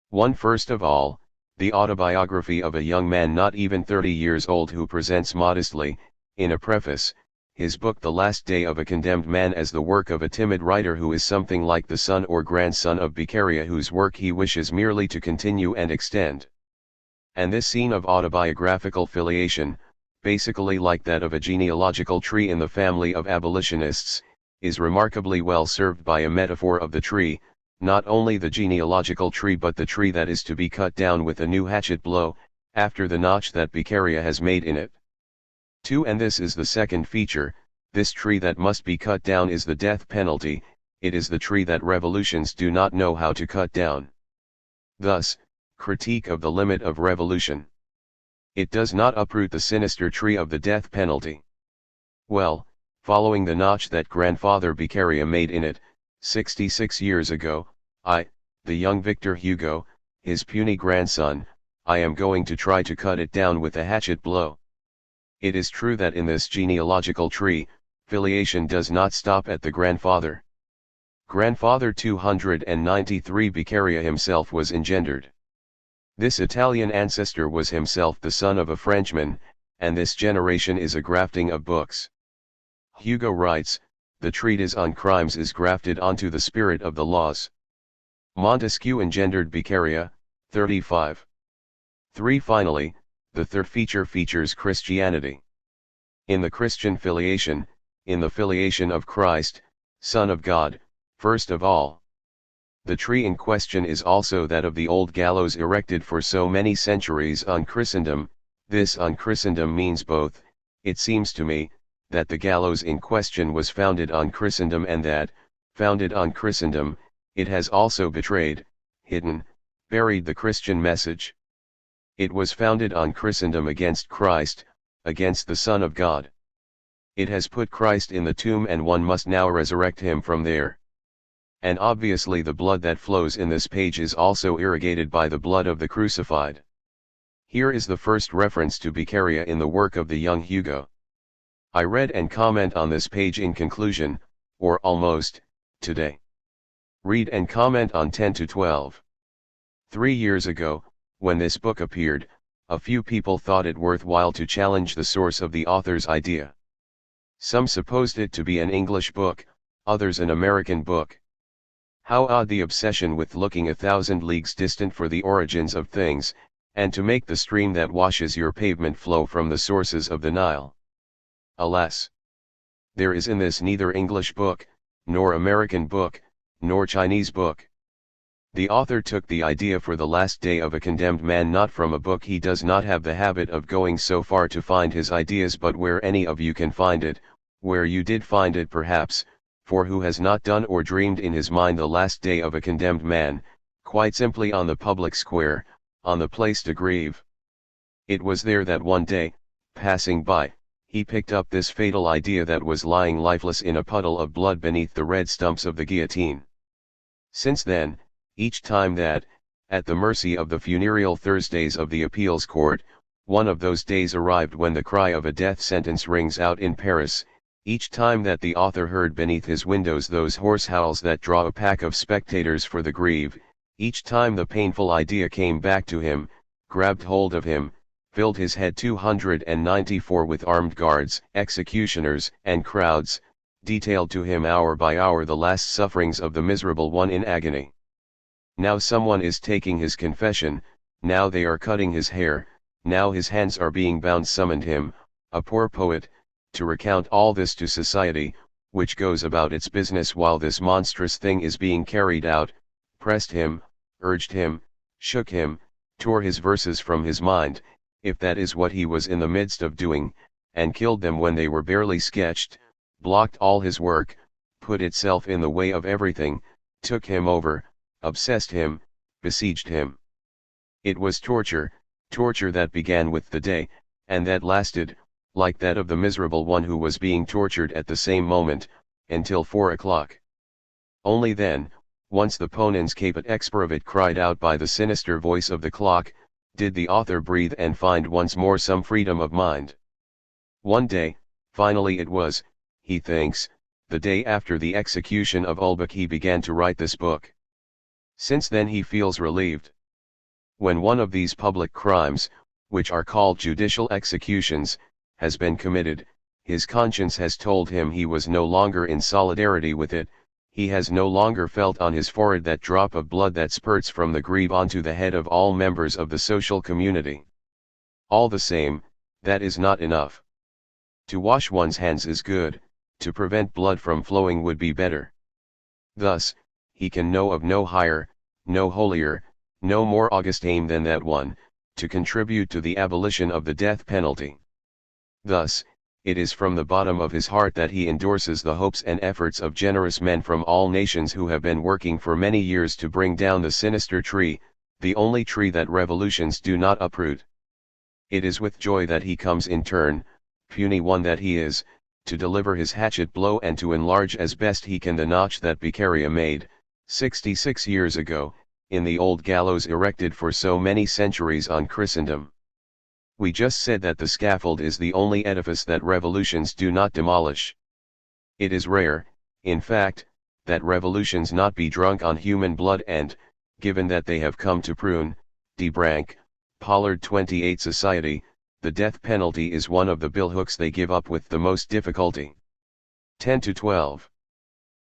1. First of all, the autobiography of a young man not even 30 years old who presents modestly, in a preface, his book The Last Day of a Condemned Man as the work of a timid writer who is something like the son or grandson of Beccaria, whose work he wishes merely to continue and extend. And this scene of autobiographical filiation, basically like that of a genealogical tree in the family of abolitionists, is remarkably well served by a metaphor of the tree, not only the genealogical tree but the tree that is to be cut down with a new hatchet blow, after the notch that Beccaria has made in it. 2. And this is the second feature, this tree that must be cut down is the death penalty, it is the tree that revolutions do not know how to cut down. Thus, critique of the limit of revolution. It does not uproot the sinister tree of the death penalty. Well, following the notch that grandfather Beccaria made in it, 66 years ago, I, the young Victor Hugo, his puny grandson, I am going to try to cut it down with a hatchet blow. It is true that in this genealogical tree, filiation does not stop at the grandfather. Grandfather 293 Beccaria himself was engendered. This Italian ancestor was himself the son of a Frenchman, and this generation is a grafting of books. Hugo writes, the treatise on crimes is grafted onto the spirit of the laws. Montesquieu engendered Beccaria, 35. 3. Finally, the third feature features Christianity. In the Christian filiation, in the filiation of Christ, Son of God, first of all. The tree in question is also that of the old gallows erected for so many centuries on Christendom. This on Christendom means both, it seems to me, that the gallows in question was founded on Christendom and that, founded on Christendom, it has also betrayed, hidden, buried the Christian message. It was founded on Christendom against Christ, against the Son of God. It has put Christ in the tomb and one must now resurrect him from there. And obviously the blood that flows in this page is also irrigated by the blood of the crucified. Here is the first reference to Beccaria in the work of the young Hugo. I read and comment on this page in conclusion, or almost, today. Read and comment on 10 to 12. 3 years ago, when this book appeared, a few people thought it worthwhile to challenge the source of the author's idea. Some supposed it to be an English book, others an American book. How odd the obsession with looking 1,000 leagues distant for the origins of things, and to make the stream that washes your pavement flow from the sources of the Nile. Alas! There is in this neither English book, nor American book, nor Chinese book. The author took the idea for the last day of a condemned man not from a book. He does not have the habit of going so far to find his ideas, but where any of you can find it, where you did find it perhaps, for who has not done or dreamed in his mind the last day of a condemned man, quite simply on the public square, on the place de grève. It was there that one day, passing by, he picked up this fatal idea that was lying lifeless in a puddle of blood beneath the red stumps of the guillotine. Since then, each time that, at the mercy of the funereal Thursdays of the appeals court, one of those days arrived when the cry of a death sentence rings out in Paris, each time that the author heard beneath his windows those hoarse howls that draw a pack of spectators for the grève, each time the painful idea came back to him, grabbed hold of him, filled his head 294 with armed guards, executioners, and crowds, detailed to him hour by hour the last sufferings of the miserable one in agony. Now someone is taking his confession, now they are cutting his hair, now his hands are being bound, summoned him, a poor poet, to recount all this to society, which goes about its business while this monstrous thing is being carried out, pressed him, urged him, shook him, tore his verses from his mind, if that is what he was in the midst of doing, and killed them when they were barely sketched, blocked all his work, put itself in the way of everything, took him over, obsessed him, besieged him. It was torture, torture that began with the day, and that lasted, like that of the miserable one who was being tortured at the same moment, until 4 o'clock. Only then, once the ponens caput expiravit cried out by the sinister voice of the clock, did the author breathe and find once more some freedom of mind. One day, finally it was, he thinks, the day after the execution of Ulbach he began to write this book. Since then he feels relieved. When one of these public crimes, which are called judicial executions, has been committed, his conscience has told him he was no longer in solidarity with it, he has no longer felt on his forehead that drop of blood that spurts from the greave onto the head of all members of the social community. All the same, that is not enough. To wash one's hands is good, to prevent blood from flowing would be better. Thus, he can know of no higher, no holier, no more august aim than that one, to contribute to the abolition of the death penalty. Thus, it is from the bottom of his heart that he endorses the hopes and efforts of generous men from all nations who have been working for many years to bring down the sinister tree, the only tree that revolutions do not uproot. It is with joy that he comes in turn, puny one that he is, to deliver his hatchet blow and to enlarge as best he can the notch that Beccaria made, 66 years ago, in the old gallows erected for so many centuries on Christendom. We just said that the scaffold is the only edifice that revolutions do not demolish. It is rare, in fact, that revolutions not be drunk on human blood and, given that they have come to prune, debranch, Pollard 28 society, the death penalty is one of the billhooks they give up with the most difficulty. 10 to 12.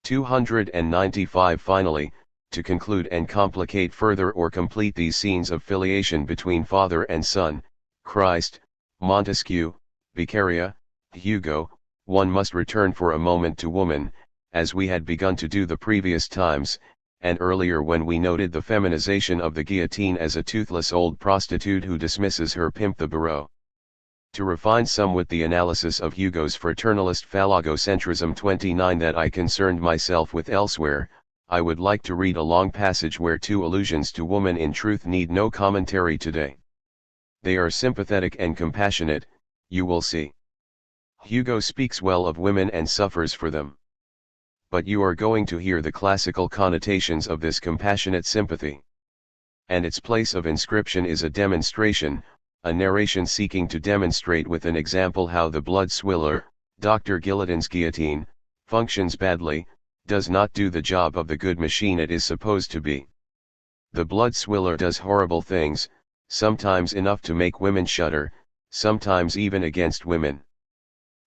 295 Finally, to conclude and complicate further or complete these scenes of filiation between Father and Son, Christ, Montesquieu, Beccaria, Hugo, one must return for a moment to woman, as we had begun to do the previous times, and earlier when we noted the feminization of the guillotine as a toothless old prostitute who dismisses her pimp the bourreau. To refine somewhat the analysis of Hugo's fraternalist phallogocentrism 29 that I concerned myself with elsewhere, I would like to read a long passage where two allusions to woman in truth need no commentary today. They are sympathetic and compassionate, you will see. Hugo speaks well of women and suffers for them. But you are going to hear the classical connotations of this compassionate sympathy. And its place of inscription is a demonstration, a narration seeking to demonstrate with an example how the blood swiller, Dr. Guillotin's guillotine, functions badly, does not do the job of the good machine it is supposed to be. The blood swiller does horrible things, sometimes enough to make women shudder, sometimes even against women.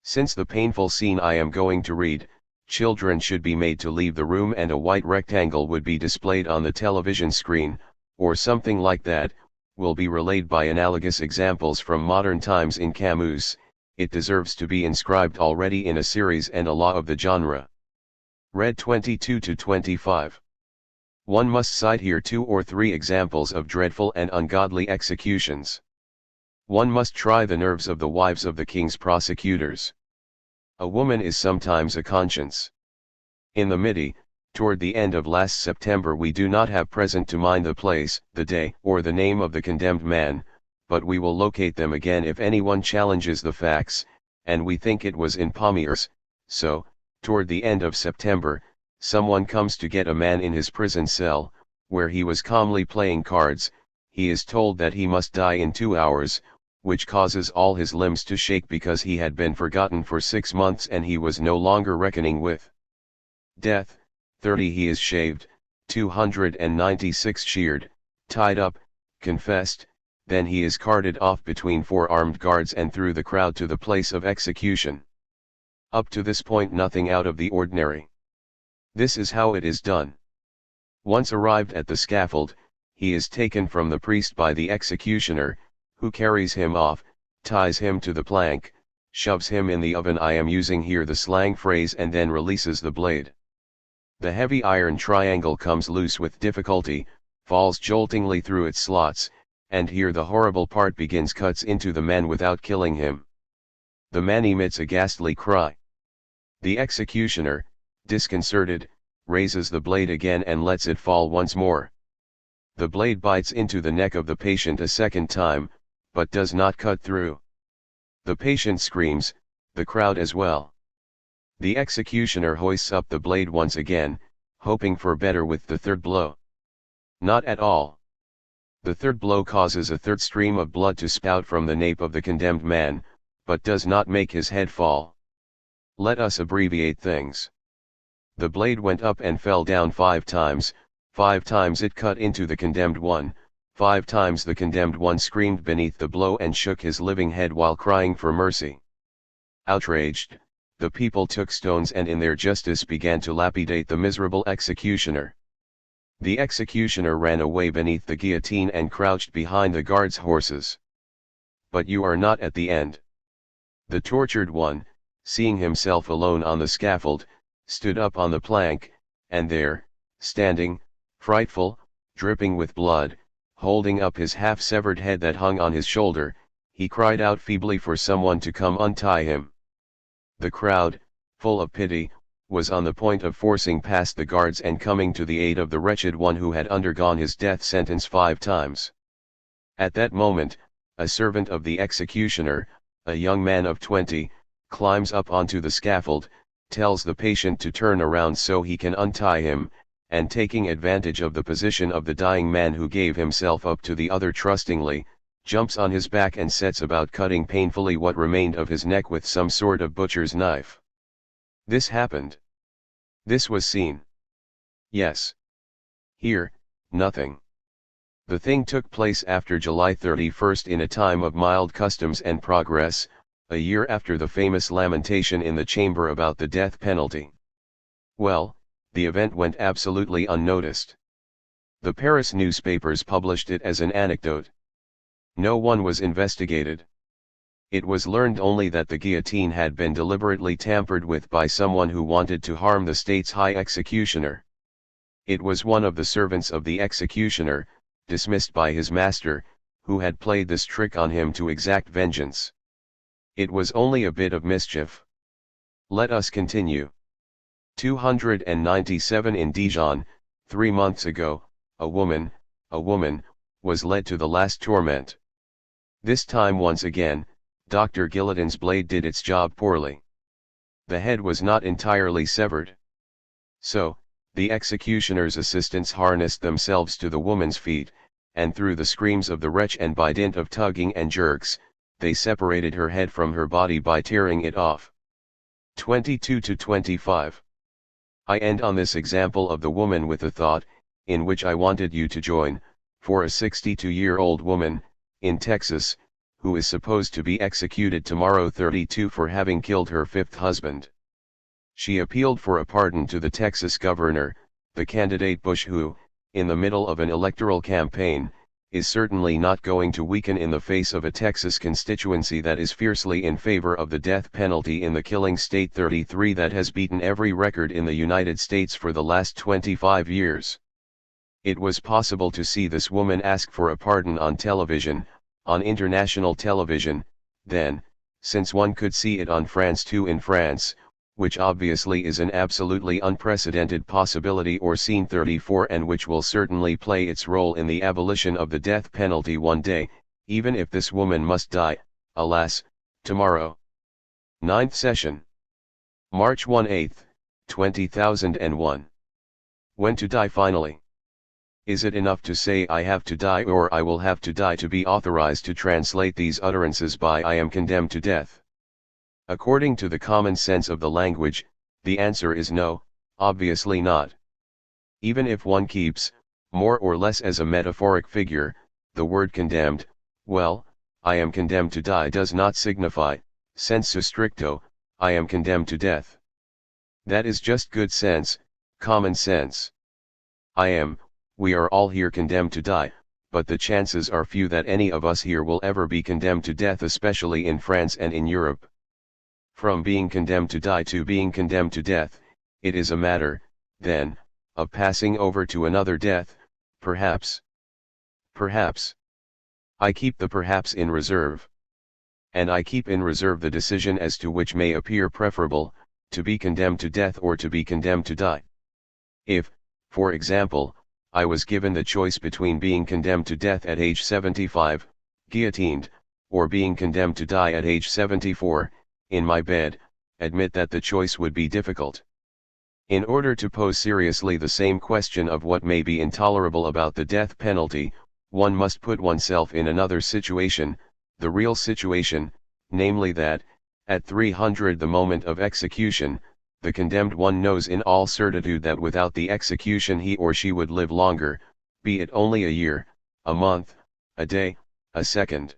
Since the painful scene I am going to read, children should be made to leave the room and a white rectangle would be displayed on the television screen, or something like that, will be relayed by analogous examples from modern times in Camus, it deserves to be inscribed already in a series and a law of the genre. Read 22 to 25. One must cite here 2 or 3 examples of dreadful and ungodly executions. One must try the nerves of the wives of the king's prosecutors. A woman is sometimes a conscience. In the Midi, toward the end of last September we do not have present to mind the place, the day, or the name of the condemned man, but we will locate them again if anyone challenges the facts, and we think it was in Pomiers, so, toward the end of September, someone comes to get a man in his prison cell, where he was calmly playing cards, he is told that he must die in 2 hours, which causes all his limbs to shake because he had been forgotten for 6 months and he was no longer reckoning with death. 30 He is shaved, 296 sheared, tied up, confessed, then he is carted off between 4 armed guards and through the crowd to the place of execution. Up to this point nothing out of the ordinary. This is how it is done. Once arrived at the scaffold, he is taken from the priest by the executioner, who carries him off, ties him to the plank, shoves him in the oven, I am using here the slang phrase, and then releases the blade. The heavy iron triangle comes loose with difficulty, falls joltingly through its slots, and here the horrible part begins, cuts into the man without killing him. The man emits a ghastly cry. The executioner, disconcerted, raises the blade again and lets it fall once more. The blade bites into the neck of the patient a second time, but does not cut through. The patient screams, the crowd as well. The executioner hoists up the blade once again, hoping for better with the third blow. Not at all. The third blow causes a third stream of blood to spout from the nape of the condemned man, but does not make his head fall. Let us abbreviate things. The blade went up and fell down 5 times, 5 times it cut into the condemned one, 5 times the condemned one screamed beneath the blow and shook his living head while crying for mercy. Outraged, the people took stones and in their justice began to lapidate the miserable executioner. The executioner ran away beneath the guillotine and crouched behind the guards' horses. But you are not at the end. The tortured one, seeing himself alone on the scaffold, stood up on the plank, and there, standing, frightful, dripping with blood, holding up his half-severed head that hung on his shoulder, he cried out feebly for someone to come untie him. The crowd, full of pity, was on the point of forcing past the guards and coming to the aid of the wretched one who had undergone his death sentence 5 times. At that moment, a servant of the executioner, a young man of 20, climbs up onto the scaffold, tells the patient to turn around so he can untie him, and taking advantage of the position of the dying man who gave himself up to the other trustingly, jumps on his back and sets about cutting painfully what remained of his neck with some sort of butcher's knife. This happened. This was seen. Yes. Here, nothing. The thing took place after July 31st in a time of mild customs and progress, a year after the famous lamentation in the chamber about the death penalty. Well, the event went absolutely unnoticed. The Paris newspapers published it as an anecdote. No one was investigated. It was learned only that the guillotine had been deliberately tampered with by someone who wanted to harm the state's high executioner. It was one of the servants of the executioner, dismissed by his master, who had played this trick on him to exact vengeance. It was only a bit of mischief. Let us continue. 297 in Dijon, 3 months ago, a woman, was led to the last torment. This time once again, Dr. Guillotin's blade did its job poorly. The head was not entirely severed. So, the executioner's assistants harnessed themselves to the woman's feet, and through the screams of the wretch and by dint of tugging and jerks, they separated her head from her body by tearing it off. 22 to 25. I end on this example of the woman with a thought, in which I wanted you to join, for a 62-year-old woman, in Texas, who is supposed to be executed tomorrow 32 for having killed her 5th husband. She appealed for a pardon to the Texas governor, the candidate Bush who, in the middle of an electoral campaign, is certainly not going to weaken in the face of a Texas constituency that is fiercely in favor of the death penalty in the killing state 33 that has beaten every record in the United States for the last 25 years. It was possible to see this woman ask for a pardon on television, on international television, then, since one could see it on France 2 in France, which obviously is an absolutely unprecedented possibility, or Scene 34, and which will certainly play its role in the abolition of the death penalty one day, even if this woman must die, alas, tomorrow. 9th session. March 18, 2001. When to die finally? Is it enough to say I have to die or I will have to die to be authorized to translate these utterances by I am condemned to death? According to the common sense of the language, the answer is no, obviously not. Even if one keeps, more or less as a metaphoric figure, the word condemned, well, I am condemned to die does not signify, sensu stricto, I am condemned to death. That is just good sense, common sense. We are all here condemned to die, but the chances are few that any of us here will ever be condemned to death, especially in France and in Europe. From being condemned to die to being condemned to death, it is a matter, then, of passing over to another death, perhaps. Perhaps. I keep the perhaps in reserve. And I keep in reserve the decision as to which may appear preferable, to be condemned to death or to be condemned to die. If, for example, I was given the choice between being condemned to death at age 75, guillotined, or being condemned to die at age 74, in my bed, admit that the choice would be difficult. In order to pose seriously the same question of what may be intolerable about the death penalty, one must put oneself in another situation, the real situation, namely that, at 300 the moment of execution, the condemned one knows in all certitude that without the execution he or she would live longer, be it only a year, a month, a day, a second.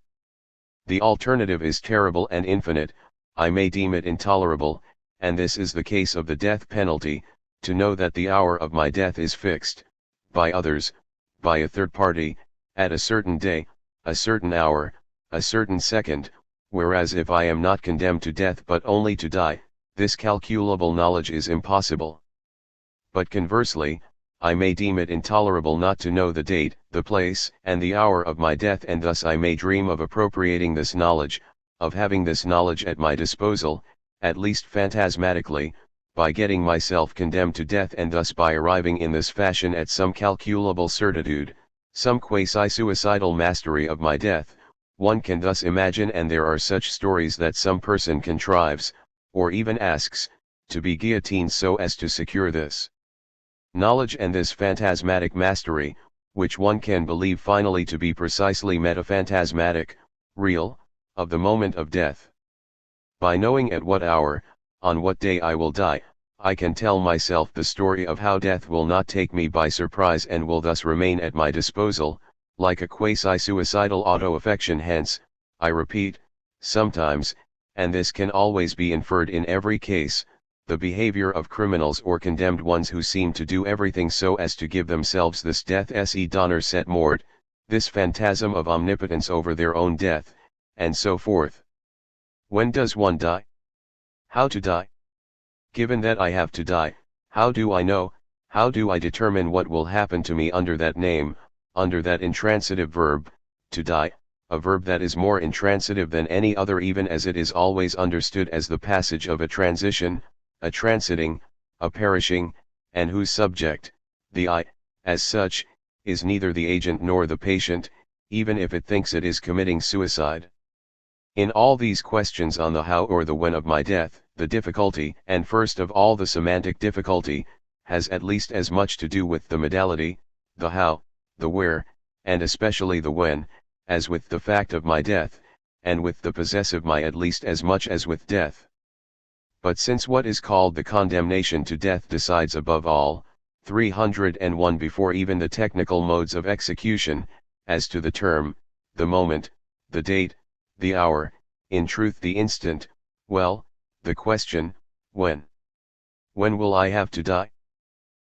The alternative is terrible and infinite, I may deem it intolerable, and this is the case of the death penalty, to know that the hour of my death is fixed, by others, by a third party, at a certain day, a certain hour, a certain second, whereas if I am not condemned to death but only to die, this calculable knowledge is impossible. But conversely, I may deem it intolerable not to know the date, the place, and the hour of my death, and thus I may dream of appropriating this knowledge, of having this knowledge at my disposal, at least phantasmatically, by getting myself condemned to death, and thus by arriving in this fashion at some calculable certitude, some quasi-suicidal mastery of my death. One can thus imagine, and there are such stories, that some person contrives, or even asks, to be guillotined so as to secure this knowledge and this phantasmatic mastery, which one can believe finally to be precisely metaphantasmatic, real, of the moment of death. By knowing at what hour, on what day I will die, I can tell myself the story of how death will not take me by surprise and will thus remain at my disposal, like a quasi-suicidal auto-affection. Hence, I repeat, sometimes, and this can always be inferred in every case, the behavior of criminals or condemned ones who seem to do everything so as to give themselves this death se donner set mort, this phantasm of omnipotence over their own death, and so forth. When does one die? How to die? Given that I have to die, how do I know, how do I determine what will happen to me under that name, under that intransitive verb, to die, a verb that is more intransitive than any other, even as it is always understood as the passage of a transition, a transiting, a perishing, and whose subject, the I, as such, is neither the agent nor the patient, even if it thinks it is committing suicide. In all these questions on the how or the when of my death, the difficulty, and first of all the semantic difficulty, has at least as much to do with the modality, the how, the where, and especially the when, as with the fact of my death, and with the possessive my at least as much as with death. But since what is called the condemnation to death decides above all, 301 before even the technical modes of execution, as to the term, the moment, the date, the hour, in truth the instant, well, the question, when? When will I have to die?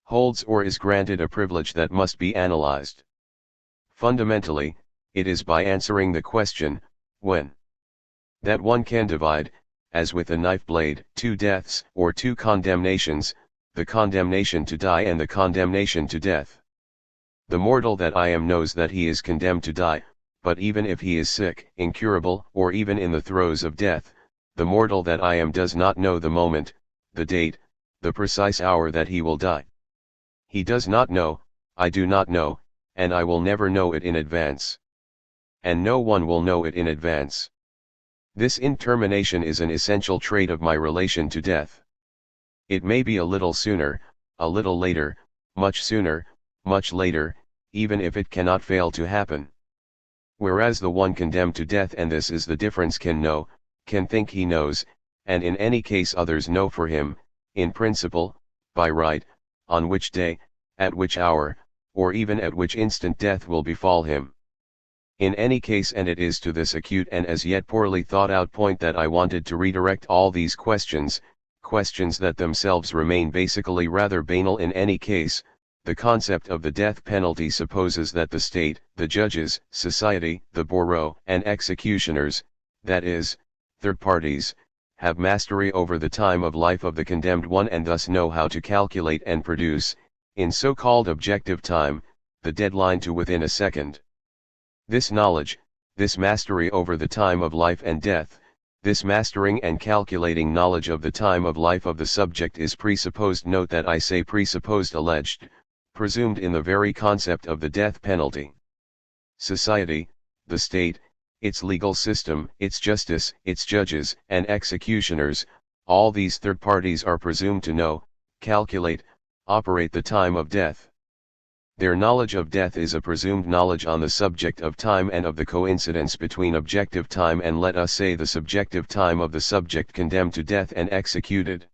Holds or is granted a privilege that must be analyzed. Fundamentally, it is by answering the question, when? That one can divide, as with a knife blade, two deaths or two condemnations, the condemnation to die and the condemnation to death. The mortal that I am knows that he is condemned to die, but even if he is sick, incurable, or even in the throes of death, the mortal that I am does not know the moment, the date, the precise hour that he will die. He does not know, I do not know, and I will never know it in advance. And no one will know it in advance. This indetermination is an essential trait of my relation to death. It may be a little sooner, a little later, much sooner, much later, even if it cannot fail to happen. Whereas the one condemned to death, and this is the difference, can know, can think he knows, and in any case others know for him, in principle, by right, on which day, at which hour, or even at which instant death will befall him. In any case, and it is to this acute and as yet poorly thought out point that I wanted to redirect all these questions, questions that themselves remain basically rather banal in any case. The concept of the death penalty supposes that the state, the judges, society, the bourreau, and executioners, that is, third parties, have mastery over the time of life of the condemned one, and thus know how to calculate and produce, in so-called objective time, the deadline to within a second. This knowledge, this mastery over the time of life and death, this mastering and calculating knowledge of the time of life of the subject is presupposed, note that I say presupposed, alleged, presumed in the very concept of the death penalty. Society, the state, its legal system, its justice, its judges, and executioners, all these third parties are presumed to know, calculate, operate the time of death. Their knowledge of death is a presumed knowledge on the subject of time and of the coincidence between objective time and, let us say, the subjective time of the subject condemned to death and executed.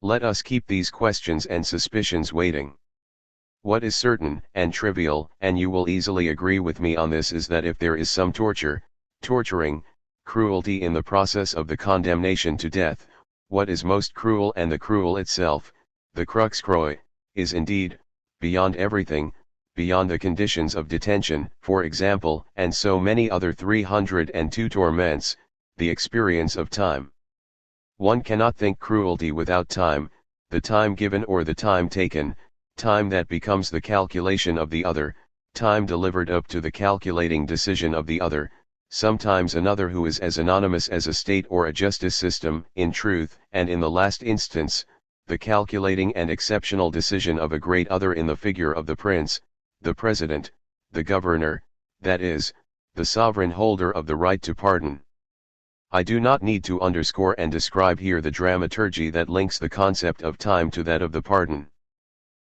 Let us keep these questions and suspicions waiting. What is certain and trivial, and you will easily agree with me on this, is that if there is some torturing, cruelty in the process of the condemnation to death, what is most cruel, and the cruel itself, the crux croi, is indeed, beyond everything, beyond the conditions of detention, for example, and so many other 302 torments, the experience of time. One cannot think cruelty without time, the time given or the time taken, time that becomes the calculation of the other, time delivered up to the calculating decision of the other, sometimes another who is as anonymous as a state or a justice system, in truth, and in the last instance, the calculating and exceptional decision of a great other in the figure of the prince, the president, the governor, that is, the sovereign holder of the right to pardon. I do not need to underscore and describe here the dramaturgy that links the concept of time to that of the pardon.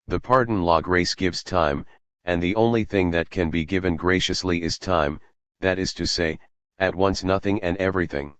The pardon law grace gives time, and the only thing that can be given graciously is time, that is to say, at once nothing and everything.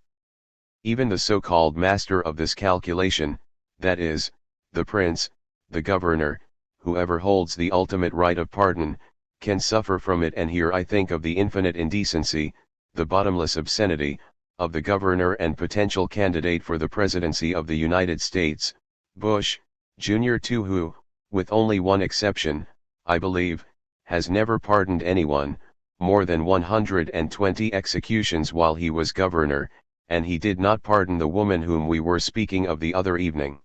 Even the so-called master of this calculation, that is, the prince, the governor, whoever holds the ultimate right of pardon, can suffer from it, and here I think of the infinite indecency, the bottomless obscenity, of the governor and potential candidate for the presidency of the United States, Bush, Jr. who, with only one exception, I believe, has never pardoned anyone, more than 120 executions while he was governor, and he did not pardon the woman whom we were speaking of the other evening.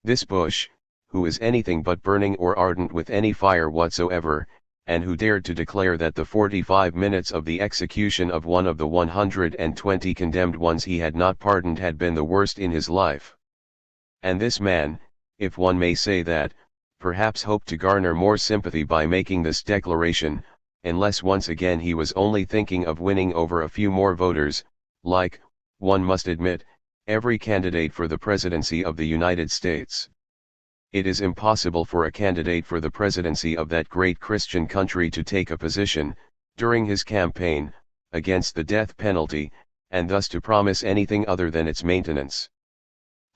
This Bush, who is anything but burning or ardent with any fire whatsoever, and who dared to declare that the 45 minutes of the execution of one of the 120 condemned ones he had not pardoned had been the worst in his life. And this man, if one may say that, perhaps hoped to garner more sympathy by making this declaration, unless once again he was only thinking of winning over a few more voters, like, one must admit, every candidate for the presidency of the United States. It is impossible for a candidate for the presidency of that great Christian country to take a position, during his campaign, against the death penalty, and thus to promise anything other than its maintenance.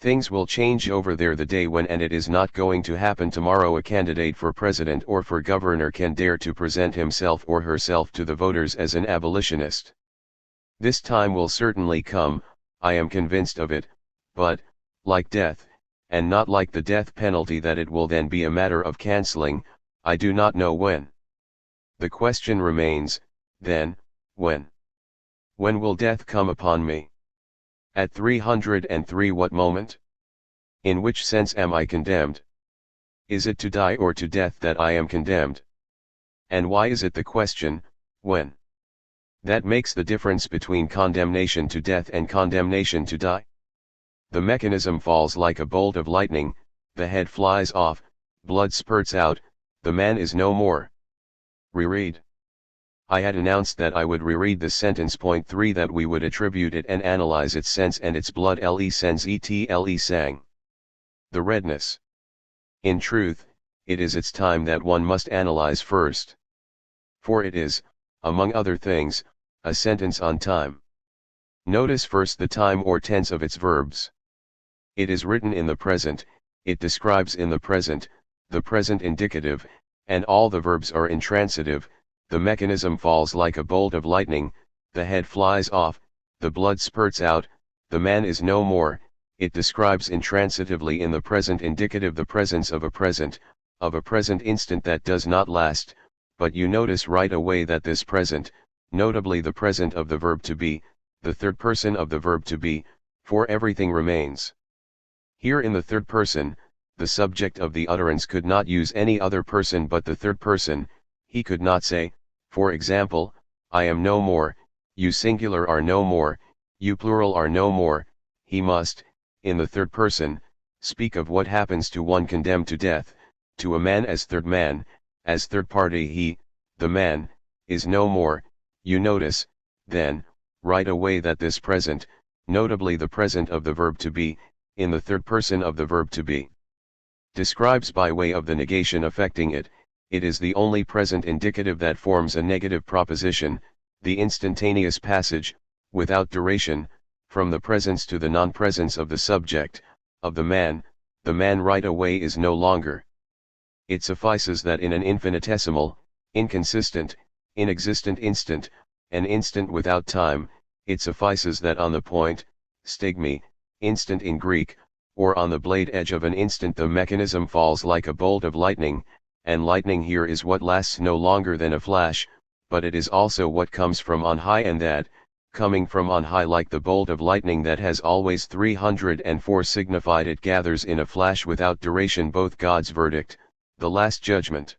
Things will change over there the day when, and it is not going to happen tomorrow, a candidate for president or for governor can dare to present himself or herself to the voters as an abolitionist. This time will certainly come, I am convinced of it, but, like death, and not like the death penalty that it will then be a matter of cancelling, I do not know when. The question remains, then, when? When will death come upon me? At 303 what moment? In which sense am I condemned? Is it to die or to death that I am condemned? And why is it the question, when? That makes the difference between condemnation to death and condemnation to die. The mechanism falls like a bolt of lightning, the head flies off, blood spurts out, the man is no more. Reread. I had announced that I would reread the sentence. Point 3, that we would attribute it and analyze its sense and its blood. Le sens et le sang. The redness. In truth, it is its time that one must analyze first. For it is, among other things, a sentence on time. Notice first the time or tense of its verbs. It is written in the present, it describes in the present indicative, and all the verbs are intransitive. The mechanism falls like a bolt of lightning, the head flies off, the blood spurts out, the man is no more. It describes intransitively in the present indicative the presence of a present instant that does not last, but you notice right away that this present, notably the present of the verb to be, the third person of the verb to be, for everything remains. Here in the third person, the subject of the utterance could not use any other person but the third person. He could not say, for example, I am no more, you singular are no more, you plural are no more. He must, in the third person, speak of what happens to one condemned to death, to a man as third man, as third party. He, the man, is no more. You notice, then, right away that this present, notably the present of the verb to be, in the third person of the verb to be, describes by way of the negation affecting it, it is the only present indicative that forms a negative proposition, the instantaneous passage, without duration, from the presence to the non-presence of the subject, of the man right away is no longer. It suffices that in an infinitesimal, inconsistent, inexistent instant, an instant without time, it suffices that on the point, stigmi, instant in Greek, or on the blade edge of an instant the mechanism falls like a bolt of lightning, and lightning here is what lasts no longer than a flash, but it is also what comes from on high, and that, coming from on high like the bolt of lightning that has always 304 signified, it gathers in a flash without duration both God's verdict, the last judgment,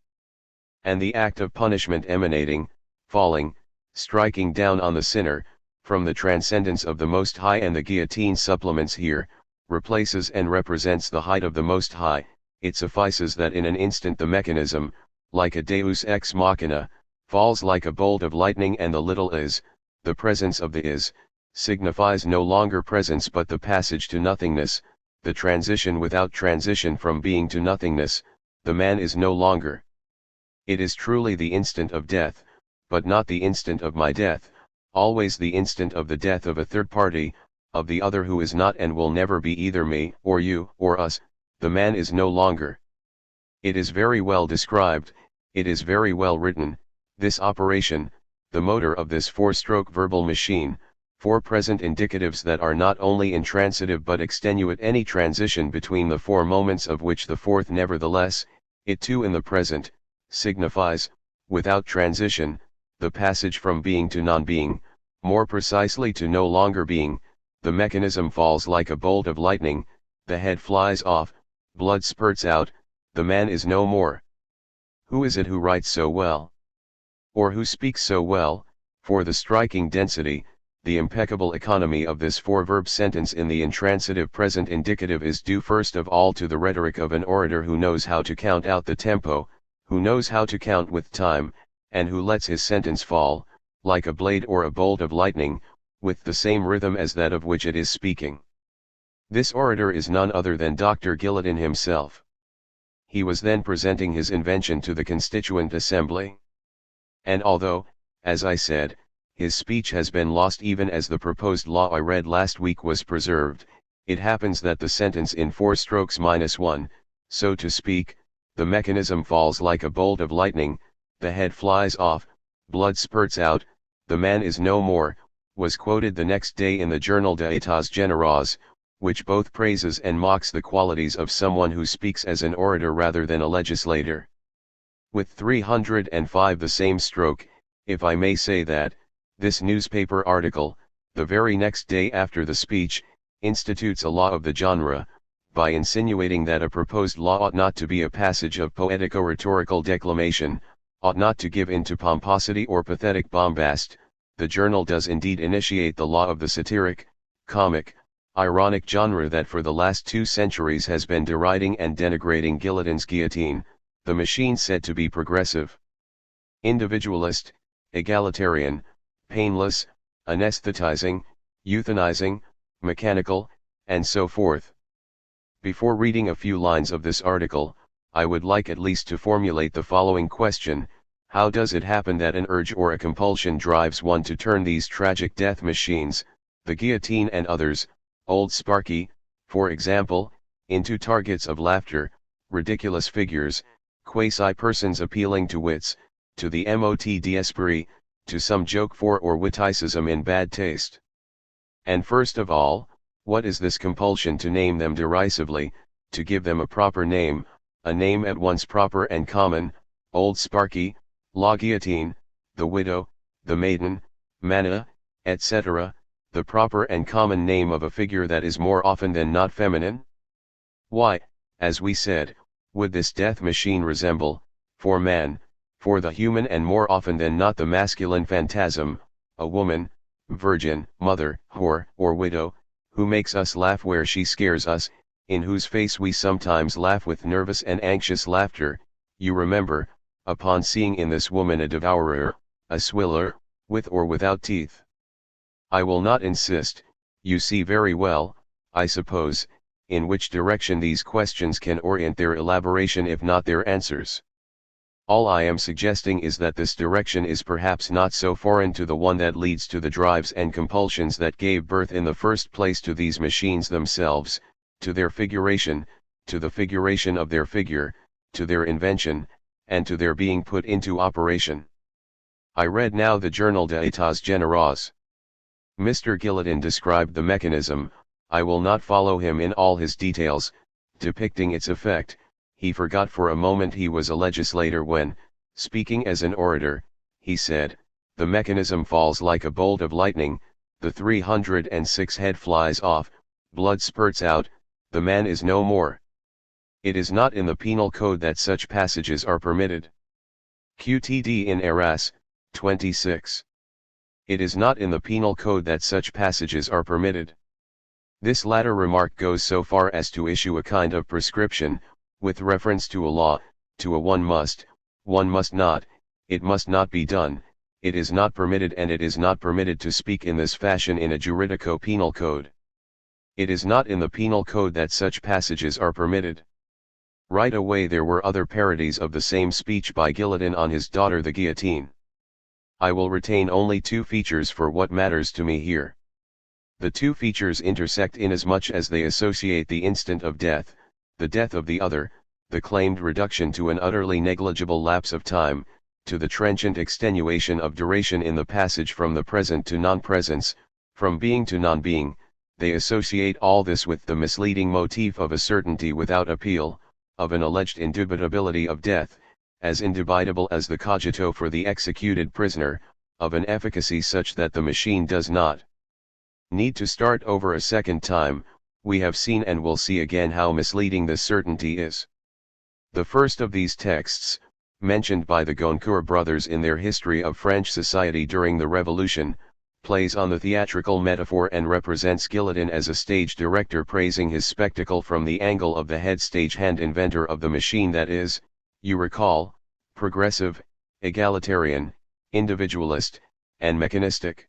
and the act of punishment emanating, falling, striking down on the sinner, from the transcendence of the Most High. And the guillotine supplements here, replaces and represents the height of the Most High. It suffices that in an instant the mechanism, like a deus ex machina, falls like a bolt of lightning, and the little is, the presence of the is, signifies no longer presence but the passage to nothingness, the transition without transition from being to nothingness, the man is no longer. It is truly the instant of death, but not the instant of my death, always the instant of the death of a third party, of the other who is not and will never be either me, or you, or us, the man is no longer. It is very well described, it is very well written, this operation, the motor of this four-stroke verbal machine, four present indicatives that are not only intransitive but extenuate any transition between the four moments, of which the fourth nevertheless, it too in the present, signifies, without transition, the passage from being to non-being, more precisely to no longer being. The mechanism falls like a bolt of lightning, the head flies off, blood spurts out, the man is no more. Who is it who writes so well? Or who speaks so well? For the striking density, the impeccable economy of this four-verb sentence in the intransitive present indicative is due first of all to the rhetoric of an orator who knows how to count out the tempo, who knows how to count with time, and who lets his sentence fall, like a blade or a bolt of lightning, with the same rhythm as that of which it is speaking. This orator is none other than Dr. Guillotin himself. He was then presenting his invention to the Constituent Assembly. And although, as I said, his speech has been lost even as the proposed law I read last week was preserved, it happens that the sentence in 4 strokes minus 1, so to speak, the mechanism falls like a bolt of lightning, the head flies off, blood spurts out, the man is no more, was quoted the next day in the journal de Etats Généraux, which both praises and mocks the qualities of someone who speaks as an orator rather than a legislator. With 305 the same stroke, if I may say that, this newspaper article, the very next day after the speech, institutes a law of the genre, by insinuating that a proposed law ought not to be a passage of poetico-rhetorical declamation, ought not to give in to pomposity or pathetic bombast. The journal does indeed initiate the law of the satiric, comic, ironic genre that for the last 2 centuries has been deriding and denigrating Guillotin's guillotine, the machine said to be progressive, individualist, egalitarian, painless, anesthetizing, euthanizing, mechanical, and so forth. Before reading a few lines of this article, I would like at least to formulate the following question: how does it happen that an urge or a compulsion drives one to turn these tragic death machines, the guillotine and others, Old Sparky, for example, into targets of laughter, ridiculous figures, quasi-persons appealing to wits, to the mot d'esprit, to some joke for or witticism in bad taste? And first of all, what is this compulsion to name them derisively, to give them a proper name, a name at once proper and common, Old Sparky, La Guillotine, the widow, the maiden, Manna, etc., the proper and common name of a figure that is more often than not feminine? Why, as we said, would this death machine resemble, for man, for the human and more often than not the masculine phantasm, a woman, virgin, mother, whore, or widow, who makes us laugh where she scares us, in whose face we sometimes laugh with nervous and anxious laughter, you remember, upon seeing in this woman a devourer, a swiller, with or without teeth. I will not insist, you see very well, I suppose, in which direction these questions can orient their elaboration if not their answers. All I am suggesting is that this direction is perhaps not so foreign to the one that leads to the drives and compulsions that gave birth in the first place to these machines themselves, to their figuration, to the figuration of their figure, to their invention, and to their being put into operation. I read now the journal de Etats Généraux. Mr. Guillotin described the mechanism. I will not follow him in all his details, depicting its effect. He forgot for a moment he was a legislator when, speaking as an orator, he said, "The mechanism falls like a bolt of lightning, the 306 head flies off, blood spurts out, the man is no more." It is not in the penal code that such passages are permitted. QTD in Arras, 26. It is not in the penal code that such passages are permitted. This latter remark goes so far as to issue a kind of prescription, with reference to a law, to a one must not, it must not be done, it is not permitted, and it is not permitted to speak in this fashion in a juridico-penal code. It is not in the penal code that such passages are permitted. Right away there were other parodies of the same speech by Guillotin on his daughter the guillotine. I will retain only two features for what matters to me here. The two features intersect inasmuch as they associate the instant of death, the death of the other, the claimed reduction to an utterly negligible lapse of time, to the trenchant extenuation of duration in the passage from the present to non-presence, from being to non-being. They associate all this with the misleading motif of a certainty without appeal, of an alleged indubitability of death, as indubitable as the cogito for the executed prisoner, of an efficacy such that the machine does not need to start over a second time. We have seen and will see again how misleading this certainty is. The first of these texts, mentioned by the Goncourt brothers in their History of French Society during the Revolution, plays on the theatrical metaphor and represents Guillotin as a stage director praising his spectacle from the angle of the head stagehand inventor of the machine that is, you recall, progressive, egalitarian, individualist, and mechanistic.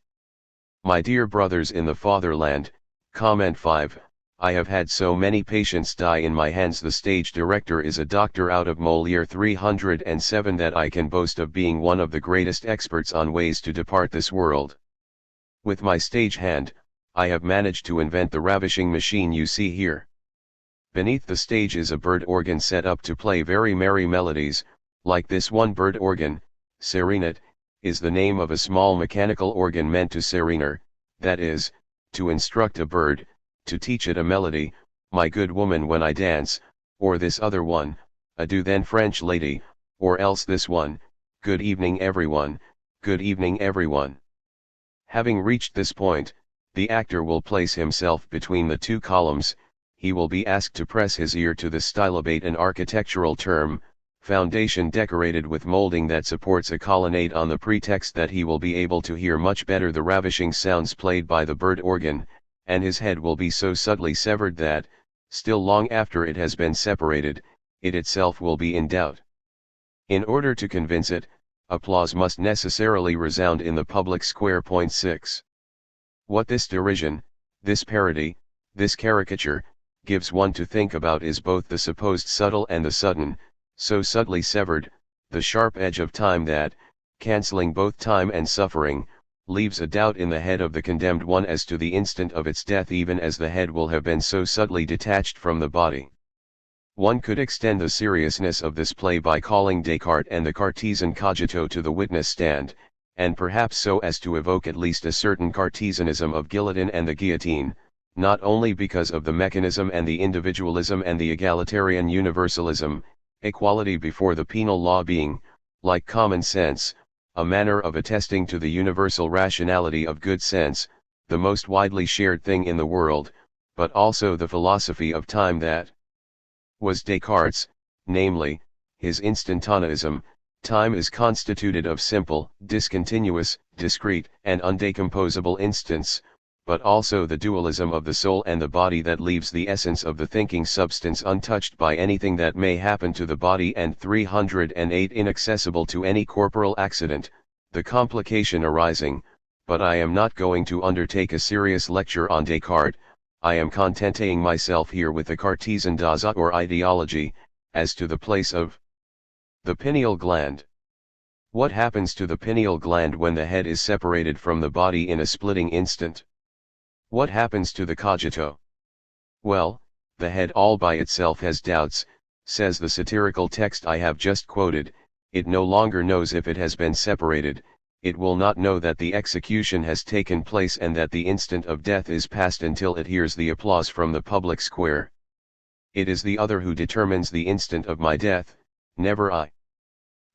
My dear brothers in the fatherland, comment 5, I have had so many patients die in my hands. The stage director is a doctor out of Molière 307 that I can boast of being one of the greatest experts on ways to depart this world. With my stage hand, I have managed to invent the ravishing machine you see here. Beneath the stage is a bird organ set up to play very merry melodies, like this one. Bird organ, serenade, is the name of a small mechanical organ meant to serener, that is, to instruct a bird, to teach it a melody, my good woman when I dance, or this other one, adieu then French lady, or else this one, good evening everyone, good evening everyone. Having reached this point, the actor will place himself between the two columns. He will be asked to press his ear to the stylobate, an architectural term, foundation decorated with molding that supports a colonnade, on the pretext that he will be able to hear much better the ravishing sounds played by the bird organ, and his head will be so subtly severed that, still long after it has been separated, it itself will be in doubt. In order to convince it, applause must necessarily resound in the public square. 6. What this derision, this parody, this caricature, gives one to think about is both the supposed subtle and the sudden, so subtly severed, the sharp edge of time that, cancelling both time and suffering, leaves a doubt in the head of the condemned one as to the instant of its death, even as the head will have been so subtly detached from the body. One could extend the seriousness of this play by calling Descartes and the Cartesian cogito to the witness stand, and perhaps so as to evoke at least a certain Cartesianism of Guillotin and the guillotine, not only because of the mechanism and the individualism and the egalitarian universalism, equality before the penal law being, like common sense, a manner of attesting to the universal rationality of good sense, the most widely shared thing in the world, but also the philosophy of time that was Descartes', namely, his instantaneism. Time is constituted of simple, discontinuous, discrete, and undecomposable instants, but also the dualism of the soul and the body that leaves the essence of the thinking substance untouched by anything that may happen to the body, and 308 inaccessible to any corporal accident, the complication arising. But I am not going to undertake a serious lecture on Descartes. I am contenting myself here with the Cartesian Dasein or ideology, as to the place of The pineal gland. What happens to the pineal gland when the head is separated from the body in a splitting instant? What happens to the cogito? Well, the head all by itself has doubts, says the satirical text I have just quoted. It no longer knows if it has been separated, it will not know that the execution has taken place and that the instant of death is past until it hears the applause from the public square. It is the other who determines the instant of my death, never I.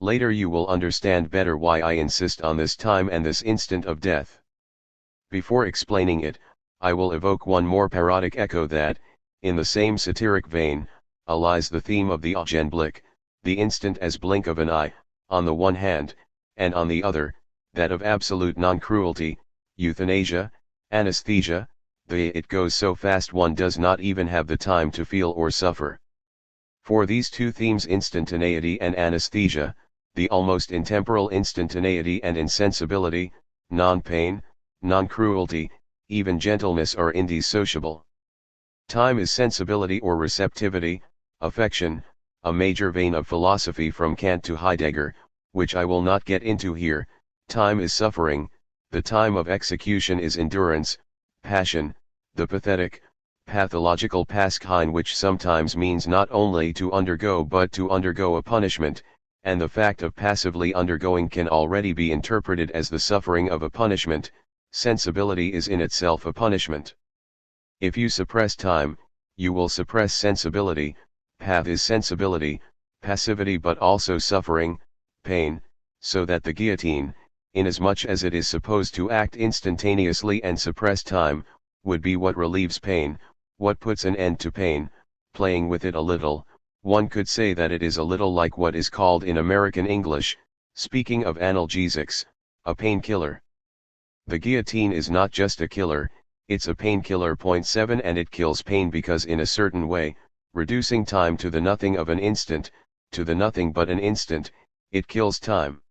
Later you will understand better why I insist on this time and this instant of death. Before explaining it, I will evoke one more parodic echo that, in the same satiric vein, lies the theme of the Augenblick, the instant as blink of an eye, on the one hand, and on the other, that of absolute non-cruelty, euthanasia, anesthesia, it goes so fast one does not even have the time to feel or suffer. For these two themes, instantaneity and anesthesia, the almost intemporal instantaneity and insensibility, non-pain, non-cruelty, even gentleness are indissociable. Time is sensibility or receptivity, affection, a major vein of philosophy from Kant to Heidegger, which I will not get into here. Time is suffering, the time of execution is endurance, passion, the pathetic, pathological Paschain, which sometimes means not only to undergo but to undergo a punishment, and the fact of passively undergoing can already be interpreted as the suffering of a punishment. Sensibility is in itself a punishment. If you suppress time, you will suppress sensibility. Path is sensibility, passivity, but also suffering, pain, so that the guillotine, inasmuch as it is supposed to act instantaneously and suppress time, would be what relieves pain, what puts an end to pain. Playing with it a little, one could say that it is a little like what is called in American English, speaking of analgesics, a painkiller. The guillotine is not just a killer, it's a painkiller. 7 And it kills pain because in a certain way, reducing time to the nothing of an instant, to the nothing but an instant, it kills time.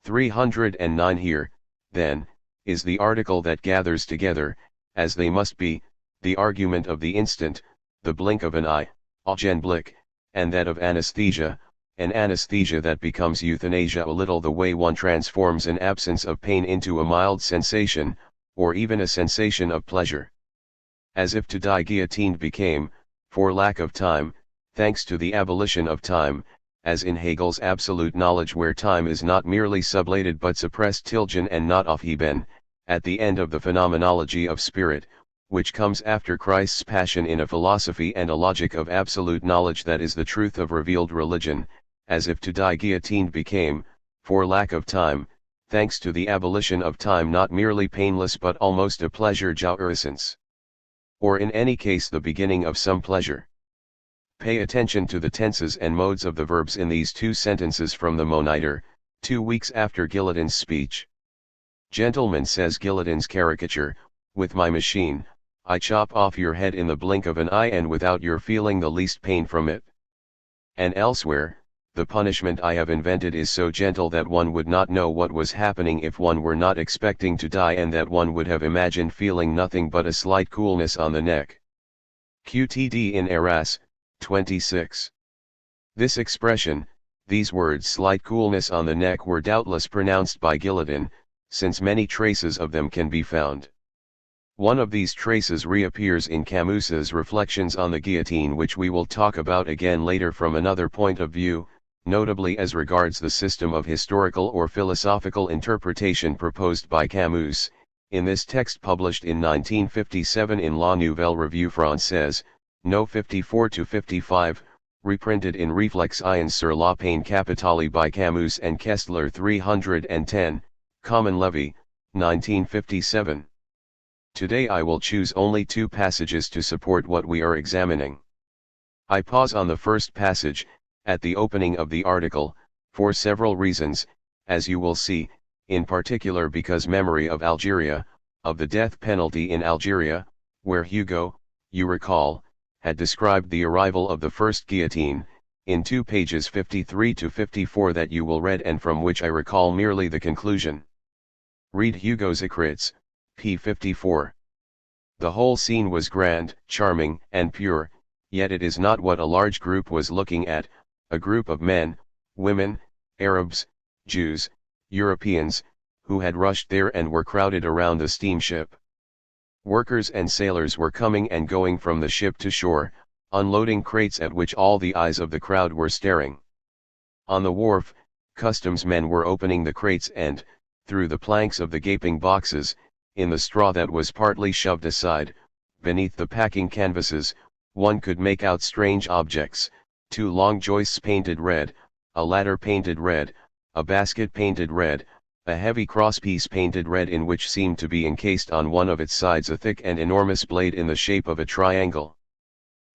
309 Here, then, is the article that gathers together, as they must be, the argument of the instant, the blink of an eye, Augenblick, and that of anesthesia, an anesthesia that becomes euthanasia, a little the way one transforms an absence of pain into a mild sensation, or even a sensation of pleasure. As if to die guillotined became, for lack of time, thanks to the abolition of time, as in Hegel's absolute knowledge, where time is not merely sublated but suppressed tilgen and not aufheben, at the end of the phenomenology of spirit, which comes after Christ's passion in a philosophy and a logic of absolute knowledge that is the truth of revealed religion. As if to die guillotined became, for lack of time, thanks to the abolition of time, not merely painless but almost a pleasure, jouissance. Or in any case the beginning of some pleasure. Pay attention to the tenses and modes of the verbs in these two sentences from the Monitor, 2 weeks after Guillotin's speech. Gentleman, says Guillotin's caricature, with my machine, I chop off your head in the blink of an eye and without your feeling the least pain from it. And elsewhere, the punishment I have invented is so gentle that one would not know what was happening if one were not expecting to die, and that one would have imagined feeling nothing but a slight coolness on the neck. QTD in Eras, 26. This expression, these words slight coolness on the neck, were doubtless pronounced by Guillotin, since many traces of them can be found. One of these traces reappears in Camus's Reflections on the Guillotine, which we will talk about again later from another point of view, notably as regards the system of historical or philosophical interpretation proposed by Camus. In this text, published in 1957 in La Nouvelle Revue Française, No. 54-55, reprinted in Réflexions sur la peine capitale by Camus and Kestler 310, Common Levy, 1957. Today I will choose only 2 passages to support what we are examining. I pause on the first passage, at the opening of the article, for several reasons, as you will see, in particular because memory of Algeria, of the death penalty in Algeria, where Hugo, you recall, had described the arrival of the first guillotine, in 2 pages 53-54 that you will read and from which I recall merely the conclusion. Read Hugo's Écrits, p. 54. The whole scene was grand, charming, and pure, yet it is not what a large group was looking at, a group of men, women, Arabs, Jews, Europeans, who had rushed there and were crowded around the steamship. Workers and sailors were coming and going from the ship to shore, unloading crates at which all the eyes of the crowd were staring. On the wharf, customs men were opening the crates and, through the planks of the gaping boxes, in the straw that was partly shoved aside, beneath the packing canvases, one could make out strange objects: two long joists painted red, a ladder painted red, a basket painted red, a heavy crosspiece painted red in which seemed to be encased on one of its sides a thick and enormous blade in the shape of a triangle.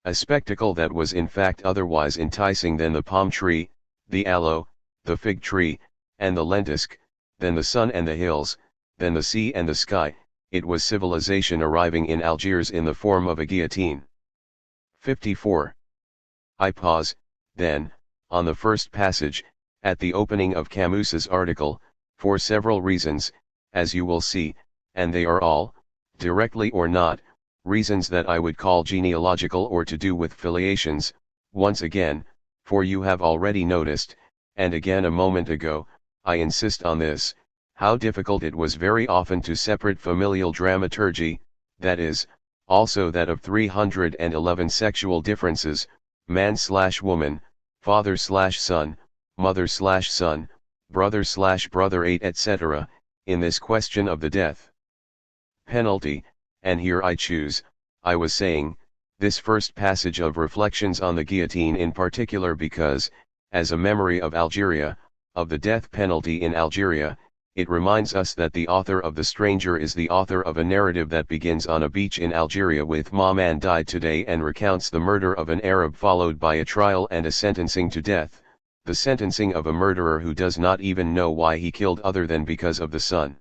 A spectacle that was in fact otherwise enticing than the palm tree, the aloe, the fig tree, and the lentisk, than the sun and the hills, than the sea and the sky. It was civilization arriving in Algiers in the form of a guillotine. 54. I pause, then, on the first passage, at the opening of Camus's article, for several reasons, as you will see, and they are all, directly or not, reasons that I would call genealogical or to do with filiations. Once again, for you have already noticed, and again a moment ago, I insist on this, how difficult it was very often to separate familial dramaturgy, that is, also that of 311 sexual differences, man/woman, father/son, mother/son, brother/brother 8 etc., in this question of the death penalty. And here I choose, I was saying, this first passage of reflections on the guillotine in particular because, as a memory of Algeria, of the death penalty in Algeria, it reminds us that the author of The Stranger is the author of a narrative that begins on a beach in Algeria with "Ma man died today" and recounts the murder of an Arab followed by a trial and a sentencing to death, the sentencing of a murderer who does not even know why he killed other than because of the sun.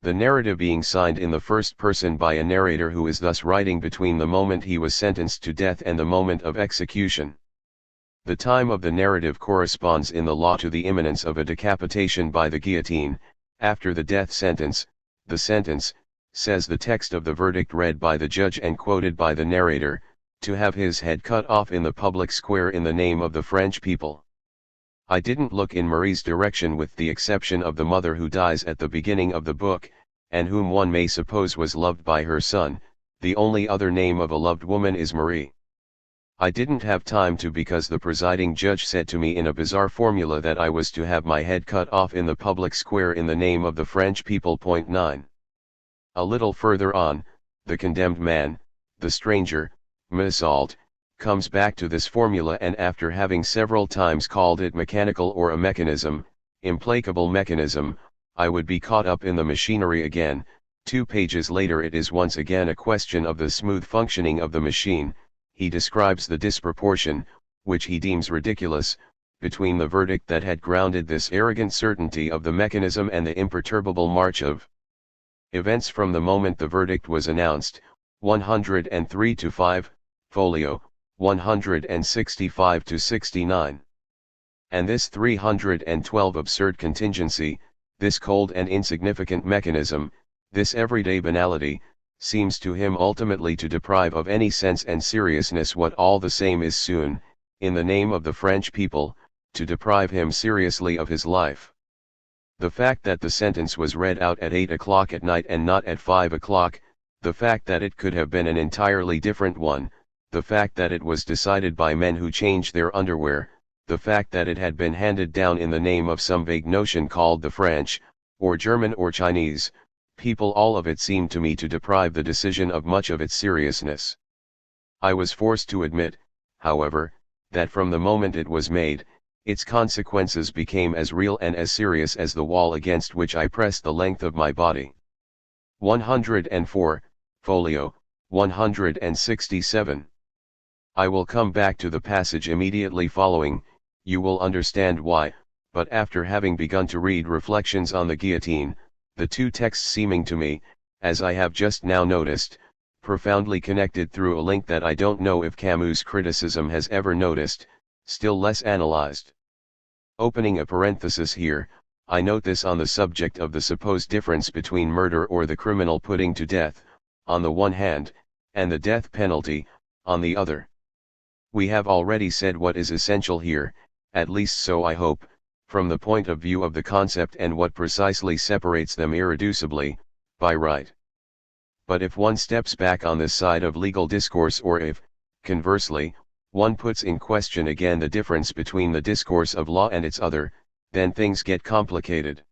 The narrative being signed in the first person by a narrator who is thus writing between the moment he was sentenced to death and the moment of execution. The time of the narrative corresponds in the law to the imminence of a decapitation by the guillotine, after the death sentence. The sentence, says the text of the verdict read by the judge and quoted by the narrator, to have his head cut off in the public square in the name of the French people. I didn't look in Marie's direction with the exception of the mother who dies at the beginning of the book, and whom one may suppose was loved by her son. The only other name of a loved woman is Marie. I didn't have time to because the presiding judge said to me in a bizarre formula that I was to have my head cut off in the public square in the name of the French people. 9. A little further on, the condemned man, the stranger, M'Assault, comes back to this formula and after having several times called it mechanical or a mechanism, implacable mechanism, I would be caught up in the machinery again. 2 pages later it is once again a question of the smooth functioning of the machine. He describes the disproportion, which he deems ridiculous, between the verdict that had grounded this arrogant certainty of the mechanism and the imperturbable march of events from the moment the verdict was announced. 103 to 5, folio, 165 to 69. And this 312 absurd contingency, this cold and insignificant mechanism, this everyday banality, seems to him ultimately to deprive of any sense and seriousness what all the same is soon, in the name of the French people, to deprive him seriously of his life. The fact that the sentence was read out at 8 o'clock at night and not at 5 o'clock, the fact that it could have been an entirely different one, the fact that it was decided by men who changed their underwear, the fact that it had been handed down in the name of some vague notion called the French, or German or Chinese, people, all of it seemed to me to deprive the decision of much of its seriousness. I was forced to admit, however, that from the moment it was made, its consequences became as real and as serious as the wall against which I pressed the length of my body. 104, folio, 167. I will come back to the passage immediately following, you will understand why, but after having begun to read Reflections on the Guillotine, the two texts seeming to me, as I have just now noticed, profoundly connected through a link that I don't know if Camus' criticism has ever noticed, still less analyzed. Opening a parenthesis here, I note this on the subject of the supposed difference between murder or the criminal putting to death, on the one hand, and the death penalty, on the other. We have already said what is essential here, at least so I hope, from the point of view of the concept and what precisely separates them irreducibly, by right. But if one steps back on this side of legal discourse, or if, conversely, one puts in question again the difference between the discourse of law and its other, then things get complicated.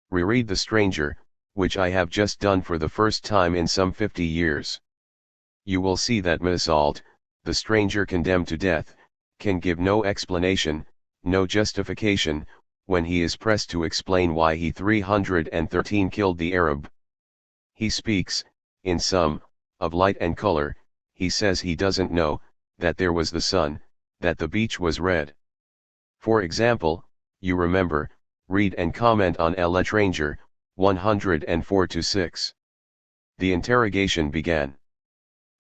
Reread The Stranger, which I have just done for the first time in some 50 years. You will see that M'Assault, the stranger condemned to death, can give no explanation, no justification, when he is pressed to explain why he 313 killed the Arab. He speaks, in sum, of light and color. He says he doesn't know, that there was the sun, that the beach was red. For example, you remember, read and comment on L'Étranger, 104-6. The interrogation began.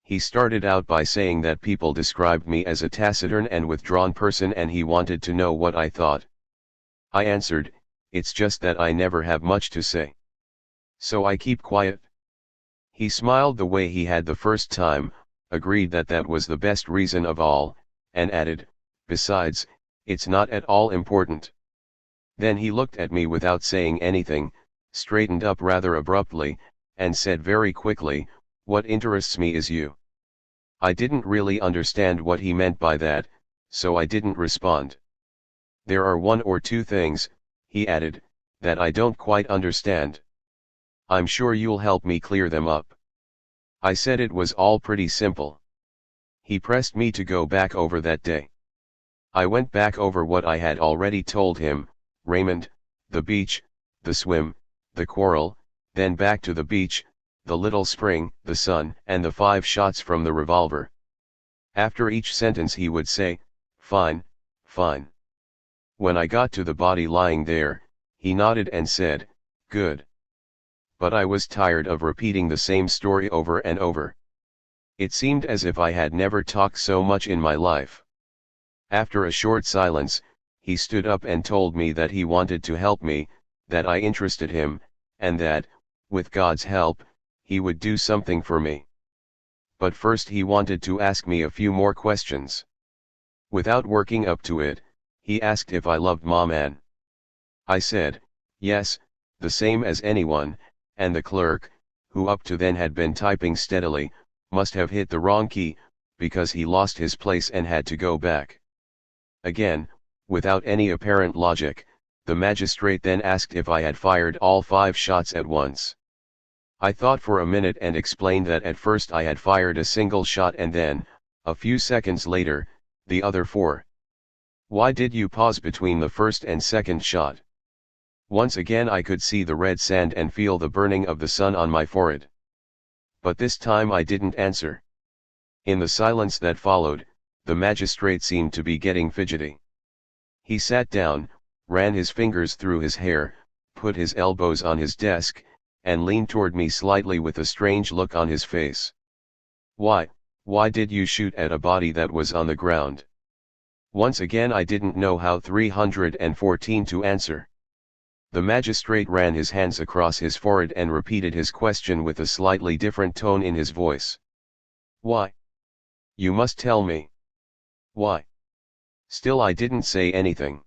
He started out by saying that people described me as a taciturn and withdrawn person, and he wanted to know what I thought. I answered, it's just that I never have much to say. So I keep quiet. He smiled the way he had the first time, agreed that that was the best reason of all, and added, besides, it's not at all important. Then he looked at me without saying anything, straightened up rather abruptly, and said very quickly, what interests me is you. I didn't really understand what he meant by that, so I didn't respond. There are one or two things, he added, that I don't quite understand. I'm sure you'll help me clear them up. I said it was all pretty simple. He pressed me to go back over that day. I went back over what I had already told him, Raymond, the beach, the swim, the quarrel, then back to the beach, the little spring, the sun, and the 5 shots from the revolver. After each sentence he would say, fine, fine. When I got to the body lying there, he nodded and said, good. But I was tired of repeating the same story over and over. It seemed as if I had never talked so much in my life. After a short silence, he stood up and told me that he wanted to help me, that I interested him, and that, with God's help, he would do something for me. But first he wanted to ask me a few more questions. Without working up to it, he asked if I loved Mom Ann. I said, yes, the same as anyone, and the clerk, who up to then had been typing steadily, must have hit the wrong key, because he lost his place and had to go back. Again, without any apparent logic, the magistrate then asked if I had fired all 5 shots at once. I thought for a minute and explained that at first I had fired a single shot and then, a few seconds later, the other 4. Why did you pause between the first and second shot? Once again I could see the red sand and feel the burning of the sun on my forehead. But this time I didn't answer. In the silence that followed, the magistrate seemed to be getting fidgety. He sat down, ran his fingers through his hair, put his elbows on his desk, and leaned toward me slightly with a strange look on his face. Why did you shoot at a body that was on the ground? Once again I didn't know how 314 to answer. The magistrate ran his hands across his forehead and repeated his question with a slightly different tone in his voice. Why? You must tell me. Why? Still I didn't say anything.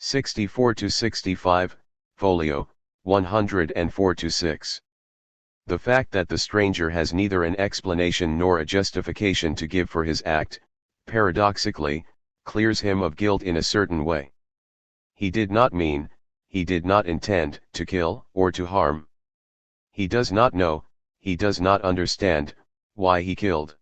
64-65, folio, 104-6. The fact that the stranger has neither an explanation nor a justification to give for his act, paradoxically, clears him of guilt in a certain way. He did not mean, he did not intend to kill or to harm. He does not know, he does not understand, why he killed.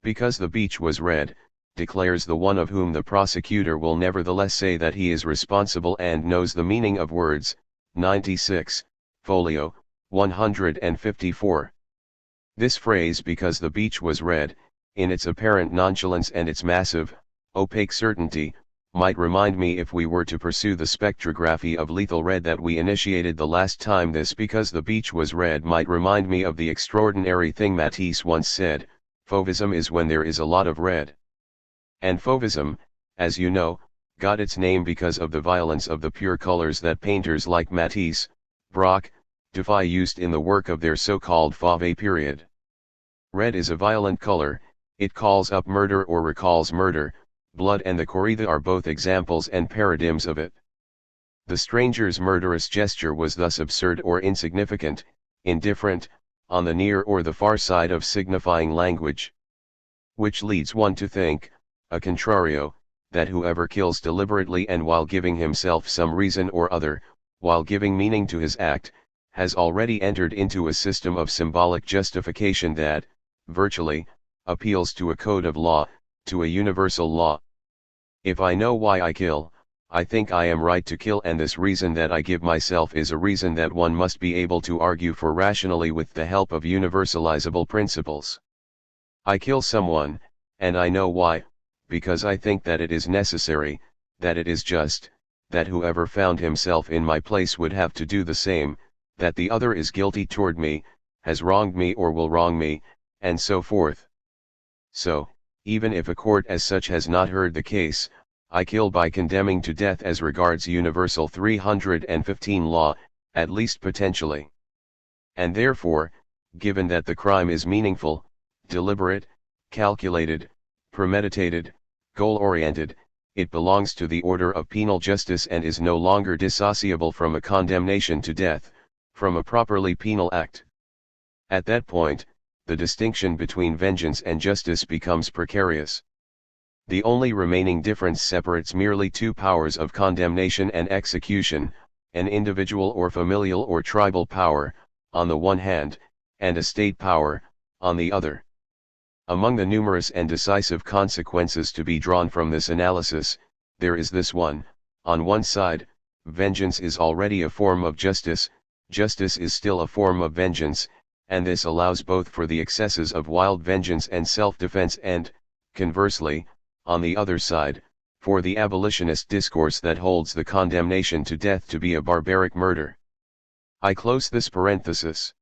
Because the beach was red, declares the one of whom the prosecutor will nevertheless say that he is responsible and knows the meaning of words, 96, folio, 154. This phrase "because the beach was red," in its apparent nonchalance and its massive, opaque certainty, might remind me, if we were to pursue the spectrography of lethal red that we initiated the last time, this "because the beach was red" might remind me of the extraordinary thing Matisse once said, "Fauvism is when there is a lot of red." And Fauvism, as you know, got its name because of the violence of the pure colors that painters like Matisse, Braque, Dufay used in the work of their so-called Fauve period. Red is a violent color, it calls up murder or recalls murder, blood and the corrida are both examples and paradigms of it. The stranger's murderous gesture was thus absurd or insignificant, indifferent, on the near or the far side of signifying language. Which leads one to think, a contrario, that whoever kills deliberately and while giving himself some reason or other, while giving meaning to his act, has already entered into a system of symbolic justification that, virtually, appeals to a code of law, to a universal law. If I know why I kill, I think I am right to kill, and this reason that I give myself is a reason that one must be able to argue for rationally with the help of universalizable principles. I kill someone, and I know why, because I think that it is necessary, that it is just, that whoever found himself in my place would have to do the same, that the other is guilty toward me, has wronged me or will wrong me, and so forth. So, even if a court as such has not heard the case, I kill by condemning to death as regards Universal 315 law, at least potentially. And therefore, given that the crime is meaningful, deliberate, calculated, premeditated, goal-oriented, it belongs to the order of penal justice and is no longer dissociable from a condemnation to death, from a properly penal act. At that point, the distinction between vengeance and justice becomes precarious. The only remaining difference separates merely two powers of condemnation and execution, an individual or familial or tribal power, on the one hand, and a state power, on the other. Among the numerous and decisive consequences to be drawn from this analysis, there is this one: on one side, vengeance is already a form of justice, justice is still a form of vengeance, and this allows both for the excesses of wild vengeance and self-defense and, conversely, on the other side, for the abolitionist discourse that holds the condemnation to death to be a barbaric murder. I close this parenthesis.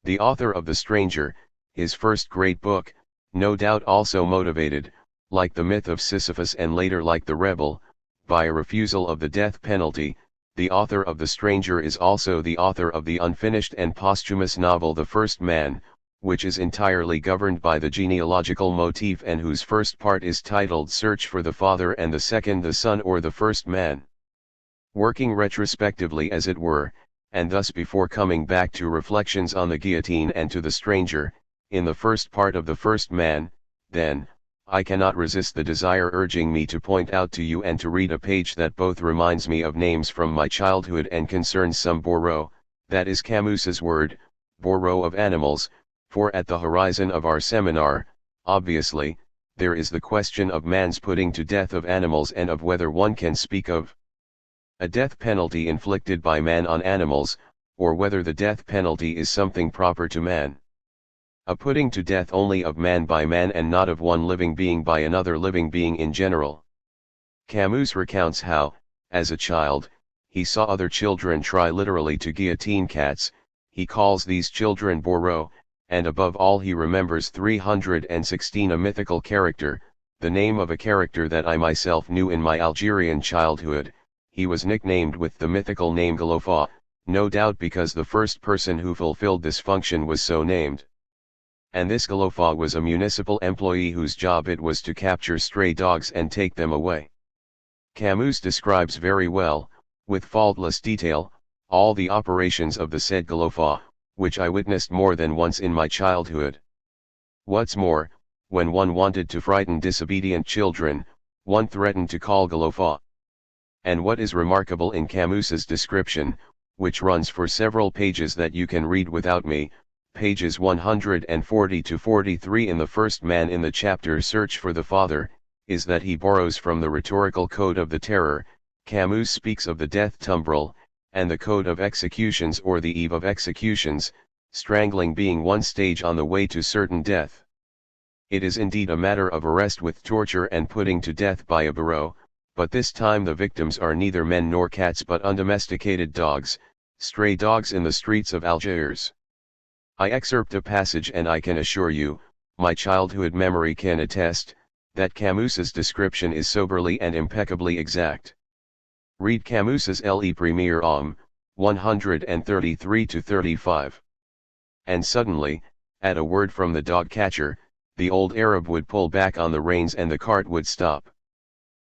The author of The Stranger, his first great book, no doubt also motivated, like the myth of Sisyphus and later like the rebel, by a refusal of the death penalty, the author of The Stranger is also the author of the unfinished and posthumous novel The First Man, which is entirely governed by the genealogical motif and whose first part is titled Search for the Father and the second The Son or the First Man. Working retrospectively as it were, and thus before coming back to reflections on the guillotine and to The Stranger, in the first part of The First Man, then, I cannot resist the desire urging me to point out to you and to read a page that both reminds me of names from my childhood and concerns some bourreau, that is Camus's word, bourreau of animals, for at the horizon of our seminar, obviously, there is the question of man's putting to death of animals and of whether one can speak of a death penalty inflicted by man on animals, or whether the death penalty is something proper to man. A putting to death only of man by man and not of one living being by another living being in general. Camus recounts how, as a child, he saw other children try literally to guillotine cats. He calls these children bourreaux, and above all he remembers 316, a mythical character, the name of a character that I myself knew in my Algerian childhood. He was nicknamed with the mythical name Galofa, no doubt because the first person who fulfilled this function was so named. And this Galofa was a municipal employee whose job it was to capture stray dogs and take them away. Camus describes very well, with faultless detail, all the operations of the said Galofa, which I witnessed more than once in my childhood. What's more, when one wanted to frighten disobedient children, one threatened to call Galofa. And what is remarkable in Camus's description, which runs for several pages that you can read without me, pages 140 to 43 in The First Man in the chapter Search for the Father, is that he borrows from the rhetorical code of the terror. Camus speaks of the death tumbrel, and the code of executions or the eve of executions, strangling being one stage on the way to certain death. It is indeed a matter of arrest with torture and putting to death by a bourreau, but this time the victims are neither men nor cats but undomesticated dogs, stray dogs in the streets of Algiers. I excerpt a passage and I can assure you, my childhood memory can attest, that Camus's description is soberly and impeccably exact. Read Camus's Le Premier Homme, 133-35. And suddenly, at a word from the dog catcher, the old Arab would pull back on the reins and the cart would stop.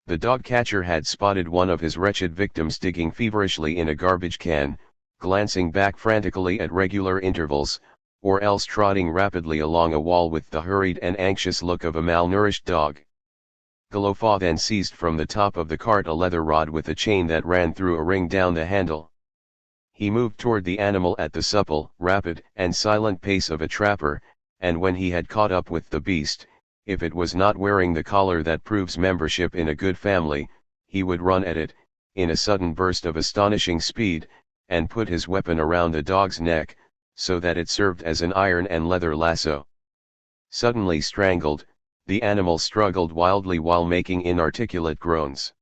The dog catcher had spotted one of his wretched victims digging feverishly in a garbage can, glancing back frantically at regular intervals, or else trotting rapidly along a wall with the hurried and anxious look of a malnourished dog. Galofa then seized from the top of the cart a leather rod with a chain that ran through a ring down the handle. He moved toward the animal at the supple, rapid, and silent pace of a trapper, and when he had caught up with the beast, if it was not wearing the collar that proves membership in a good family, he would run at it, in a sudden burst of astonishing speed, and put his weapon around the dog's neck, so that it served as an iron and leather lasso. Suddenly strangled, the animal struggled wildly while making inarticulate groans.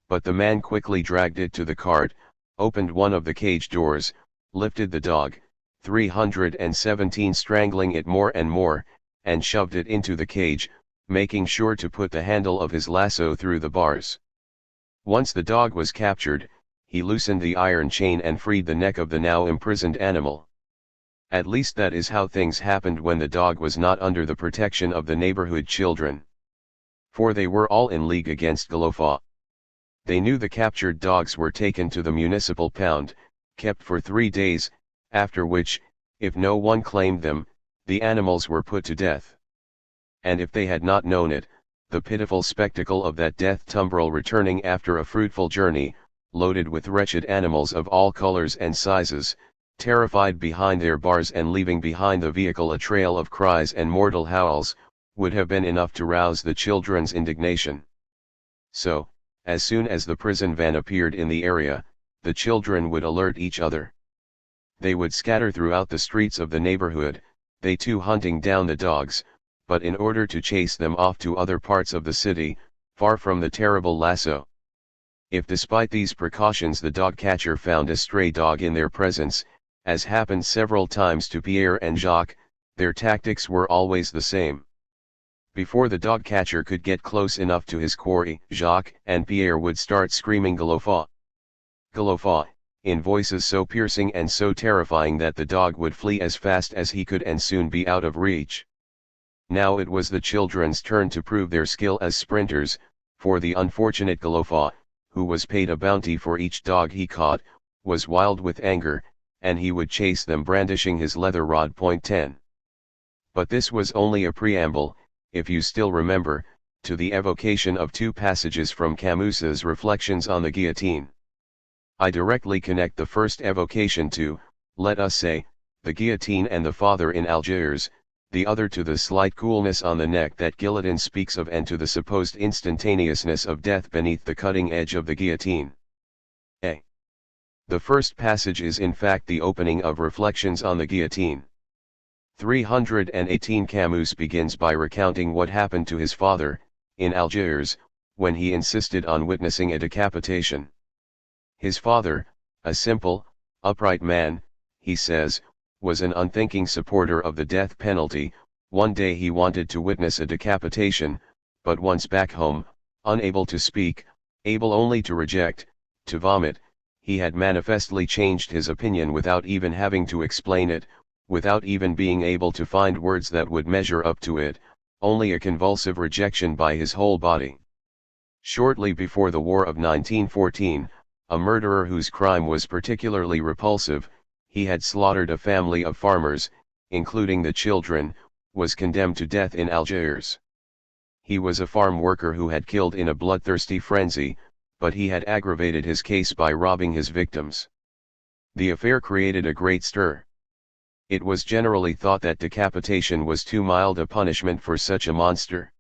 But the man quickly dragged it to the cart, opened one of the cage doors, lifted the dog, 317 strangling it more and more, and shoved it into the cage, making sure to put the handle of his lasso through the bars. Once the dog was captured, he loosened the iron chain and freed the neck of the now imprisoned animal. At least that is how things happened when the dog was not under the protection of the neighborhood children. For they were all in league against Galofa. They knew the captured dogs were taken to the municipal pound, kept for 3 days, after which, if no one claimed them, the animals were put to death. And if they had not known it, the pitiful spectacle of that death tumbrel returning after a fruitful journey, loaded with wretched animals of all colors and sizes, terrified behind their bars and leaving behind the vehicle a trail of cries and mortal howls, would have been enough to rouse the children's indignation. So, as soon as the prison van appeared in the area, the children would alert each other. They would scatter throughout the streets of the neighborhood, they too hunting down the dogs, but in order to chase them off to other parts of the city, far from the terrible lasso. If despite these precautions the dog catcher found a stray dog in their presence, as happened several times to Pierre and Jacques, their tactics were always the same. Before the dog catcher could get close enough to his quarry, Jacques and Pierre would start screaming Galofa. Galofa, in voices so piercing and so terrifying that the dog would flee as fast as he could and soon be out of reach. Now it was the children's turn to prove their skill as sprinters, for the unfortunate Galofa, who was paid a bounty for each dog he caught, was wild with anger, and he would chase them brandishing his leather rod. 10. But this was only a preamble, if you still remember, to the evocation of 2 passages from Camus's Reflections on the Guillotine. I directly connect the first evocation to, let us say, the guillotine and the father in Algiers, the other to the slight coolness on the neck that Guillotin speaks of and to the supposed instantaneousness of death beneath the cutting edge of the guillotine. A. The first passage is in fact the opening of Reflections on the Guillotine. 318 Camus begins by recounting what happened to his father, in Algiers, when he insisted on witnessing a decapitation. His father, a simple, upright man, he says, was an unthinking supporter of the death penalty. One day he wanted to witness a decapitation, but once back home, unable to speak, able only to reject, to vomit, he had manifestly changed his opinion without even having to explain it, without even being able to find words that would measure up to it, only a convulsive rejection by his whole body. Shortly before the War of 1914, a murderer whose crime was particularly repulsive, he had slaughtered a family of farmers, including the children, was condemned to death in Algiers. He was a farm worker who had killed in a bloodthirsty frenzy, but he had aggravated his case by robbing his victims. The affair created a great stir. It was generally thought that decapitation was too mild a punishment for such a monster.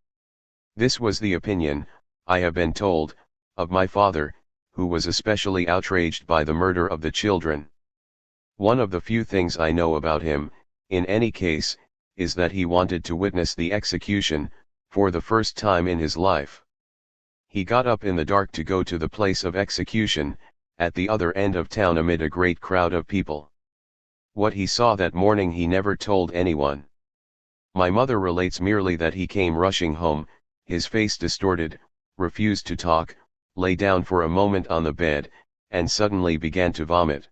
This was the opinion, I have been told, of my father, who was especially outraged by the murder of the children. One of the few things I know about him, in any case, is that he wanted to witness the execution, for the first time in his life. He got up in the dark to go to the place of execution, at the other end of town amid a great crowd of people. What he saw that morning he never told anyone. My mother relates merely that he came rushing home, his face distorted, refused to talk, lay down for a moment on the bed, and suddenly began to vomit.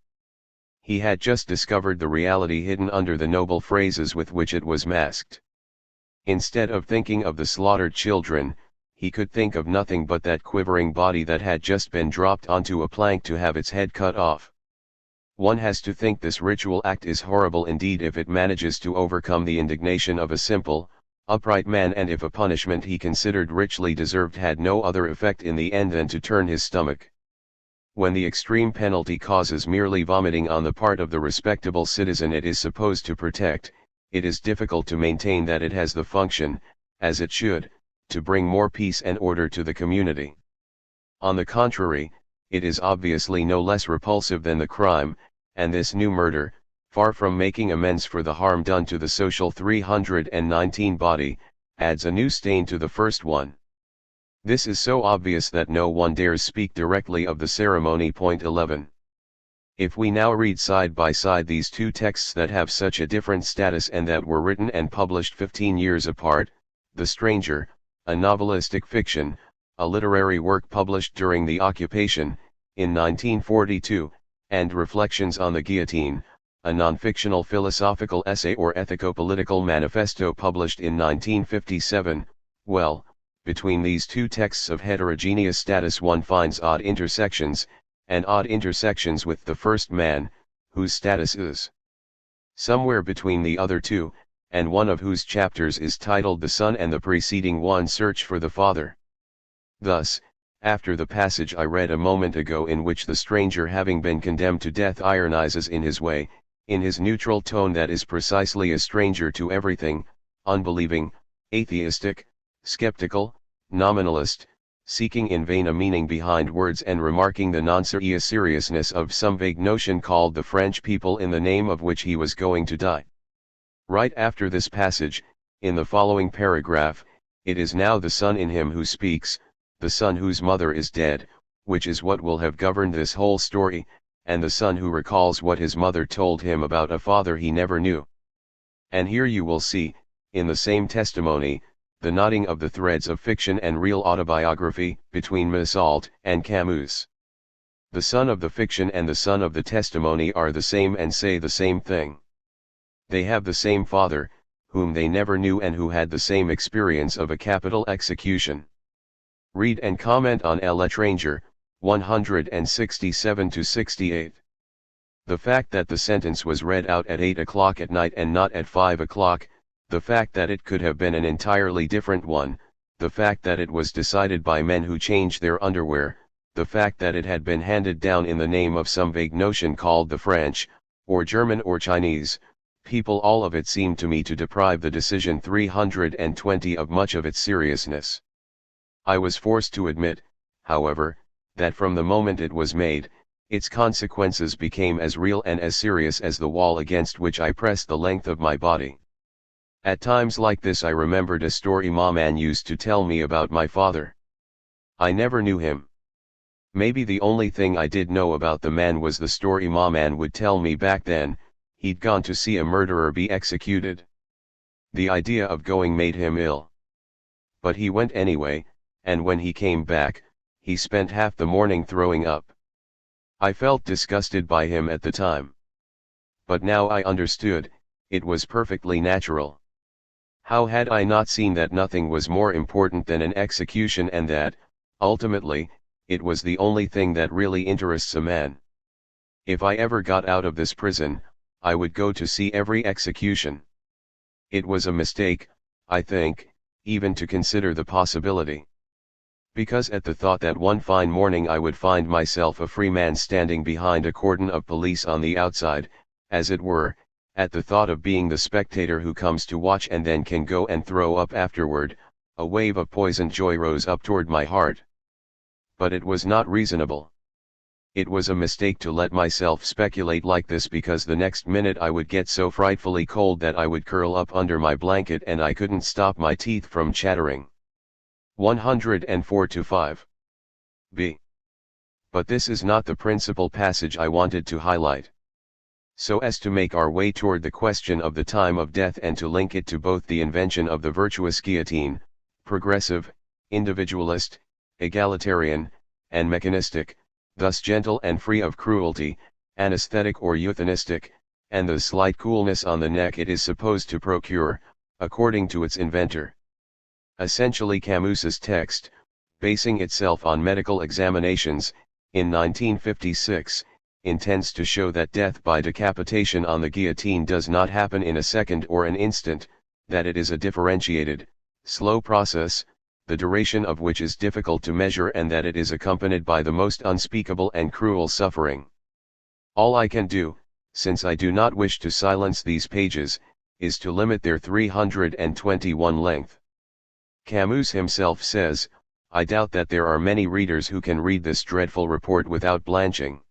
He had just discovered the reality hidden under the noble phrases with which it was masked. Instead of thinking of the slaughtered children, he could think of nothing but that quivering body that had just been dropped onto a plank to have its head cut off. One has to think this ritual act is horrible indeed if it manages to overcome the indignation of a simple, upright man, and if a punishment he considered richly deserved had no other effect in the end than to turn his stomach. When the extreme penalty causes merely vomiting on the part of the respectable citizen it is supposed to protect, it is difficult to maintain that it has the function, as it should, to bring more peace and order to the community. On the contrary, it is obviously no less repulsive than the crime, and this new murder, far from making amends for the harm done to the social 319 body, adds a new stain to the first one. This is so obvious that no one dares speak directly of the ceremony. Point 11. If we now read side by side these two texts that have such a different status and that were written and published 15 years apart, The Stranger, a novelistic fiction, a literary work published during the occupation, in 1942, and Reflections on the Guillotine, a non-fictional philosophical essay or ethico-political manifesto published in 1957, well, between these two texts of heterogeneous status one finds odd intersections, and odd intersections with the first man, whose status is somewhere between the other two, and one of whose chapters is titled The Son and the preceding one Search for the Father. Thus, after the passage I read a moment ago in which the stranger having been condemned to death ironizes in his way, in his neutral tone that is precisely a stranger to everything, unbelieving, atheistic, skeptical, nominalist, seeking in vain a meaning behind words and remarking the non-seriousness of some vague notion called the French people in the name of which he was going to die. Right after this passage, in the following paragraph, it is now the son in him who speaks, the son whose mother is dead, which is what will have governed this whole story, and the son who recalls what his mother told him about a father he never knew. And here you will see, in the same testimony, the knotting of the threads of fiction and real autobiography, between Meursault and Camus. The son of the fiction and the son of the testimony are the same and say the same thing. They have the same father, whom they never knew and who had the same experience of a capital execution. Read and comment on L'Étranger, 167-68. The fact that the sentence was read out at 8 o'clock at night and not at 5 o'clock, the fact that it could have been an entirely different one, the fact that it was decided by men who changed their underwear, the fact that it had been handed down in the name of some vague notion called the French, or German or Chinese, people, all of it seemed to me to deprive the decision 320 of much of its seriousness. I was forced to admit, however, that from the moment it was made, its consequences became as real and as serious as the wall against which I pressed the length of my body. At times like this I remembered a story Maman used to tell me about my father. I never knew him. Maybe the only thing I did know about the man was the story Maman would tell me back then: he'd gone to see a murderer be executed. The idea of going made him ill. But he went anyway, and when he came back, he spent half the morning throwing up. I felt disgusted by him at the time. But now I understood, it was perfectly natural. How had I not seen that nothing was more important than an execution and that, ultimately, it was the only thing that really interests a man? If I ever got out of this prison, I would go to see every execution. It was a mistake, I think, even to consider the possibility. Because at the thought that one fine morning I would find myself a free man standing behind a cordon of police on the outside, as it were, at the thought of being the spectator who comes to watch and then can go and throw up afterward, a wave of poisoned joy rose up toward my heart. But it was not reasonable. It was a mistake to let myself speculate like this, because the next minute I would get so frightfully cold that I would curl up under my blanket and I couldn't stop my teeth from chattering. 104-5. b. But this is not the principal passage I wanted to highlight. So as to make our way toward the question of the time of death and to link it to both the invention of the virtuous guillotine, progressive, individualist, egalitarian, and mechanistic, thus gentle and free of cruelty, anesthetic or euthanistic, and the slight coolness on the neck it is supposed to procure, according to its inventor. Essentially Camus's text, basing itself on medical examinations, in 1956, intends to show that death by decapitation on the guillotine does not happen in a second or an instant, that it is a differentiated, slow process, the duration of which is difficult to measure, and that it is accompanied by the most unspeakable and cruel suffering. All I can do, since I do not wish to silence these pages, is to limit their 321 length. Camus himself says, "I doubt that there are many readers who can read this dreadful report without blanching.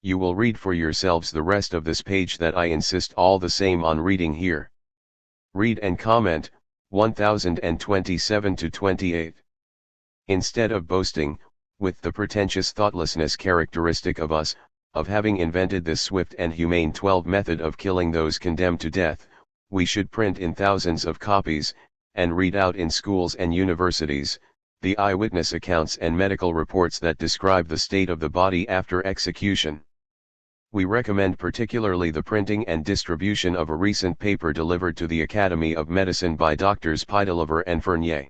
You will read for yourselves the rest of this page that I insist all the same on reading here. Read and comment, 1027-28. Instead of boasting, with the pretentious thoughtlessness characteristic of us, of having invented this swift and humane 12 method of killing those condemned to death, we should print in thousands of copies, and read out in schools and universities, the eyewitness accounts and medical reports that describe the state of the body after execution. We recommend particularly the printing and distribution of a recent paper delivered to the Academy of Medicine by Drs. Pideliver and Fournier.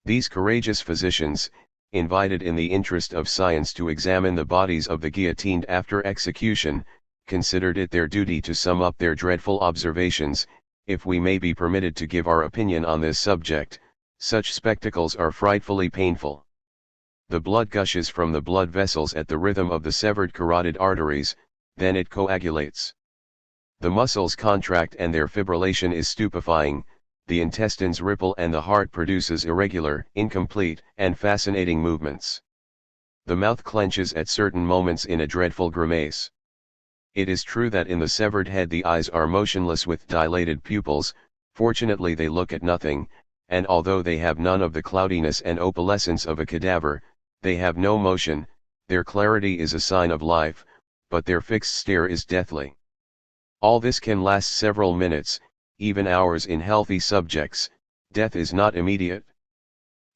These courageous physicians, invited in the interest of science to examine the bodies of the guillotined after execution, considered it their duty to sum up their dreadful observations. If we may be permitted to give our opinion on this subject, such spectacles are frightfully painful. The blood gushes from the blood vessels at the rhythm of the severed carotid arteries, then it coagulates. The muscles contract and their fibrillation is stupefying, the intestines ripple and the heart produces irregular, incomplete, and fascinating movements. The mouth clenches at certain moments in a dreadful grimace. It is true that in the severed head the eyes are motionless with dilated pupils, fortunately they look at nothing, and although they have none of the cloudiness and opalescence of a cadaver, they have no motion, their clarity is a sign of life, but their fixed stare is deathly. All this can last several minutes, even hours in healthy subjects. Death is not immediate.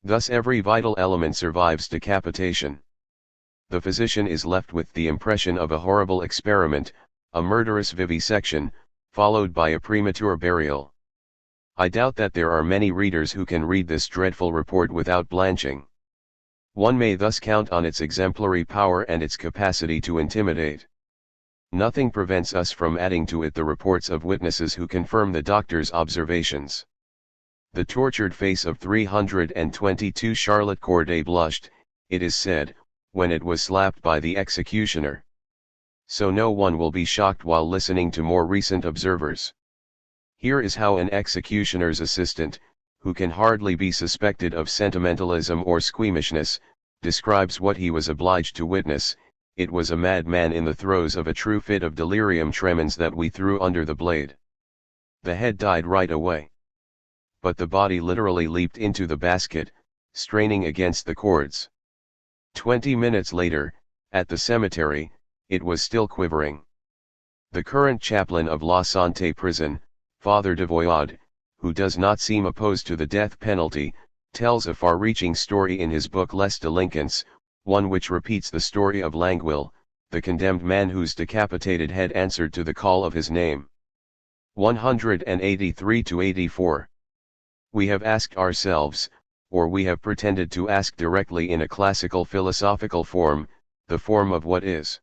Thus every vital element survives decapitation. The physician is left with the impression of a horrible experiment, a murderous vivisection, followed by a premature burial. I doubt that there are many readers who can read this dreadful report without blanching. One may thus count on its exemplary power and its capacity to intimidate. Nothing prevents us from adding to it the reports of witnesses who confirm the doctor's observations. The tortured face of 322 Charlotte Corday blushed, it is said, when it was slapped by the executioner. So no one will be shocked while listening to more recent observers. Here is how an executioner's assistant, who can hardly be suspected of sentimentalism or squeamishness, describes what he was obliged to witness. It was a madman in the throes of a true fit of delirium tremens that we threw under the blade. The head died right away. But the body literally leaped into the basket, straining against the cords. 20 minutes later, at the cemetery, it was still quivering. The current chaplain of La Santé prison, Father de Voyade, who does not seem opposed to the death penalty, tells a far-reaching story in his book Les Delinquents, one which repeats the story of Languille, the condemned man whose decapitated head answered to the call of his name. 183-84. We have asked ourselves, or we have pretended to ask directly in a classical philosophical form, the form of what is.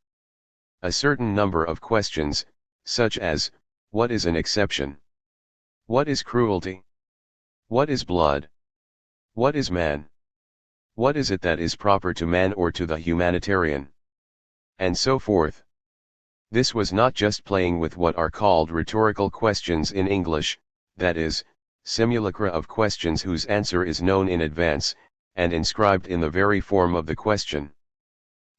A certain number of questions, such as, what is an exception? What is cruelty? What is blood? What is man? What is it that is proper to man or to the humanitarian? And so forth. This was not just playing with what are called rhetorical questions in English, that is, simulacra of questions whose answer is known in advance, and inscribed in the very form of the question.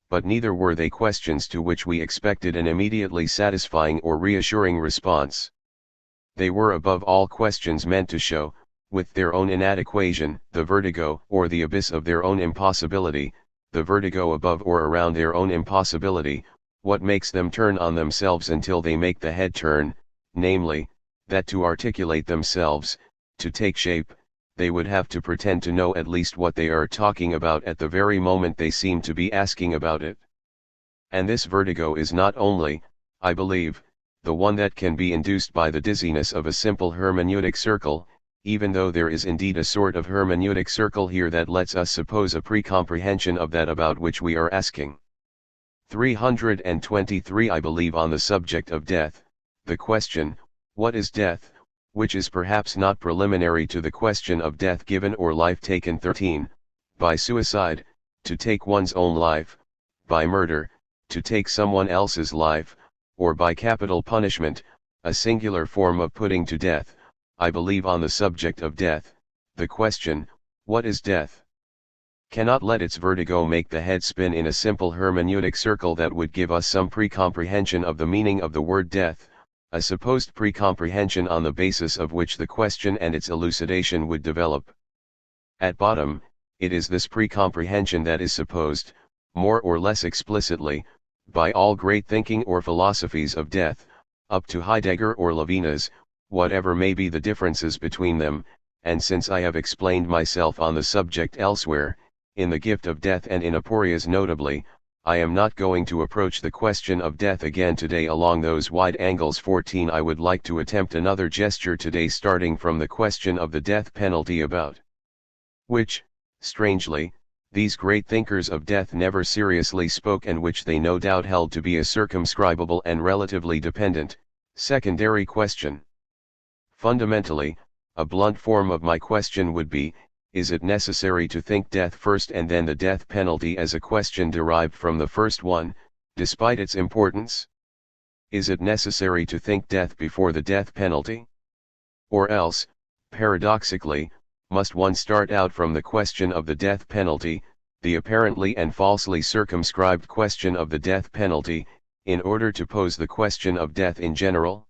But neither were they questions to which we expected an immediately satisfying or reassuring response. They were above all questions meant to show, with their own inadequation, the vertigo or the abyss of their own impossibility, the vertigo above or around their own impossibility, what makes them turn on themselves until they make the head turn, namely, that to articulate themselves, to take shape, they would have to pretend to know at least what they are talking about at the very moment they seem to be asking about it. And this vertigo is not only, I believe, the one that can be induced by the dizziness of a simple hermeneutic circle, even though there is indeed a sort of hermeneutic circle here that lets us suppose a pre-comprehension of that about which we are asking. 323 I believe on the subject of death, the question, what is death, which is perhaps not preliminary to the question of death given or life taken. 13, by suicide, to take one's own life, by murder, to take someone else's life, or by capital punishment, a singular form of putting to death. I believe on the subject of death, the question, what is death? Cannot let its vertigo make the head spin in a simple hermeneutic circle that would give us some pre-comprehension of the meaning of the word death, a supposed pre-comprehension on the basis of which the question and its elucidation would develop. At bottom, it is this pre-comprehension that is supposed, more or less explicitly, by all great thinking or philosophies of death, up to Heidegger or Levinas, whatever may be the differences between them, and since I have explained myself on the subject elsewhere, in the gift of death and in aporias notably, I am not going to approach the question of death again today along those wide angles. 14 I would like to attempt another gesture today starting from the question of the death penalty about which, strangely, these great thinkers of death never seriously spoke and which they no doubt held to be a circumscribable and relatively dependent, secondary question. Fundamentally, a blunt form of my question would be, is it necessary to think death first and then the death penalty as a question derived from the first one, despite its importance? Is it necessary to think death before the death penalty? Or else, paradoxically, must one start out from the question of the death penalty, the apparently and falsely circumscribed question of the death penalty, in order to pose the question of death in general?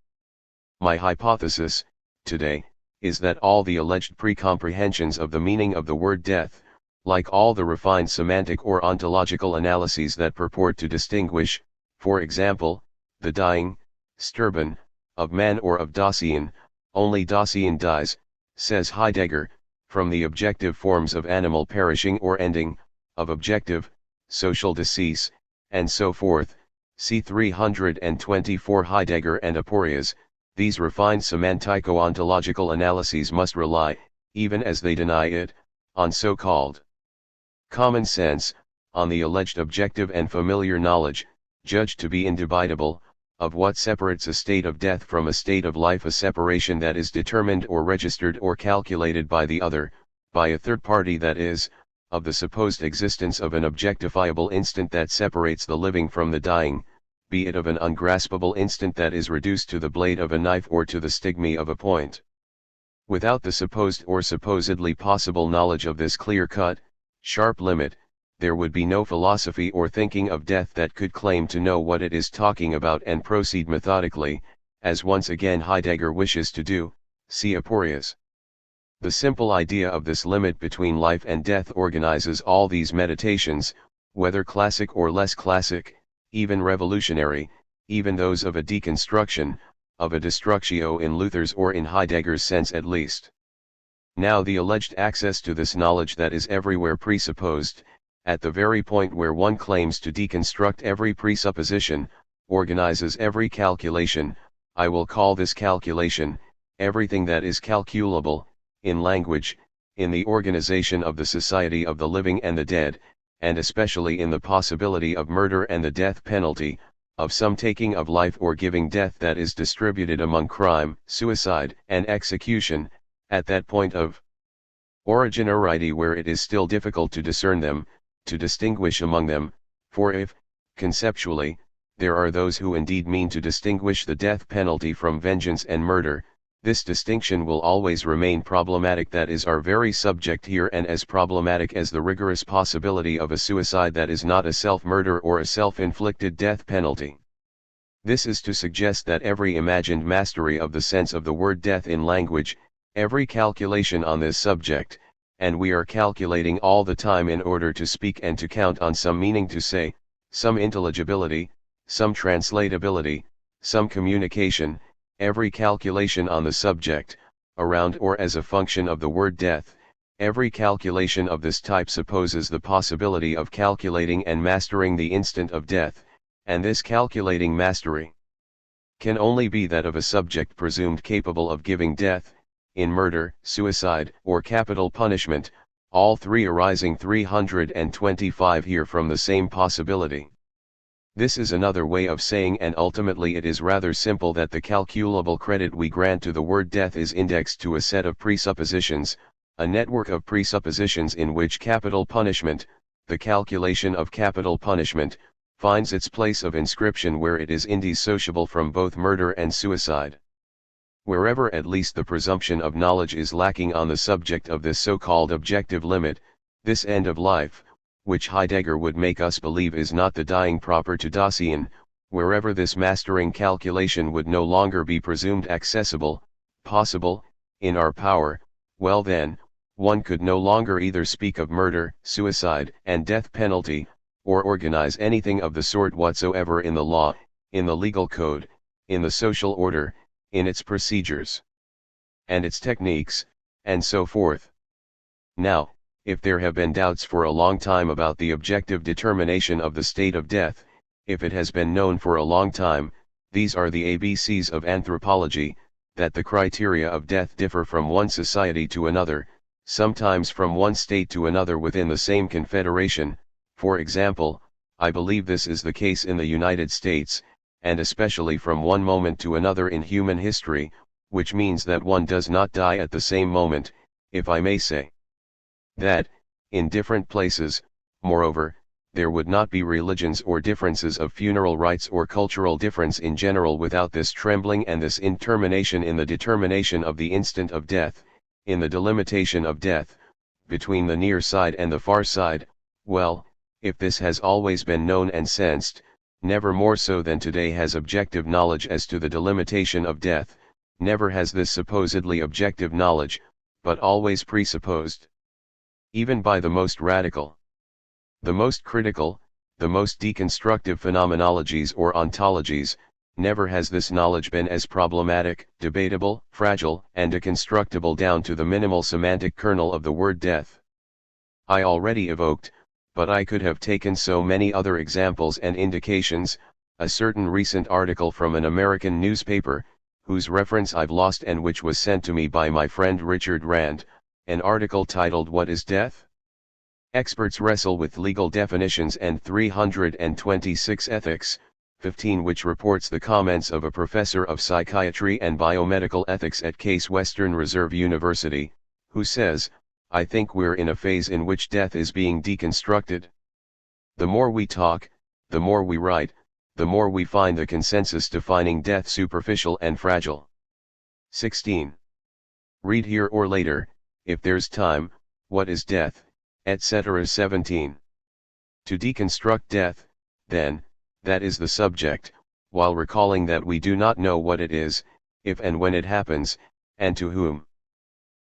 My hypothesis, today, is that all the alleged pre-comprehensions of the meaning of the word death, like all the refined semantic or ontological analyses that purport to distinguish, for example, the dying, sterben, of man or of Dasein, only Dasein dies, says Heidegger, from the objective forms of animal perishing or ending, of objective, social decease, and so forth, c. 324 Heidegger and aporias. These refined semantico-ontological analyses must rely, even as they deny it, on so-called common sense, on the alleged objective and familiar knowledge, judged to be indubitable, of what separates a state of death from a state of life, a separation that is determined or registered or calculated by the other, by a third party, that is, of the supposed existence of an objectifiable instant that separates the living from the dying, be it of an ungraspable instant that is reduced to the blade of a knife or to the stigma of a point. Without the supposed or supposedly possible knowledge of this clear-cut, sharp limit, there would be no philosophy or thinking of death that could claim to know what it is talking about and proceed methodically, as once again Heidegger wishes to do, see aporias. The simple idea of this limit between life and death organizes all these meditations, whether classic or less classic, even revolutionary, even those of a deconstruction, of a destructio in Luther's or in Heidegger's sense at least. Now the alleged access to this knowledge that is everywhere presupposed, at the very point where one claims to deconstruct every presupposition, organizes every calculation, I will call this calculation, everything that is calculable, in language, in the organization of the society of the living and the dead, and especially in the possibility of murder and the death penalty, of some taking of life or giving death that is distributed among crime, suicide, and execution, at that point of originarity where it is still difficult to discern them, to distinguish among them, for if, conceptually, there are those who indeed mean to distinguish the death penalty from vengeance and murder, this distinction will always remain problematic. That is our very subject here, and as problematic as the rigorous possibility of a suicide that is not a self-murder or a self-inflicted death penalty. This is to suggest that every imagined mastery of the sense of the word death in language, every calculation on this subject, and we are calculating all the time in order to speak and to count on some meaning to say, some intelligibility, some translatability, some communication, every calculation on the subject, around or as a function of the word death, every calculation of this type supposes the possibility of calculating and mastering the instant of death, and this calculating mastery can only be that of a subject presumed capable of giving death, in murder, suicide, or capital punishment, all three arising 325 here from the same possibility. This is another way of saying, and ultimately it is rather simple, that the calculable credit we grant to the word death is indexed to a set of presuppositions, a network of presuppositions in which capital punishment, the calculation of capital punishment, finds its place of inscription where it is indissociable from both murder and suicide. Wherever at least the presumption of knowledge is lacking on the subject of this so-called objective limit, this end of life, which Heidegger would make us believe is not the dying proper to Dasein, wherever this mastering calculation would no longer be presumed accessible, possible, in our power, well then, one could no longer either speak of murder, suicide, and death penalty, or organize anything of the sort whatsoever in the law, in the legal code, in the social order, in its procedures, and its techniques, and so forth. Now, if there have been doubts for a long time about the objective determination of the state of death, if it has been known for a long time, these are the ABCs of anthropology, that the criteria of death differ from one society to another, sometimes from one state to another within the same confederation. For example, I believe this is the case in the United States, and especially from one moment to another in human history, which means that one does not die at the same moment, if I may say that, in different places. Moreover, there would not be religions or differences of funeral rites or cultural difference in general without this trembling and this intermination in the determination of the instant of death, in the delimitation of death, between the near side and the far side. Well, if this has always been known and sensed, never more so than today has objective knowledge as to the delimitation of death, never has this supposedly objective knowledge, but always presupposed, even by the most radical, the most critical, the most deconstructive phenomenologies or ontologies, never has this knowledge been as problematic, debatable, fragile, and deconstructible down to the minimal semantic kernel of the word death. I already evoked, but I could have taken so many other examples and indications, a certain recent article from an American newspaper, whose reference I've lost and which was sent to me by my friend Richard Rand, an article titled "What is Death? Experts Wrestle with Legal Definitions and 326 Ethics," 15, which reports the comments of a professor of psychiatry and biomedical ethics at Case Western Reserve University, who says, "I think we're in a phase in which death is being deconstructed. The more we talk, the more we write, the more we find the consensus defining death superficial and fragile." 16. Read here or later, if there's time, "What is death?" etc. 17. To deconstruct death, then, that is the subject, while recalling that we do not know what it is, if and when it happens, and to whom.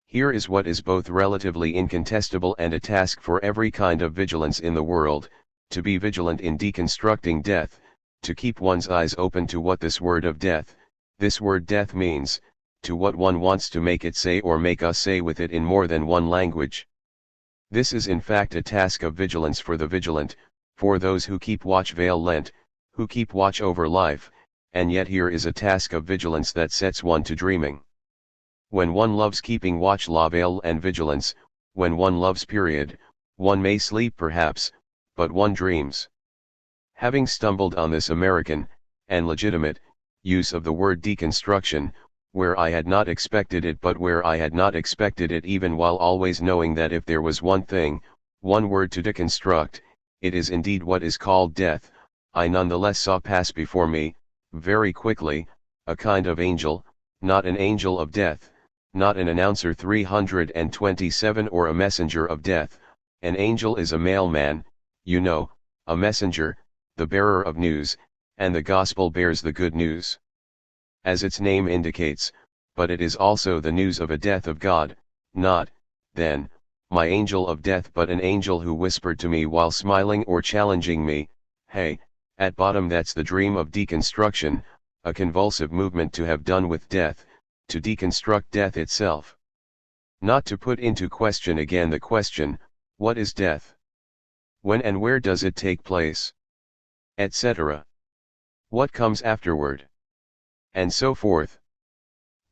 Here is what is both relatively incontestable and a task for every kind of vigilance in the world, to be vigilant in deconstructing death, to keep one's eyes open to what this word of death, this word death means, to what one wants to make it say or make us say with it in more than one language. This is in fact a task of vigilance for the vigilant, for those who keep watch veil lent, who keep watch over life, and yet here is a task of vigilance that sets one to dreaming. When one loves keeping watch la veille and vigilance, when one loves period, one may sleep perhaps, but one dreams. Having stumbled on this American, and legitimate, use of the word deconstruction, where I had not expected it but where I had not expected it even while always knowing that if there was one thing, one word to deconstruct, it is indeed what is called death, I nonetheless saw pass before me, very quickly, a kind of angel, not an angel of death, not an announcer 327 or a messenger of death. An angel is a mailman, you know, a messenger, the bearer of news, and the gospel bears the good news, as its name indicates, but it is also the news of a death of God, not, then, my angel of death, but an angel who whispered to me while smiling or challenging me, "Hey, at bottom that's the dream of deconstruction, a convulsive movement to have done with death, to deconstruct death itself. Not to put into question again the question, what is death? When and where does it take place? Etc. What comes afterward? And so forth.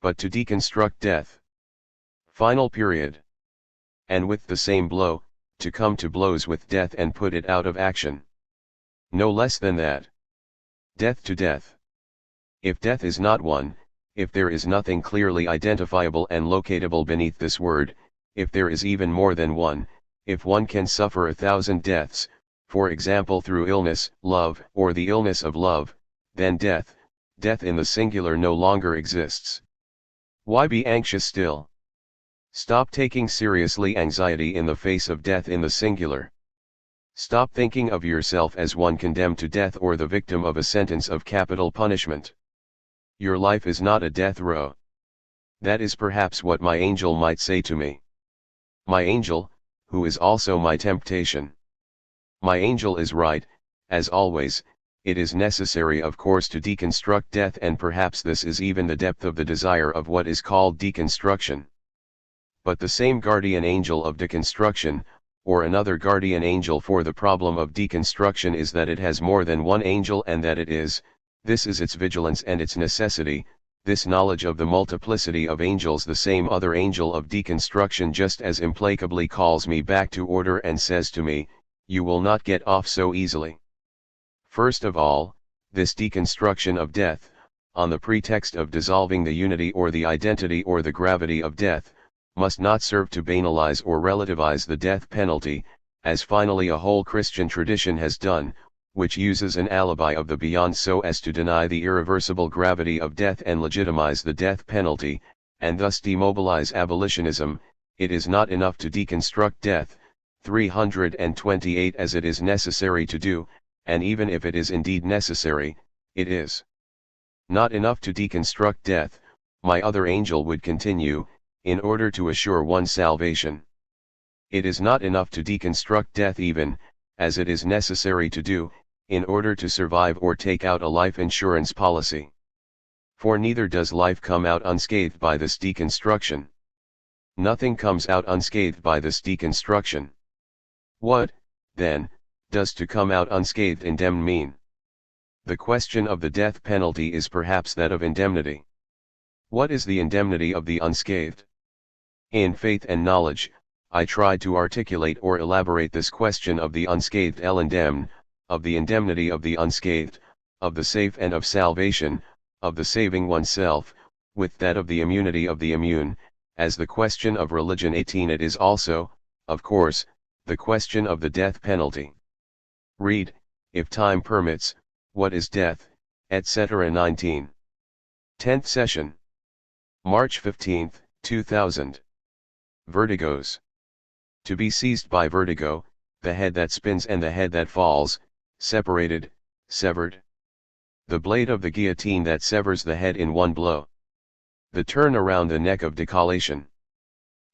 But to deconstruct death. Final period. And with the same blow, to come to blows with death and put it out of action. No less than that. Death to death. If death is not one, if there is nothing clearly identifiable and locatable beneath this word, if there is even more than one, if one can suffer 1,000 deaths, for example through illness, love, or the illness of love, then death, death in the singular no longer exists. Why be anxious still? Stop taking seriously anxiety in the face of death in the singular. Stop thinking of yourself as one condemned to death or the victim of a sentence of capital punishment. Your life is not a death row. That is perhaps what my angel might say to me. My angel, who is also my temptation. My angel is right, as always. It is necessary of course to deconstruct death, and perhaps this is even the depth of the desire of what is called deconstruction. But the same guardian angel of deconstruction, or another guardian angel for the problem of deconstruction, is that it has more than one angel, and that this is its vigilance and its necessity, this knowledge of the multiplicity of angels. The same other angel of deconstruction just as implacably calls me back to order and says to me, you will not get off so easily. First of all, this deconstruction of death, on the pretext of dissolving the unity or the identity or the gravity of death, must not serve to banalize or relativize the death penalty, as finally a whole Christian tradition has done, which uses an alibi of the beyond so as to deny the irreversible gravity of death and legitimize the death penalty, and thus demobilize abolitionism. It is not enough to deconstruct death, 328, as it is necessary to do, and even if it is indeed necessary, it is not enough to deconstruct death, my other angel would continue, in order to assure one's salvation. It is not enough to deconstruct death even, as it is necessary to do, in order to survive or take out a life insurance policy. For neither does life come out unscathed by this deconstruction. Nothing comes out unscathed by this deconstruction. What, then, does to come out unscathed indemn mean? The question of the death penalty is perhaps that of indemnity. What is the indemnity of the unscathed? In Faith and Knowledge, I tried to articulate or elaborate this question of the unscathed indemn, of the indemnity of the unscathed, of the safe and of salvation, of the saving oneself, with that of the immunity of the immune, as the question of religion 18. It is also, of course, the question of the death penalty. Read, if time permits, What is Death, etc. 19. 10th session. March 15, 2000. Vertigos. To be seized by vertigo, the head that spins and the head that falls, separated, severed. The blade of the guillotine that severs the head in one blow. The turn around the neck of decollation.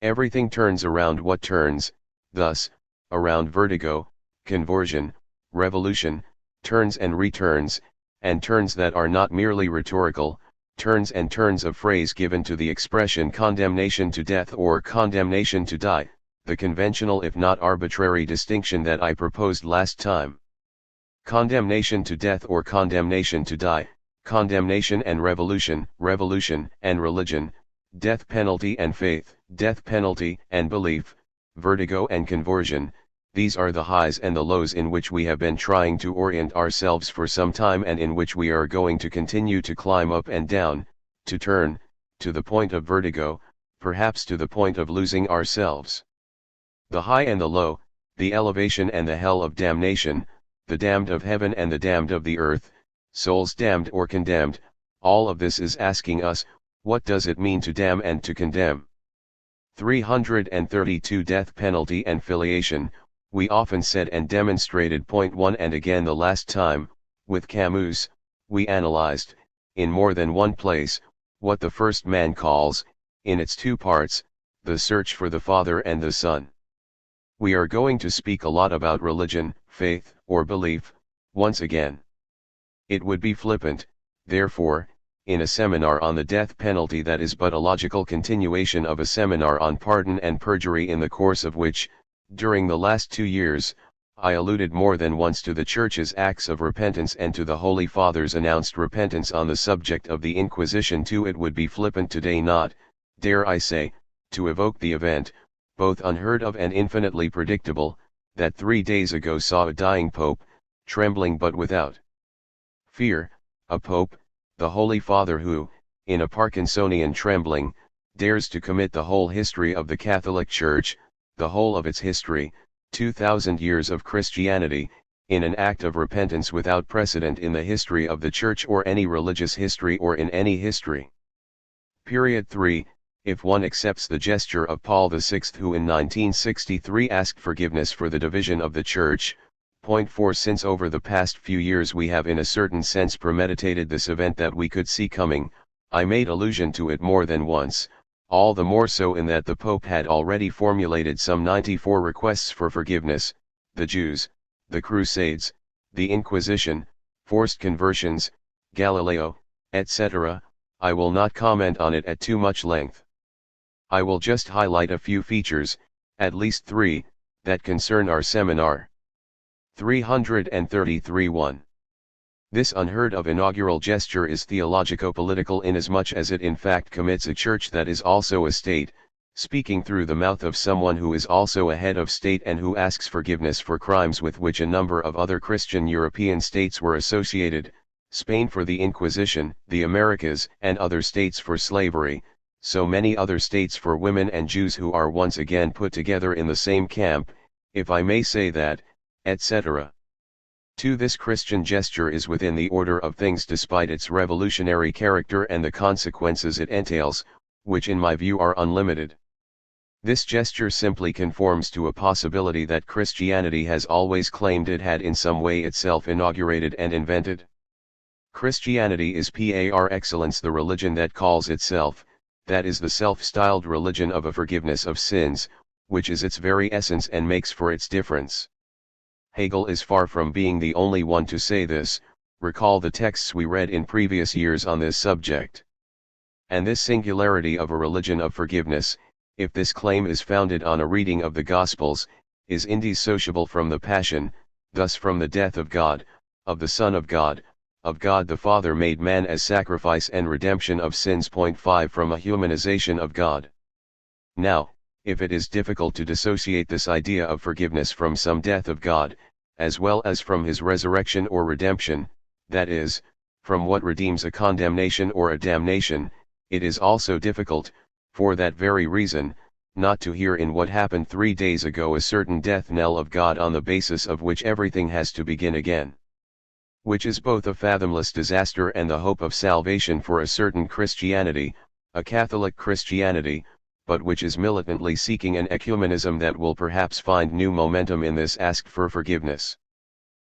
Everything turns around what turns, thus, around vertigo, conversion, revolution, turns and returns, and turns that are not merely rhetorical, turns and turns of phrase given to the expression condemnation to death or condemnation to die, the conventional if not arbitrary distinction that I proposed last time. Condemnation to death or condemnation to die, condemnation and revolution, revolution and religion, death penalty and faith, death penalty and belief, vertigo and conversion. These are the highs and the lows in which we have been trying to orient ourselves for some time, and in which we are going to continue to climb up and down, to turn, to the point of vertigo, perhaps to the point of losing ourselves. The high and the low, the elevation and the hell of damnation, the damned of heaven and the damned of the earth, souls damned or condemned, all of this is asking us, what does it mean to damn and to condemn? 332 Death penalty and filiation. We often said and demonstrated point 1 and again the last time, with Camus, we analyzed, in more than one place, what the first man calls, in its two parts, the search for the Father and the Son. We are going to speak a lot about religion, faith, or belief, once again. It would be flippant, therefore, in a seminar on the death penalty that is but a logical continuation of a seminar on pardon and perjury, in the course of which, during the last 2 years, I alluded more than once to the Church's acts of repentance and to the Holy Father's announced repentance on the subject of the Inquisition too. It would be flippant today not, dare I say, to evoke the event, both unheard of and infinitely predictable, that 3 days ago saw a dying Pope, trembling but without fear, a Pope, the Holy Father who, in a Parkinsonian trembling, dares to commit the whole history of the Catholic Church, the whole of its history, 2,000 years of Christianity, in an act of repentance without precedent in the history of the Church or any religious history or in any history. Period 3. If one accepts the gesture of Paul VI, who in 1963 asked forgiveness for the division of the Church. Point 4. Since over the past few years we have in a certain sense premeditated this event that we could see coming, I made allusion to it more than once, all the more so in that the Pope had already formulated some 94 requests for forgiveness: the Jews, the Crusades, the Inquisition, forced conversions, Galileo, etc. I will not comment on it at too much length. I will just highlight a few features, at least 3, that concern our seminar. 333 1. This unheard of inaugural gesture is theologico-political inasmuch as it in fact commits a church that is also a state, speaking through the mouth of someone who is also a head of state and who asks forgiveness for crimes with which a number of other Christian European states were associated, Spain for the Inquisition, the Americas and other states for slavery, so many other states for women and Jews who are once again put together in the same camp, if I may say that, etc. 2. This Christian gesture is within the order of things despite its revolutionary character and the consequences it entails, which in my view are unlimited. This gesture simply conforms to a possibility that Christianity has always claimed it had in some way itself inaugurated and invented. Christianity is par excellence the religion that calls itself, that is the self-styled religion of a forgiveness of sins, which is its very essence and makes for its difference. Hegel is far from being the only one to say this. Recall the texts we read in previous years on this subject. And this singularity of a religion of forgiveness, if this claim is founded on a reading of the Gospels, is indissociable from the Passion, thus from the death of God, of the Son of God the Father made man as sacrifice and redemption of sins. Point 5. From a humanization of God. Now, if it is difficult to dissociate this idea of forgiveness from some death of God, as well as from his resurrection or redemption, that is, from what redeems a condemnation or a damnation, it is also difficult, for that very reason, not to hear in what happened 3 days ago a certain death knell of God on the basis of which everything has to begin again. Which is both a fathomless disaster and the hope of salvation for a certain Christianity, a Catholic Christianity, but which is militantly seeking an ecumenism that will perhaps find new momentum in this ask for forgiveness.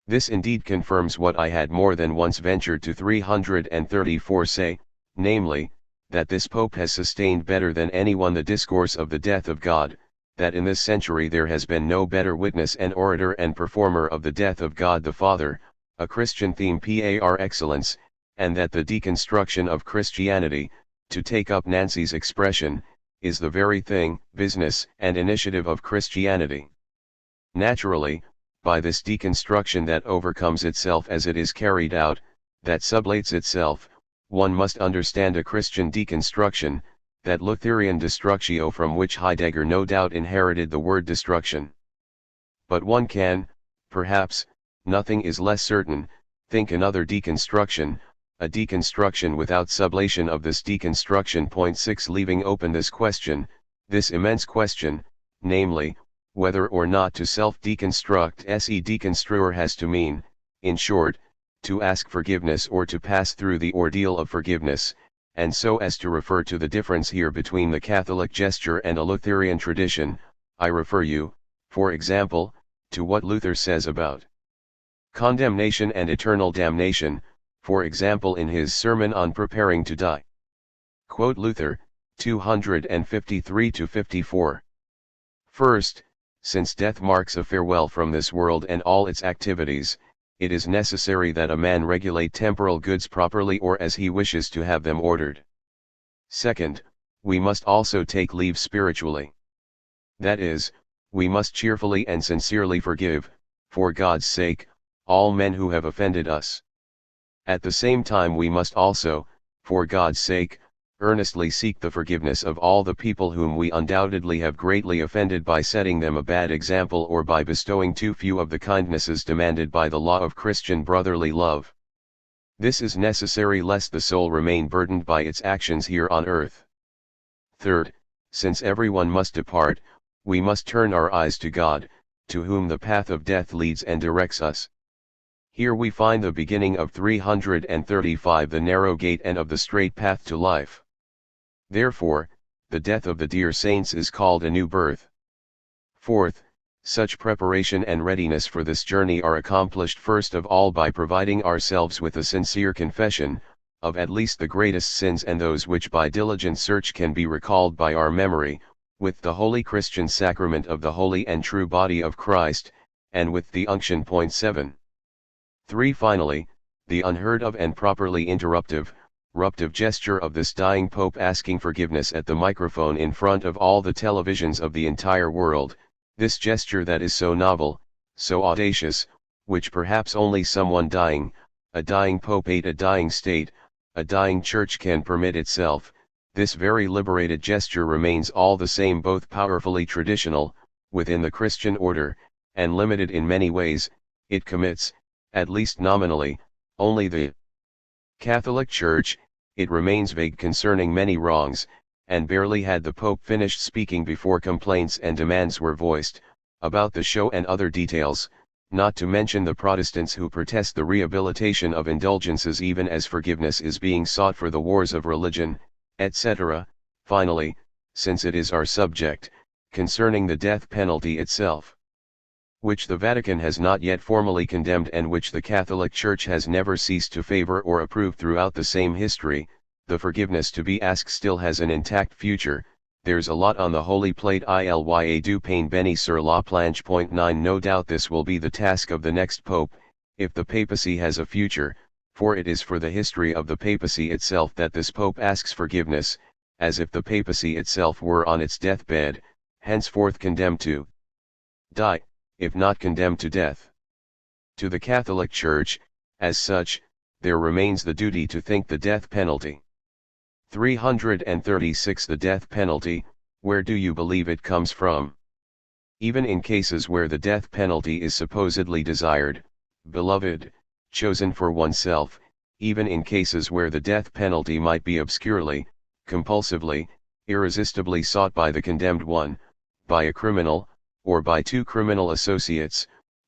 This indeed confirms what I had more than once ventured to 334 say, namely, that this Pope has sustained better than anyone the discourse of the death of God, that in this century there has been no better witness and orator and performer of the death of God the Father, a Christian theme par excellence, and that the deconstruction of Christianity, to take up Nancy's expression, is the very thing, business, and initiative of Christianity. Naturally, by this deconstruction that overcomes itself as it is carried out, that sublates itself, one must understand a Christian deconstruction, that Lutheran destructio from which Heidegger no doubt inherited the word destruction. But one can, perhaps, nothing is less certain, think another deconstruction, a deconstruction without sublation of this deconstruction. Point 6. Leaving open this question, this immense question, namely, whether or not to self-deconstruct. Se deconstruer has to mean, in short, to ask forgiveness or to pass through the ordeal of forgiveness, and so as to refer to the difference here between the Catholic gesture and a Lutheran tradition, I refer you, for example, to what Luther says about condemnation and eternal damnation, for example in his sermon on preparing to die. Quote Luther, 253-54. First, since death marks a farewell from this world and all its activities, it is necessary that a man regulate temporal goods properly or as he wishes to have them ordered. Second, we must also take leave spiritually. That is, we must cheerfully and sincerely forgive, for God's sake, all men who have offended us. At the same time we must also, for God's sake, earnestly seek the forgiveness of all the people whom we undoubtedly have greatly offended by setting them a bad example or by bestowing too few of the kindnesses demanded by the law of Christian brotherly love. This is necessary lest the soul remain burdened by its actions here on earth. Third, since everyone must depart, we must turn our eyes to God, to whom the path of death leads and directs us. Here we find the beginning of 335, the narrow gate and of the straight path to life. Therefore, the death of the dear saints is called a new birth. Fourth, such preparation and readiness for this journey are accomplished first of all by providing ourselves with a sincere confession, of at least the greatest sins and those which by diligent search can be recalled by our memory, with the holy Christian sacrament of the holy and true body of Christ, and with the unction. 7. 3. Finally, the unheard of and properly interruptive gesture of this dying Pope asking forgiveness at the microphone in front of all the televisions of the entire world, this gesture that is so novel, so audacious, which perhaps only someone dying, a dying Pope, a dying state, a dying church can permit itself. This very liberated gesture remains all the same both powerfully traditional, within the Christian order, and limited in many ways. It commits, at least nominally, only the Catholic Church. It remains vague concerning many wrongs, and barely had the Pope finished speaking before complaints and demands were voiced, about the show and other details, not to mention the Protestants who protest the rehabilitation of indulgences even as forgiveness is being sought for the wars of religion, etc. Finally, since it is our subject, concerning the death penalty itself, which the Vatican has not yet formally condemned and which the Catholic Church has never ceased to favor or approve throughout the same history, the forgiveness to be asked still has an intact future. There's a lot on the holy plate. Ilya du pain béni sur la planche. 9. No doubt this will be the task of the next Pope, if the papacy has a future, for it is for the history of the papacy itself that this Pope asks forgiveness, as if the papacy itself were on its deathbed, henceforth condemned to die, if not condemned to death. To the Catholic Church, as such, there remains the duty to think the death penalty. 336. The death penalty, where do you believe it comes from? Even in cases where the death penalty is supposedly desired, beloved, chosen for oneself, even in cases where the death penalty might be obscurely, compulsively, irresistibly sought by the condemned one, by a criminal, or by two criminal associates,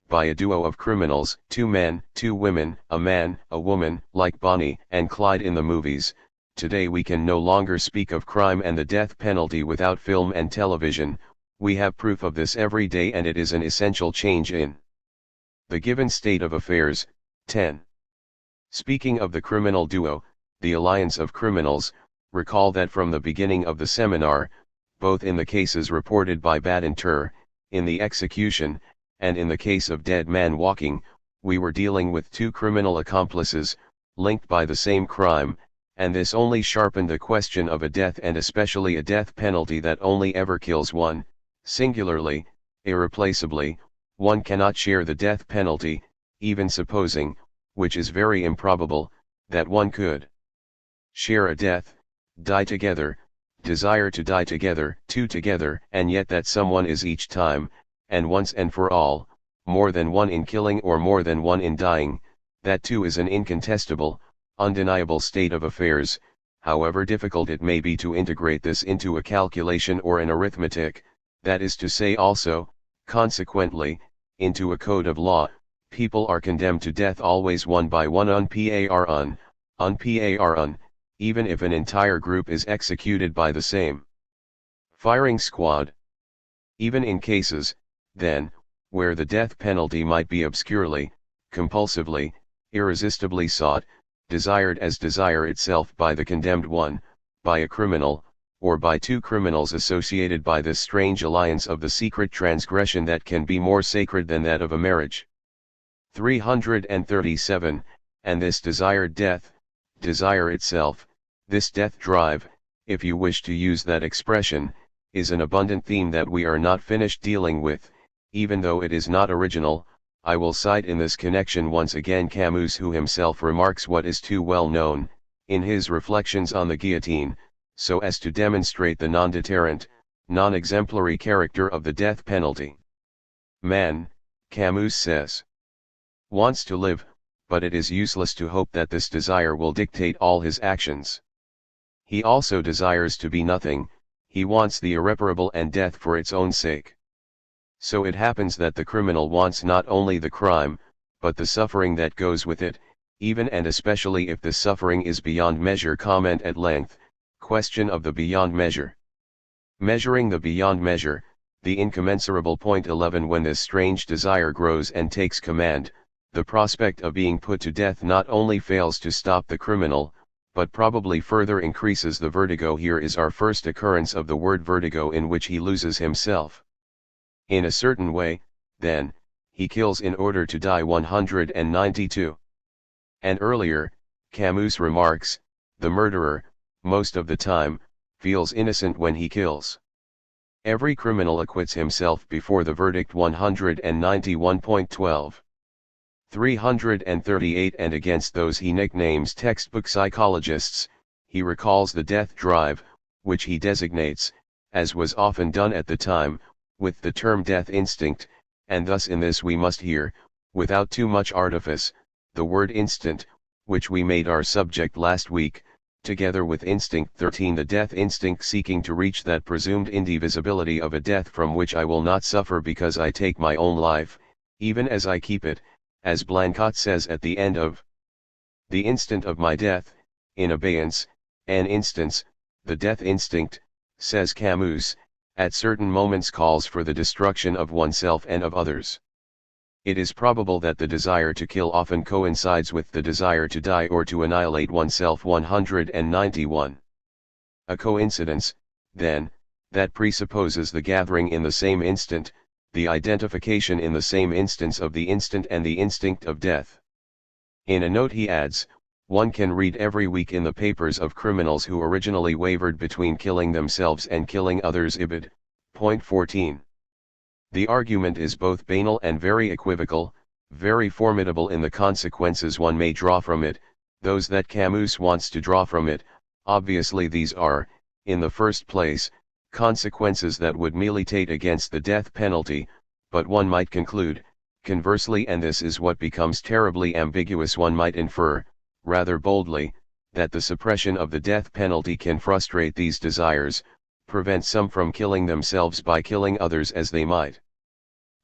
by a duo of criminals, two men, two women, a man, a woman, like Bonnie and Clyde in the movies. Today we can no longer speak of crime and the death penalty without film and television. We have proof of this every day, and it is an essential change in the given state of affairs. 10. Speaking of the criminal duo, the alliance of criminals, recall that from the beginning of the seminar, both in the cases reported by Bennington, in the execution, and in the case of Dead Man Walking, we were dealing with two criminal accomplices, linked by the same crime, and this only sharpened the question of a death, and especially a death penalty that only ever kills one, singularly, irreplaceably. One cannot share the death penalty, even supposing, which is very improbable, that one could share a death, die together, desire to die together, two together, and yet that someone is each time, and once and for all, more than one in killing or more than one in dying. That too is an incontestable, undeniable state of affairs, however difficult it may be to integrate this into a calculation or an arithmetic, that is to say also, consequently, into a code of law. People are condemned to death always one by one, even if an entire group is executed by the same firing squad. Even in cases, then, where the death penalty might be obscurely, compulsively, irresistibly sought, desired as desire itself by the condemned one, by a criminal, or by two criminals associated by this strange alliance of the secret transgression that can be more sacred than that of a marriage. 337, and this desired death, desire itself, this death drive, if you wish to use that expression, is an abundant theme that we are not finished dealing with, even though it is not original. I will cite in this connection once again Camus, who himself remarks what is too well known, in his Reflections on the Guillotine, so as to demonstrate the non-deterrent, non-exemplary character of the death penalty. Man, Camus says, wants to live, but it is useless to hope that this desire will dictate all his actions. He also desires to be nothing, he wants the irreparable and death for its own sake. So it happens that the criminal wants not only the crime, but the suffering that goes with it, even and especially if the suffering is beyond measure. Comment at length, question of the beyond measure. Measuring the beyond measure, the incommensurable. Point 11. When this strange desire grows and takes command, the prospect of being put to death not only fails to stop the criminal, but probably further increases the vertigo. Here is our first occurrence of the word vertigo, in which he loses himself. In a certain way, then, he kills in order to die. 192. And earlier, Camus remarks, the murderer, most of the time, feels innocent when he kills. Every criminal acquits himself before the verdict. 191.12. 338. And against those he nicknames textbook psychologists, he recalls the death drive, which he designates, as was often done at the time, with the term death instinct, and thus in this we must hear, without too much artifice, the word instant, which we made our subject last week, together with instinct 13, the death instinct seeking to reach that presumed indivisibility of a death from which I will not suffer because I take my own life, even as I keep it, as Blanquat says at the end of the instant of my death, in abeyance, an instance, the death instinct, says Camus, at certain moments calls for the destruction of oneself and of others. It is probable that the desire to kill often coincides with the desire to die or to annihilate oneself. 191. A coincidence, then, that presupposes the gathering in the same instant, the identification in the same instance of the instant and the instinct of death. In a note he adds, one can read every week in the papers of criminals who originally wavered between killing themselves and killing others. Ibid. Point 14. The argument is both banal and very equivocal, very formidable in the consequences one may draw from it, those that Camus wants to draw from it. Obviously these are, in the first place, consequences that would militate against the death penalty, but one might conclude, conversely, and this is what becomes terribly ambiguous, one might infer, rather boldly, that the suppression of the death penalty can frustrate these desires, prevent some from killing themselves by killing others as they might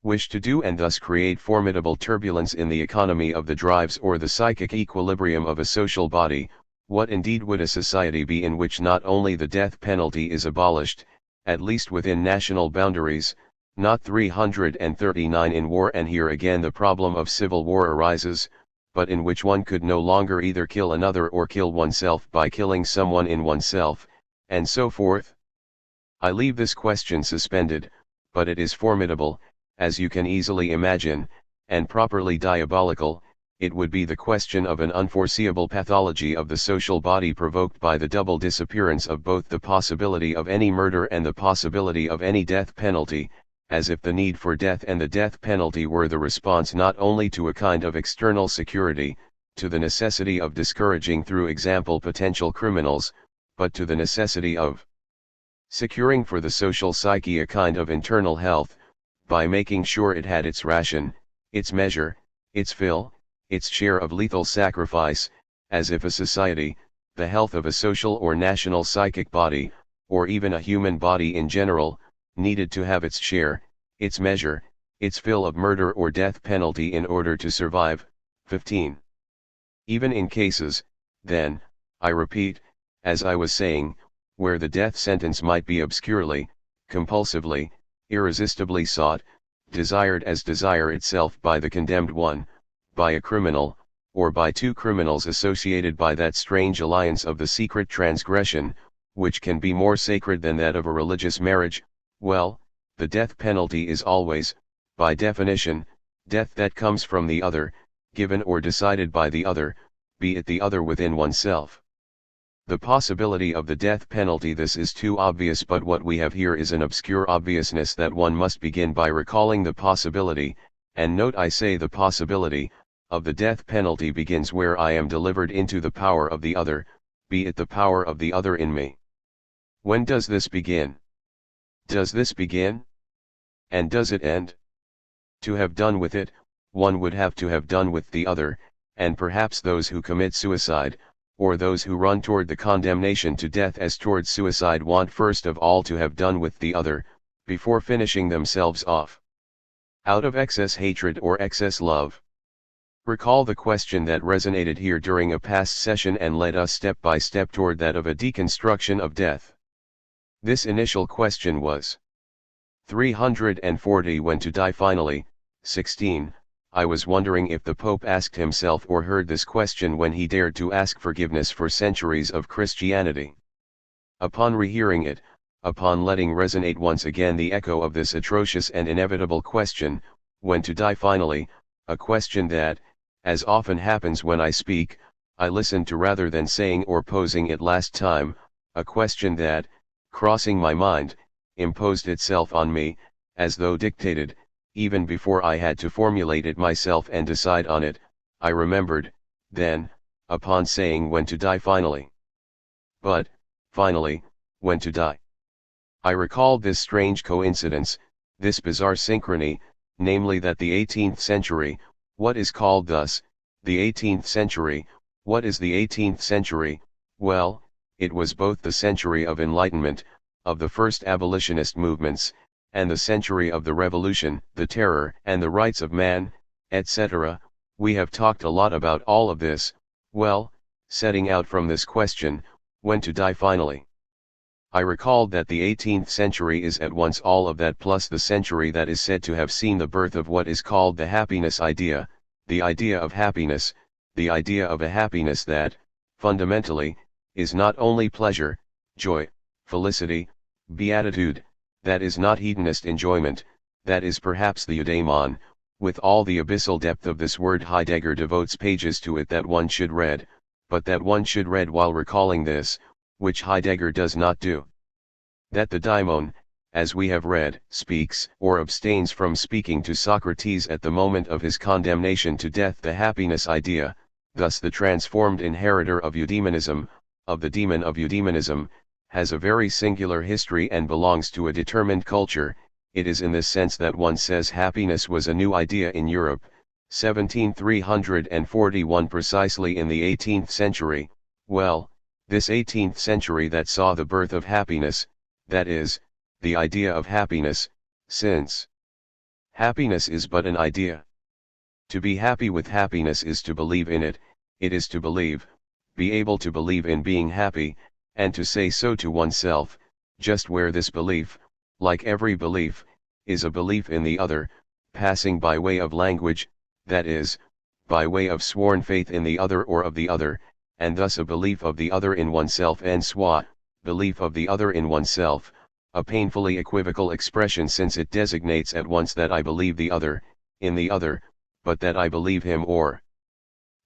wish to do, and thus create formidable turbulence in the economy of the drives or the psychic equilibrium of a social body. What indeed would a society be in which not only the death penalty is abolished, at least within national boundaries, not 339 in war, and here again the problem of civil war arises, but in which one could no longer either kill another or kill oneself by killing someone in oneself, and so forth? I leave this question suspended, but it is formidable, as you can easily imagine, and properly diabolical. It would be the question of an unforeseeable pathology of the social body provoked by the double disappearance of both the possibility of any murder and the possibility of any death penalty, as if the need for death and the death penalty were the response not only to a kind of external security, to the necessity of discouraging through example potential criminals, but to the necessity of securing for the social psyche a kind of internal health, by making sure it had its ration, its measure, its fill, its share of lethal sacrifice, as if a society, the health of a social or national psychic body, or even a human body in general, needed to have its share, its measure, its fill of murder or death penalty in order to survive. 15. Even in cases, then, I repeat, as I was saying, where the death sentence might be obscurely, compulsively, irresistibly sought, desired as desire itself by the condemned one, by a criminal, or by two criminals associated by that strange alliance of the secret transgression, which can be more sacred than that of a religious marriage, well, the death penalty is always, by definition, death that comes from the other, given or decided by the other, be it the other within oneself. The possibility of the death penalty, this is too obvious, but what we have here is an obscure obviousness that one must begin by recalling. The possibility, and note I say the possibility, of the death penalty begins where I am delivered into the power of the other, be it the power of the other in me. When does this begin? Does this begin? And does it end? To have done with it, one would have to have done with the other, and perhaps those who commit suicide, or those who run toward the condemnation to death as towards suicide want first of all to have done with the other, before finishing themselves off. Out of excess hatred or excess love. Recall the question that resonated here during a past session and led us step by step toward that of a deconstruction of death. This initial question was 340 when to die finally. 16. I was wondering if the Pope asked himself or heard this question when he dared to ask forgiveness for centuries of Christianity. Upon rehearing it, upon letting resonate once again the echo of this atrocious and inevitable question, when to die finally, a question that, as often happens when I speak, I listened to rather than saying or posing it last time, a question that, crossing my mind, imposed itself on me, as though dictated, even before I had to formulate it myself and decide on it, I remembered, then, upon saying when to die finally. But, finally, when to die. I recalled this strange coincidence, this bizarre synchrony, namely that the 18th century, what is called thus, the 18th century, what is the 18th century? Well, it was both the century of enlightenment, of the first abolitionist movements, and the century of the revolution, the terror and the rights of man, etc. We have talked a lot about all of this, well, setting out from this question, when to die finally. I recalled that the 18th century is at once all of that plus the century that is said to have seen the birth of what is called the happiness idea, the idea of happiness, the idea of a happiness that, fundamentally, is not only pleasure, joy, felicity, beatitude, that is not hedonist enjoyment, that is perhaps the eudaimon, with all the abyssal depth of this word Heidegger devotes pages to it that one should read, but that one should read while recalling this, which Heidegger does not do. That the daimon, as we have read, speaks or abstains from speaking to Socrates at the moment of his condemnation to death, the happiness idea, thus the transformed inheritor of eudaimonism, of the demon of eudaimonism, has a very singular history and belongs to a determined culture. It is in this sense that one says happiness was a new idea in Europe, 1741 precisely in the 18th century. Well, this 18th century that saw the birth of happiness, that is, the idea of happiness, since happiness is but an idea. To be happy with happiness is to believe in it, it is to believe, be able to believe in being happy, and to say so to oneself, just where this belief, like every belief, is a belief in the other, passing by way of language, that is, by way of sworn faith in the other or of the other, and thus a belief of the other in oneself en soi, belief of the other in oneself, a painfully equivocal expression since it designates at once that I believe the other, in the other, but that I believe him or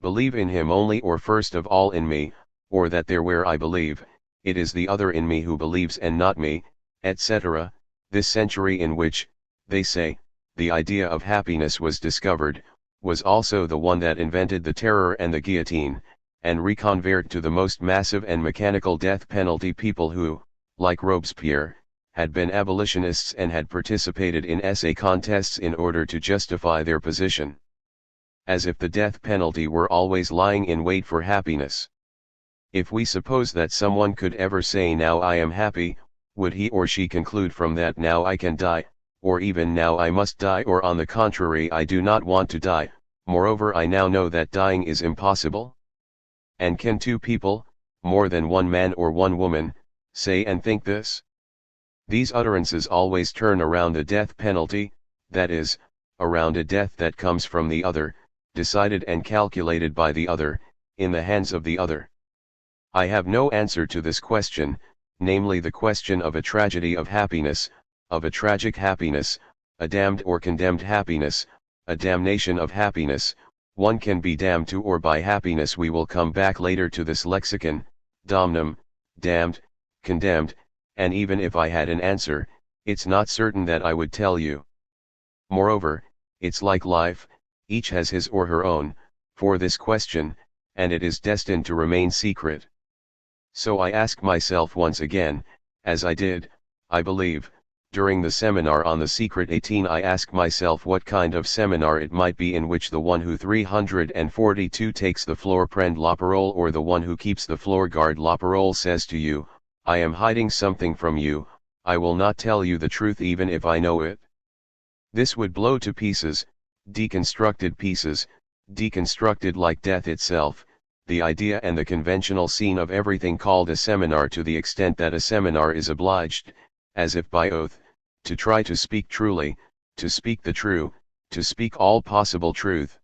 believe in him only or first of all in me, or that there where I believe, it is the other in me who believes and not me, etc. This century in which, they say, the idea of happiness was discovered, was also the one that invented the terror and the guillotine, and reconvert to the most massive and mechanical death penalty people who, like Robespierre, had been abolitionists and had participated in essay contests in order to justify their position. As if the death penalty were always lying in wait for happiness. If we suppose that someone could ever say now I am happy, would he or she conclude from that now I can die, or even now I must die, or on the contrary I do not want to die, moreover I now know that dying is impossible? And can two people, more than one man or one woman, say and think this? These utterances always turn around the death penalty, that is, around a death that comes from the other, decided and calculated by the other, in the hands of the other. I have no answer to this question, namely the question of a tragedy of happiness, of a tragic happiness, a damned or condemned happiness, a damnation of happiness. One can be damned to or by happiness. We will come back later to this lexicon, damnum, damned, condemned, and even if I had an answer, it's not certain that I would tell you. Moreover, it's like life, each has his or her own, for this question, and it is destined to remain secret. So I ask myself once again, as I did, I believe, during the seminar on the Secret 18. I ask myself what kind of seminar it might be in which the one who 342 takes the floor prend la parole, or the one who keeps the floor garde la parole says to you, I am hiding something from you, I will not tell you the truth even if I know it. This would blow to pieces, deconstructed pieces, deconstructed like death itself, the idea and the conventional scene of everything called a seminar, to the extent that a seminar is obliged, as if by oath, to try to speak truly, to speak the true, to speak all possible truth.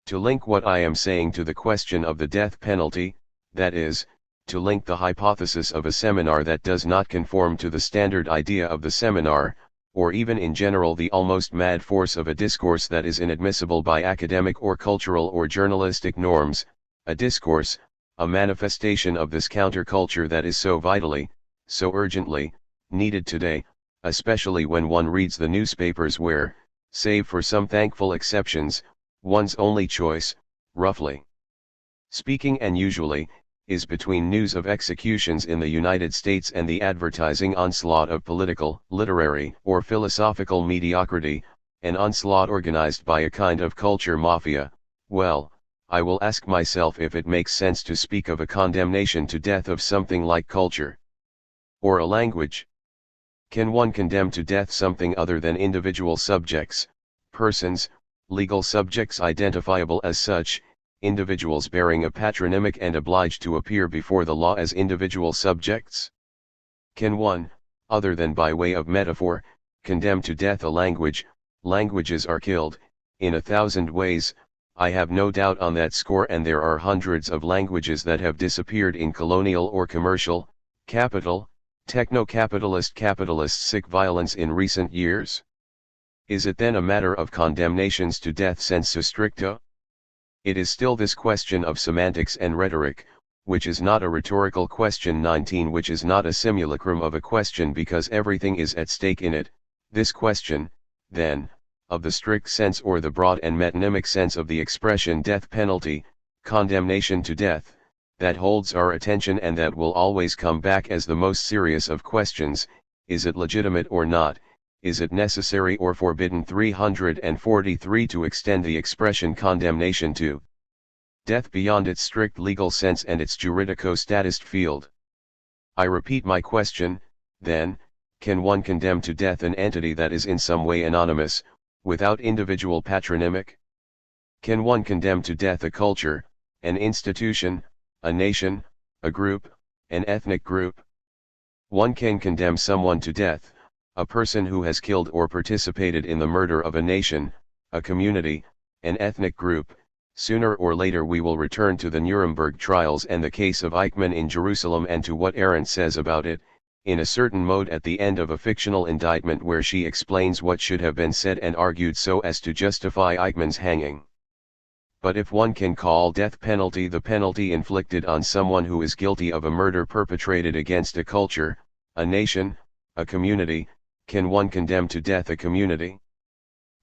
To link what I am saying to the question of the death penalty, that is, to link the hypothesis of a seminar that does not conform to the standard idea of the seminar, or even in general the almost mad force of a discourse that is inadmissible by academic or cultural or journalistic norms, a discourse, a manifestation of this counterculture that is so vitally, so urgently, needed today, especially when one reads the newspapers where, save for some thankful exceptions, one's only choice, roughly speaking and usually, is between news of executions in the United States and the advertising onslaught of political, literary, or philosophical mediocrity, an onslaught organized by a kind of culture mafia. Well, I will ask myself if it makes sense to speak of a condemnation to death of something like culture or a language. Can one condemn to death something other than individual subjects, persons, legal subjects identifiable as such, individuals bearing a patronymic and obliged to appear before the law as individual subjects? Can one, other than by way of metaphor, condemn to death a language? Languages are killed, in 1,000 ways, I have no doubt on that score, and there are hundreds of languages that have disappeared in colonial or commercial, capital, capitalist violence in recent years. Is it then a matter of condemnations to death sensu stricto? It is still this question of semantics and rhetoric, which is not a rhetorical question. 19, which is not a simulacrum of a question because everything is at stake in it. This question, then, of the strict sense or the broad and metonymic sense of the expression death penalty, condemnation to death, that holds our attention and that will always come back as the most serious of questions. Is it legitimate or not? Is it necessary or forbidden? 343 to extend the expression condemnation to death beyond its strict legal sense and its juridico-statist field. I repeat my question, then, can one condemn to death an entity that is in some way anonymous, without individual patronymic? Can one condemn to death a culture, an institution, a nation, a group, an ethnic group? One can condemn someone to death, a person who has killed or participated in the murder of a nation, a community, an ethnic group. Sooner or later we will return to the Nuremberg trials and the case of Eichmann in Jerusalem and to what Arendt says about it, in a certain mode at the end of a fictional indictment where she explains what should have been said and argued so as to justify Eichmann's hanging. But if one can call death penalty the penalty inflicted on someone who is guilty of a murder perpetrated against a culture, a nation, a community, can one condemn to death a community?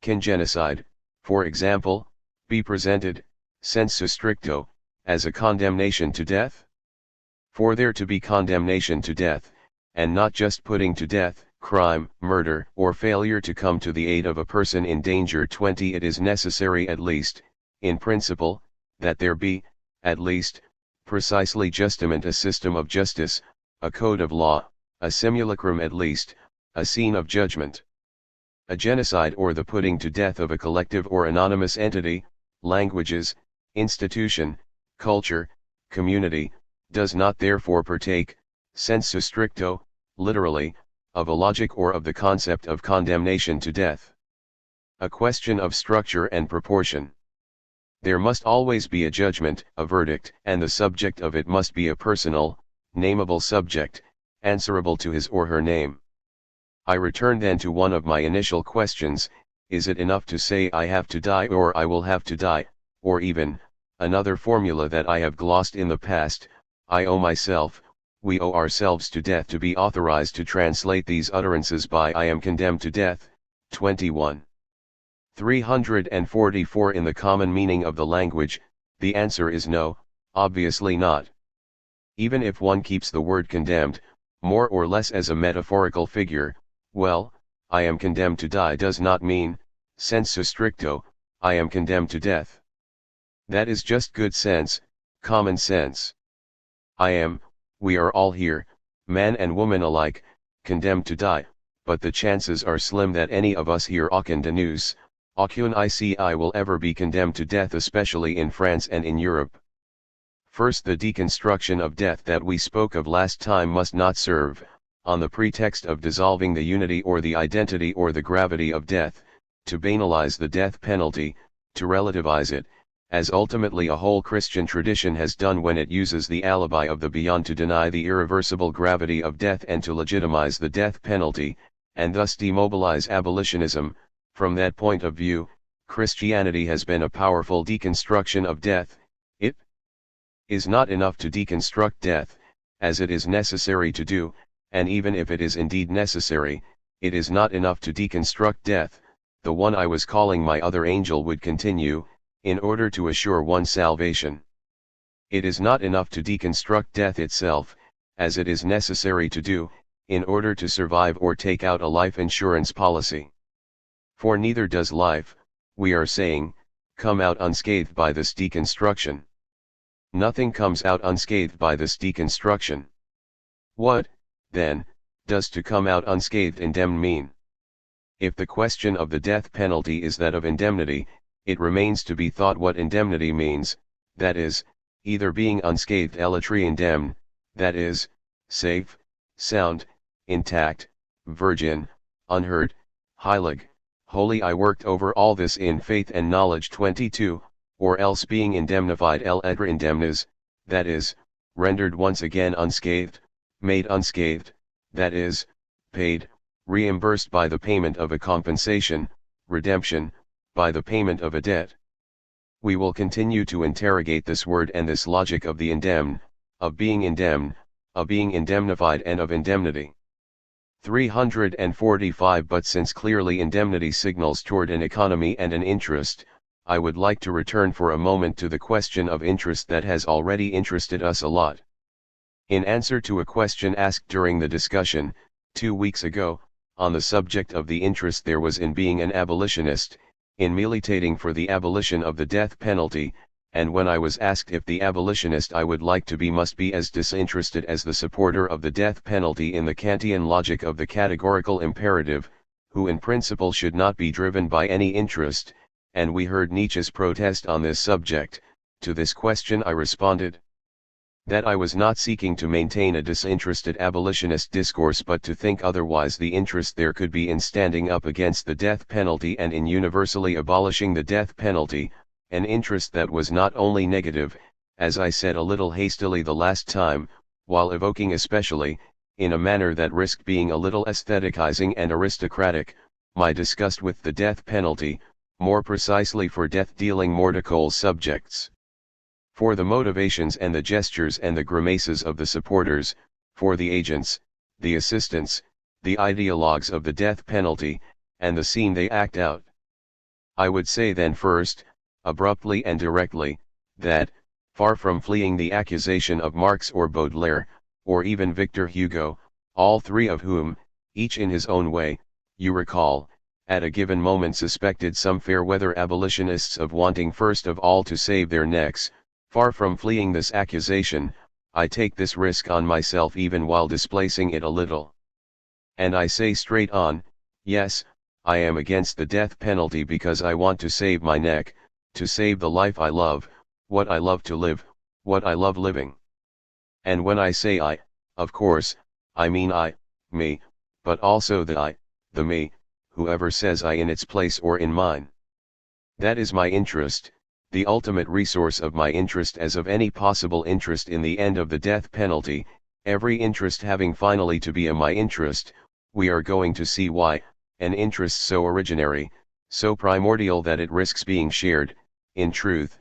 Can genocide, for example, be presented, sensu stricto, as a condemnation to death? For there to be condemnation to death, and not just putting to death, crime, murder, or failure to come to the aid of a person in danger, 20, it is necessary at least, in principle, that there be, at least, precisely justament, a system of justice, a code of law, a simulacrum at least, a scene of judgment. A genocide or the putting to death of a collective or anonymous entity, languages, institution, culture, community, does not therefore partake, sensu stricto, literally, of a logic or of the concept of condemnation to death. A question of structure and proportion. There must always be a judgment, a verdict, and the subject of it must be a personal, nameable subject, answerable to his or her name. I return then to one of my initial questions: is it enough to say I have to die or I will have to die, or even, another formula that I have glossed in the past, I owe myself, we owe ourselves to death, to be authorized to translate these utterances by I am condemned to death? 21. 344 in the common meaning of the language, the answer is no, obviously not. Even if one keeps the word condemned, more or less as a metaphorical figure. Well, I am condemned to die does not mean, sensu stricto, I am condemned to death. That is just good sense, common sense. We are all here, man and woman alike, condemned to die, but the chances are slim that any of us here aucun ICI will ever be condemned to death, especially in France and in Europe. First, the deconstruction of death that we spoke of last time must not serve, on the pretext of dissolving the unity or the identity or the gravity of death, to banalize the death penalty, to relativize it, as ultimately a whole Christian tradition has done when it uses the alibi of the beyond to deny the irreversible gravity of death and to legitimize the death penalty, and thus demobilize abolitionism. From that point of view, Christianity has been a powerful deconstruction of death. It is not enough to deconstruct death, as it is necessary to do, and even if it is indeed necessary, it is not enough to deconstruct death. The one I was calling my other angel would continue, in order to assure one's salvation. It is not enough to deconstruct death itself, as it is necessary to do, in order to survive or take out a life insurance policy. For neither does life, we are saying, come out unscathed by this deconstruction. Nothing comes out unscathed by this deconstruction. What, then, does to come out unscathed indemn mean? If the question of the death penalty is that of indemnity, it remains to be thought what indemnity means, that is, either being unscathed elatre indemne, that is, safe, sound, intact, virgin, unhurt, heilig, holy. I worked over all this in Faith and Knowledge 22, or else being indemnified etre indemnes, that is, rendered once again unscathed, made unscathed, that is, paid, reimbursed by the payment of a compensation, redemption, by the payment of a debt. We will continue to interrogate this word and this logic of the indemn, of being indemned, of being indemnified and of indemnity. 345. But since clearly indemnity signals toward an economy and an interest, I would like to return for a moment to the question of interest that has already interested us a lot. In answer to a question asked during the discussion, 2 weeks ago, on the subject of the interest there was in being an abolitionist, in militating for the abolition of the death penalty, and when I was asked if the abolitionist I would like to be must be as disinterested as the supporter of the death penalty in the Kantian logic of the categorical imperative, who in principle should not be driven by any interest, and we heard Nietzsche's protest on this subject, to this question I responded that I was not seeking to maintain a disinterested abolitionist discourse but to think otherwise the interest there could be in standing up against the death penalty and in universally abolishing the death penalty, an interest that was not only negative, as I said a little hastily the last time, while evoking especially, in a manner that risked being a little aestheticizing and aristocratic, my disgust with the death penalty, more precisely for death-dealing mortal subjects. For the motivations and the gestures and the grimaces of the supporters, for the agents, the assistants, the ideologues of the death penalty, and the scene they act out. I would say then first, abruptly and directly, that, far from fleeing the accusation of Marx or Baudelaire, or even Victor Hugo, all three of whom, each in his own way, you recall, at a given moment suspected some fair-weather abolitionists of wanting first of all to save their necks, far from fleeing this accusation, I take this risk on myself even while displacing it a little. And I say straight on, yes, I am against the death penalty because I want to save my neck, to save the life I love, what I love to live, what I love living. And when I say I, of course, I mean I, me, but also the me, whoever says I in its place or in mine. That is my interest, the ultimate resource of my interest as of any possible interest in the end of the death penalty, every interest having finally to be a my interest. We are going to see why, an interest so originary, so primordial that it risks being shared, in truth,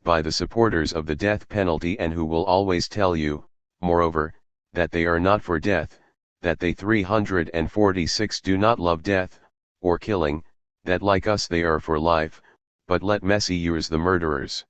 by the supporters of the death penalty and who will always tell you, moreover, that they are not for death, that they 346 do not love death, or killing, that like us they are for life, but let Messieurs the murderers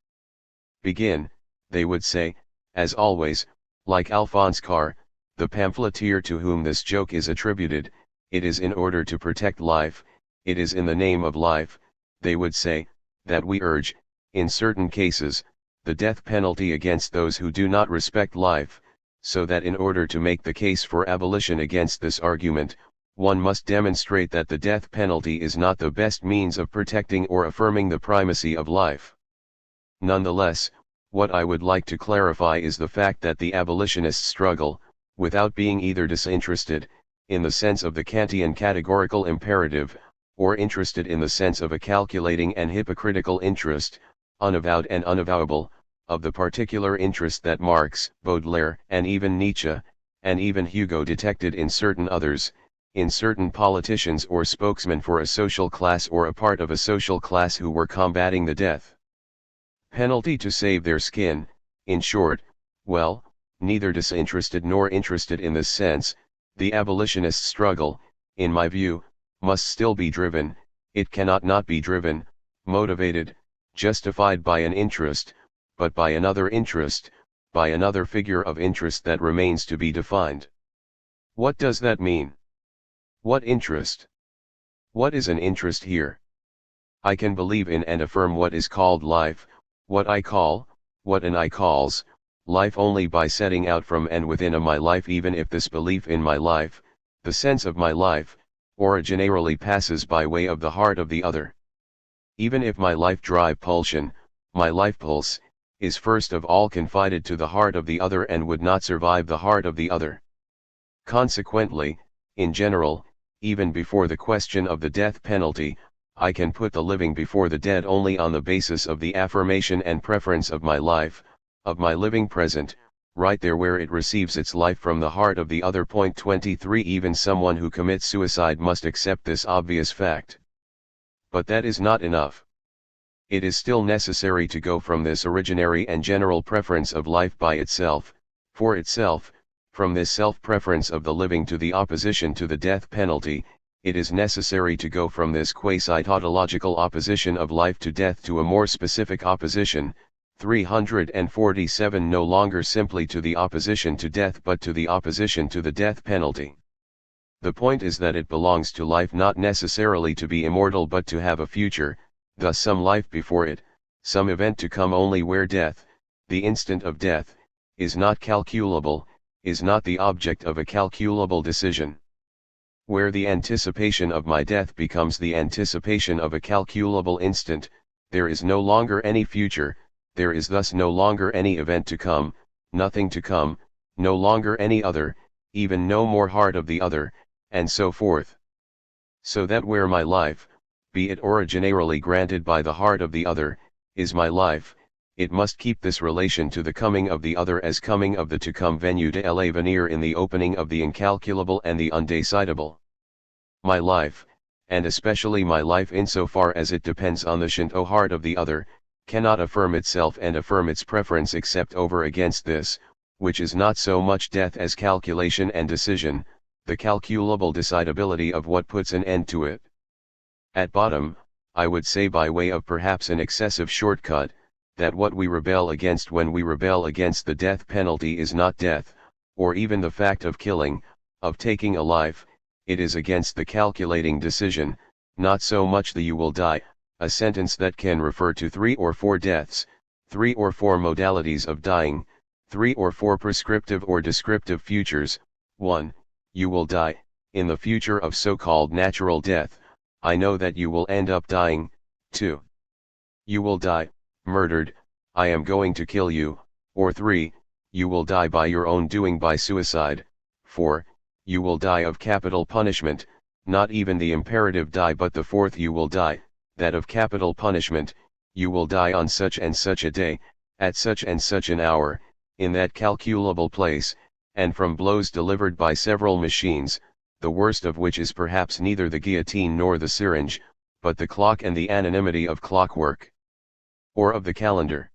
begin, they would say, as always, like Alphonse Karr, the pamphleteer to whom this joke is attributed, it is in order to protect life, it is in the name of life, they would say, that we urge, in certain cases, the death penalty against those who do not respect life, so that in order to make the case for abolition against this argument, one must demonstrate that the death penalty is not the best means of protecting or affirming the primacy of life. Nonetheless, what I would like to clarify is the fact that the abolitionists struggle, without being either disinterested, in the sense of the Kantian categorical imperative, or interested in the sense of a calculating and hypocritical interest, unavowed and unavowable, of the particular interest that Marx, Baudelaire, and even Nietzsche, and even Hugo detected in certain others, in certain politicians or spokesmen for a social class or a part of a social class who were combating the death penalty to save their skin, in short, well, neither disinterested nor interested in this sense, the abolitionist struggle, in my view, must still be driven, it cannot not be driven, motivated, justified by an interest, but by another interest, by another figure of interest that remains to be defined. What does that mean? What interest? What is an interest here? I can believe in and affirm what is called life, what I call, what an I calls, life only by setting out from and within a my life, even if this belief in my life, the sense of my life, originarily passes by way of the heart of the other. Even if my life drive pulsion, my life pulse, is first of all confided to the heart of the other and would not survive the heart of the other. Consequently, in general, even before the question of the death penalty, I can put the living before the dead only on the basis of the affirmation and preference of my life, of my living present, right there where it receives its life from the heart of the other. 23 Even someone who commits suicide must accept this obvious fact. But that is not enough. It is still necessary to go from this originary and general preference of life by itself, for itself, from this self-preference of the living to the opposition to the death penalty. It is necessary to go from this quasi-tautological opposition of life to death to a more specific opposition, 347, no longer simply to the opposition to death but to the opposition to the death penalty. The point is that it belongs to life not necessarily to be immortal but to have a future, thus some life before it, some event to come only where death, the instant of death, is not calculable, is not the object of a calculable decision. Where the anticipation of my death becomes the anticipation of a calculable instant, there is no longer any future, there is thus no longer any event to come, nothing to come, no longer any other, even no more heart of the other, and so forth. So that where my life, be it originarily granted by the heart of the other, is my life, it must keep this relation to the coming of the other as coming of the to come venue de l'avenir in the opening of the incalculable and the undecidable. My life, and especially my life insofar as it depends on the Shinto heart of the other, cannot affirm itself and affirm its preference except over against this, which is not so much death as calculation and decision, the calculable decidability of what puts an end to it. At bottom, I would say by way of perhaps an excessive shortcut, that what we rebel against when we rebel against the death penalty is not death, or even the fact of killing, of taking a life, it is against the calculating decision, not so much the you will die, a sentence that can refer to 3 or 4 deaths, 3 or 4 modalities of dying, 3 or 4 prescriptive or descriptive futures. 1. You will die, in the future of so-called natural death, I know that you will end up dying. 2. You will die, murdered, I am going to kill you. Or 3. You will die by your own doing, by suicide. 4. You will die of capital punishment, not even the imperative die but the fourth you will die, that of capital punishment, you will die on such and such a day, at such and such an hour, in that calculable place, and from blows delivered by several machines, the worst of which is perhaps neither the guillotine nor the syringe, but the clock and the anonymity of clockwork. Or of the calendar.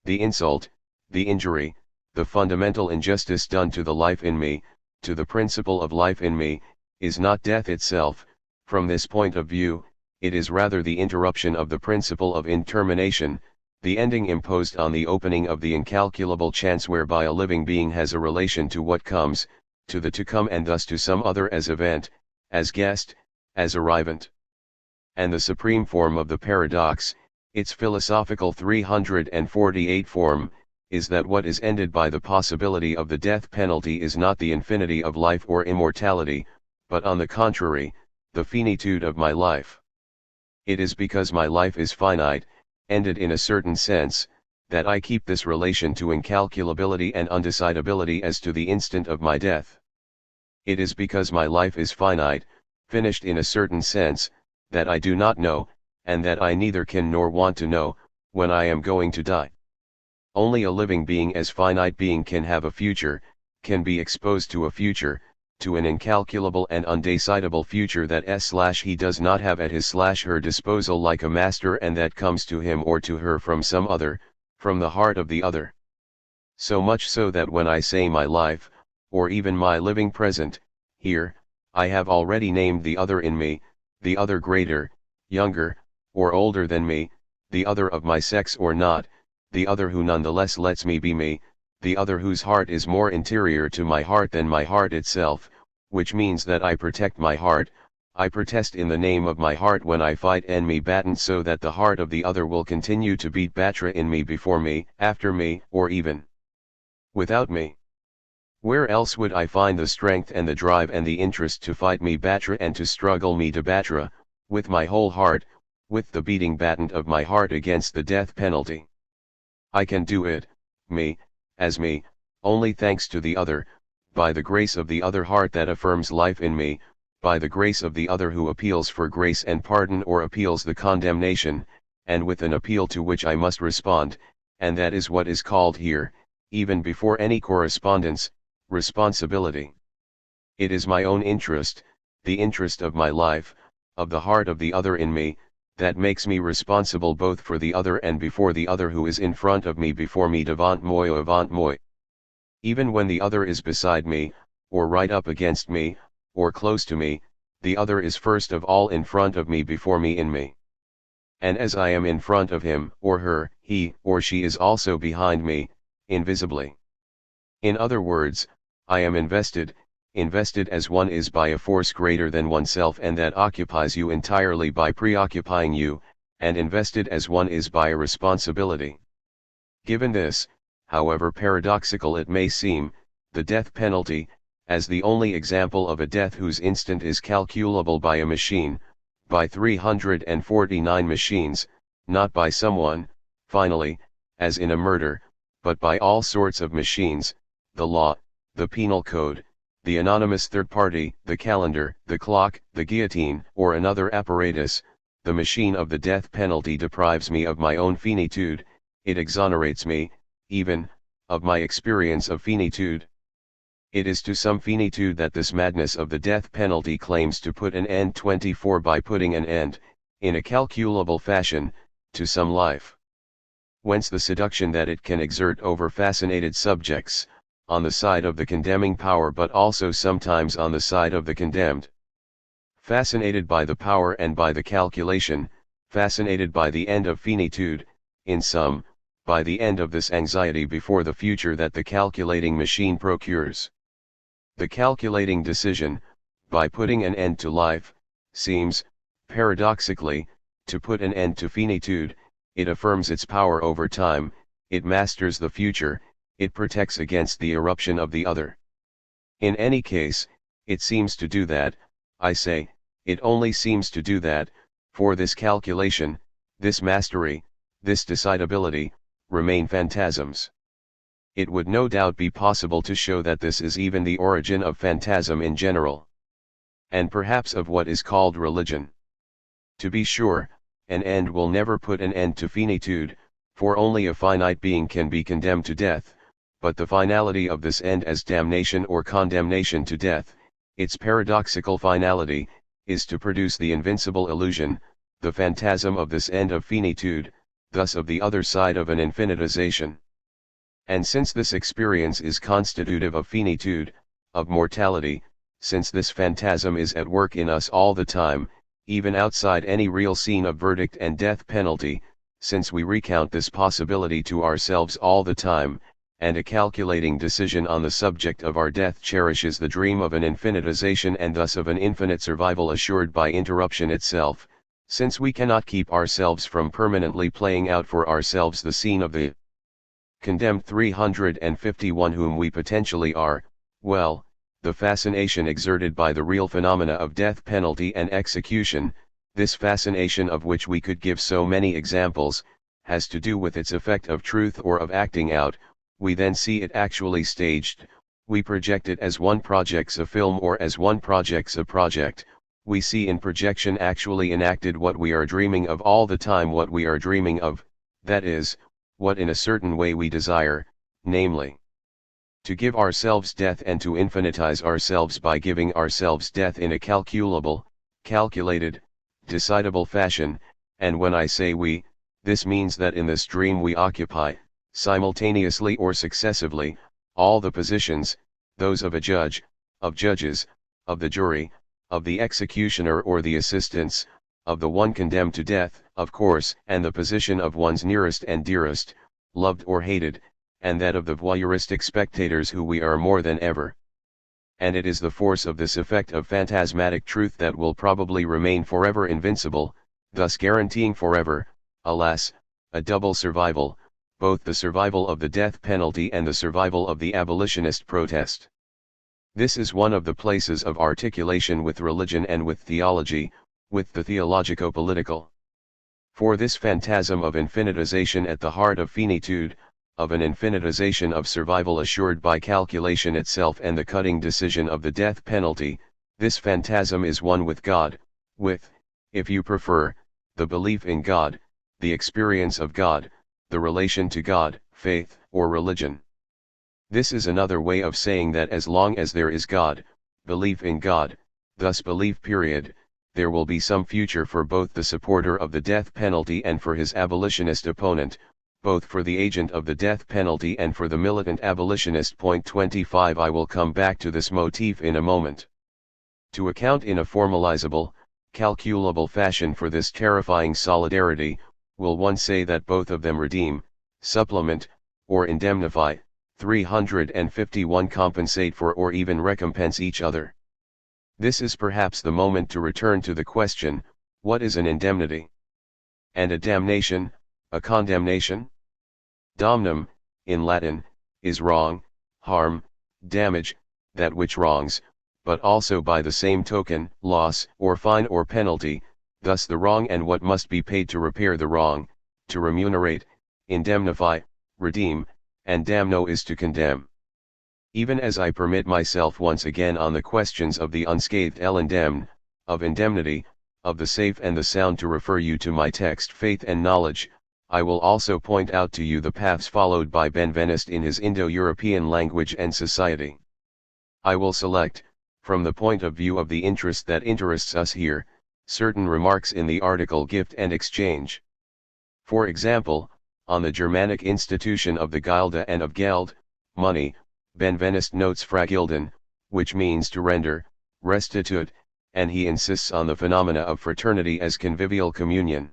The insult, the injury, the fundamental injustice done to the life in me, to the principle of life in me, is not death itself. From this point of view, it is rather the interruption of the principle of intermination, the ending imposed on the opening of the incalculable chance whereby a living being has a relation to what comes, to the to come and thus to some other as event, as guest, as arrivant. And the supreme form of the paradox, its philosophical 348 form, is that what is ended by the possibility of the death penalty is not the infinity of life or immortality, but on the contrary, the finitude of my life. It is because my life is finite, ended in a certain sense, that I keep this relation to incalculability and undecidability as to the instant of my death. It is because my life is finite, finished in a certain sense, that I do not know, and that I neither can nor want to know, when I am going to die. Only a living being as finite being can have a future, can be exposed to a future, to an incalculable and undecidable future that he does not have at his/her disposal like a master, and that comes to him or to her from some other, from the heart of the other. So much so that when I say my life, or even my living present, here, I have already named the other in me, the other greater, younger, or older than me, the other of my sex or not, the other who nonetheless lets me be me, the other whose heart is more interior to my heart than my heart itself, which means that I protect my heart, I protest in the name of my heart when I fight and me batten, so that the heart of the other will continue to beat batra in me, before me, after me, or even without me. Where else would I find the strength and the drive and the interest to fight me batra and to struggle me to batra, with my whole heart, with the beating batten of my heart against the death penalty? I can do it, me, as me, only thanks to the other, by the grace of the other heart that affirms life in me, by the grace of the other who appeals for grace and pardon or appeals the condemnation, and with an appeal to which I must respond, and that is what is called here, even before any correspondence, responsibility. It is my own interest, the interest of my life, of the heart of the other in me, that makes me responsible both for the other and before the other who is in front of me, before me devant moi ou avant moi. Even when the other is beside me, or right up against me, or close to me, the other is first of all in front of me, before me, in me. And as I am in front of him or her, he or she is also behind me, invisibly. In other words, I am invested as one is by a force greater than oneself and that occupies you entirely by preoccupying you, and invested as one is by a responsibility. Given this, however paradoxical it may seem, the death penalty, as the only example of a death whose instant is calculable by a machine, by 349 machines, not by someone, finally, as in a murder, but by all sorts of machines, the law, the penal code, the anonymous third party, the calendar, the clock, the guillotine, or another apparatus, the machine of the death penalty deprives me of my own finitude, it exonerates me, even, of my experience of finitude. It is to some finitude that this madness of the death penalty claims to put an end 24 by putting an end, in a calculable fashion, to some life. Whence the seduction that it can exert over fascinated subjects, on the side of the condemning power but also sometimes on the side of the condemned. Fascinated by the power and by the calculation, fascinated by the end of finitude, in sum, by the end of this anxiety before the future that the calculating machine procures. The calculating decision, by putting an end to life, seems, paradoxically, to put an end to finitude. It affirms its power over time, it masters the future, it protects against the eruption of the other. In any case, it seems to do that, I say, it only seems to do that, for this calculation, this mastery, this decidability, remain phantasms. It would no doubt be possible to show that this is even the origin of phantasm in general, and perhaps of what is called religion. To be sure, an end will never put an end to finitude, for only a finite being can be condemned to death, but the finality of this end as damnation or condemnation to death, its paradoxical finality, is to produce the invincible illusion, the phantasm of this end of finitude, thus of the other side of an infinitization. And since this experience is constitutive of finitude, of mortality, since this phantasm is at work in us all the time, even outside any real scene of verdict and death penalty, since we recount this possibility to ourselves all the time, and a calculating decision on the subject of our death cherishes the dream of an infinitization and thus of an infinite survival assured by interruption itself, since we cannot keep ourselves from permanently playing out for ourselves the scene of the condemned 351 whom we potentially are. Well, the fascination exerted by the real phenomena of death penalty and execution, this fascination of which we could give so many examples, has to do with its effect of truth or of acting out. We then see it actually staged, we project it as one projects a film or as one projects a project, we see in projection actually enacted what we are dreaming of all the time, what we are dreaming of, that is, what in a certain way we desire, namely, to give ourselves death and to infinitize ourselves by giving ourselves death in a calculable, calculated, decidable fashion, and when I say we, this means that in this dream we occupy, simultaneously or successively, all the positions, those of a judge, of judges, of the jury, of the executioner or the assistants, of the one condemned to death, of course, and the position of one's nearest and dearest, loved or hated, and that of the voyeuristic spectators who we are more than ever. And it is the force of this effect of phantasmatic truth that will probably remain forever invincible, thus guaranteeing forever, alas, a double survival, both the survival of the death penalty and the survival of the abolitionist protest. This is one of the places of articulation with religion and with theology, with the theologico-political. For this phantasm of infinitization at the heart of finitude, of an infinitization of survival assured by calculation itself and the cutting decision of the death penalty, this phantasm is one with God, with, if you prefer, the belief in God, the experience of God, the relation to God, faith, or religion. This is another way of saying that as long as there is God, belief in God, thus belief period, there will be some future for both the supporter of the death penalty and for his abolitionist opponent, both for the agent of the death penalty and for the militant abolitionist. Point 25. I will come back to this motif in a moment. To account in a formalizable, calculable fashion for this terrifying solidarity, will one say that both of them redeem, supplement, or indemnify, 351 compensate for or even recompense each other? This is perhaps the moment to return to the question, what is an indemnity? And a damnation, a condemnation? Damnum, in Latin, is wrong, harm, damage, that which wrongs, but also by the same token, loss, or fine or penalty, thus the wrong and what must be paid to repair the wrong, to remunerate, indemnify, redeem, and damno is to condemn. Even as I permit myself once again on the questions of the unscathed l'indemne, of indemnity, of the safe and the sound to refer you to my text Faith and Knowledge, I will also point out to you the paths followed by Benveniste in his Indo-European language and society. I will select, from the point of view of the interest that interests us here, certain remarks in the article Gift and Exchange. For example, on the Germanic institution of the Gilde and of Geld, money, Benveniste notes fragilden, which means to render, restitute, and he insists on the phenomena of fraternity as convivial communion.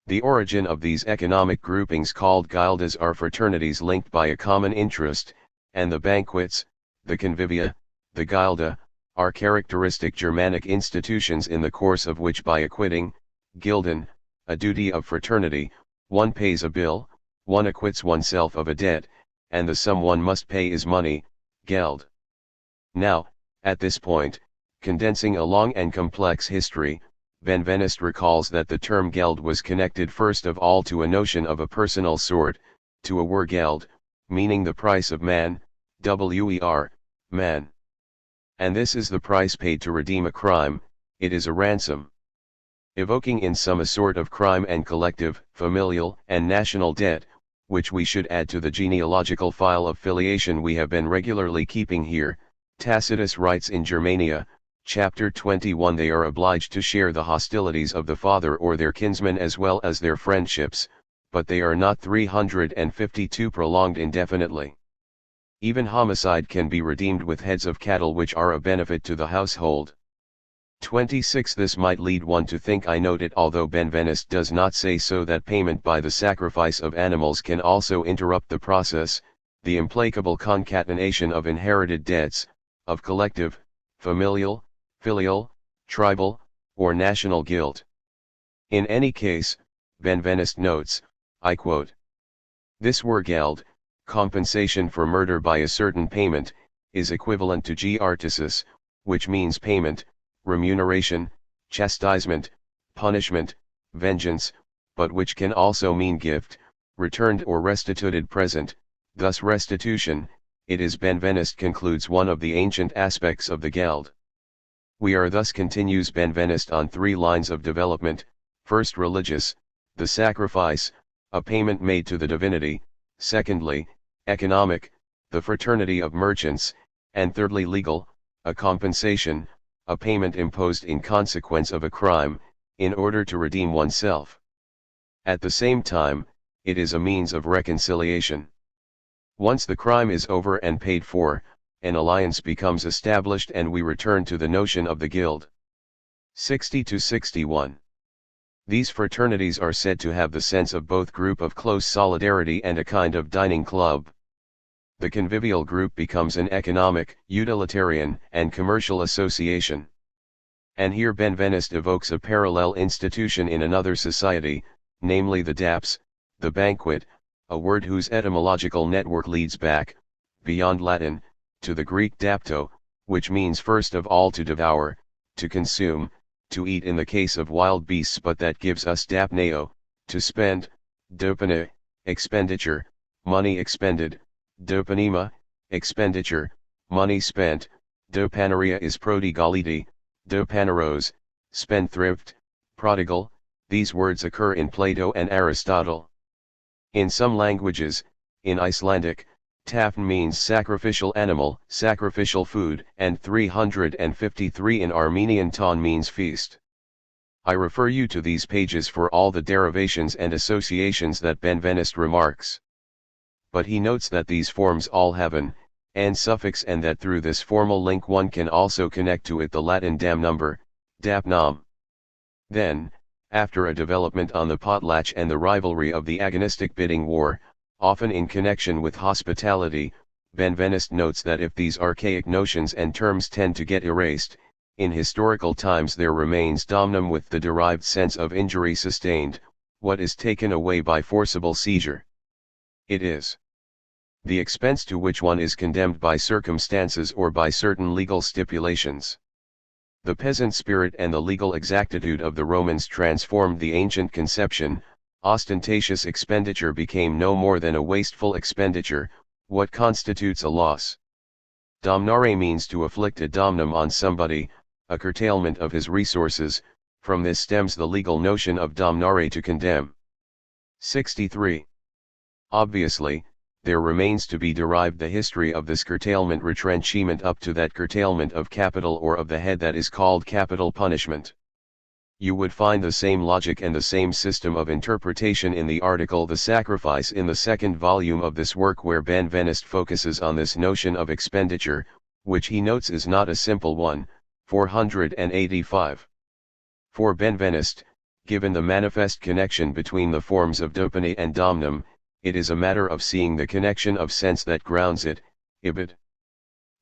The origin of these economic groupings called Gildes are fraternities linked by a common interest, and the banquets, the convivia, the Gilde, are characteristic Germanic institutions in the course of which by acquitting, gilden, a duty of fraternity, one pays a bill, one acquits oneself of a debt, and the sum one must pay is money, geld. Now, at this point, condensing a long and complex history, Benveniste recalls that the term geld was connected first of all to a notion of a personal sort, to a word geld, meaning the price of man, man. And this is the price paid to redeem a crime, it is a ransom. Evoking in sum a sort of crime and collective, familial, and national debt, which we should add to the genealogical file of filiation we have been regularly keeping here, Tacitus writes in Germania, chapter 21, they are obliged to share the hostilities of the father or their kinsmen as well as their friendships, but they are not 352 prolonged indefinitely. Even homicide can be redeemed with heads of cattle which are a benefit to the household. 26. This might lead one to think, I note it, although Benveniste does not say so, that payment by the sacrifice of animals can also interrupt the process, the implacable concatenation of inherited debts, of collective, familial, filial, tribal, or national guilt. In any case, Benveniste notes, I quote, "This Wergeld, compensation for murder by a certain payment, is equivalent to Gertices, which means payment, remuneration, chastisement, punishment, vengeance, but which can also mean gift, returned or restituted present, thus restitution, it is Benveniste concludes one of the ancient aspects of the Geld. We are thus continues Benveniste on three lines of development, first religious, the sacrifice, a payment made to the divinity, secondly, economic, the fraternity of merchants, and thirdly legal, a compensation, a payment imposed in consequence of a crime, in order to redeem oneself. At the same time, it is a means of reconciliation. Once the crime is over and paid for, an alliance becomes established and we return to the notion of the guild." 60-61. These fraternities are said to have the sense of both group of close solidarity and a kind of dining club. The convivial group becomes an economic, utilitarian, and commercial association. And here Benveniste evokes a parallel institution in another society, namely the daps, the banquet, a word whose etymological network leads back, beyond Latin, to the Greek dapto, which means first of all to devour, to consume, to eat in the case of wild beasts, but that gives us dapneo, to spend, dopane, expenditure, money expended, dopanema, expenditure, money spent, dopaneria is prodigality, dopaneros, spendthrift, prodigal. These words occur in Plato and Aristotle. In some languages, in Icelandic, tafn means sacrificial animal, sacrificial food, and 353 in Armenian ton means feast. I refer you to these pages for all the derivations and associations that Benveniste remarks. But he notes that these forms all have an "and" suffix and that through this formal link one can also connect to it the Latin dam number, dapnam. Then, after a development on the potlatch and the rivalry of the agonistic bidding war, often in connection with hospitality, Benveniste notes that if these archaic notions and terms tend to get erased, in historical times there remains domnum with the derived sense of injury sustained, what is taken away by forcible seizure. It is the expense to which one is condemned by circumstances or by certain legal stipulations. The peasant spirit and the legal exactitude of the Romans transformed the ancient conception. Ostentatious expenditure became no more than a wasteful expenditure. What constitutes a loss? Domnare means to afflict a domnum on somebody, a curtailment of his resources. From this stems the legal notion of domnare, to condemn. 63. Obviously, there remains to be derived the history of this curtailment retrenchment up to that curtailment of capital or of the head that is called capital punishment. You would find the same logic and the same system of interpretation in the article The Sacrifice in the second volume of this work, where Benveniste focuses on this notion of expenditure, which he notes is not a simple one. 485. For Benveniste, given the manifest connection between the forms of dopane and domnum, it is a matter of seeing the connection of sense that grounds it. Ibid.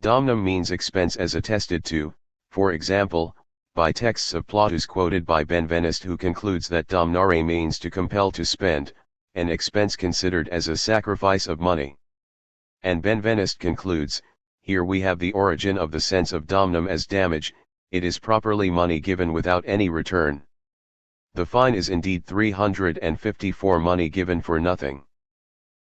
Domnum means expense as attested to, for example, by texts of Plautus quoted by Benveniste, who concludes that domnare means to compel to spend, an expense considered as a sacrifice of money. And Benveniste concludes, here we have the origin of the sense of domnum as damage, it is properly money given without any return. The fine is indeed 354 money given for nothing.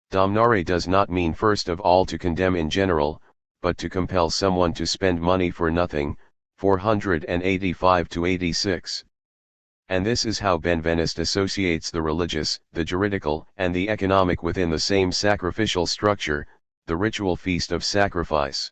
Domnare does not mean first of all to condemn in general, but to compel someone to spend money for nothing. 485-86. And this is how Benveniste associates the religious, the juridical, and the economic within the same sacrificial structure, the ritual feast of sacrifice.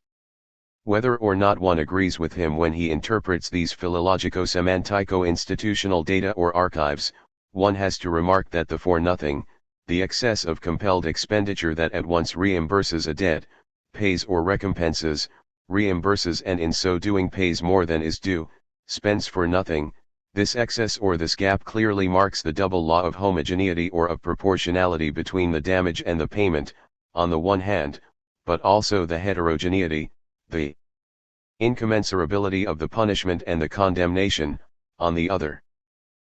Whether or not one agrees with him when he interprets these philologico-semantico-institutional data or archives, one has to remark that the for nothing, the excess of compelled expenditure that at once reimburses a debt, pays or recompenses, reimburses and in so doing pays more than is due, spends for nothing, this excess or this gap clearly marks the double law of homogeneity or of proportionality between the damage and the payment, on the one hand, but also the heterogeneity, the incommensurability of the punishment and the condemnation, on the other.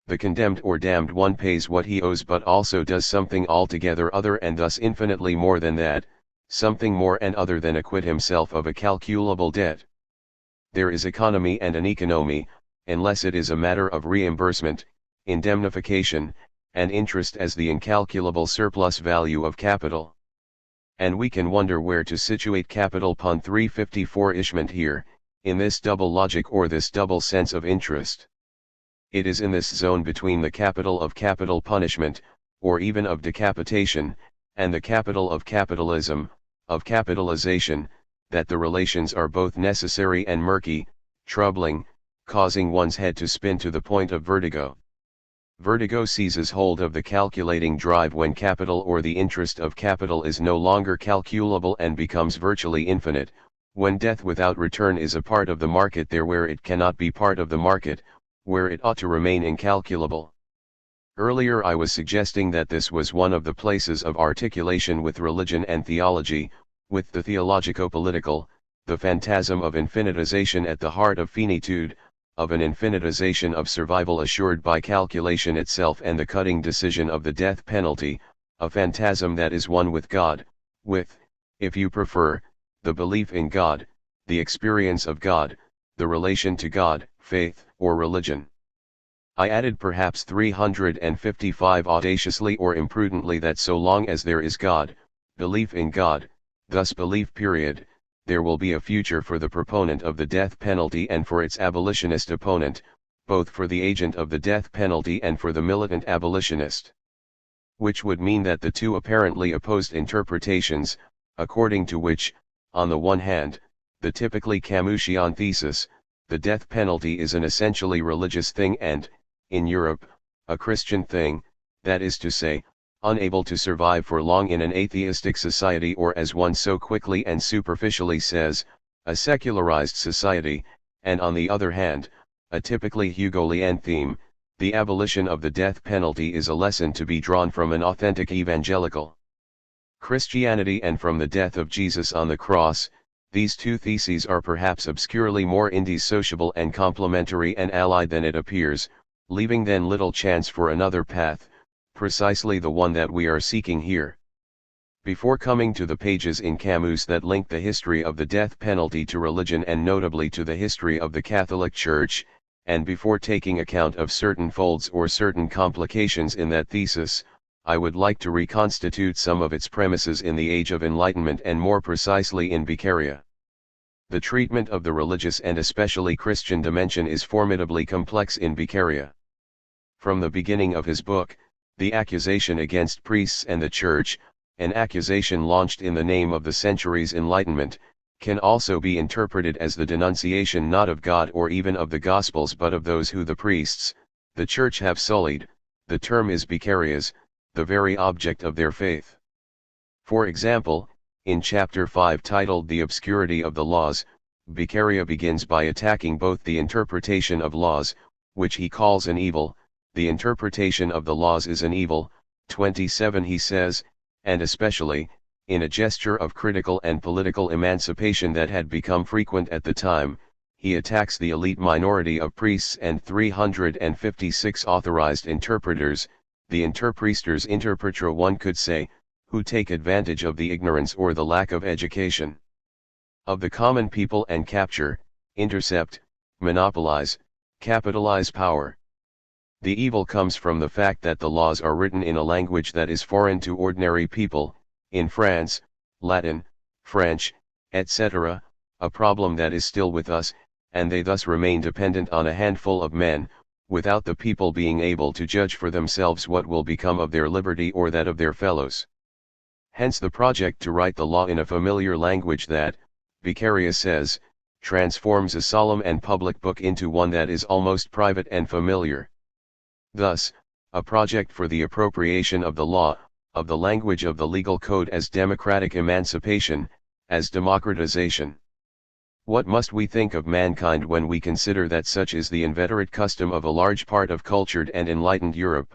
The condemned or damned one pays what he owes but also does something altogether other and thus infinitely more than that, something more and other than acquit himself of a calculable debt. There is economy and an economy, unless it is a matter of reimbursement, indemnification, and interest as the incalculable surplus value of capital. And we can wonder where to situate capital pun 354 ishment here, in this double logic or this double sense of interest. It is in this zone between the capital of capital punishment, or even of decapitation, and the capital of capitalism, of capitalization, that the relations are both necessary and murky, troubling, causing one's head to spin to the point of vertigo. Vertigo seizes hold of the calculating drive when capital or the interest of capital is no longer calculable and becomes virtually infinite, when death without return is a part of the market there where it cannot be part of the market, where it ought to remain incalculable. Earlier I was suggesting that this was one of the places of articulation with religion and theology, with the theologico-political, the phantasm of infinitization at the heart of finitude, of an infinitization of survival assured by calculation itself and the cutting decision of the death penalty, a phantasm that is one with God, with, if you prefer, the belief in God, the experience of God, the relation to God, faith, or religion. I added perhaps 355 audaciously or imprudently that so long as there is God, belief in God, thus belief period, there will be a future for the proponent of the death penalty and for its abolitionist opponent, both for the agent of the death penalty and for the militant abolitionist. Which would mean that the two apparently opposed interpretations, according to which, on the one hand, the typically Camusian thesis, the death penalty is an essentially religious thing and, in Europe, a Christian thing, that is to say, unable to survive for long in an atheistic society or as one so quickly and superficially says, a secularized society, and on the other hand, a typically Hegelian theme, the abolition of the death penalty is a lesson to be drawn from an authentic evangelical Christianity and from the death of Jesus on the cross. These two theses are perhaps obscurely more indissociable and complementary and allied than it appears, leaving then little chance for another path, precisely the one that we are seeking here. Before coming to the pages in Camus that link the history of the death penalty to religion and notably to the history of the Catholic Church, and before taking account of certain folds or certain complications in that thesis, I would like to reconstitute some of its premises in the Age of Enlightenment and more precisely in Beccaria. The treatment of the religious and especially Christian dimension is formidably complex in Beccaria. From the beginning of his book, The Accusation Against Priests and the Church, an accusation launched in the name of the century's Enlightenment, can also be interpreted as the denunciation not of God or even of the Gospels but of those who the priests, the Church have sullied. The term is Beccaria's, the very object of their faith. For example, in chapter 5 titled The Obscurity of the Laws, Beccaria begins by attacking both the interpretation of laws, which he calls an evil, the interpretation of the laws is an evil, 27 he says, and especially, in a gesture of critical and political emancipation that had become frequent at the time, he attacks the elite minority of priests and 356 authorized interpreters, the interpriesters interpretra one could say, who take advantage of the ignorance or the lack of education of the common people and capture, intercept, monopolize, capitalize power. The evil comes from the fact that the laws are written in a language that is foreign to ordinary people, in France, Latin, French, etc., a problem that is still with us, and they thus remain dependent on a handful of men, without the people being able to judge for themselves what will become of their liberty or that of their fellows. Hence the project to write the law in a familiar language that, Beccaria says, transforms a solemn and public book into one that is almost private and familiar. Thus, a project for the appropriation of the law, of the language of the legal code as democratic emancipation, as democratization. What must we think of mankind when we consider that such is the inveterate custom of a large part of cultured and enlightened Europe?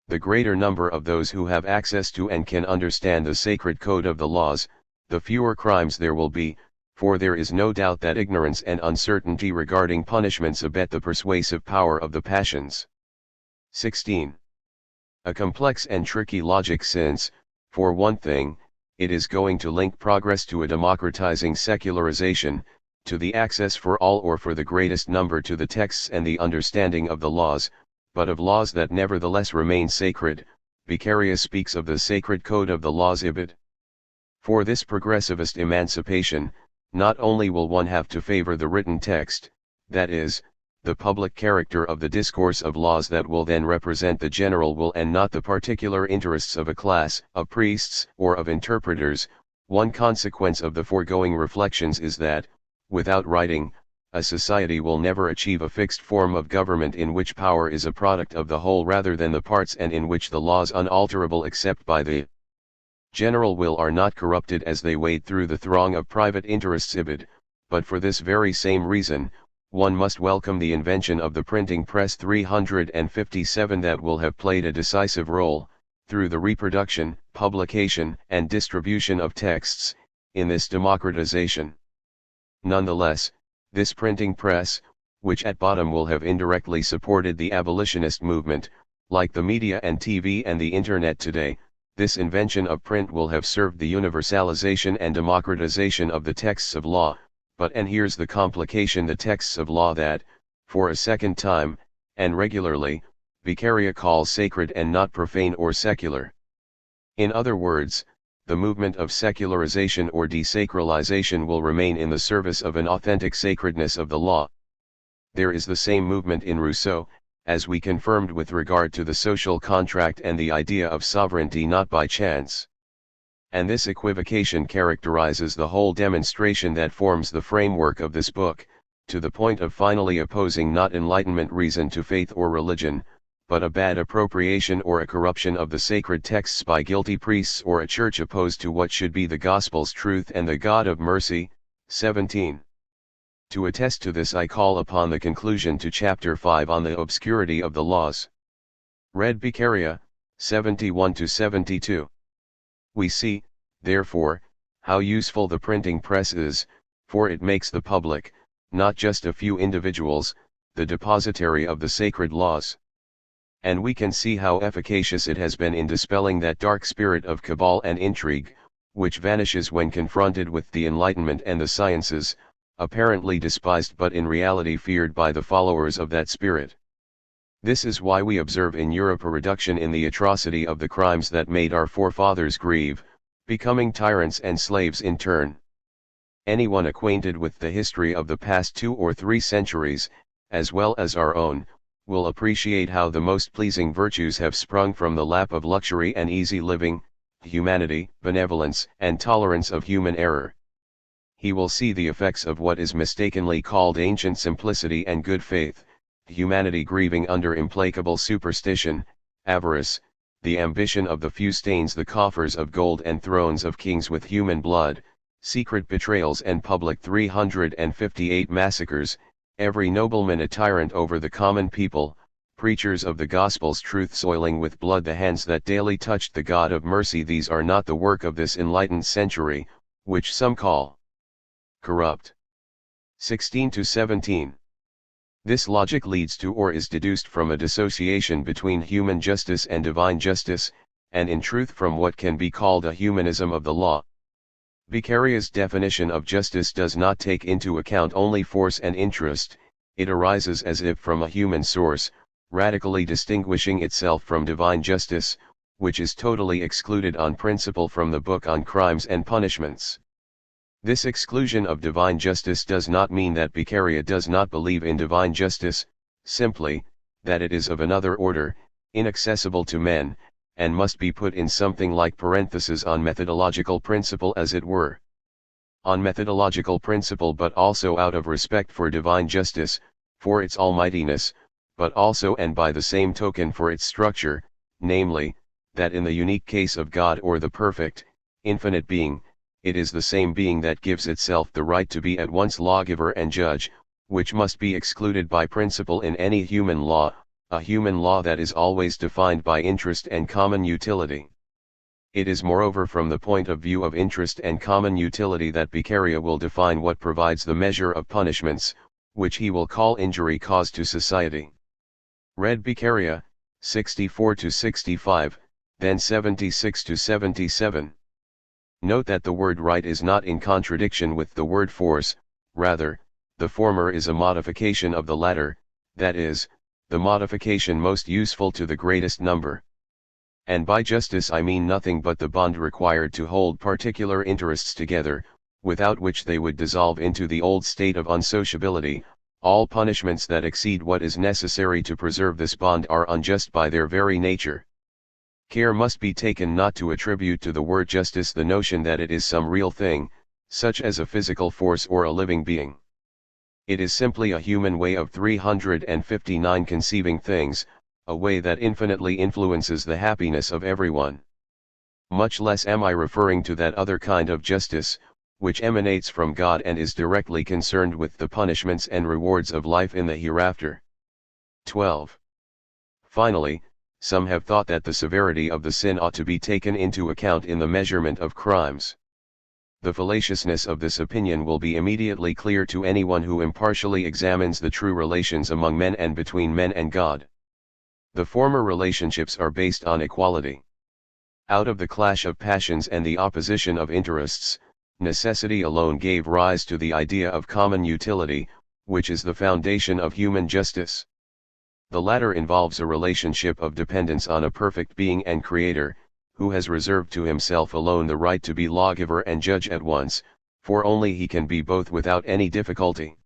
The greater number of those who have access to and can understand the sacred code of the laws, the fewer crimes there will be, for there is no doubt that ignorance and uncertainty regarding punishments abet the persuasive power of the passions. 16. A complex and tricky logic since, for one thing, it is going to link progress to a democratizing secularization, to the access for all or for the greatest number to the texts and the understanding of the laws, but of laws that nevertheless remain sacred. Beccaria speaks of the sacred code of the laws ibid. For this progressivist emancipation, not only will one have to favor the written text, that is, the public character of the discourse of laws that will then represent the general will and not the particular interests of a class of priests or of interpreters. One consequence of the foregoing reflections is that, without writing, a society will never achieve a fixed form of government in which power is a product of the whole rather than the parts and in which the laws unalterable except by the general will are not corrupted as they wade through the throng of private interests ibid. But for this very same reason, one must welcome the invention of the printing press 357 that will have played a decisive role, through the reproduction, publication, and distribution of texts, in this democratization. Nonetheless, this printing press, which at bottom will have indirectly supported the abolitionist movement, like the media and TV and the Internet today, this invention of print will have served the universalization and democratization of the texts of law. But and here's the complication: the texts of law that, for a second time, and regularly, Beccaria calls sacred and not profane or secular. In other words, the movement of secularization or desacralization will remain in the service of an authentic sacredness of the law. There is the same movement in Rousseau, as we confirmed with regard to the social contract and the idea of sovereignty not by chance. And this equivocation characterizes the whole demonstration that forms the framework of this book, to the point of finally opposing not Enlightenment reason to faith or religion, but a bad appropriation or a corruption of the sacred texts by guilty priests or a church opposed to what should be the gospel's truth and the God of mercy. 17. To attest to this I call upon the conclusion to chapter 5 on the obscurity of the laws. Read Beccaria, 71-72. We see, therefore, how useful the printing press is, for it makes the public, not just a few individuals, the depositary of the sacred laws. And we can see how efficacious it has been in dispelling that dark spirit of cabal and intrigue, which vanishes when confronted with the Enlightenment and the sciences, apparently despised but in reality feared by the followers of that spirit. This is why we observe in Europe a reduction in the atrocity of the crimes that made our forefathers grieve, becoming tyrants and slaves in turn. Anyone acquainted with the history of the past 2 or 3 centuries, as well as our own, will appreciate how the most pleasing virtues have sprung from the lap of luxury and easy living, humanity, benevolence, and tolerance of human error. He will see the effects of what is mistakenly called ancient simplicity and good faith, humanity grieving under implacable superstition, avarice, the ambition of the few stains the coffers of gold and thrones of kings with human blood, secret betrayals and public 358 massacres, every nobleman a tyrant over the common people, preachers of the gospel's truth soiling with blood the hands that daily touched the God of mercy. These are not the work of this enlightened century, which some call corrupt. 16-17. This logic leads to or is deduced from a dissociation between human justice and divine justice, and in truth from what can be called a humanism of the law. Beccaria's definition of justice does not take into account only force and interest, it arises as if from a human source, radically distinguishing itself from divine justice, which is totally excluded on principle from the book on crimes and punishments. This exclusion of divine justice does not mean that Beccaria does not believe in divine justice, simply, that it is of another order, inaccessible to men, and must be put in something like parenthesis on methodological principle as it were. On methodological principle, but also out of respect for divine justice, for its almightiness, but also and by the same token for its structure, namely, that in the unique case of God or the perfect, infinite being, it is the same being that gives itself the right to be at once lawgiver and judge, which must be excluded by principle in any human law, a human law that is always defined by interest and common utility. It is moreover from the point of view of interest and common utility that Beccaria will define what provides the measure of punishments, which he will call injury caused to society. Read Beccaria, 64-65, then 76-77. Note that the word right is not in contradiction with the word force, rather, the former is a modification of the latter, that is, the modification most useful to the greatest number. And by justice I mean nothing but the bond required to hold particular interests together, without which they would dissolve into the old state of unsociability. All punishments that exceed what is necessary to preserve this bond are unjust by their very nature. Care must be taken not to attribute to the word justice the notion that it is some real thing, such as a physical force or a living being. It is simply a human way of 359 conceiving things, a way that infinitely influences the happiness of everyone. Much less am I referring to that other kind of justice, which emanates from God and is directly concerned with the punishments and rewards of life in the hereafter. 12. Finally, some have thought that the severity of the sin ought to be taken into account in the measurement of crimes. The fallaciousness of this opinion will be immediately clear to anyone who impartially examines the true relations among men and between men and God. The former relationships are based on equality. Out of the clash of passions and the opposition of interests, necessity alone gave rise to the idea of common utility, which is the foundation of human justice. The latter involves a relationship of dependence on a perfect being and creator, who has reserved to himself alone the right to be lawgiver and judge at once, for only he can be both without any difficulty.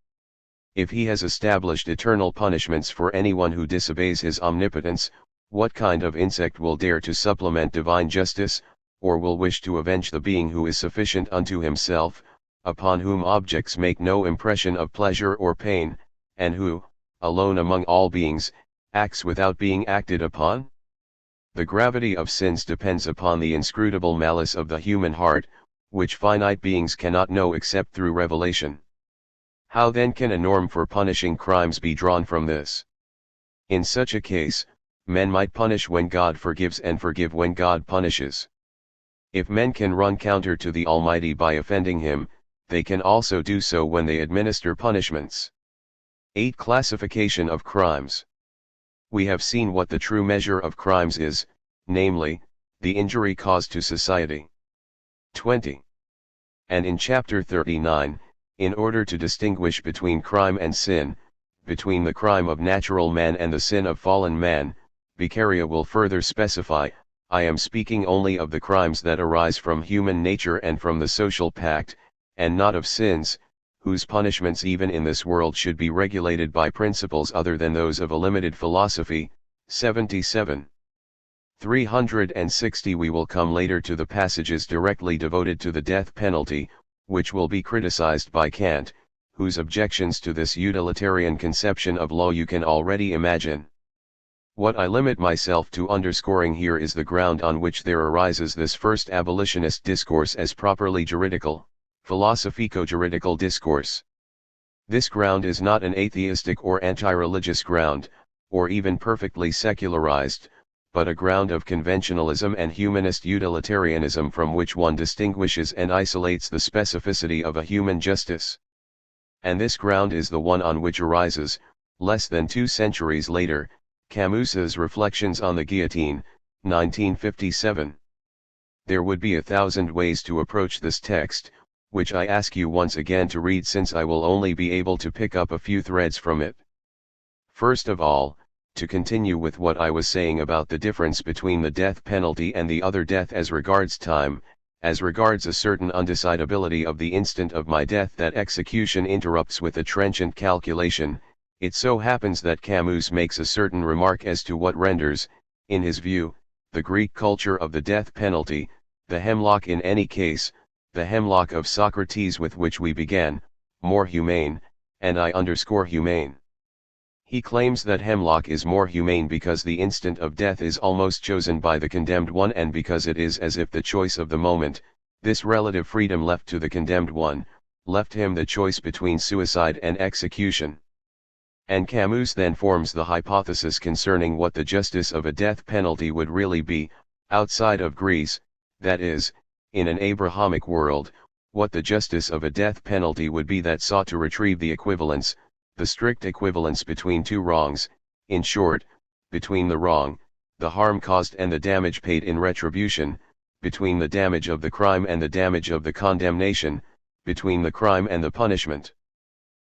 If he has established eternal punishments for anyone who disobeys his omnipotence, what kind of insect will dare to supplement divine justice, or will wish to avenge the being who is sufficient unto himself, upon whom objects make no impression of pleasure or pain, and who, alone among all beings, acts without being acted upon? The gravity of sins depends upon the inscrutable malice of the human heart, which finite beings cannot know except through revelation. How then can a norm for punishing crimes be drawn from this? In such a case, men might punish when God forgives and forgive when God punishes. If men can run counter to the Almighty by offending Him, they can also do so when they administer punishments. 8. Classification of crimes. We have seen what the true measure of crimes is, namely, the injury caused to society. 20. And in chapter 39, in order to distinguish between crime and sin, between the crime of natural man and the sin of fallen man, Beccaria will further specify, I am speaking only of the crimes that arise from human nature and from the social pact, and not of sins, whose punishments even in this world should be regulated by principles other than those of a limited philosophy. 77. 360. We will come later to the passages directly devoted to the death penalty, which will be criticized by Kant, whose objections to this utilitarian conception of law you can already imagine. What I limit myself to underscoring here is the ground on which there arises this first abolitionist discourse as properly juridical, philosophico-juridical discourse. This ground is not an atheistic or anti-religious ground, or even perfectly secularized, but a ground of conventionalism and humanist utilitarianism from which one distinguishes and isolates the specificity of a human justice. And this ground is the one on which arises, less than 2 centuries later, Camus's Reflections on the Guillotine, 1957. There would be 1,000 ways to approach this text, which I ask you once again to read since I will only be able to pick up a few threads from it. First of all, to continue with what I was saying about the difference between the death penalty and the other death as regards time, as regards a certain undecidability of the instant of my death that execution interrupts with a trenchant calculation, it so happens that Camus makes a certain remark as to what renders, in his view, the Greek culture of the death penalty, the hemlock in any case, the hemlock of Socrates with which we began, more humane, and I underscore humane. He claims that hemlock is more humane because the instant of death is almost chosen by the condemned one and because it is as if the choice of the moment, this relative freedom left to the condemned one, left him the choice between suicide and execution. And Camus then forms the hypothesis concerning what the justice of a death penalty would really be, outside of Greece, that is, in an Abrahamic world, what the justice of a death penalty would be that sought to retrieve the equivalence, the strict equivalence between two wrongs, in short, between the wrong, the harm caused and the damage paid in retribution, between the damage of the crime and the damage of the condemnation, between the crime and the punishment.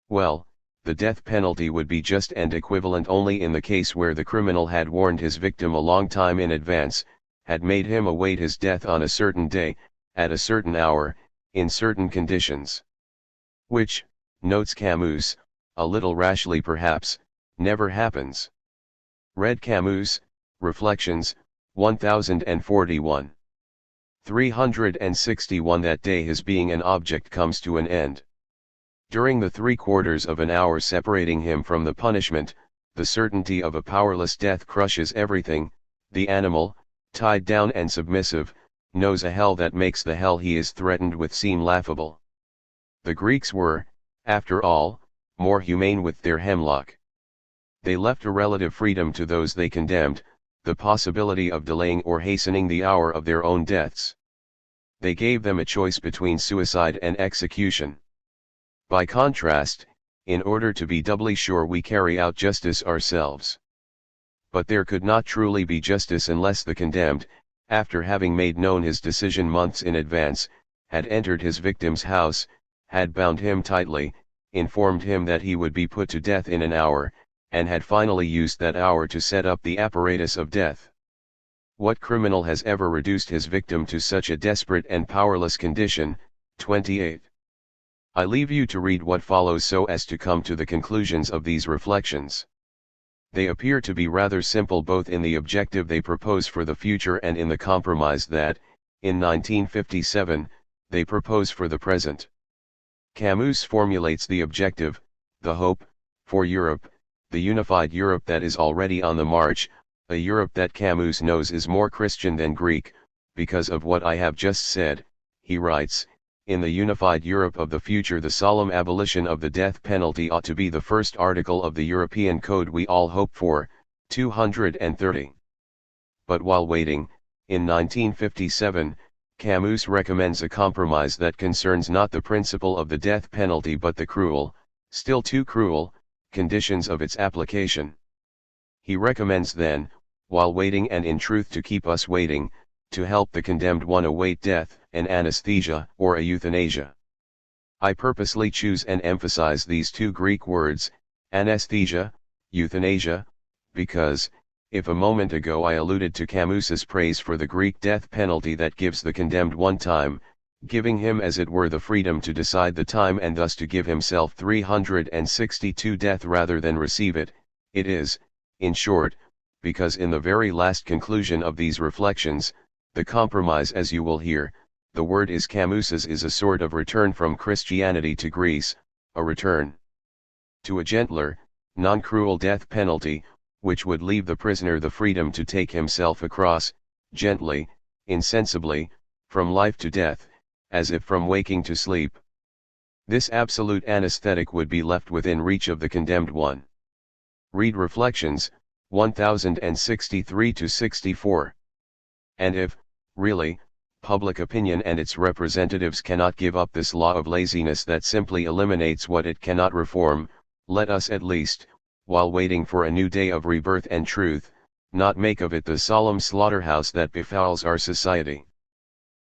Well, the death penalty would be just and equivalent only in the case where the criminal had warned his victim a long time in advance, had made him await his death on a certain day, at a certain hour, in certain conditions. Which, notes Camus, a little rashly perhaps, never happens. Read Camus, Reflections, 1041. 361 That day his being an object comes to an end. During the 3/4 of an hour separating him from the punishment, the certainty of a powerless death crushes everything. The animal, tied down and submissive, knows a hell that makes the hell he is threatened with seem laughable. The Greeks were, after all, more humane with their hemlock. They left a relative freedom to those they condemned, the possibility of delaying or hastening the hour of their own deaths. They gave them a choice between suicide and execution. By contrast, in order to be doubly sure we carry out justice ourselves. But there could not truly be justice unless the condemned, after having made known his decision months in advance, had entered his victim's house, had bound him tightly, informed him that he would be put to death in an hour, and had finally used that hour to set up the apparatus of death. What criminal has ever reduced his victim to such a desperate and powerless condition? 28. I leave you to read what follows so as to come to the conclusions of these reflections. They appear to be rather simple both in the objective they propose for the future and in the compromise that, in 1957, they propose for the present. Camus formulates the objective, the hope, for Europe, the unified Europe that is already on the march, a Europe that Camus knows is more Christian than Greek. Because of what I have just said, he writes, in the unified Europe of the future the solemn abolition of the death penalty ought to be the first article of the European Code we all hope for. 230. But while waiting, in 1957, Camus recommends a compromise that concerns not the principle of the death penalty but the cruel, still too cruel, conditions of its application. He recommends then, while waiting and in truth to keep us waiting, to help the condemned one await death, an anesthesia or a euthanasia. I purposely choose and emphasize these two Greek words, anesthesia, euthanasia, because, if a moment ago I alluded to Camus's praise for the Greek death penalty that gives the condemned one time, giving him as it were the freedom to decide the time and thus to give himself 362 death rather than receive it, it is, in short, because in the very last conclusion of these reflections, the compromise as you will hear, the word is Camus's is a sort of return from Christianity to Greece, a return to a gentler, non-cruel death penalty, which would leave the prisoner the freedom to take himself across, gently, insensibly, from life to death, as if from waking to sleep. This absolute anesthetic would be left within reach of the condemned one. Read Reflections, 1063-64. And if, really, public opinion and its representatives cannot give up this law of laziness that simply eliminates what it cannot reform, let us at least, while waiting for a new day of rebirth and truth, not make of it the solemn slaughterhouse that befouls our society.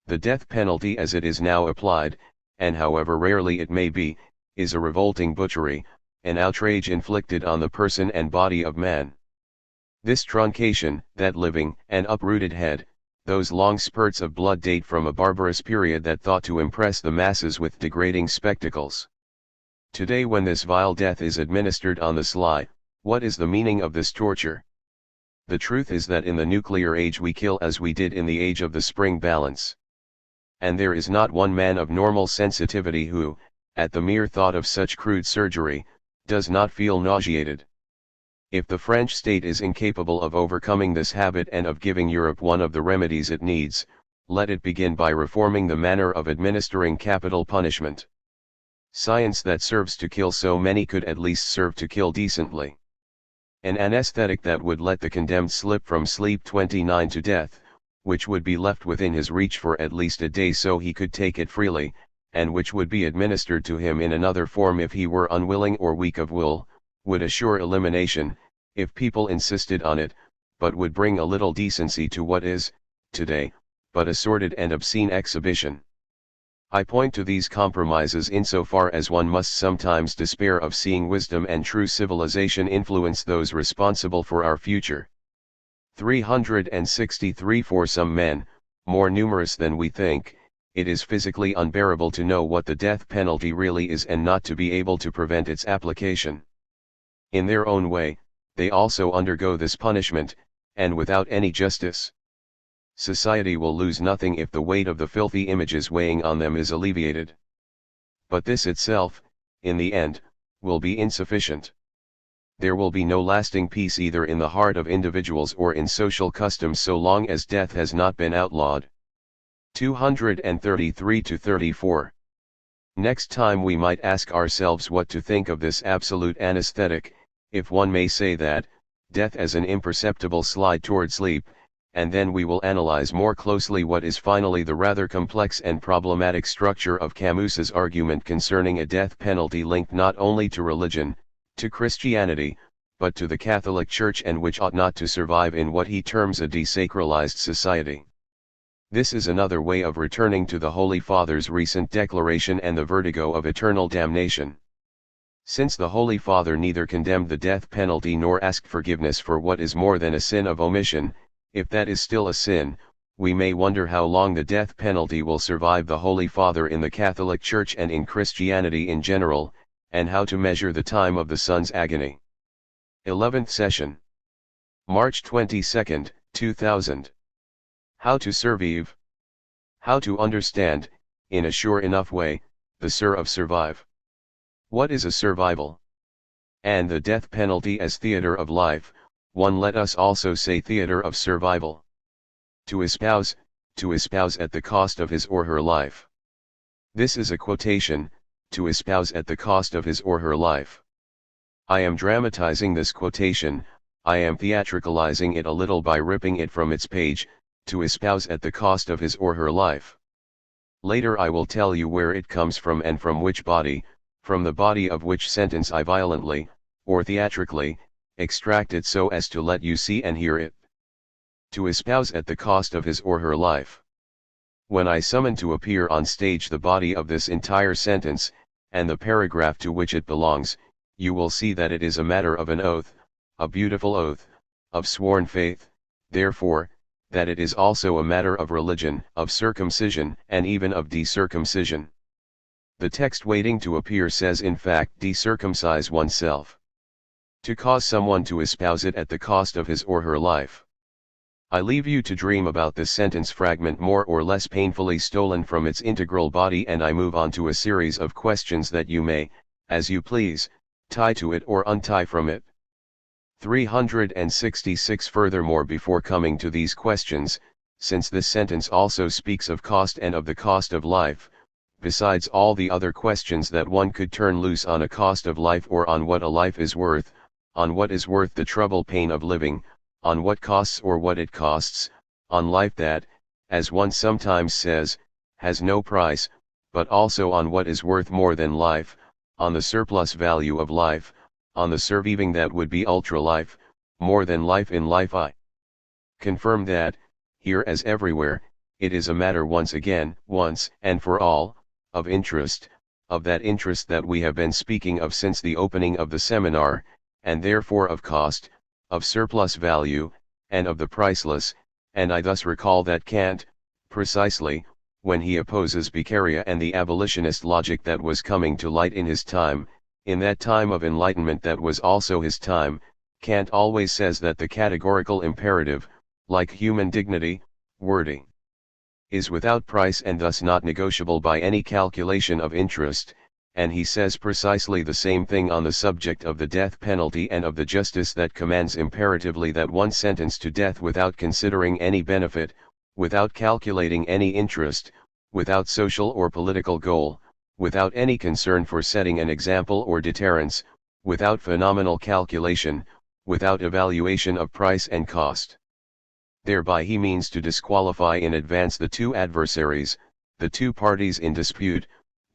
The death penalty as it is now applied, and however rarely it may be, is a revolting butchery, an outrage inflicted on the person and body of man. This truncation, that living and uprooted head, those long spurts of blood date from a barbarous period that thought to impress the masses with degrading spectacles. Today when this vile death is administered on the sly, what is the meaning of this torture? The truth is that in the nuclear age we kill as we did in the age of the spring balance. And there is not one man of normal sensitivity who, at the mere thought of such crude surgery, does not feel nauseated. If the French state is incapable of overcoming this habit and of giving Europe one of the remedies it needs, let it begin by reforming the manner of administering capital punishment. Science that serves to kill so many could at least serve to kill decently. An anesthetic that would let the condemned slip from sleep 29 to death, which would be left within his reach for at least a day so he could take it freely, and which would be administered to him in another form if he were unwilling or weak of will, would assure elimination, if people insisted on it, but would bring a little decency to what is, today, but a sordid and obscene exhibition. I point to these compromises insofar as one must sometimes despair of seeing wisdom and true civilization influence those responsible for our future. 363 For some men, more numerous than we think, it is physically unbearable to know what the death penalty really is and not to be able to prevent its application. In their own way, they also undergo this punishment, and without any justice. Society will lose nothing if the weight of the filthy images weighing on them is alleviated. But this itself, in the end, will be insufficient. There will be no lasting peace either in the heart of individuals or in social customs so long as death has not been outlawed. 233-34. Next time we might ask ourselves what to think of this absolute anesthetic, if one may say that, death as an imperceptible slide toward sleep, and then we will analyze more closely what is finally the rather complex and problematic structure of Camus's argument concerning a death penalty linked not only to religion, to Christianity, but to the Catholic Church, and which ought not to survive in what he terms a desacralized society. This is another way of returning to the Holy Father's recent declaration and the vertigo of eternal damnation. Since the Holy Father neither condemned the death penalty nor asked forgiveness for what is more than a sin of omission, if that is still a sin, we may wonder how long the death penalty will survive the Holy Father in the Catholic Church and in Christianity in general, and how to measure the time of the Son's agony. 11th Session. March 22, 2000. How to survive. How to understand, in a sure enough way, the sur of survive. What is a survival? And the death penalty as theater of life, one let us also say theater of survival. To espouse at the cost of his or her life. This is a quotation, to espouse at the cost of his or her life. I am dramatizing this quotation, I am theatricalizing it a little by ripping it from its page, to espouse at the cost of his or her life. Later I will tell you where it comes from and from which body, from the body of which sentence I violently, or theatrically, extract it so as to let you see and hear it. To espouse at the cost of his or her life. When I summon to appear on stage the body of this entire sentence, and the paragraph to which it belongs, you will see that it is a matter of an oath, a beautiful oath, of sworn faith, therefore, that it is also a matter of religion, of circumcision, and even of decircumcision. The text waiting to appear says in fact decircumcise oneself. To cause someone to espouse it at the cost of his or her life. I leave you to dream about this sentence fragment more or less painfully stolen from its integral body, and I move on to a series of questions that you may, as you please, tie to it or untie from it. 366 Furthermore, before coming to these questions, since this sentence also speaks of cost and of the cost of life, besides all the other questions that one could turn loose on a cost of life or on what a life is worth, on what is worth the trouble pain of living, on what costs or what it costs, on life that, as one sometimes says, has no price, but also on what is worth more than life, on the surplus value of life, on the surviving that would be ultra-life, more than life in life. I confirm that, here as everywhere, it is a matter once again, once and for all, of interest, of that interest that we have been speaking of since the opening of the seminar, and therefore of cost, of surplus value, and of the priceless, and I thus recall that Kant, precisely, when he opposes Beccaria and the abolitionist logic that was coming to light in his time, in that time of enlightenment that was also his time, Kant always says that the categorical imperative, like human dignity, worthy, is without price and thus not negotiable by any calculation of interest, and he says precisely the same thing on the subject of the death penalty and of the justice that commands imperatively that one sentence to death without considering any benefit, without calculating any interest, without social or political goal, without any concern for setting an example or deterrence, without phenomenal calculation, without evaluation of price and cost. Thereby he means to disqualify in advance the two adversaries, the two parties in dispute,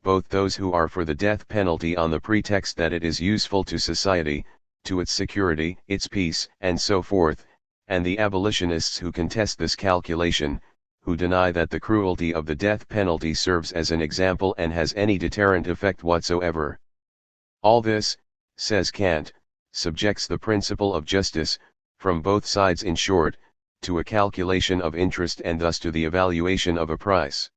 both those who are for the death penalty on the pretext that it is useful to society, to its security, its peace, and so forth, and the abolitionists who contest this calculation, who deny that the cruelty of the death penalty serves as an example and has any deterrent effect whatsoever. All this, says Kant, subjects the principle of justice, from both sides in short, to a calculation of interest and thus to the evaluation of a price.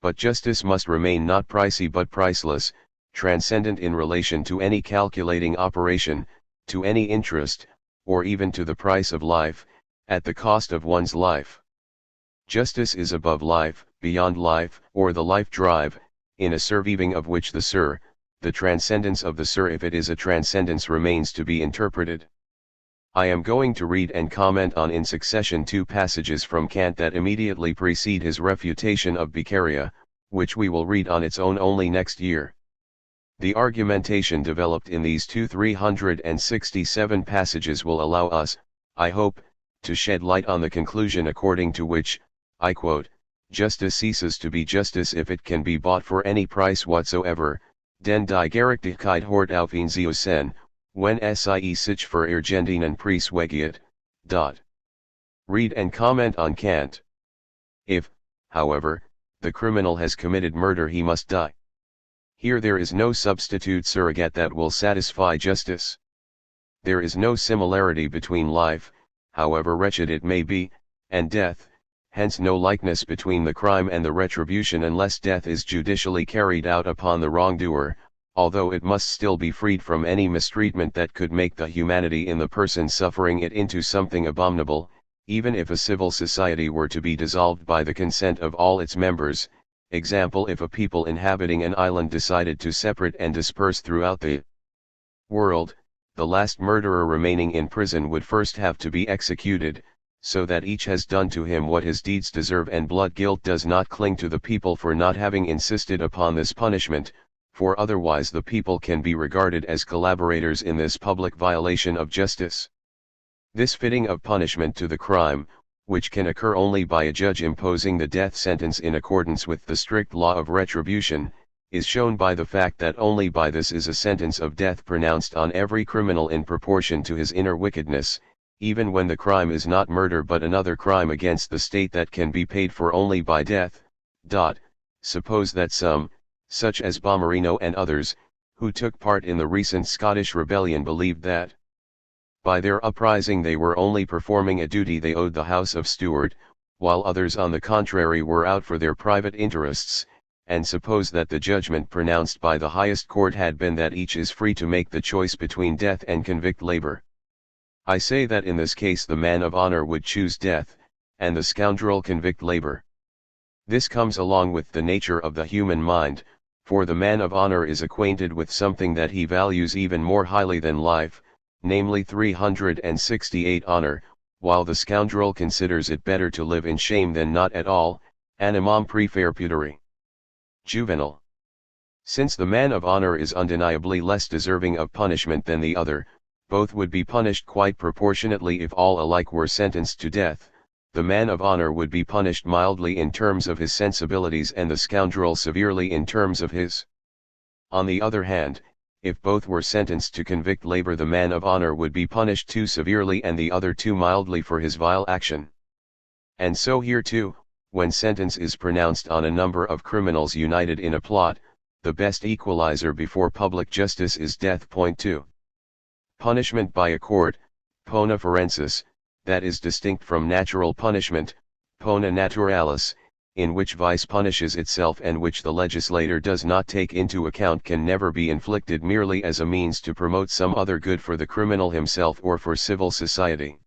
But justice must remain not pricey but priceless, transcendent in relation to any calculating operation, to any interest, or even to the price of life, at the cost of one's life. Justice is above life, beyond life, or the life drive, in a surviving of which the transcendence of the if it is a transcendence remains to be interpreted. I am going to read and comment on in succession two passages from Kant that immediately precede his refutation of Beccaria, which we will read on its own only next year. The argumentation developed in these 367 passages will allow us, I hope, to shed light on the conclusion according to which, I quote, justice ceases to be justice if it can be bought for any price whatsoever, den die Gerechtigkeit hort auf ihn sen, when sie sich für irgendeinen Preis weggeht. Read and comment on Kant. If, however, the criminal has committed murder he must die. Here there is no substitute surrogate that will satisfy justice. There is no similarity between life, however wretched it may be, and death, hence no likeness between the crime and the retribution unless death is judicially carried out upon the wrongdoer, although it must still be freed from any mistreatment that could make the humanity in the person suffering it into something abominable, even if a civil society were to be dissolved by the consent of all its members. Example, if a people inhabiting an island decided to separate and disperse throughout the world, the last murderer remaining in prison would first have to be executed, so that each has done to him what his deeds deserve, and blood guilt does not cling to the people for not having insisted upon this punishment, for otherwise the people can be regarded as collaborators in this public violation of justice. This fitting of punishment to the crime, which can occur only by a judge imposing the death sentence in accordance with the strict law of retribution, is shown by the fact that only by this is a sentence of death pronounced on every criminal in proportion to his inner wickedness, even when the crime is not murder but another crime against the state that can be paid for only by death. Suppose that some, such as Bomarino and others, who took part in the recent Scottish rebellion believed that by their uprising they were only performing a duty they owed the House of Stuart, while others on the contrary were out for their private interests, and suppose that the judgment pronounced by the highest court had been that each is free to make the choice between death and convict labor. I say that in this case the man of honor would choose death, and the scoundrel convict labor. This comes along with the nature of the human mind, for the man of honor is acquainted with something that he values even more highly than life, namely 368 honor, while the scoundrel considers it better to live in shame than not at all, animam preferre pudere. Juvenal. Since the man of honor is undeniably less deserving of punishment than the other, both would be punished quite proportionately if all alike were sentenced to death. The man of honor would be punished mildly in terms of his sensibilities and the scoundrel severely in terms of his. On the other hand, if both were sentenced to convict labor, the man of honor would be punished too severely and the other too mildly for his vile action. And so here too, when sentence is pronounced on a number of criminals united in a plot, the best equalizer before public justice is death. Point 2. Punishment by a court, pona forensis, that is distinct from natural punishment, pona naturalis, in which vice punishes itself and which the legislator does not take into account, can never be inflicted merely as a means to promote some other good for the criminal himself or for civil society.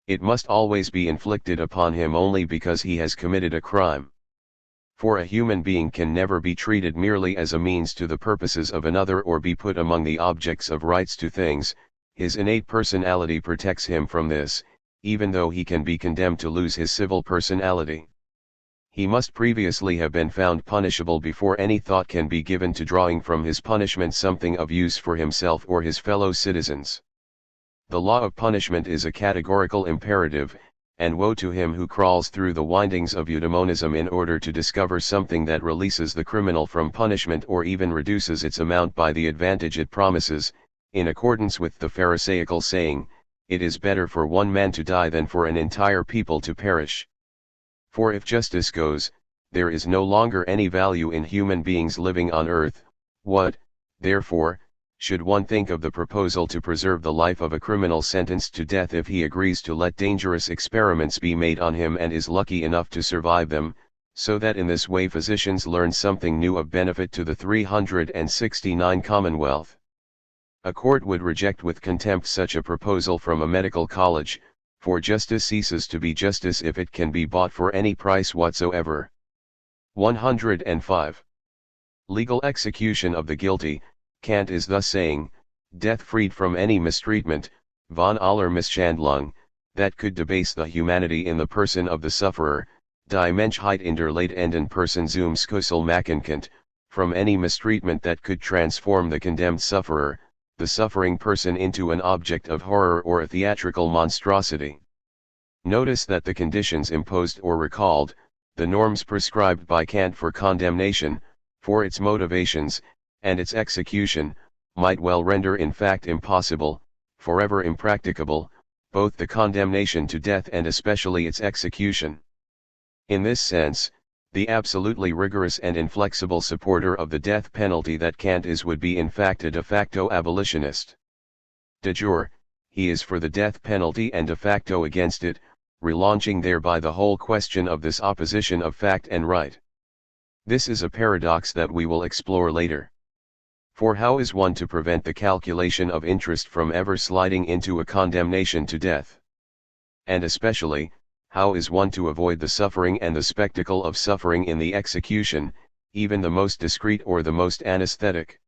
It must always be inflicted upon him only because he has committed a crime. For a human being can never be treated merely as a means to the purposes of another or be put among the objects of rights to things. His innate personality protects him from this, even though he can be condemned to lose his civil personality. He must previously have been found punishable before any thought can be given to drawing from his punishment something of use for himself or his fellow citizens. The law of punishment is a categorical imperative, and woe to him who crawls through the windings of eudaimonism in order to discover something that releases the criminal from punishment or even reduces its amount by the advantage it promises, in accordance with the Pharisaical saying, "It is better for one man to die than for an entire people to perish." For if justice goes, there is no longer any value in human beings living on earth. What, therefore, should one think of the proposal to preserve the life of a criminal sentenced to death if he agrees to let dangerous experiments be made on him and is lucky enough to survive them, so that in this way physicians learn something new of benefit to the 369 Commonwealth? A court would reject with contempt such a proposal from a medical college, for justice ceases to be justice if it can be bought for any price whatsoever. 105. Legal execution of the guilty. Kant is thus saying, death freed from any mistreatment, von aller Misshandlung, that could debase the humanity in the person of the sufferer, die Menschheit in der leidenden Person zum Schussel machen könnt, from any mistreatment that could transform the condemned sufferer, the suffering person, into an object of horror or a theatrical monstrosity. Notice that the conditions imposed or recalled, the norms prescribed by Kant for condemnation, for its motivations, and its execution, might well render in fact impossible, forever impracticable, both the condemnation to death and especially its execution. In this sense, the absolutely rigorous and inflexible supporter of the death penalty that Kant is would be in fact a de facto abolitionist. De jure, he is for the death penalty and de facto against it, relaunching thereby the whole question of this opposition of fact and right. This is a paradox that we will explore later. For how is one to prevent the calculation of interest from ever sliding into a condemnation to death? And especially, how is one to avoid the suffering and the spectacle of suffering in the execution, even the most discreet or the most anesthetic?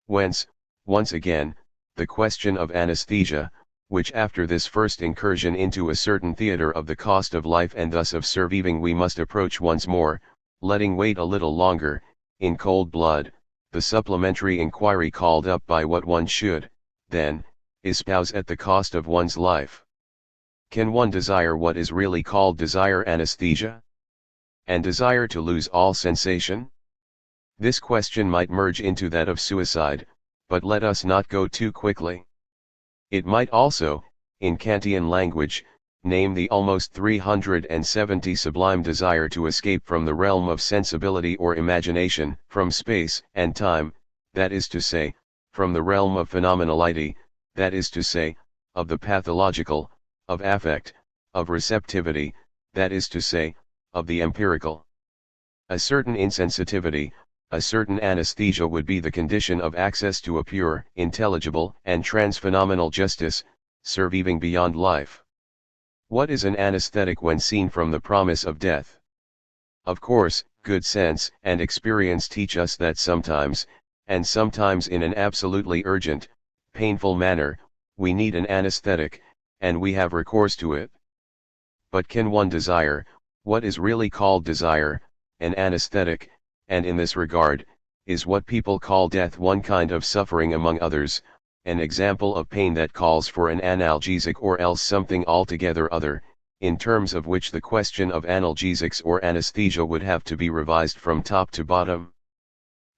Whence, once again, the question of anesthesia, which after this first incursion into a certain theatre of the cost of life and thus of surviving we must approach once more, letting wait a little longer, in cold blood, the supplementary inquiry called up by what one should, then, espouse at the cost of one's life. Can one desire what is really called desire anesthesia? And desire to lose all sensation? This question might merge into that of suicide, but let us not go too quickly. It might also, in Kantian language, name the almost 370 sublime desire to escape from the realm of sensibility or imagination, from space and time, that is to say, from the realm of phenomenality, that is to say, of the pathological, of affect, of receptivity, that is to say, of the empirical. A certain insensitivity, a certain anesthesia would be the condition of access to a pure, intelligible, and transphenomenal justice, surviving beyond life. What is an anesthetic when seen from the promise of death? Of course, good sense and experience teach us that sometimes, and sometimes in an absolutely urgent, painful manner, we need an anesthetic, and we have recourse to it. But can one desire, what is really called desire, an anesthetic, and in this regard, is what people call death one kind of suffering among others, an example of pain that calls for an analgesic or else something altogether other, in terms of which the question of analgesics or anesthesia would have to be revised from top to bottom?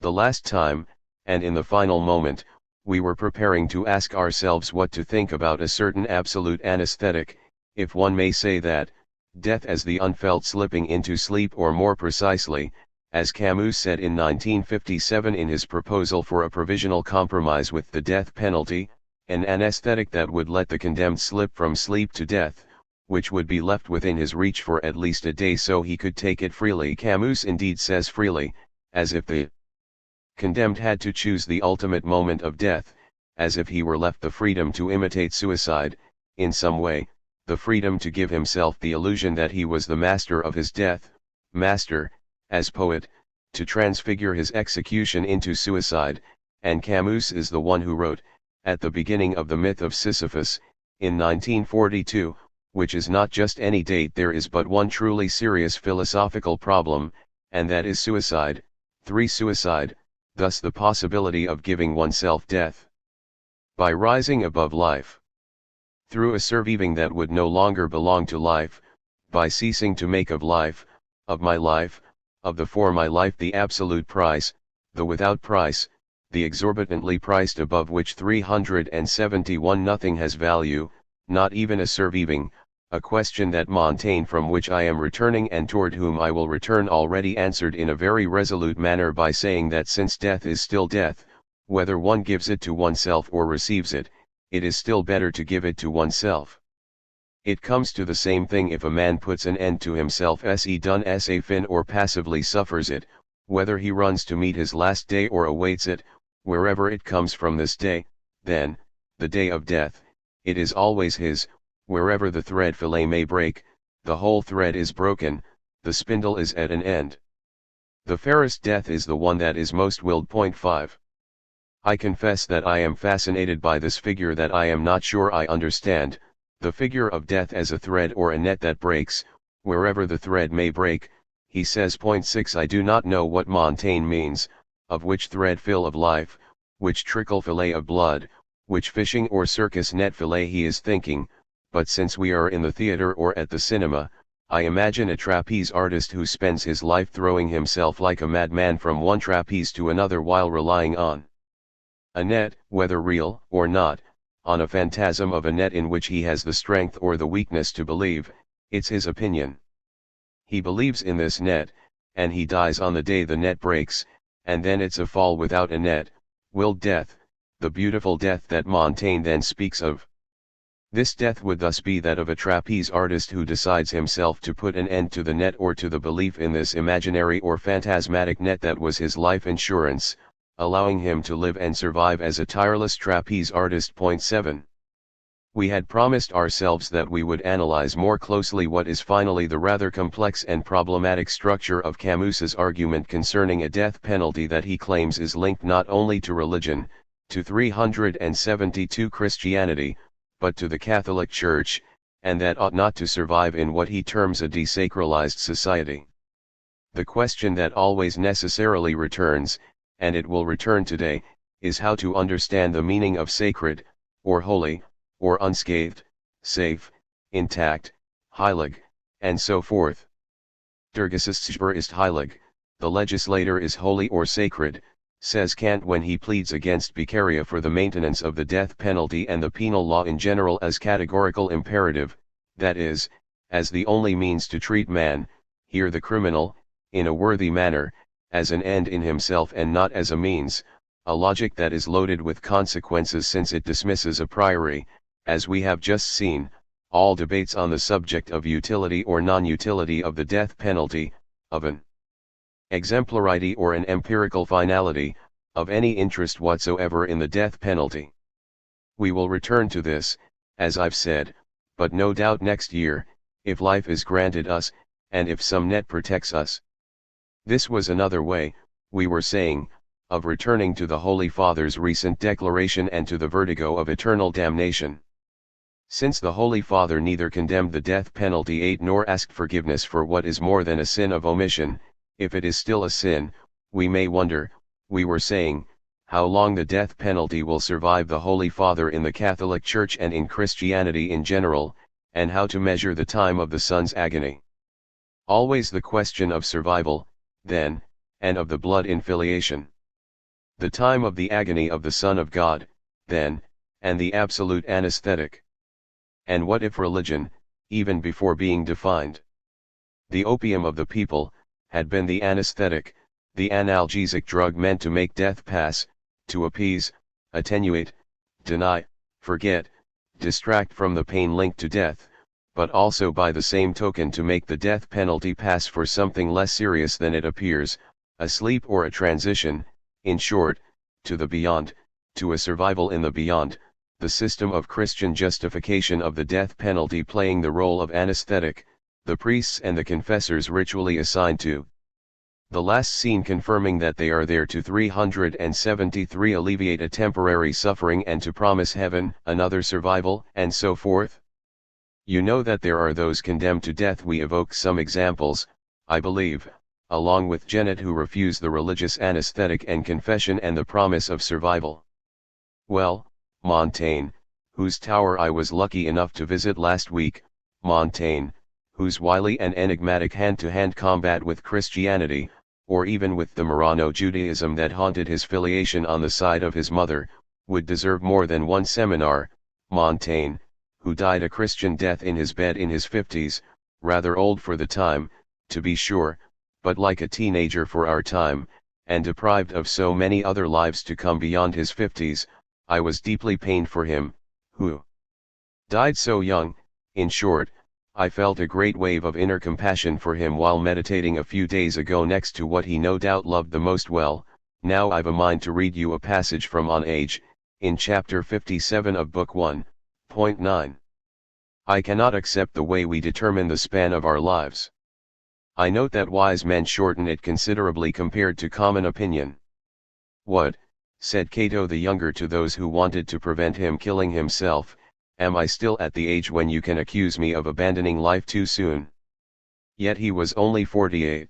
The last time, and in the final moment, we were preparing to ask ourselves what to think about a certain absolute anesthetic, if one may say that, death as the unfelt slipping into sleep, or more precisely, as Camus said in 1957 in his proposal for a provisional compromise with the death penalty, an anesthetic that would let the condemned slip from sleep to death, which would be left within his reach for at least a day so he could take it freely. Camus indeed says freely, as if the condemned had to choose the ultimate moment of death, as if he were left the freedom to imitate suicide, in some way, the freedom to give himself the illusion that he was the master of his death, master, as poet, to transfigure his execution into suicide, and Camus is the one who wrote, at the beginning of the myth of Sisyphus, in 1942, which is not just any date. There is but one truly serious philosophical problem, and that is suicide, suicide, thus the possibility of giving oneself death by rising above life. through a surviving that would no longer belong to life, by ceasing to make of life, of my life, of the for my life the absolute price, the without price, the exorbitantly priced above which 371 nothing has value, not even a surviving, a question that Montaigne from which I am returning and toward whom I will return already answered in a very resolute manner by saying that since death is still death, whether one gives it to oneself or receives it, it is still better to give it to oneself. It comes to the same thing if a man puts an end to himself se done sa fin or passively suffers it, whether he runs to meet his last day or awaits it, wherever it comes from this day, then, the day of death, it is always his, wherever the thread fillet may break, the whole thread is broken, the spindle is at an end. The fairest death is the one that is most willed. 5. I confess that I am fascinated by this figure that I am not sure I understand, the figure of death as a thread or a net that breaks, wherever the thread may break, he says. 6 I do not know what Montaigne means, of which thread fill of life, which trickle fillet of blood, which fishing or circus net fillet he is thinking, but since we are in the theater or at the cinema, I imagine a trapeze artist who spends his life throwing himself like a madman from one trapeze to another while relying on a net, whether real or not, on a phantasm of a net in which he has the strength or the weakness to believe. It's his opinion. He believes in this net, and he dies on the day the net breaks, and then it's a fall without a net, willed death, the beautiful death that Montaigne then speaks of. This death would thus be that of a trapeze artist who decides himself to put an end to the net or to the belief in this imaginary or phantasmatic net that was his life insurance, allowing him to live and survive as a tireless trapeze artist. 7. We had promised ourselves that we would analyze more closely what is finally the rather complex and problematic structure of Camus's argument concerning a death penalty that he claims is linked not only to religion, to 372 Christianity, but to the Catholic Church, and that ought not to survive in what he terms a desacralized society. The question that always necessarily returns, and it will return today, is how to understand the meaning of sacred, or holy, or unscathed, safe, intact, heilig, and so forth. Der Gesetzgeber ist heilig, the legislator is holy or sacred, says Kant when he pleads against Beccaria for the maintenance of the death penalty and the penal law in general as categorical imperative, that is, as the only means to treat man, here the criminal, in a worthy manner, as an end in himself and not as a means, a logic that is loaded with consequences since it dismisses a priori, as we have just seen, all debates on the subject of utility or non-utility of the death penalty, of an exemplarity or an empirical finality, of any interest whatsoever in the death penalty. We will return to this, as I've said, but no doubt next year, if life is granted us, and if some net protects us. This was another way, we were saying, of returning to the Holy Father's recent declaration and to the vertigo of eternal damnation. Since the Holy Father neither condemned the death penalty nor asked forgiveness for what is more than a sin of omission, if it is still a sin, we may wonder, we were saying, how long the death penalty will survive the Holy Father in the Catholic Church and in Christianity in general, and how to measure the time of the Son's agony. Always the question of survival, then, and of the blood in filiation. The time of the agony of the Son of God, then, and the absolute anesthetic. And what if religion, even before being defined, the opium of the people, had been the anesthetic, the analgesic drug meant to make death pass, to appease, attenuate, deny, forget, distract from the pain linked to death, but also by the same token to make the death penalty pass for something less serious than it appears, a sleep or a transition, in short, to the beyond, to a survival in the beyond, the system of Christian justification of the death penalty playing the role of anesthetic, the priests and the confessors ritually assigned to the last scene confirming that they are there to 373 alleviate a temporary suffering and to promise heaven, another survival, and so forth. You know that there are those condemned to death. We evoke some examples, I believe, along with Genet, who refuse the religious anesthetic and confession and the promise of survival. Well, Montaigne, whose tower I was lucky enough to visit last week, Montaigne, whose wily and enigmatic hand-to-hand combat with Christianity, or even with the Marrano-Judaism that haunted his filiation on the side of his mother, would deserve more than one seminar, Montaigne, who died a Christian death in his bed in his 50s, rather old for the time, to be sure, but like a teenager for our time, and deprived of so many other lives to come beyond his 50s, I was deeply pained for him, who died so young. In short, I felt a great wave of inner compassion for him while meditating a few days ago next to what he no doubt loved the most. Well, now I've a mind to read you a passage from On Age, in chapter 57 of book 1.9. I cannot accept the way we determine the span of our lives. I note that wise men shorten it considerably compared to common opinion. What, said Cato the Younger to those who wanted to prevent him killing himself, am I still at the age when you can accuse me of abandoning life too soon? Yet he was only 48.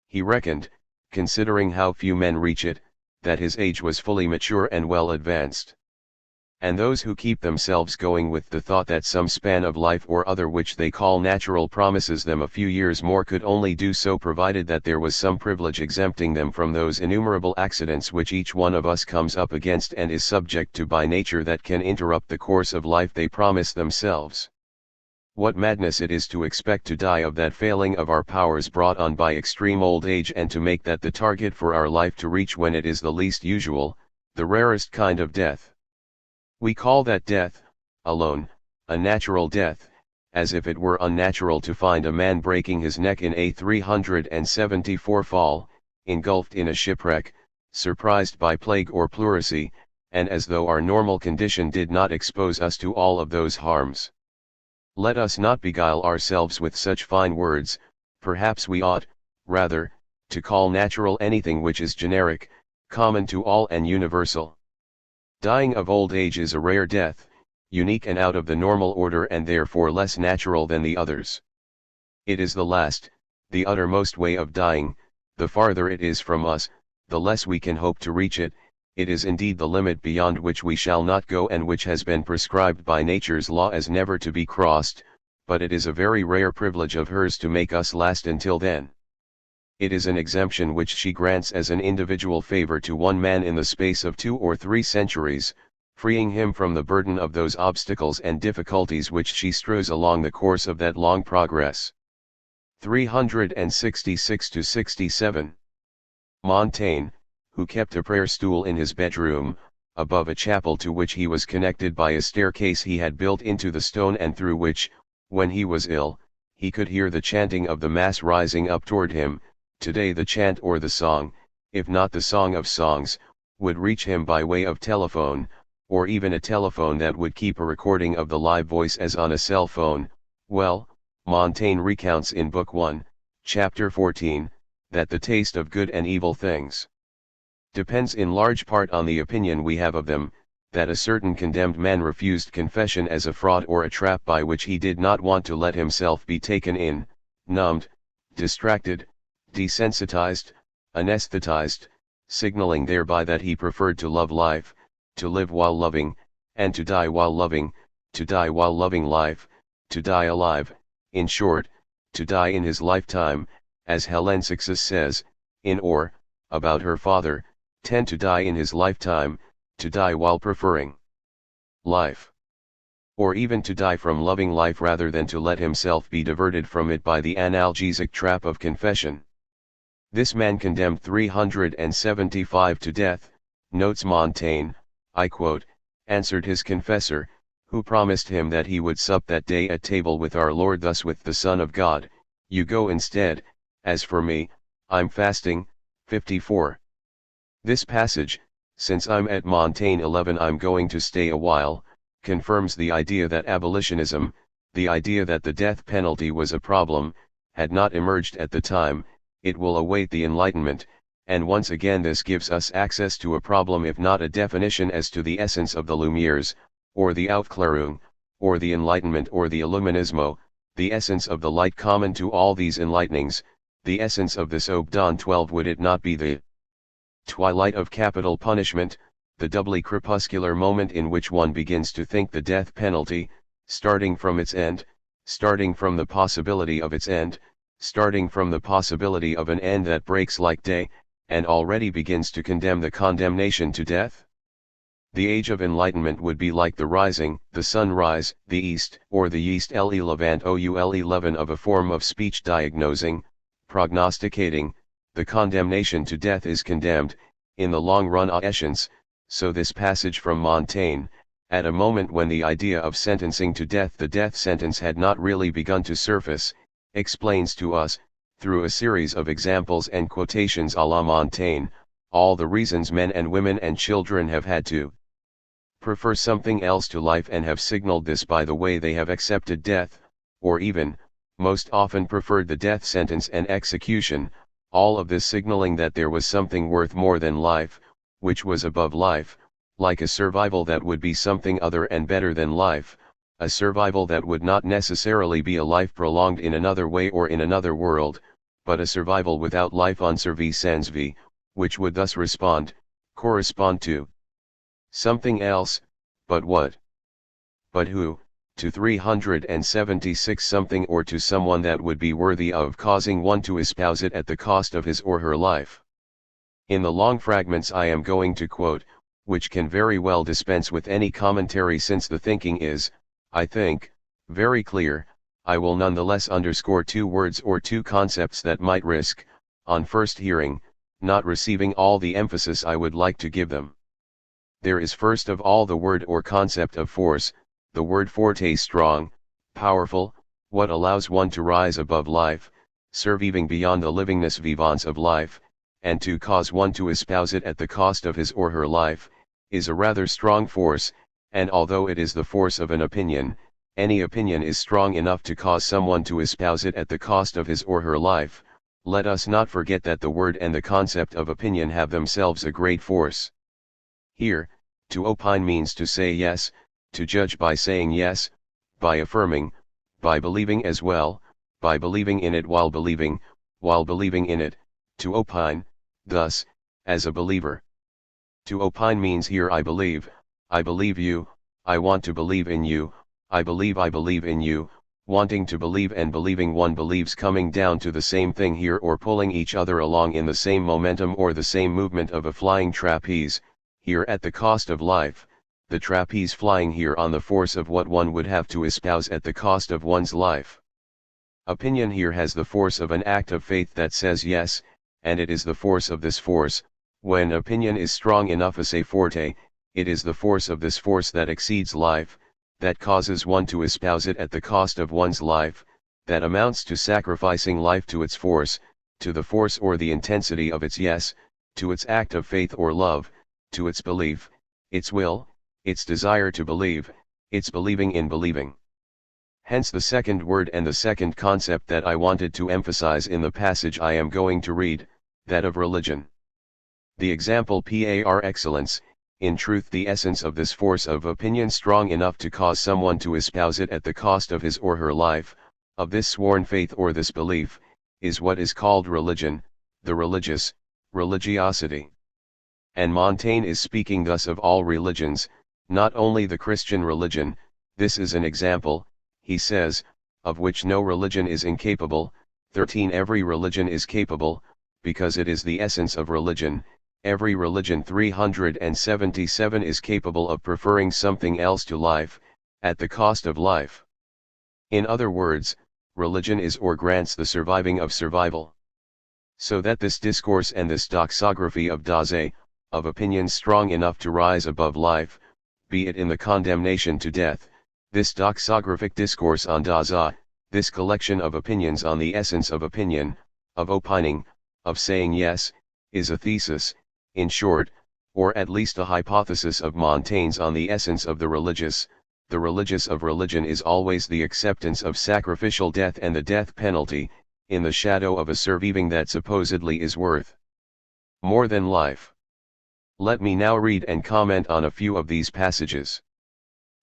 He reckoned, considering how few men reach it, that his age was fully mature and well advanced. And those who keep themselves going with the thought that some span of life or other which they call natural promises them a few years more could only do so provided that there was some privilege exempting them from those innumerable accidents which each one of us comes up against and is subject to by nature that can interrupt the course of life they promise themselves. What madness it is to expect to die of that failing of our powers brought on by extreme old age, and to make that the target for our life to reach when it is the least usual, the rarest kind of death. We call that death, alone, a natural death, as if it were unnatural to find a man breaking his neck in a 374 fall, engulfed in a shipwreck, surprised by plague or pleurisy, and as though our normal condition did not expose us to all of those harms. Let us not beguile ourselves with such fine words. Perhaps we ought, rather, to call natural anything which is generic, common to all and universal. Dying of old age is a rare death, unique and out of the normal order and therefore less natural than the others. It is the last, the uttermost way of dying. The farther it is from us, the less we can hope to reach it. It is indeed the limit beyond which we shall not go, and which has been prescribed by nature's law as never to be crossed, but it is a very rare privilege of hers to make us last until then. It is an exemption which she grants as an individual favor to one man in the space of 2 or 3 centuries, freeing him from the burden of those obstacles and difficulties which she strews along the course of that long progress. 366-67. Montaigne, who kept a prayer stool in his bedroom, above a chapel to which he was connected by a staircase he had built into the stone, and through which, when he was ill, he could hear the chanting of the Mass rising up toward him. Today the chant or the song, if not the song of songs, would reach him by way of telephone, or even a telephone that would keep a recording of the live voice as on a cell phone. Well, Montaigne recounts in Book 1, Chapter 14, that the taste of good and evil things depends in large part on the opinion we have of them, that a certain condemned man refused confession as a fraud or a trap by which he did not want to let himself be taken in, numbed, distracted, desensitized, anesthetized, signaling thereby that he preferred to love life, to live while loving, and to die while loving, to die while loving life, to die alive, in short, to die in his lifetime, as Helencius says, in or, about her father, tend to die in his lifetime, to die while preferring life. Or even to die from loving life rather than to let himself be diverted from it by the analgesic trap of confession. This man condemned 375 to death, notes Montaigne, I quote, answered his confessor, who promised him that he would sup that day at table with our Lord, thus with the Son of God, you go instead, as for me, I'm fasting. 54. This passage, since I'm at Montaigne 11 I'm going to stay a while, confirms the idea that abolitionism, the idea that the death penalty was a problem, had not emerged at the time. It will await the Enlightenment, and once again this gives us access to a problem if not a definition as to the essence of the Lumières, or the Aufklärung, or the Enlightenment or the Illuminismo, the essence of the light common to all these enlightenings, the essence of this Aube dawn 12. Would it not be the twilight of capital punishment, the doubly crepuscular moment in which one begins to think the death penalty, starting from its end, starting from the possibility of its end, starting from the possibility of an end that breaks like day, and already begins to condemn the condemnation to death? The age of enlightenment would be like the rising, the sunrise, the east, or the yeast le levant oul 11 of a form of speech diagnosing, prognosticating, the condemnation to death is condemned, in the long run à échéance. So this passage from Montaigne, at a moment when the idea of sentencing to death, the death sentence, had not really begun to surface, explains to us, through a series of examples and quotations à la Montaigne, all the reasons men and women and children have had to prefer something else to life, and have signaled this by the way they have accepted death, or even, most often preferred the death sentence and execution, all of this signaling that there was something worth more than life, which was above life, like a survival that would be something other and better than life, a survival that would not necessarily be a life prolonged in another way or in another world, but a survival without life en survie sans vie, which would thus correspond to something else, but what? But who, to 376 something, or to someone that would be worthy of causing one to espouse it at the cost of his or her life. In the long fragments I am going to quote, which can very well dispense with any commentary since the thinking is, I think, very clear, I will nonetheless underscore two words or two concepts that might risk, on first hearing, not receiving all the emphasis I would like to give them. There is first of all the word or concept of force, the word forte, strong, powerful, what allows one to rise above life, surviving beyond the livingness vivance of life, and to cause one to espouse it at the cost of his or her life, is a rather strong force, and although it is the force of an opinion, any opinion is strong enough to cause someone to espouse it at the cost of his or her life. Let us not forget that the word and the concept of opinion have themselves a great force. Here, to opine means to say yes, to judge by saying yes, by affirming, by believing as well, by believing in it while believing in it, to opine, thus, as a believer. To opine means here I believe you, I want to believe in you, I believe in you, wanting to believe and believing one believes, coming down to the same thing here, or pulling each other along in the same momentum or the same movement of a flying trapeze, here at the cost of life, the trapeze flying here on the force of what one would have to espouse at the cost of one's life. Opinion here has the force of an act of faith that says yes, and it is the force of this force, when opinion is strong enough as a forte, it is the force of this force that exceeds life, that causes one to espouse it at the cost of one's life, that amounts to sacrificing life to its force, to the force or the intensity of its yes, to its act of faith or love, to its belief, its will, its desire to believe, its believing in believing. Hence the second word and the second concept that I wanted to emphasize in the passage I am going to read, that of religion. The example par excellence, in truth the essence of this force of opinion strong enough to cause someone to espouse it at the cost of his or her life, of this sworn faith or this belief, is what is called religion, the religious, religiosity. And Montaigne is speaking thus of all religions, not only the Christian religion. This is an example, he says, of which no religion is incapable. 13 Every religion is capable, because it is the essence of religion. Every religion 377 is capable of preferring something else to life, at the cost of life. In other words, religion is or grants the surviving of survival. So that this discourse and this doxography of Dasein, of opinions strong enough to rise above life, be it in the condemnation to death, this doxographic discourse on Dasein, this collection of opinions on the essence of opinion, of opining, of saying yes, is a thesis, in short, or at least a hypothesis of Montaigne's on the essence of the religious. The religious of religion is always the acceptance of sacrificial death and the death penalty, in the shadow of a surviving that supposedly is worth more than life. Let me now read and comment on a few of these passages.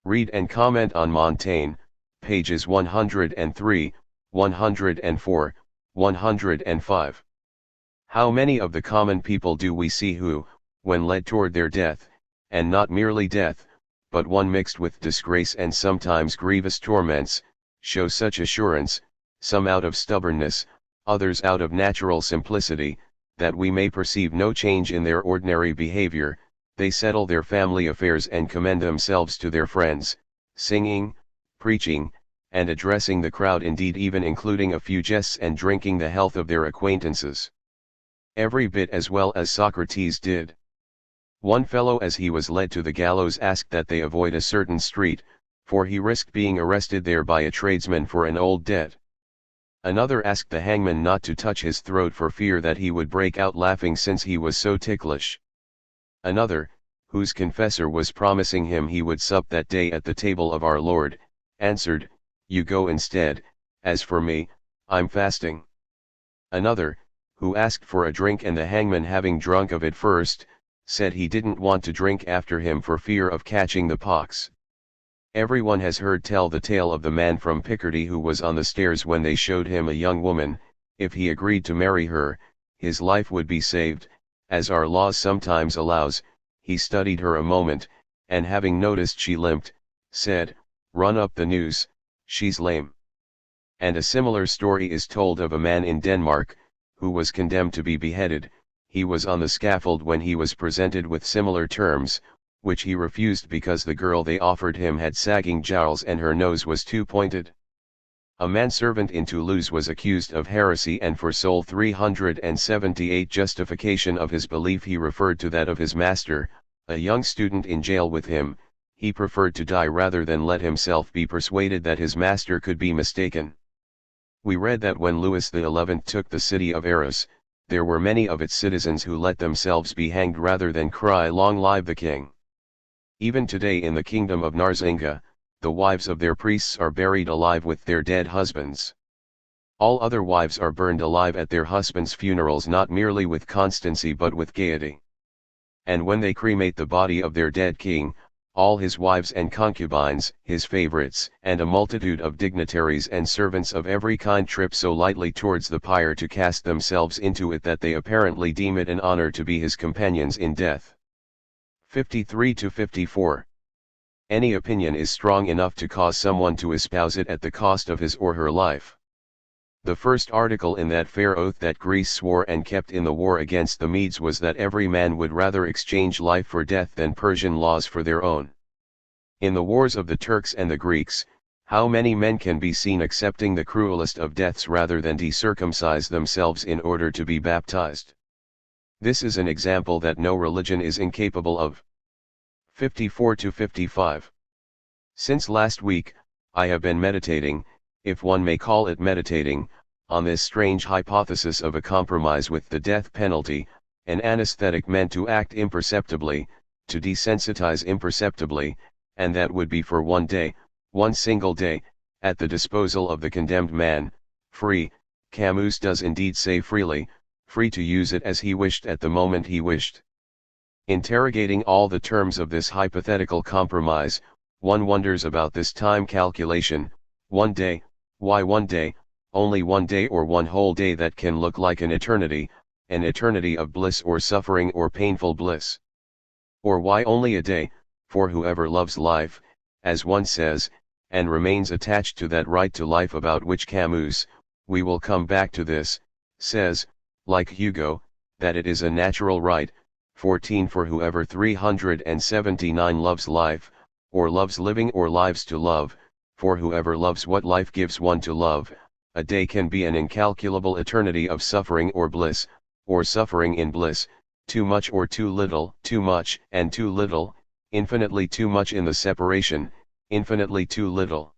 Read and comment on Montaigne, pages 103, 104, 105. How many of the common people do we see who, when led toward their death, and not merely death, but one mixed with disgrace and sometimes grievous torments, show such assurance, some out of stubbornness, others out of natural simplicity, that we may perceive no change in their ordinary behavior. They settle their family affairs and commend themselves to their friends, singing, preaching, and addressing the crowd, indeed even including a few jests and drinking the health of their acquaintances. Every bit as well as Socrates did. One fellow as he was led to the gallows asked that they avoid a certain street, for he risked being arrested there by a tradesman for an old debt. Another asked the hangman not to touch his throat for fear that he would break out laughing since he was so ticklish. Another, whose confessor was promising him he would sup that day at the table of our Lord, answered, "You go instead, as for me, I'm fasting." Another, who asked for a drink and the hangman having drunk of it first, said he didn't want to drink after him for fear of catching the pox. Everyone has heard tell the tale of the man from Picardy who was on the stairs when they showed him a young woman. If he agreed to marry her, his life would be saved, as our laws sometimes allows. He studied her a moment, and having noticed she limped, said, "Run up the news, she's lame." And a similar story is told of a man in Denmark, who was condemned to be beheaded. He was on the scaffold when he was presented with similar terms, which he refused because the girl they offered him had sagging jowls and her nose was too pointed. A manservant in Toulouse was accused of heresy, and for Sol 378 justification of his belief he referred to that of his master. A young student in jail with him, he preferred to die rather than let himself be persuaded that his master could be mistaken. We read that when Louis XI took the city of Arras, there were many of its citizens who let themselves be hanged rather than cry "Long live the king." Even today in the kingdom of Narzinga, the wives of their priests are buried alive with their dead husbands. All other wives are burned alive at their husbands' funerals, not merely with constancy but with gaiety. And when they cremate the body of their dead king, all his wives and concubines, his favorites, and a multitude of dignitaries and servants of every kind trip so lightly towards the pyre to cast themselves into it that they apparently deem it an honor to be his companions in death. 53-54. Any opinion is strong enough to cause someone to espouse it at the cost of his or her life. The first article in that fair oath that Greece swore and kept in the war against the Medes was that every man would rather exchange life for death than Persian laws for their own. In the wars of the Turks and the Greeks, how many men can be seen accepting the cruelest of deaths rather than decircumcise themselves in order to be baptized? This is an example that no religion is incapable of. 54-55. Since last week, I have been meditating, if one may call it meditating, on this strange hypothesis of a compromise with the death penalty, an anesthetic meant to act imperceptibly, to desensitize imperceptibly, and that would be for one day, one single day, at the disposal of the condemned man, free. Camus does indeed say freely, free to use it as he wished at the moment he wished. Interrogating all the terms of this hypothetical compromise, one wonders about this time calculation. One day, why one day, only one day or one whole day that can look like an eternity of bliss or suffering or painful bliss? Or why only a day, for whoever loves life, as one says, and remains attached to that right to life about which Camus, we will come back to this, says, like Hugo, that it is a natural right. 14 For whoever 379 loves life, or loves living or lives to love, for whoever loves what life gives one to love, a day can be an incalculable eternity of suffering or bliss, or suffering in bliss, too much or too little, too much and too little, infinitely too much in the separation, infinitely too little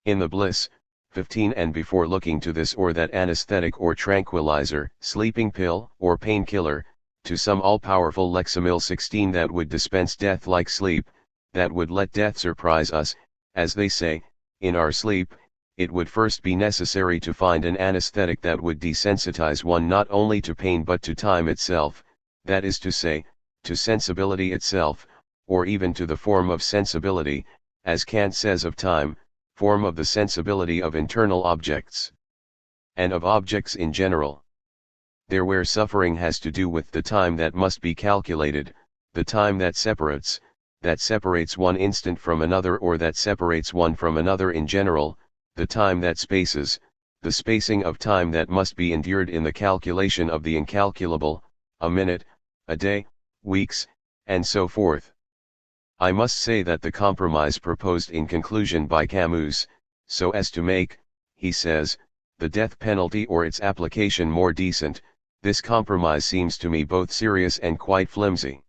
in the bliss. 15 And before looking to this or that anesthetic or tranquilizer, sleeping pill or painkiller, to some all-powerful Lexamil 16 that would dispense death like sleep, that would let death surprise us, as they say, in our sleep, it would first be necessary to find an anesthetic that would desensitize one not only to pain but to time itself, that is to say, to sensibility itself, or even to the form of sensibility, as Kant says of time, form of the sensibility of internal objects, and of objects in general. There where suffering has to do with the time that must be calculated, the time that separates one instant from another, or that separates one from another in general, the time that spaces, the spacing of time that must be endured in the calculation of the incalculable, a minute, a day, weeks, and so forth. I must say that the compromise proposed in conclusion by Camus, so as to make, he says, the death penalty or its application more decent, this compromise seems to me both serious and quite flimsy.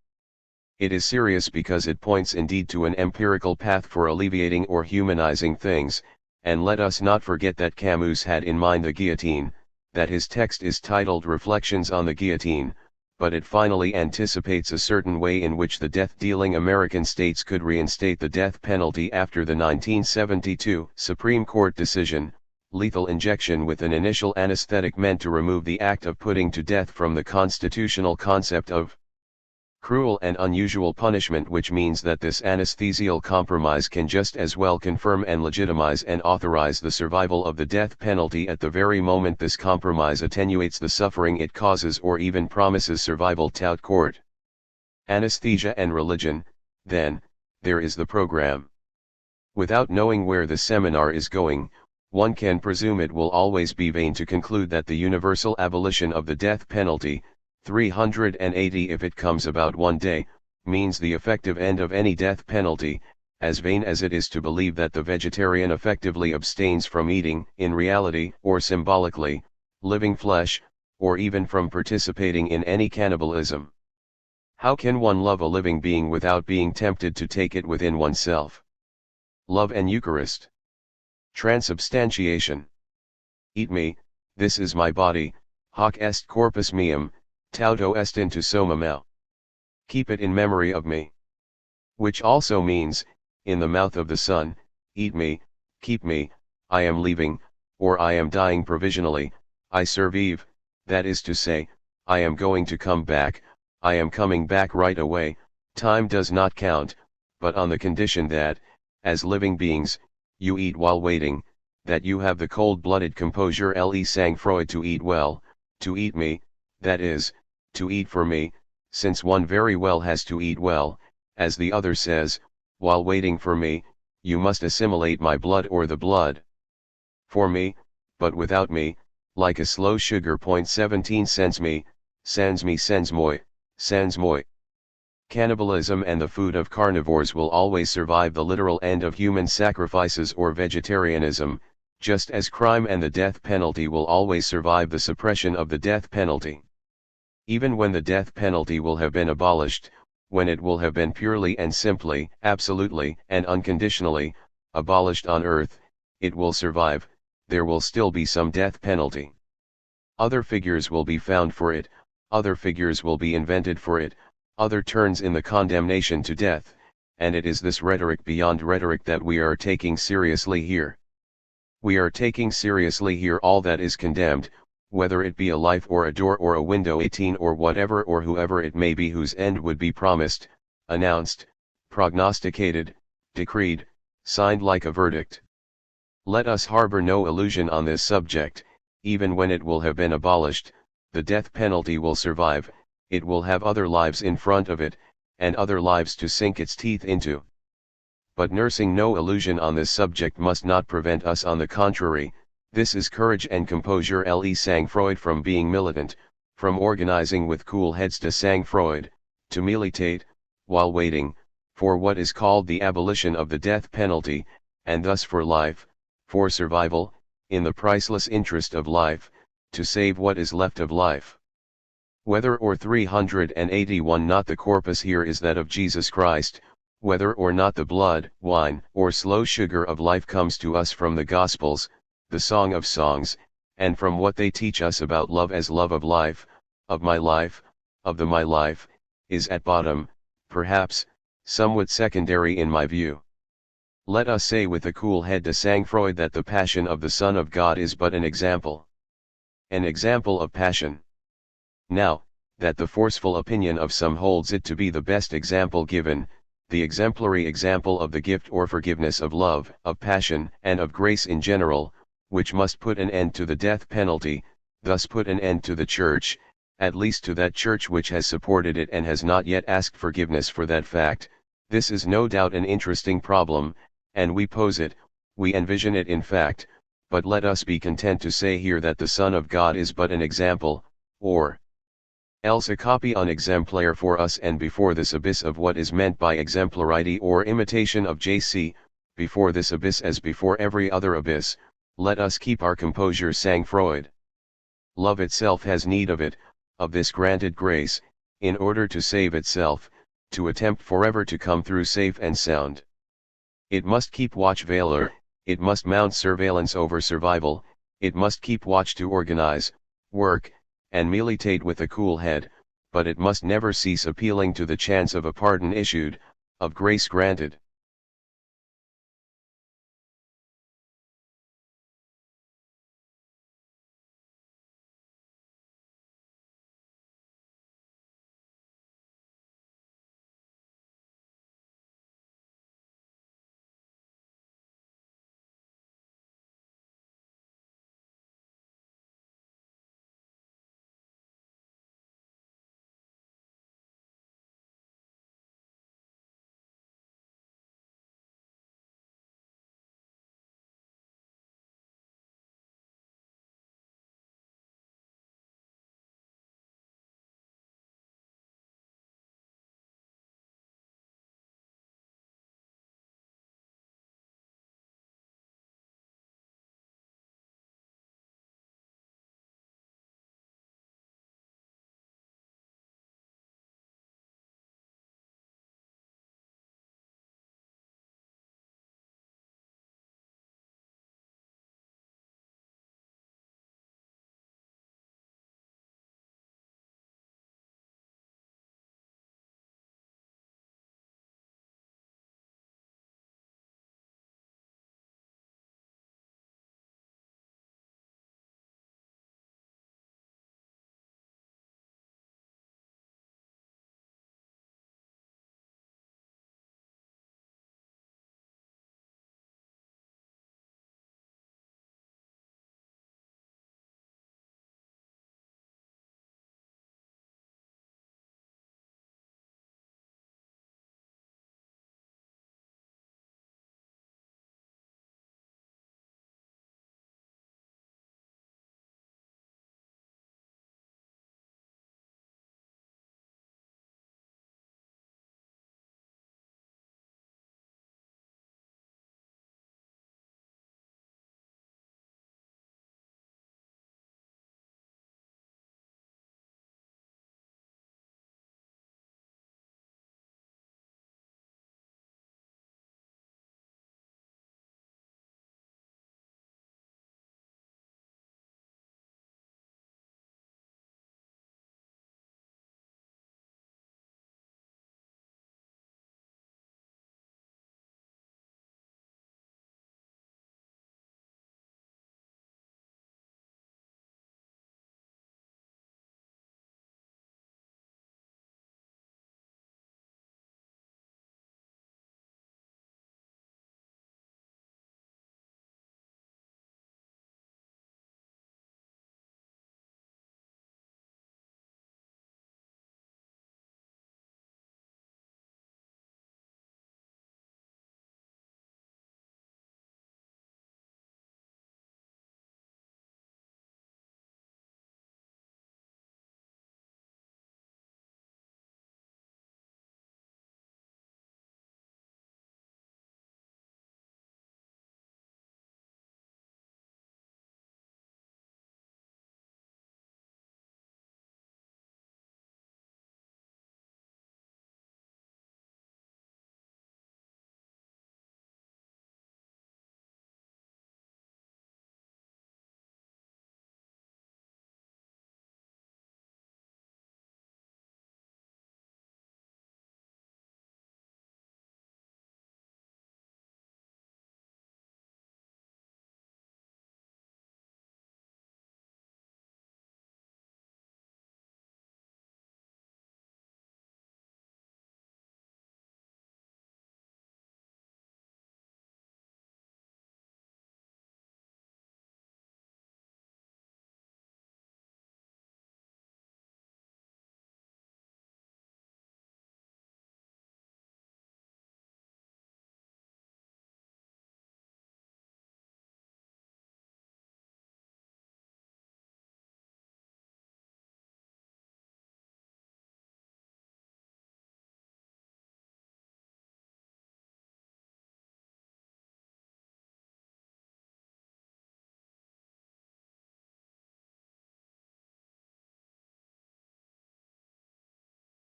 It is serious because it points indeed to an empirical path for alleviating or humanizing things, and let us not forget that Camus had in mind the guillotine, that his text is titled Reflections on the Guillotine, but it finally anticipates a certain way in which the death-dealing American states could reinstate the death penalty after the 1972 Supreme Court decision. Lethal injection with an initial anesthetic meant to remove the act of putting to death from the constitutional concept of cruel and unusual punishment, which means that this anesthesial compromise can just as well confirm and legitimize and authorize the survival of the death penalty at the very moment this compromise attenuates the suffering it causes or even promises survival. Tout court. Anesthesia and religion, then, there is the program. Without knowing where the seminar is going, one can presume it will always be vain to conclude that the universal abolition of the death penalty, 380 if it comes about one day, means the effective end of any death penalty, as vain as it is to believe that the vegetarian effectively abstains from eating, in reality or symbolically, living flesh, or even from participating in any cannibalism. How can one love a living being without being tempted to take it within oneself? Love and Eucharist. Transubstantiation. Eat me, this is my body, hoc est corpus meum, tauto est into soma meo. Keep it in memory of me. Which also means, in the mouth of the Son, eat me, keep me, I am leaving, or I am dying provisionally, I survive, that is to say, I am going to come back, I am coming back right away, time does not count, but on the condition that, as living beings, you eat while waiting, that you have the cold-blooded composure le sang-froid to eat well, to eat me, that is, to eat for me, since one very well has to eat well, as the other says, while waiting for me, you must assimilate my blood or the blood for me, but without me, like a slow sugar. 17 sends me, sends moi. Cannibalism and the food of carnivores will always survive the literal end of human sacrifices or vegetarianism, just as crime and the death penalty will always survive the suppression of the death penalty. Even when the death penalty will have been abolished, when it will have been purely and simply, absolutely and unconditionally, abolished on earth, it will survive, there will still be some death penalty. Other figures will be found for it, other figures will be invented for it, other turns in the condemnation to death, and it is this rhetoric beyond rhetoric that we are taking seriously here. We are taking seriously here all that is condemned, whether it be a life or a door or a window 18 or whatever or whoever it may be whose end would be promised, announced, prognosticated, decreed, signed like a verdict. Let us harbor no illusion on this subject. Even when it will have been abolished, the death penalty will survive, it will have other lives in front of it, and other lives to sink its teeth into. But nursing no illusion on this subject must not prevent us, on the contrary, this is courage and composure le sang-froid, from being militant, from organizing with cool heads de sang-froid, to militate, while waiting, for what is called the abolition of the death penalty, and thus for life, for survival, in the priceless interest of life, to save what is left of life. Whether or 381 not the corpus here is that of Jesus Christ, whether or not the blood, wine, or slow sugar of life comes to us from the Gospels, the Song of Songs, and from what they teach us about love as love of life, of my life, of the my life, is at bottom, perhaps, somewhat secondary in my view. Let us say with a cool head de sang-froid that the passion of the Son of God is but an example. An example of passion. Now, that the forceful opinion of some holds it to be the best example given, the exemplary example of the gift or forgiveness of love, of passion, and of grace in general, which must put an end to the death penalty, thus put an end to the Church, at least to that church which has supported it and has not yet asked forgiveness for that fact. This is no doubt an interesting problem, and we pose it, we envision it in fact, but let us be content to say here that the Son of God is but an example, or else a copy unexemplare for us and before this abyss of what is meant by exemplarity or imitation of J.C., before this abyss as before every other abyss, let us keep our composure sang Freud. Love itself has need of it, of this granted grace, in order to save itself, to attempt forever to come through safe and sound. It must keep watch valor, it must mount surveillance over survival, it must keep watch to organize, work, and militate with a cool head, but it must never cease appealing to the chance of a pardon issued, of grace granted.